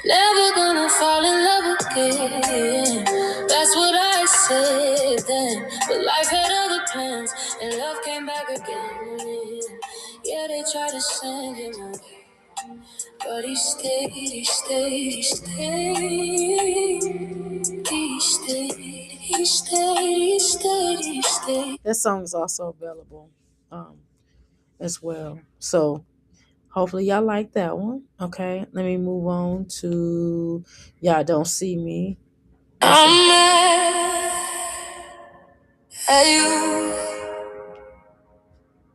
Never gonna fall in love again. That's what I said then. But life had other plans, and love came back again. Yeah, they tried to send him away, but he stayed, he stayed, he stayed. He stayed, he stayed, he stayed, he stayed. That song is also available as well. So hopefully y'all like that one. Okay, let me move on to Y'all Don't See Me. I'm mad at you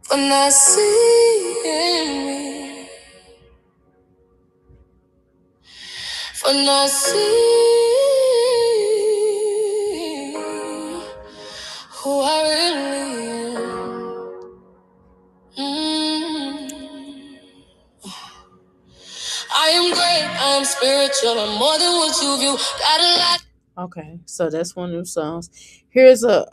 for not seeing me, for not seeing who I really am. I am great, I am spiritual, I'm more than what you view. Got a lot. Okay, so that's one of them songs. Here's a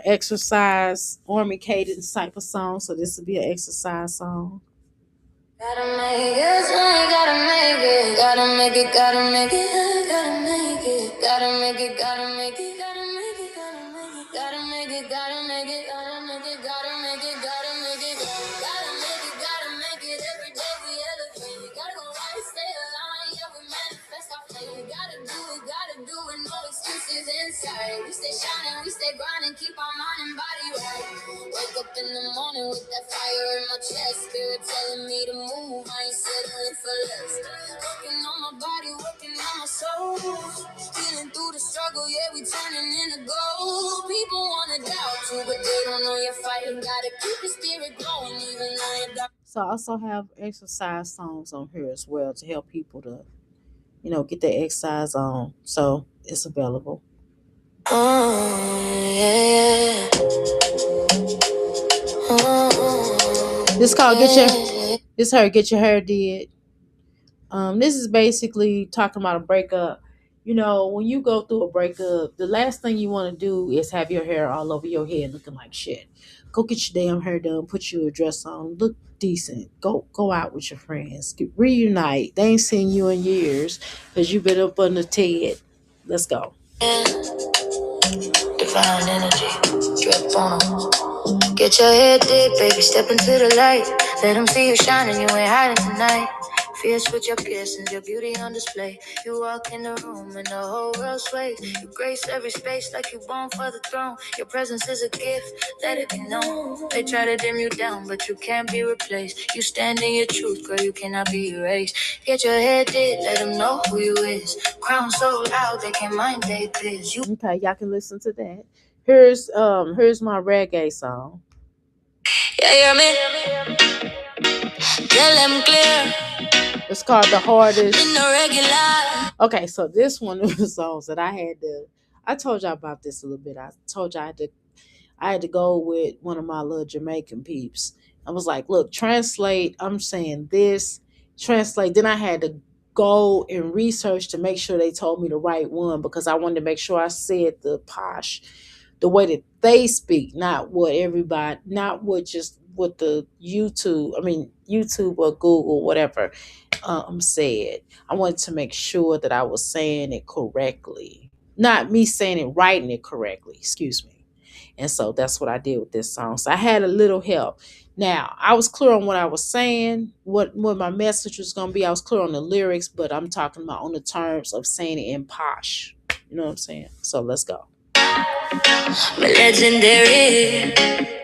exercise army cadence type of song. So this will be an exercise song. Gotta make it, gotta make it, gotta make it, gotta make it, gotta make it, gotta make it, gotta make it, gotta make it, gotta make it, gotta make it, gotta make it, gotta make it, gotta make it, gotta make it, gotta make it, gotta make it. Every day we elevate. Gotta go right, stay aligned, yeah we manifest our fate. Gotta do it, no excuses inside. We stay shining, we stay grinding, keep our mind and body right. Wake up in the morning with that fire in my chest, spirit telling me to move. I ain't settling for less. Working on my body, working on my soul. Healing through the struggle, yeah, we turning into gold. People wanna doubt you, but they don't know you're fighting. Gotta keep your spirit glowing, even though you're dark. So I also have exercise songs on here as well to help people to, get their exercise on. So it's available. Yeah. This called Get Your Hair Did. This is basically talking about a breakup. When you go through a breakup, the last thing you want to do is have your hair all over your head looking like shit. Go get your damn hair done, put you a dress on, decent. Go out with your friends. Reunite. They ain't seen you in years because you've been up under Ted. Let's go. Divine energy, drip on 'em. Get your head deep, baby, step into the light. Let them see you shining, you ain't hiding tonight. Fierce with your piercings, your beauty on display. You walk in the room and the whole world sways. You grace every space like you born for the throne. Your presence is a gift, let it be known. They try to dim you down, but you can't be replaced. You stand in your truth, girl, you cannot be erased. Get your head deep, let them know who you is. Crown so loud, they can't mind they biz. You Okay, y'all can listen to that. Here's my reggae song. yeah, hear me? Tell them clear. It's called The Hardest. In the regular. Okay, so this one of the songs that I told y'all about this a little bit. I told y'all I had to go with one of my little Jamaican peeps. I was like, look, translate, I'm saying this, translate. Then I had to go and research to make sure they told me the right one because I wanted to make sure I said the posh, the way that they speak, not what everybody, not what just what the YouTube or Google, whatever, said. I wanted to make sure that I was saying it correctly. Not me saying it, writing it correctly, excuse me. And so that's what I did with this song. So I had a little help. Now, I was clear on what I was saying, what my message was going to be. I was clear on the lyrics, but I'm talking about on the terms of saying it in posh. You know what I'm saying? So let's go. Legendary.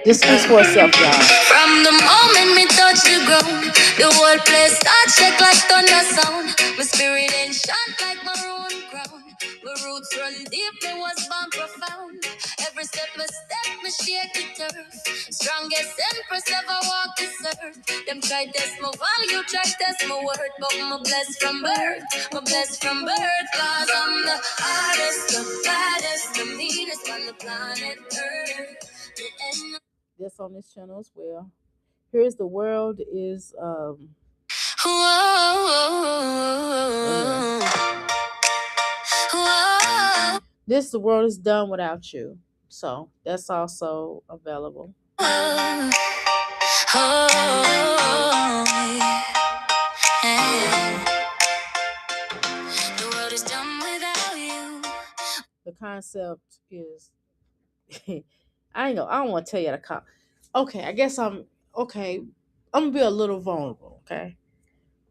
This speaks for itself, y'all. From the moment me touch the ground, the whole place start shake like thunder sound. My spirit enchant like maroon crown. My roots run deep, me was born profound. Every step, me shake the turf. Strongest empress ever walk this earth. Them try test my value, try test my worth, but my blessed from birth, my blessed from birth. Cause I'm the hardest, the baddest, the meanest on the planet Earth. This on this channel as well. Here's The World is this The World is Done Without You. So that's also available. The world is done without you. The concept is I don't want to tell you the concept. Okay, I guess I'm gonna be a little vulnerable, okay?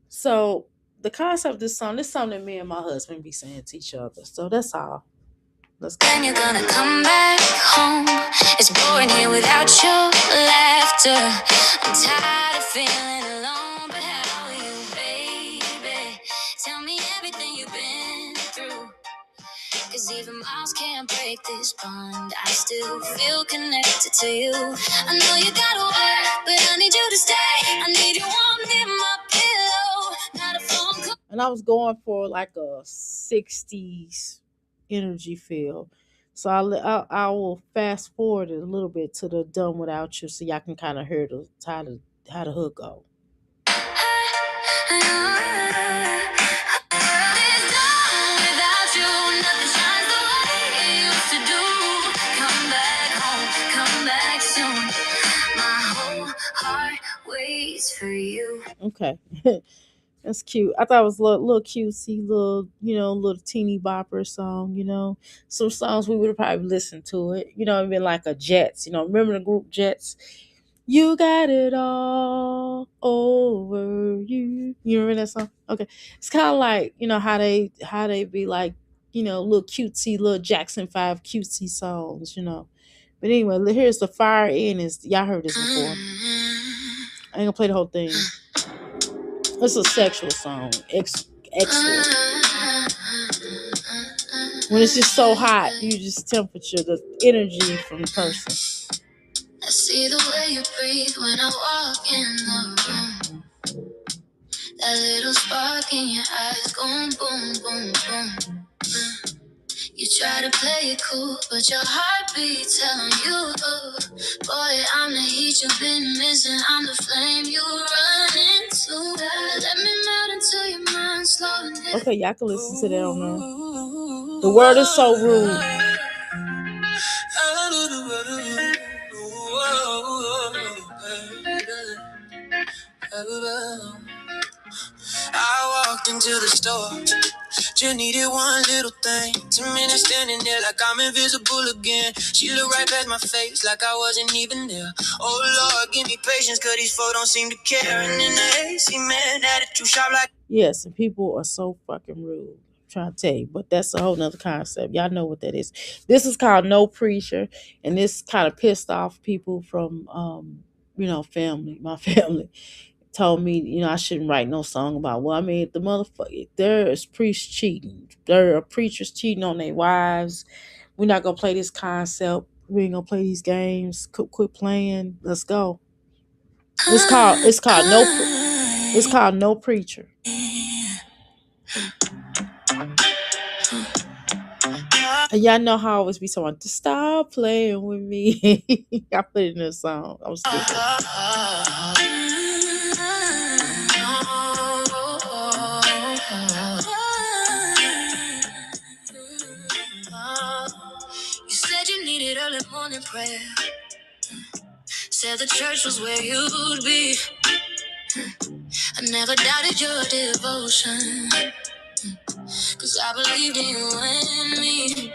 So the concept of this song that me and my husband be saying to each other. So that's all. Let's go. When you're gonna come back home? It's boring here without your laughter. I'm tired of feeling alone, but how are you, baby? Tell me everything you've been through. Cause even miles can't break this bond. I still feel connected to you. I know you gotta work, but I need you to stay. I need you warm near my pillow. Not a phone call. And I was going for like a 60s energy feel. So I will fast forward it a little bit to the Done Without You so y'all can kind of hear how the hook go. For you. Okay. That's cute. I thought it was a little cutesy, little teeny bopper song, Some songs we would have probably listened to it, been like a Jets, remember the group Jets? You got it all over you. You remember that song? Okay. It's kind of like, how they be like, little cutesy, little Jackson 5 cutesy songs, But anyway, here's The Fire In. Y'all heard this before. I ain't gonna play the whole thing. It's a sexual song. Excellent. When it's just so hot, you just temperature, the energy from the person. I see the way you breathe when I walk in the room. That little spark in your eyes going boom, boom, boom. You try to play it cool, but your heartbeat telling you, boy, I'm the heat you've been missing. I'm the flame you run into. Let me melt into your mind, slowing down. Okay, y'all can listen to that on there. The World Is So Rude. I walked into the store, just needed one little thing. 2 minutes standing there like I'm invisible again. She looked right past my face like I wasn't even there. Oh Lord, give me patience, cause these folks don't seem to care. And then the AC man attitude shop like. Yes, and people are so fucking rude. I'm trying to tell you, but that's a whole nother concept. Y'all know what that is. This is called No Preacher, and this kind of pissed off people from, family. My family told me, I shouldn't write no song about. Well, I mean, the motherfucker, there is priests cheating. There are preachers cheating on their wives. We're not gonna play this concept. We ain't gonna play these games. Quit playing. Let's go. It's called No Preacher. And y'all know how I always be someone to stop playing with me. I put it in a song. I'm stupid. You said you needed early morning prayer. Said the church was where you'd be. I never doubted your devotion, cause I believed in you and me.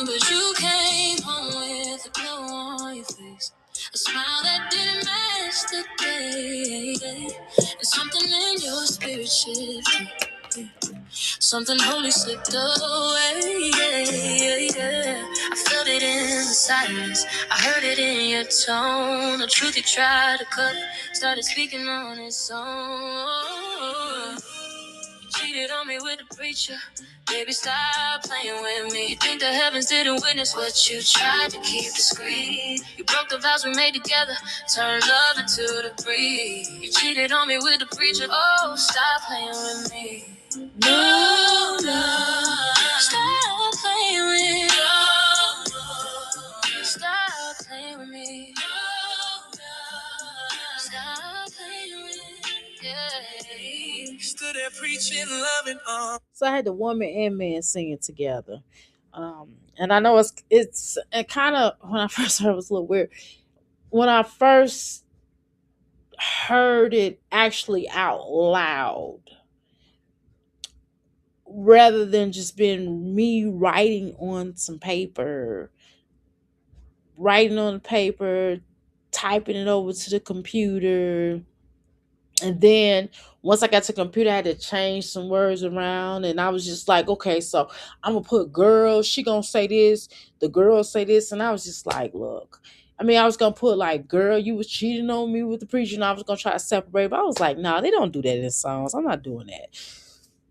But you came home with a glow on your face, a smile that didn't match the day, and something in your spirit shifted. Something holy slipped away. I felt it in the silence. I heard it in your tone. The truth you tried to cut started speaking on its own. You cheated on me with the preacher. Baby, stop playing with me. You think the heavens didn't witness what you tried to keep discreet? You broke the vows we made together, turned love into the breed. You cheated on me with the preacher. Oh, stop playing with me. No, no, stop playing with me. No, no, stop playing with me. No, no, stop playing with me. Yeah. Stood there preaching, loving on. So I had the woman and man singing together. And I know it's it kind of, when I first heard it was a little weird. When I first heard it actually out loud, rather than just being me writing on the paper, typing it over to the computer. And then once I got to the computer, I had to change some words around. And I was just like, okay, so I'm going to put girl. She going to say this. The girl say this. And I was just like, look. I mean, I was going to put like, girl, you was cheating on me with the preacher. And I was going to try to separate. But I was like, nah, they don't do that in songs. I'm not doing that.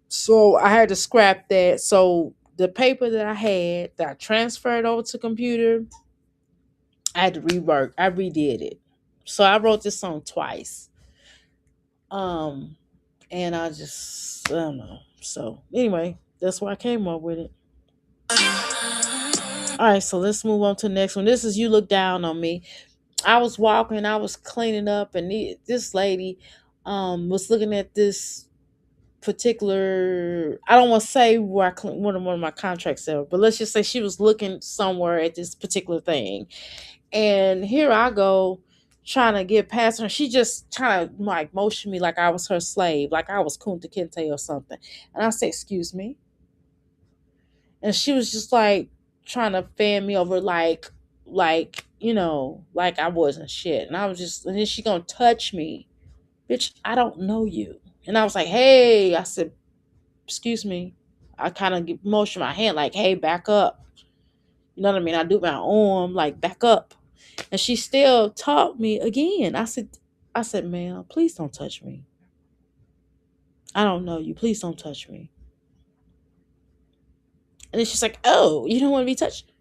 So I had to scrap that. So the paper that I had that I transferred over to computer, I had to rework. I redid it. So I wrote this song twice. And I don't know. So anyway, that's why I came up with it. All right, so let's move on to the next one. This is You Look Down on Me. I was walking, I was cleaning up, and this lady was looking at this particular, I don't want to say where one of my contracts are, but let's just say she was looking somewhere at this particular thing. And here I go trying to get past her. She just trying to like motion me like I was her slave, like I was Kunta Kinte or something. And I said, excuse me. And she was just like trying to fan me over like, like I wasn't shit. And I was just, and then she gonna touch me. Bitch, I don't know you. And I was like, hey, I said, excuse me. I kind of motion my hand like, hey, back up. You know what I mean? I do my arm like, back up. And she still taught me again. I said, ma'am, please don't touch me. I don't know you. Please don't touch me. And then she's like, oh, you don't want to be touched?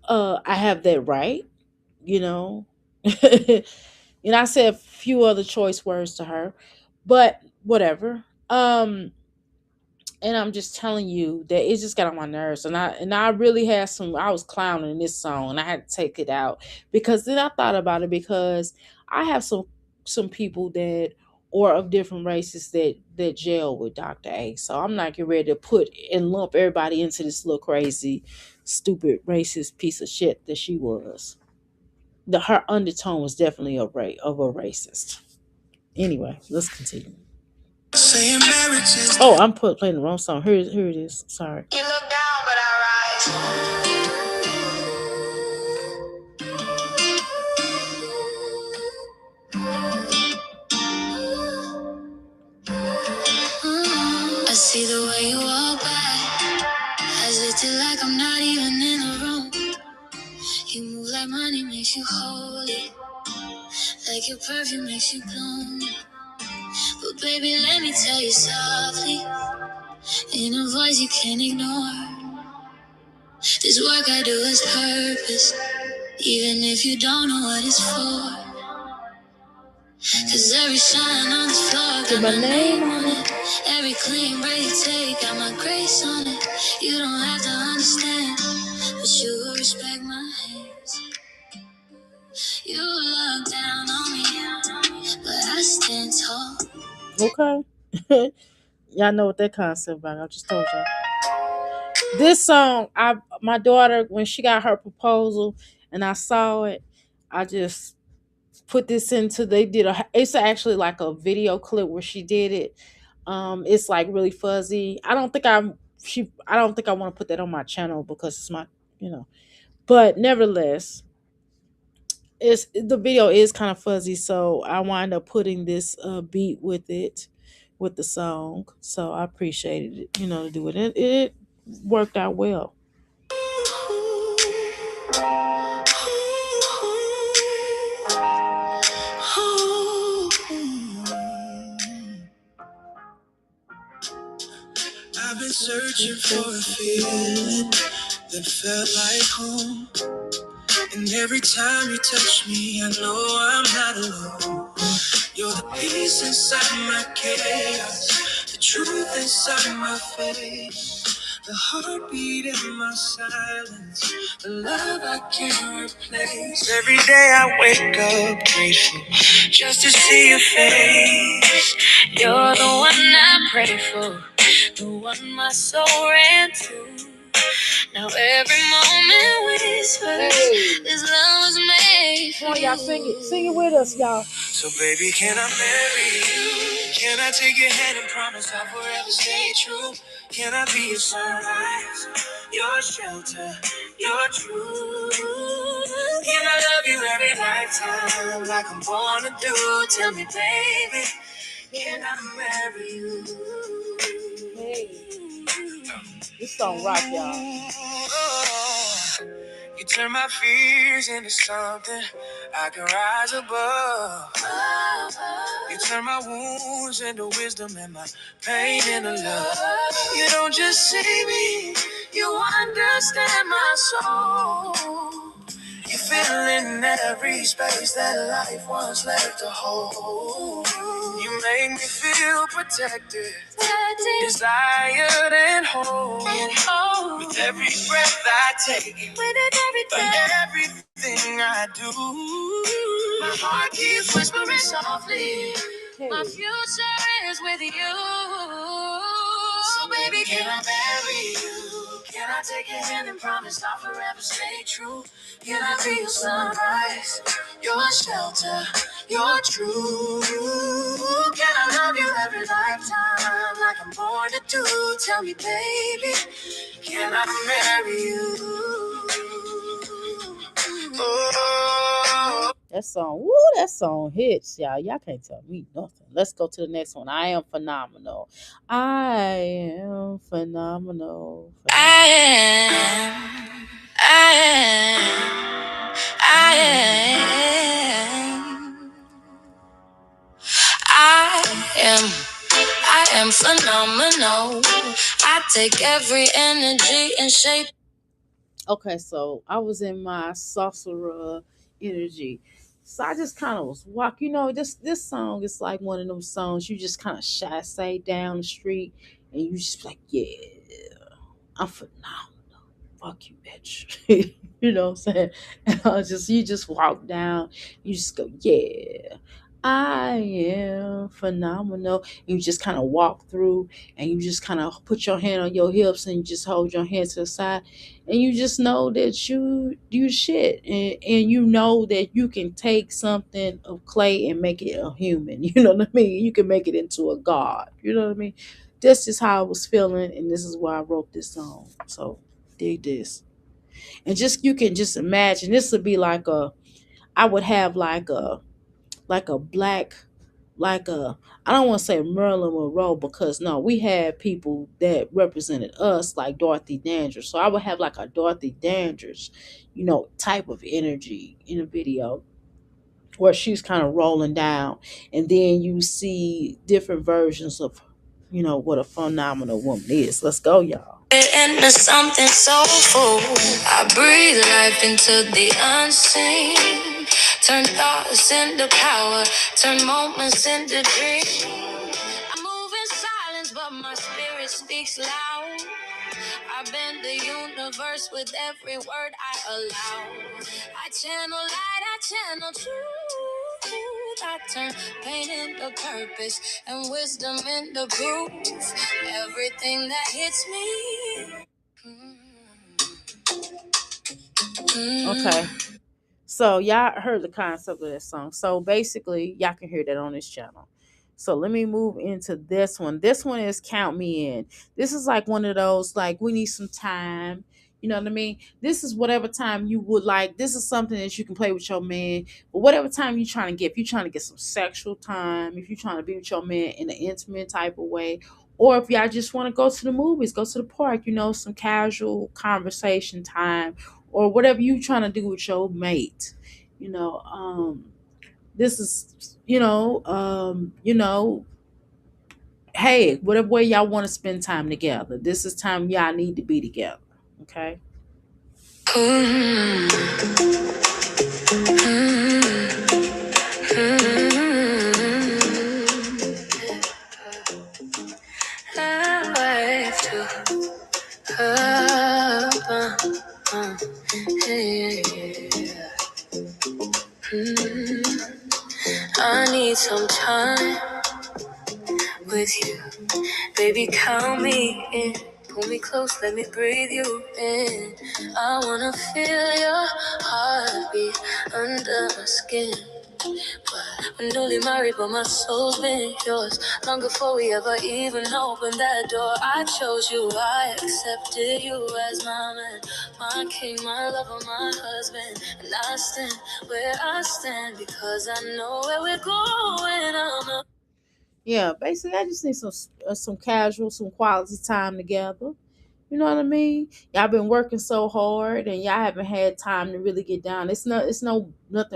I have that right, you know. And I said a few other choice words to her, but whatever. And I'm just telling you that it just got on my nerves. And I really had I was clowning in this song and I had to take it out because then I thought about it because I have some people that or of different races that jail with Dr. A. So I'm not getting ready to put and lump everybody into this little crazy, stupid, racist piece of shit that she was. her undertone was definitely of a racist. Anyway, let's continue. Saying marriages. Oh, I'm playing the wrong song. Here it is. Sorry. You look down, but I rise. I see the way you walk by, hesitate like I'm not even in the room. You move like money makes you holy, like your perfume makes you bloom. But baby, let me tell you softly, in a voice you can't ignore. This work I do is purpose, even if you don't know what it's for. Cause every shine on this floor got my name on it. Every clean break you take got my grace on it. You don't have to understand, but you will respect my hands. You look down on me, but I stand tall. Okay. Y'all know what that concept about. I just told y'all. This song, I my daughter, when she got her proposal and I saw it, I just put this into they did a it's actually like a video clip where she did it. It's like really fuzzy. I don't think I want to put that on my channel because it's my, you know. But nevertheless, it's the video is kind of fuzzy, so I wind up putting this beat with it, with the song. So I appreciated it, to do it. It worked out well. I've been searching for a feeling that felt like home. And every time you touch me, I know I'm not alone. You're the peace inside my chaos, the truth inside my faith, the heartbeat in my silence, the love I can't replace. Every day I wake up grateful just to see your face. You're the one I pray for, the one my soul ran to. Now every moment whispers, Hey, this love was made come for on, y'all, sing it with us, y'all. So baby, can I marry you? Can I take your hand and promise I'll forever stay true? Can I be your sunrise, your shelter, your truth? Can I love you every lifetime like I'm born to do? Tell me, baby, can I marry you? Hey, this song rock, y'all. You turn my fears into something I can rise above. You turn my wounds into wisdom and my pain into love. You don't just see me, you understand my soul. You fill in every space that life once left to hold. You make me feel protected, desired and whole. With every breath I take, everything I do, my heart keeps whispering softly. Hey, My future is with you. So baby, can I marry you? Can I take your hand and promise I'll forever stay true? Can I be your sunrise, your shelter, your truth? Can I love you every lifetime like I'm born to do? Tell me, baby, can I marry you? Oh. that song hits, y'all. Y'all can't tell me nothing. Let's go to the next one. I am phenomenal. I am phenomenal. I am, I am, I am, I am phenomenal. I take every energy and shape. Okay, so I was in my sorcerer energy. So I just kind of was walking. This song is like one of them songs you just kind of say down the street and you just like, yeah, I'm phenomenal. Fuck you, bitch. You know what I'm saying? And you just walk down, you just go, yeah, I am phenomenal. You just kind of walk through and you just kind of put your hand on your hips and you just hold your hand to the side and you just know that you shit and you know that you can take something of clay and make it a human. You know what I mean? You can make it into a god. You know what I mean? This is how I was feeling and this is why I wrote this song. So dig this. And just you can just imagine this would be like a I would have like a black like a I don't want to say Marilyn Monroe because no, we had people that represented us like Dorothy Dandridge. So I would have like a Dorothy Dandridge, type of energy in a video where she's kind of rolling down, and then you see different versions of, what a phenomenal woman is. Let's go, y'all. Into something soulful. I breathe life into the unseen. Turn thoughts into power. Turn moments into dreams. I move in silence, but my spirit speaks loud. I bend the universe with every word I allow. I channel light, I channel truth. I turn pain into purpose and wisdom into proof. Everything that hits me. Okay. So y'all heard the concept of this song. So basically, y'all can hear that on this channel. So let me move into this one. This one is Count Me In. This is like one of those, like, we need some time. You know what I mean? This is whatever time you would like. This is something that you can play with your man. But whatever time you're trying to get, if you're trying to get some sexual time, if you're trying to be with your man in an intimate type of way, or if y'all just want to go to the movies, go to the park, some casual conversation time, or whatever you trying to do with your mate. You know, this is, hey, whatever way y'all want to spend time together. This is time y'all need to be together. Okay. I need some time with you. Baby, count me in. Pull me close, let me breathe you in. I wanna feel your heartbeat under my skin. We're newly married, but my soul's been yours long before we ever even opened that door. I chose you, I accepted you as my man, my king, my lover, my husband. And I stand where I stand because I know where we're going. Yeah, basically, I just need some casual, some quality time together. You know what I mean? Y'all been working so hard and y'all haven't had time to really get down. It's nothing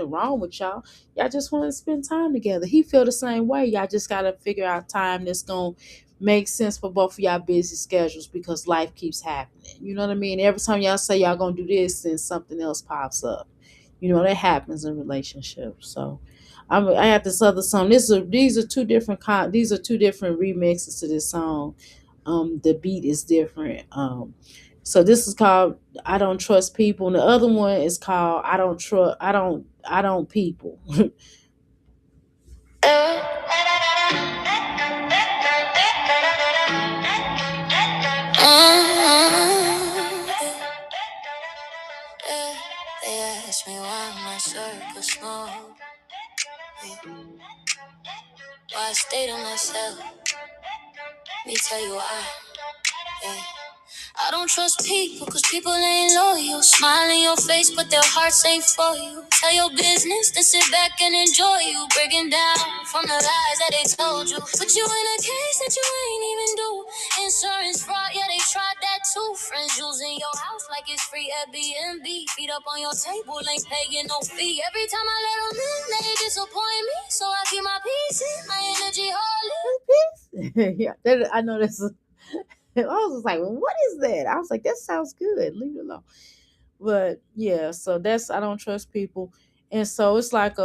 wrong with y'all. Y'all just want to spend time together. He feel the same way. Y'all just gotta figure out time that's gonna make sense for both of y'all busy schedules because life keeps happening. You know what I mean? Every time y'all say y'all gonna do this, then something else pops up. That happens in relationships. So I have this other song. These are two different these are two different remixes to this song. The beat is different. So this is called I Don't Trust People, and the other one is called I don't people. They ask me why my circle small, why I stay to myself. Let me tell you why. Yeah. I don't trust people, cause people ain't loyal. Smile in your face, but their hearts ain't for you. Tell your business, then sit back and enjoy you. Breaking down from the lies that they told you. Put you in a case that you ain't even do. Insurance fraud, yeah, they tried that too. Friends using your house like it's free Airbnb. Feet up on your table, ain't paying no fee. Every time I let them in, they disappoint me. So I keep my peace in, my energy holy. Yeah, I know this. I was just like, well, what is that? I was like, that sounds good. Leave it alone. But yeah, so that's I don't trust people, and so it's like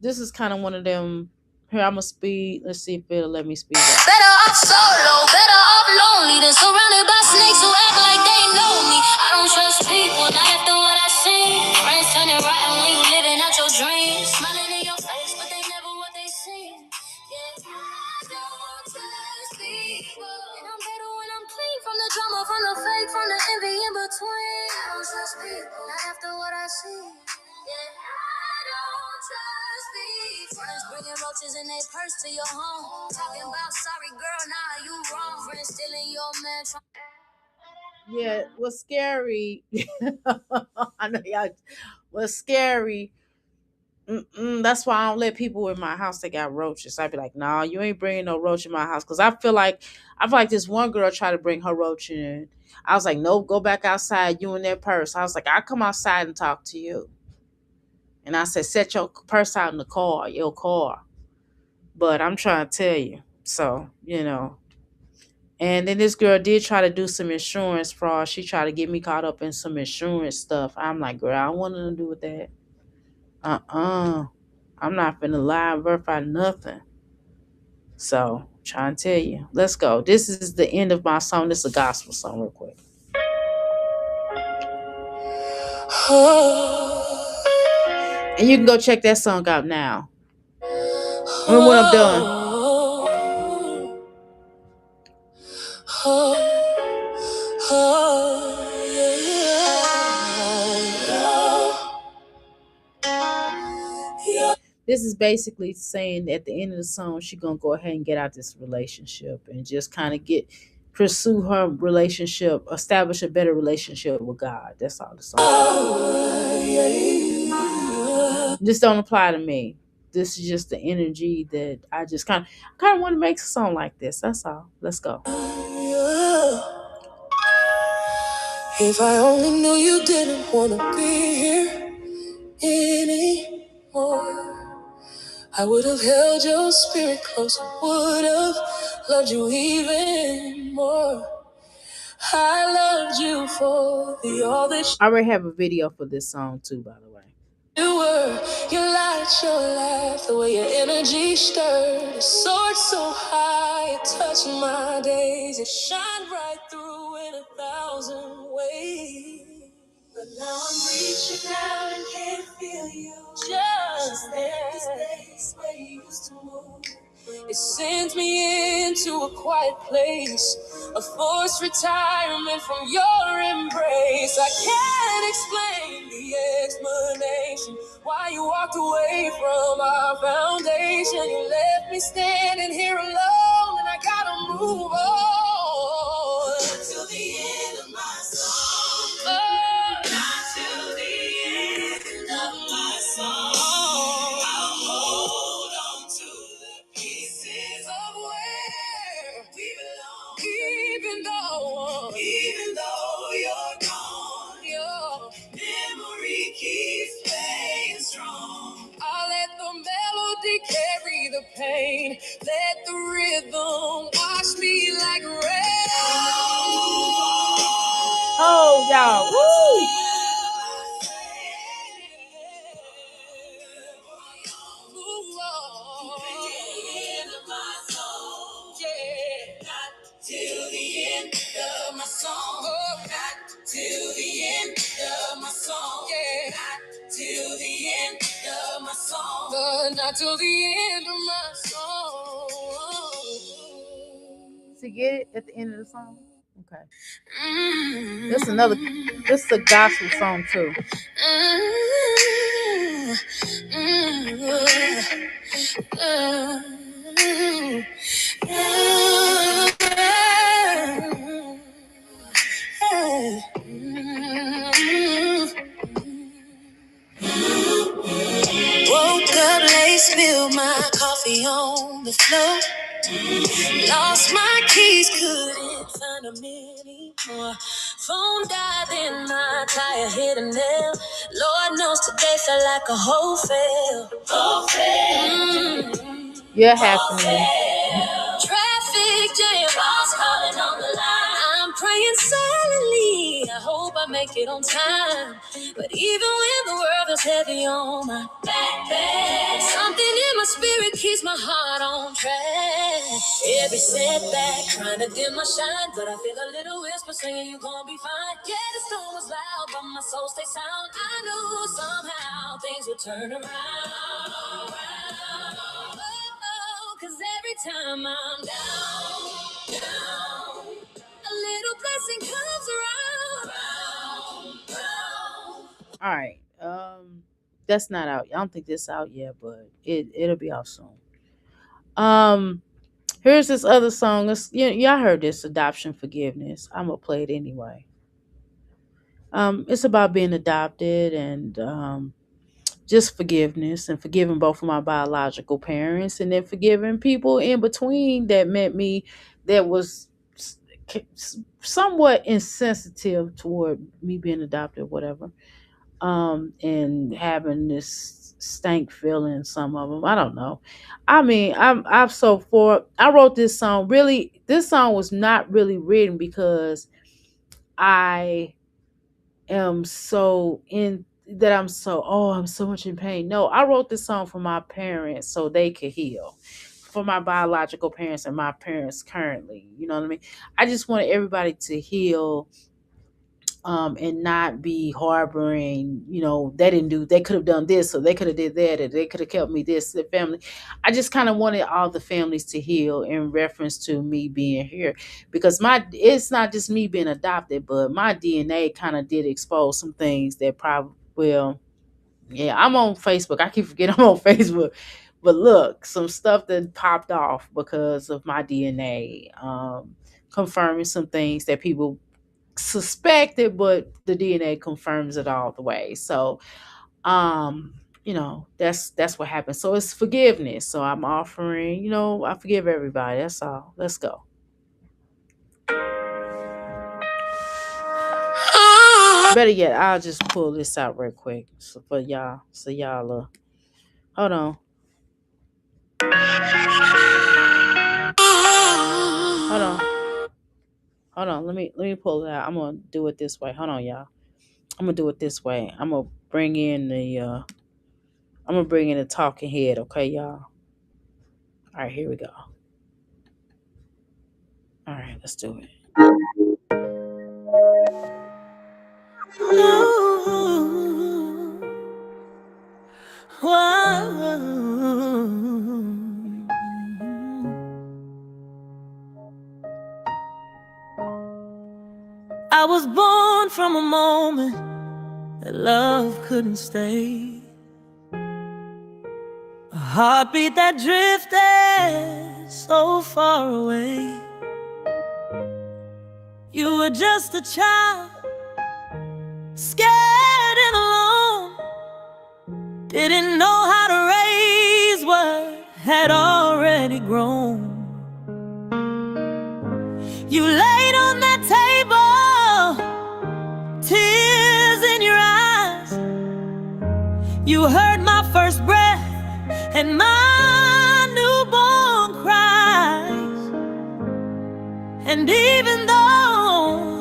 this is kind of one of them. Here I'm gonna speed. Let's see if it'll let me speed up. Better off solo, better off lonely than surrounded by snakes who act like they know me. I don't trust people, not after what I seen. Friends turning rotten when you living out your dreams. Smiling in your face, but they never what they seem. from the fake, from the envy in between. I don't trust people, not after what I see. Yeah, I don't trust people. Friends bringing roaches in their purse to your home. Talking about sorry, girl, nah, you wrong. Friends stealing your man. Yeah, what's scary? I know y'all. What's scary? That's why I don't let people in my house that got roaches. I'd be like, "Nah, you ain't bringing no roach in my house." Because I feel like this one girl tried to bring her roach in. I was like, "Nope, go back outside. You in that purse." I was like, "I come outside and talk to you." And I said, "Set your purse out in the car, your car." But I'm trying to tell you, so you know. And then this girl did try to do some insurance fraud. She tried to get me caught up in some insurance stuff. I'm like, girl, I don't want nothing to do with that. I'm not finna lie and verify nothing. So, trying to tell you. Let's go. This is the end of my song. This is a gospel song, real quick. And you can go check that song out now. And when I'm done. This is basically saying at the end of the song, she's gonna go ahead and get out this relationship and just kind of pursue her relationship, establish a better relationship with God. That's all the song. This don't apply to me. This is just the energy that I just kind of want to make a song like this. That's all. Let's go. If I only knew you didn't want to be here anymore, I would have held your spirit close, would have loved you even more. I loved you for the all that I already have a video for this song too, by the way. You were your light, your laugh, the way your energy stirred. It soared so high, it touched my days. It shined right through in 1,000 ways. But now I'm reaching out and can't feel you. Just there, this place where you used to move. It sends me into a quiet place, a forced retirement from your embrace. I can't explain the explanation why you walked away from our foundation. You left me standing here alone, and I gotta move on till the end of my song. Oh, not till the end of my song. I'll hold on to the pieces of where we belong. Even though you're gone, your memory keeps playing strong. I'll let the melody carry the pain. Let the rhythm wash me like rain. Oh, y'all. Woo! Till the end of my song. Oh, not till the end of my song. Yeah. Not till the end of my song. But not till the end of my song. To get it at the end of the song? Okay. This is a gospel song too. Woke up late, spilled my coffee on the floor. Lost my keys, couldn't find them anymore. Phone died, then my tire hit a nail. Lord knows today felt like a whole fail. You're happening. Traffic jam, boss calling on the line. I'm praying silently, I hope I make it on time. But even when the world is heavy on my back, something in my spirit keeps my heart on track. Every setback trying to dim my shine, but I feel a little whisper saying you gon' be fine. Yeah, the storm was loud, but my soul stays sound. I knew somehow things would turn around. Oh, 'cause every time I'm down, a little blessing comes. All right. That's not out. I don't think this out yet, but it'll be out soon. Here's this other song. Y'all heard this, Adoption Forgiveness. I'm gonna play it anyway. It's about being adopted and just forgiveness and forgiving both of my biological parents, and then forgiving people in between that met me that was somewhat insensitive toward me being adopted, whatever. And having this stank feeling, some of them, I don't know. I mean, I wrote this song. Really, this song was not really written because I am so in that I'm so much in pain. No, I wrote this song for my parents so they could heal. For my biological parents and my parents currently. You know what I mean? I just wanted everybody to heal, and not be harboring, they could have done this, or they could have did that, or they could have kept me this, the family. I just kind of wanted all the families to heal in reference to me being here, because it's not just me being adopted, but my DNA kind of did expose some things that probably, well, yeah, I'm on Facebook. I keep forgetting I'm on Facebook. But look, some stuff that popped off because of my DNA, confirming some things that people suspected, but the DNA confirms it all the way. So, that's what happened. So it's forgiveness. So I'm offering, I forgive everybody. That's all. Let's go. Better yet, I'll just pull this out real quick for y'all. So y'all, hold on. Hold on. Hold on. Let me pull it out. I'm gonna do it this way. Hold on, y'all. I'm gonna do it this way. I'm gonna bring in the talking head, okay, y'all? All right, here we go. All right, let's do it. I was born from a moment that love couldn't stay. A heartbeat that drifted so far away. You were just a child, scared and alone. Didn't know how to raise what had already grown. You laid on that table, tears in your eyes. You heard my first breath and my newborn cries. And even though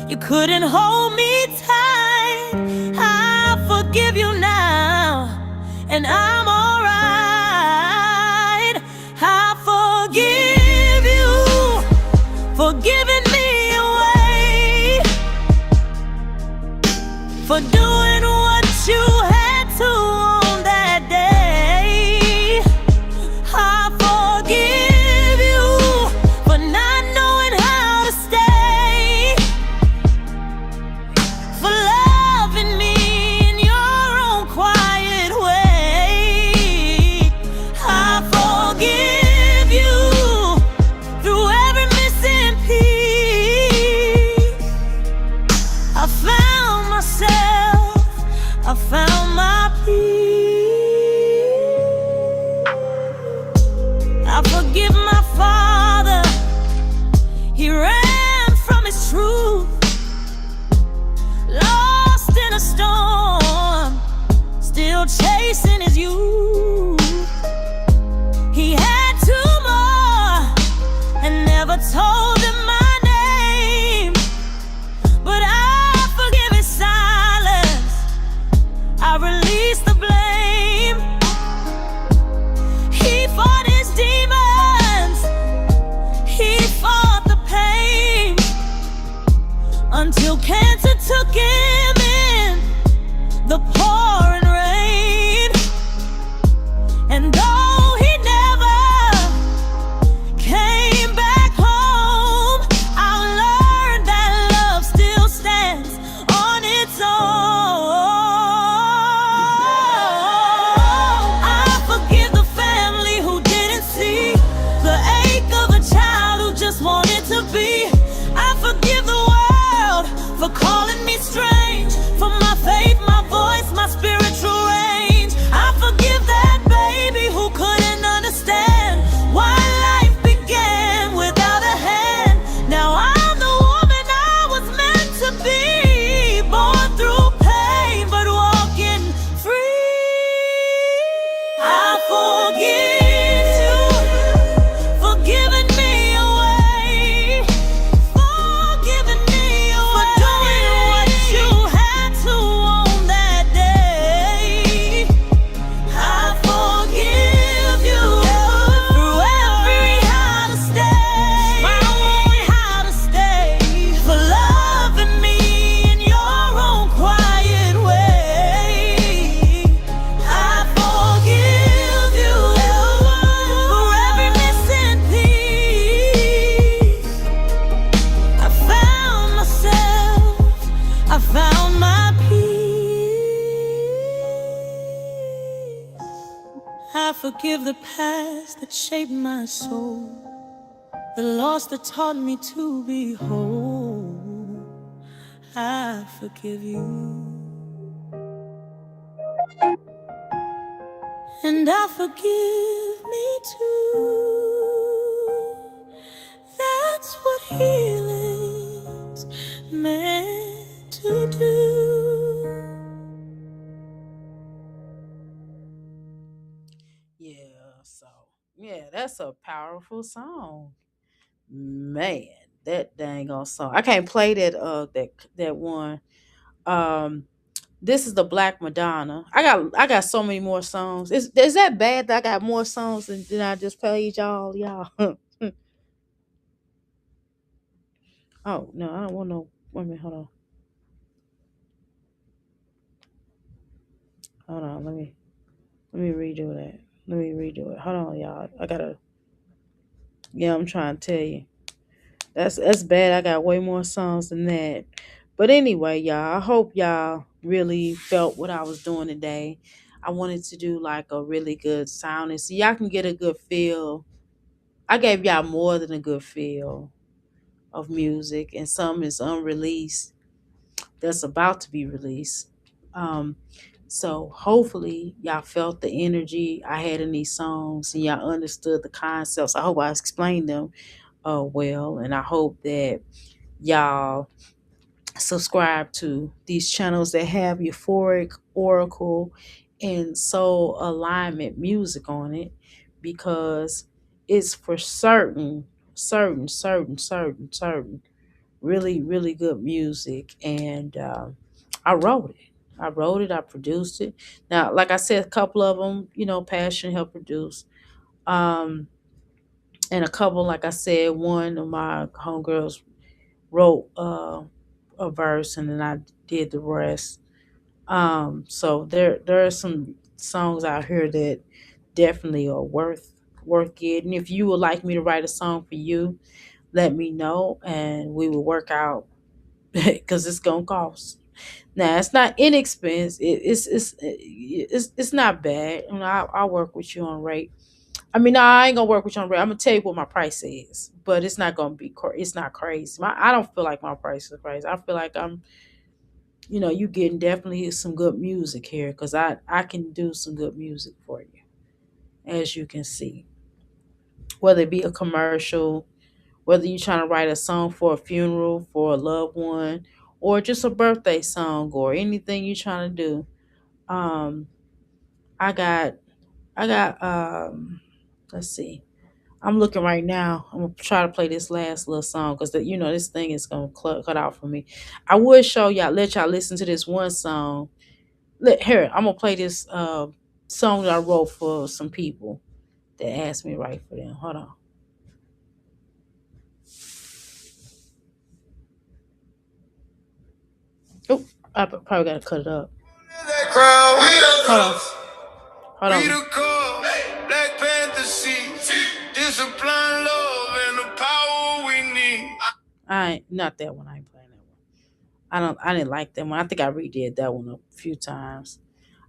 you couldn't hold me tight, I forgive you now, and I'm alright. I forgive you for giving me away, for doing what you had to on that day. I forgive you for not knowing how to stay, for loving me in your own quiet way. I forgive you through every missing piece. I found myself, I found my peace. I forgive my father, he ran from his truth. Lost in a storm, still chasing his youth. He had two more and never told them my name, but I forgive his silence, I release the blame. He fought his demons, he fought the pain, until cancer took him in the pouring rain. And though he never came back home, I learned that love still stands on its own. for calling me strange, for my faith, my voice, my spiritual range. I forgive that baby who couldn't understand why life began without a hand. Now I'm the woman I was meant to be, born through pain but walking free. I forgive you for giving me away, for giving me away, for doing what you had to on that day. I forgive you through every how to stay, my own how to stay, for loving me in your own quiet way. I forgive you for every missing piece. I found myself, I found my peace. I forgive the past that shaped my soul, the loss that taught me to be whole. I forgive you, and I forgive me too. That's what healing's meant to do. Yeah, so yeah, that's a powerful song. Man, that dang on song. I can't play that one. Um this is the Black Madonna. I got so many more songs. Is that bad that I got more songs than I just played y'all? Oh no, I don't want no. Wait a minute, hold on. Let me redo that. Let me redo it. Hold on, y'all. I gotta. Yeah, I'm trying to tell you. That's bad. I got way more songs than that. But anyway, y'all, I hope y'all really felt what I was doing today. I wanted to do like a really good sounding so y'all can get a good feel. I gave y'all more than a good feel of music, and some is unreleased that's about to be released. Um, so hopefully y'all felt the energy I had in these songs and y'all understood the concepts. I hope I explained them well, and I hope that y'all subscribe to these channels that have Euphoric, Oracle, and Soul Alignment music on it, because it's for certain really, really good music. And I wrote it. I produced it. Now, like I said, a couple of them, Passion helped produce. Um, and a couple, like I said, one of my homegirls wrote a verse, and then I did the rest. So there are some songs out here that definitely are worth getting. If you would like me to write a song for you, let me know, and we will work out because it's gonna cost. Now it's not inexpensive. It's not bad. I'll work with you on rate. I mean, no, I ain't gonna work with you on rate. I'm gonna tell you what my price is, but it's not gonna be. It's not crazy. I don't feel like my price is crazy. I feel like you getting definitely some good music here, because I can do some good music for you, as you can see. Whether it be a commercial, whether you're trying to write a song for a funeral for a loved one, or just a birthday song, or anything you're trying to do. Um, I got I got let's see. I'm looking right now. I'm gonna try to play this last little song because this thing is gonna cut out for me. I would let y'all listen to this one song. Here, I'm gonna play this song that I wrote for some people that asked me to write for them. Hold on. Oh, I probably gotta cut it up. That crowd, Hold on. Hold we on. the call, Black Panther seats, discipline, love, and the power we need. I ain't not that one. I ain't playing that one. I didn't like that one. I think I redid that one a few times.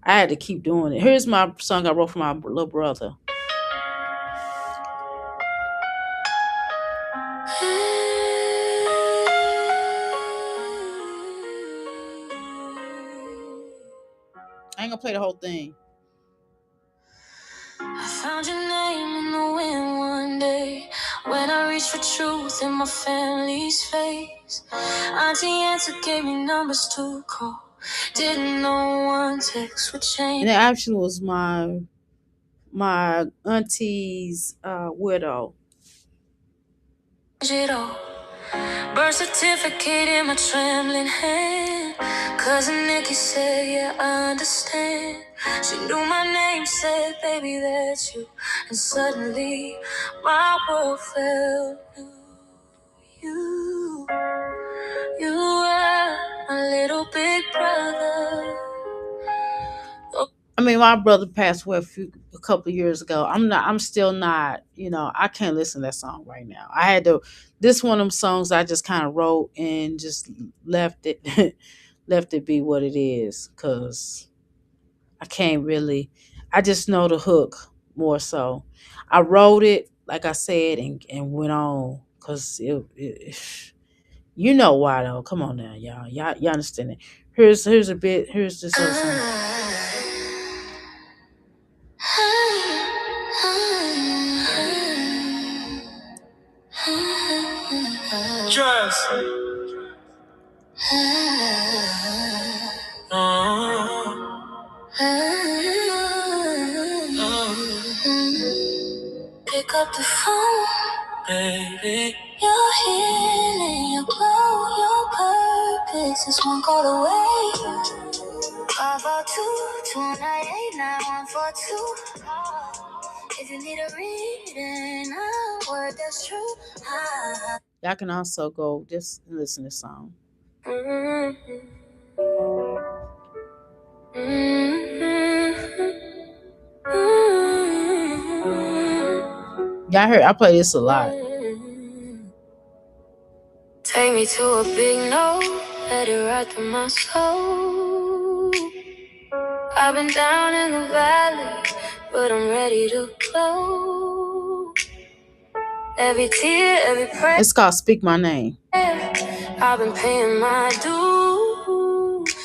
I had to keep doing it. Here's my song I wrote for my little brother. play the whole thing. I found your name in the wind one day when I reached for truth in my family's face. Auntie Answer gave me numbers to call. Didn't know one text would change. And it actually was my auntie's widow. It all. Birth certificate in my trembling hand. Cousin Nikki said, yeah, I understand. She knew my name, said, baby, that's you. And suddenly, my world fell new. You were my little big brother. I mean, my brother passed away a couple of years ago. I'm still not, I can't listen to that song right now. I had to, this one of them songs I just kind of wrote and just left it, left it be what it is. Cause I can't really, I just know the hook more so. I wrote it, like I said, and went on. Cause you know why though. Come on now, y'all understand it. Here's a bit, here's this other song. Trust. Pick up the phone, baby. Your healing, your glow, your purpose is one call away. 502-298-9142. If you need a reading, a word that's true. Y'all can also go just listen to the song. Y'all heard I play this a lot. Take me to a big no, let it right through my soul. I've been down in the valley, but I'm ready to flow. Every tear, every prayer. It's called Speak My Name. I've been paying my dues.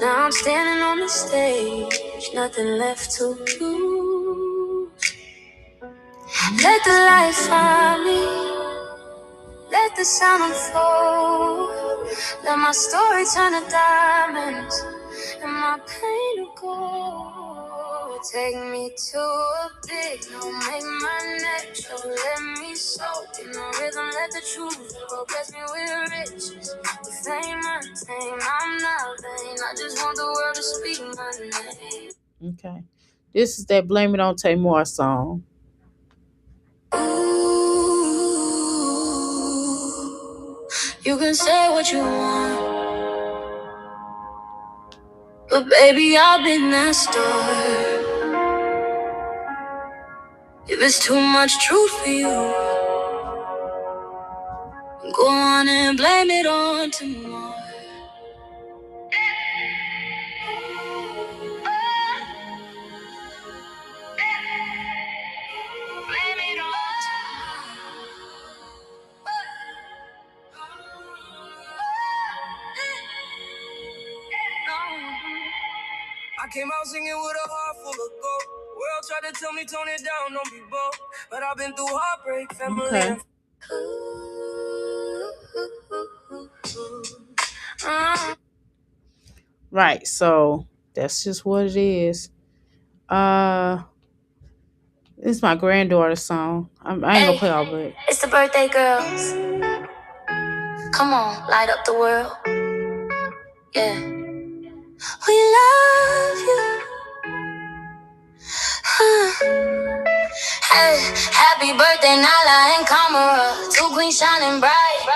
Now I'm standing on the stage, nothing left to lose. Let the light find me. Let the sound unfold. Let my story turn to diamonds and my pain to gold. Take me to a big no, make my neck show. Let me soak in the rhythm. Let the truth flow. Bless me with riches, with fame untamed. I'm not vain. I just want the world to speak my name. Okay, this is that "Blame It on Tamar" song. You can say what you want, but baby, I've been that star. If it's too much truth for you, go on and blame it on tomorrow. Blame it on tomorrow. I came out singing with a heart full of gold. World tried to tell me tone it down, don't be bold. But I've been through heartbreak, family. Okay. Right, so that's just what it is. This is my granddaughter's song. I ain't gonna play all of it. It's the birthday girls. Come on, light up the world. Yeah. We love you. Hey, happy birthday, Nala and Kamara. Two queens shining bright.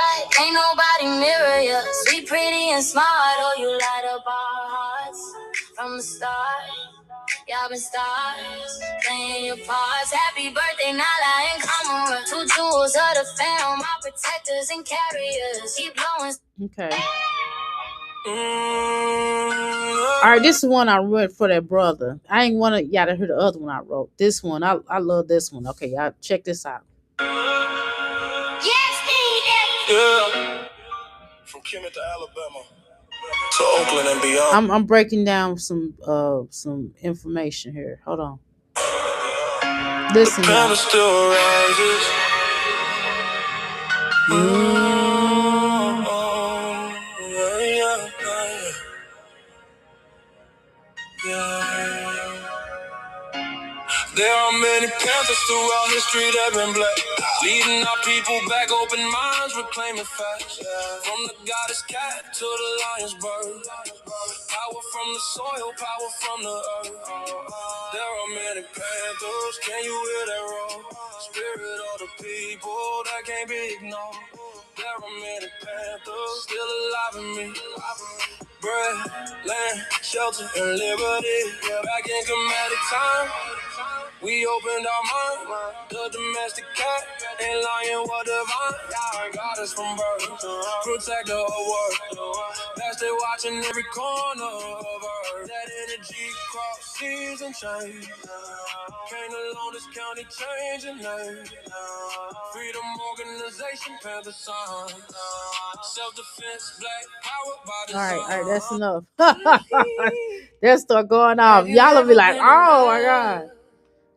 Ain't nobody mirror you. Sweet, pretty, and smart. Oh, you light up our hearts from the start. Y'all been stars playing your parts. Happy birthday, Nala and Kamara. Two jewels of the fam, my protectors and carriers. Keep blowing. Okay. All right, this is one I wrote for that brother. I ain't want y'all to hear the other one I wrote. This one, I love this one. Okay, y'all check this out. Yeah. From Kemet to Alabama. Oakland and beyond. I'm breaking down some information here. Hold on. Listen, the y'all. Still rises. There are many panthers throughout history that been black, leading our people back, open minds, reclaiming facts. From the goddess cat to the lion's bird, power from the soil, power from the earth. There are many panthers, can you hear that roar? Spirit of the people that can't be ignored. There are many panthers still alive in me. Bread, land, shelter, and liberty. Back in comedic time, we opened our mind. The domestic cat ain't lying, what divine. God is from birth, protector of worth. Past they watching every corner of earth. That energy cross seas and change. Can't alone this county changing name. Freedom organization, Panther sign. Self-defense, black power by design. All right, that's enough. They'll start going off. Y'all will be like, oh my God.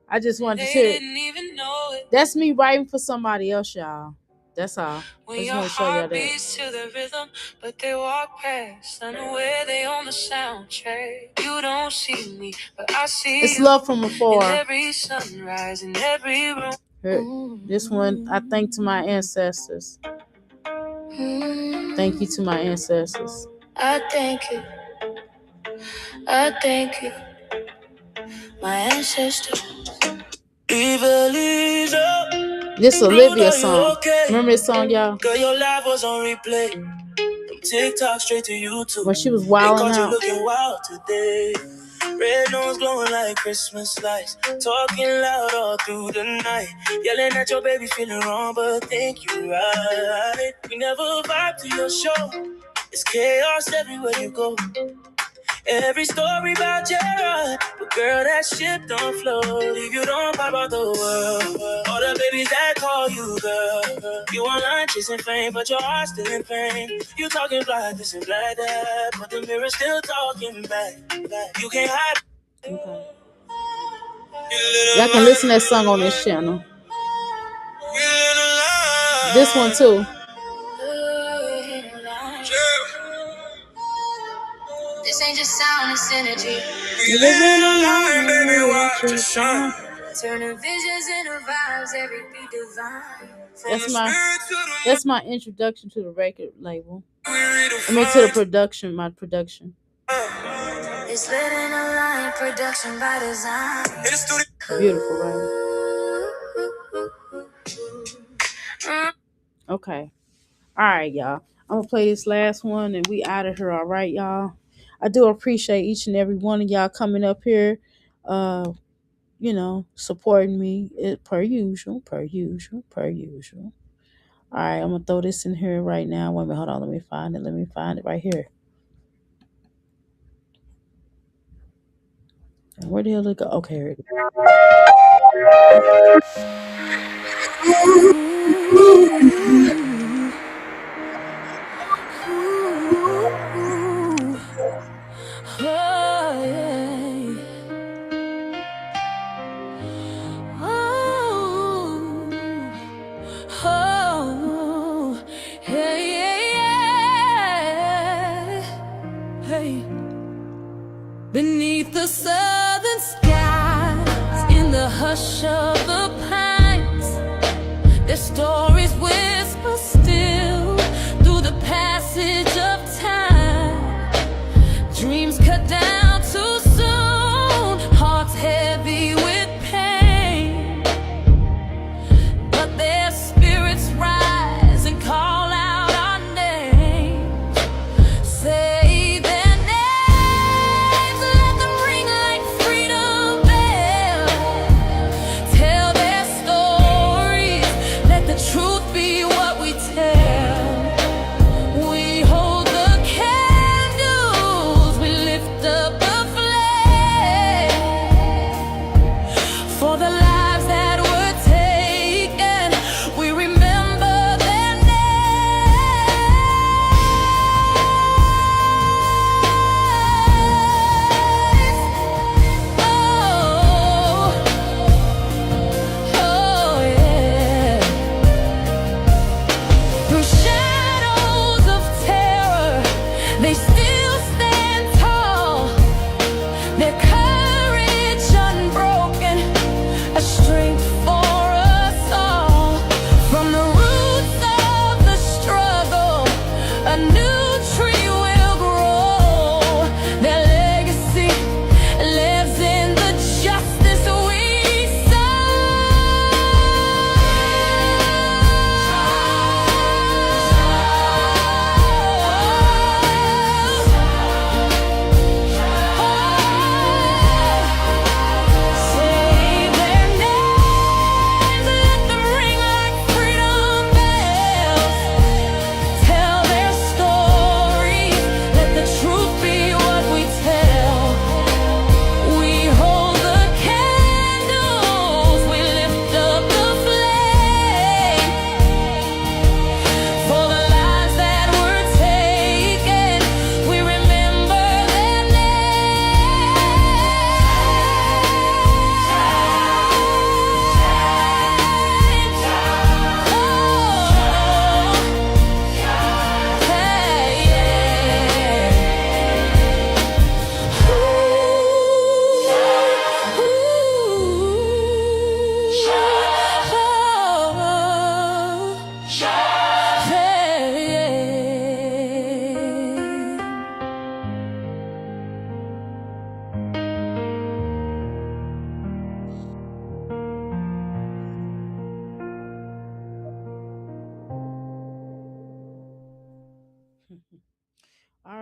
I just wanted to share it. That's me writing for somebody else, y'all. That's all. I just want to show y'all that. To the rhythm, but they walk past, unaware they on the soundtrack. You don't see me, but I see it's love from afar. In every sunrise, in every room. This one, I thank to my ancestors. Thank you to my ancestors. I thank you. I thank you. My ancestors. This Olivia song. Okay? Remember this song, y'all? Girl, your life was on replay. From TikTok straight to YouTube. When she was wilding out. You looking wild today. Red nose glowing like Christmas lights. Talking loud all through the night. Yelling at your baby, feeling wrong, but think you right. We never vibe to your show. It's chaos everywhere you go. Every story about Gerard, but girl, that shit don't flow. If you don't pop out the world, all the babies that call you girl. You online chasing fame, but your heart's still in pain. You talking black this and black that, but the mirror's still talking back. You can't hide. Okay. Y'all can listen to that song on this channel. This one too. This ain't just sound, it's energy. We live in a line, baby, watch it shine. Turning visions into vibes, every beat divine. That's my introduction to the record label. I mean to the production, my production. It's lit in a line, production by design. Beautiful, right? Okay. All right, y'all. I'm gonna play this last one and we out of here. All right, y'all. I do appreciate each and every one of y'all coming up here, supporting me per usual. All right, I'm gonna throw this in here right now. Wait a minute, hold on. Let me find it right here. And where the hell did it go? Okay, here it is. Beneath the southern skies, in the hush of the pines, their stories whisper still through the passage of time. Dreams cut down too soon, hearts heavy with pain, but their spirits rise and call out our names. Say their names, let them ring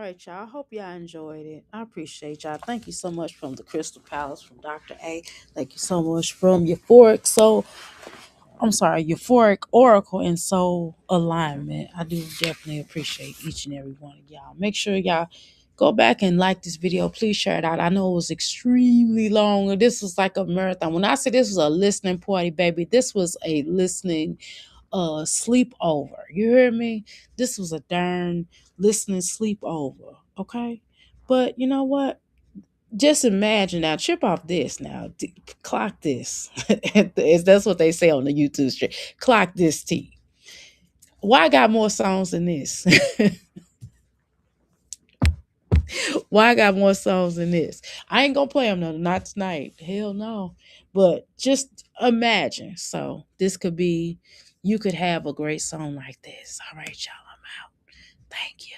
right, y'all. I hope y'all enjoyed it. I appreciate y'all. Thank you so much from the Crystal Palace, from Dr. A. Thank you so much from Euphoric. So I'm sorry, Euphoric Oracle and Soul Alignment. I do definitely appreciate each and every one of y'all. Make sure y'all go back and like this video. Please share it out. I know it was extremely long. This was like a marathon. When I say this was a listening party, baby, this was a listening sleepover. You hear me? This was a darn listening sleepover. Okay. But you know what? Just imagine now, trip off this now, clock this. That's what they say on the YouTube stream. Clock this T. Why I got more songs than this? Why I got more songs than this? I ain't gonna play them, no, not tonight. Hell no. But just imagine. So this could be, you could have a great song like this. All right, y'all, I'm out. Thank you.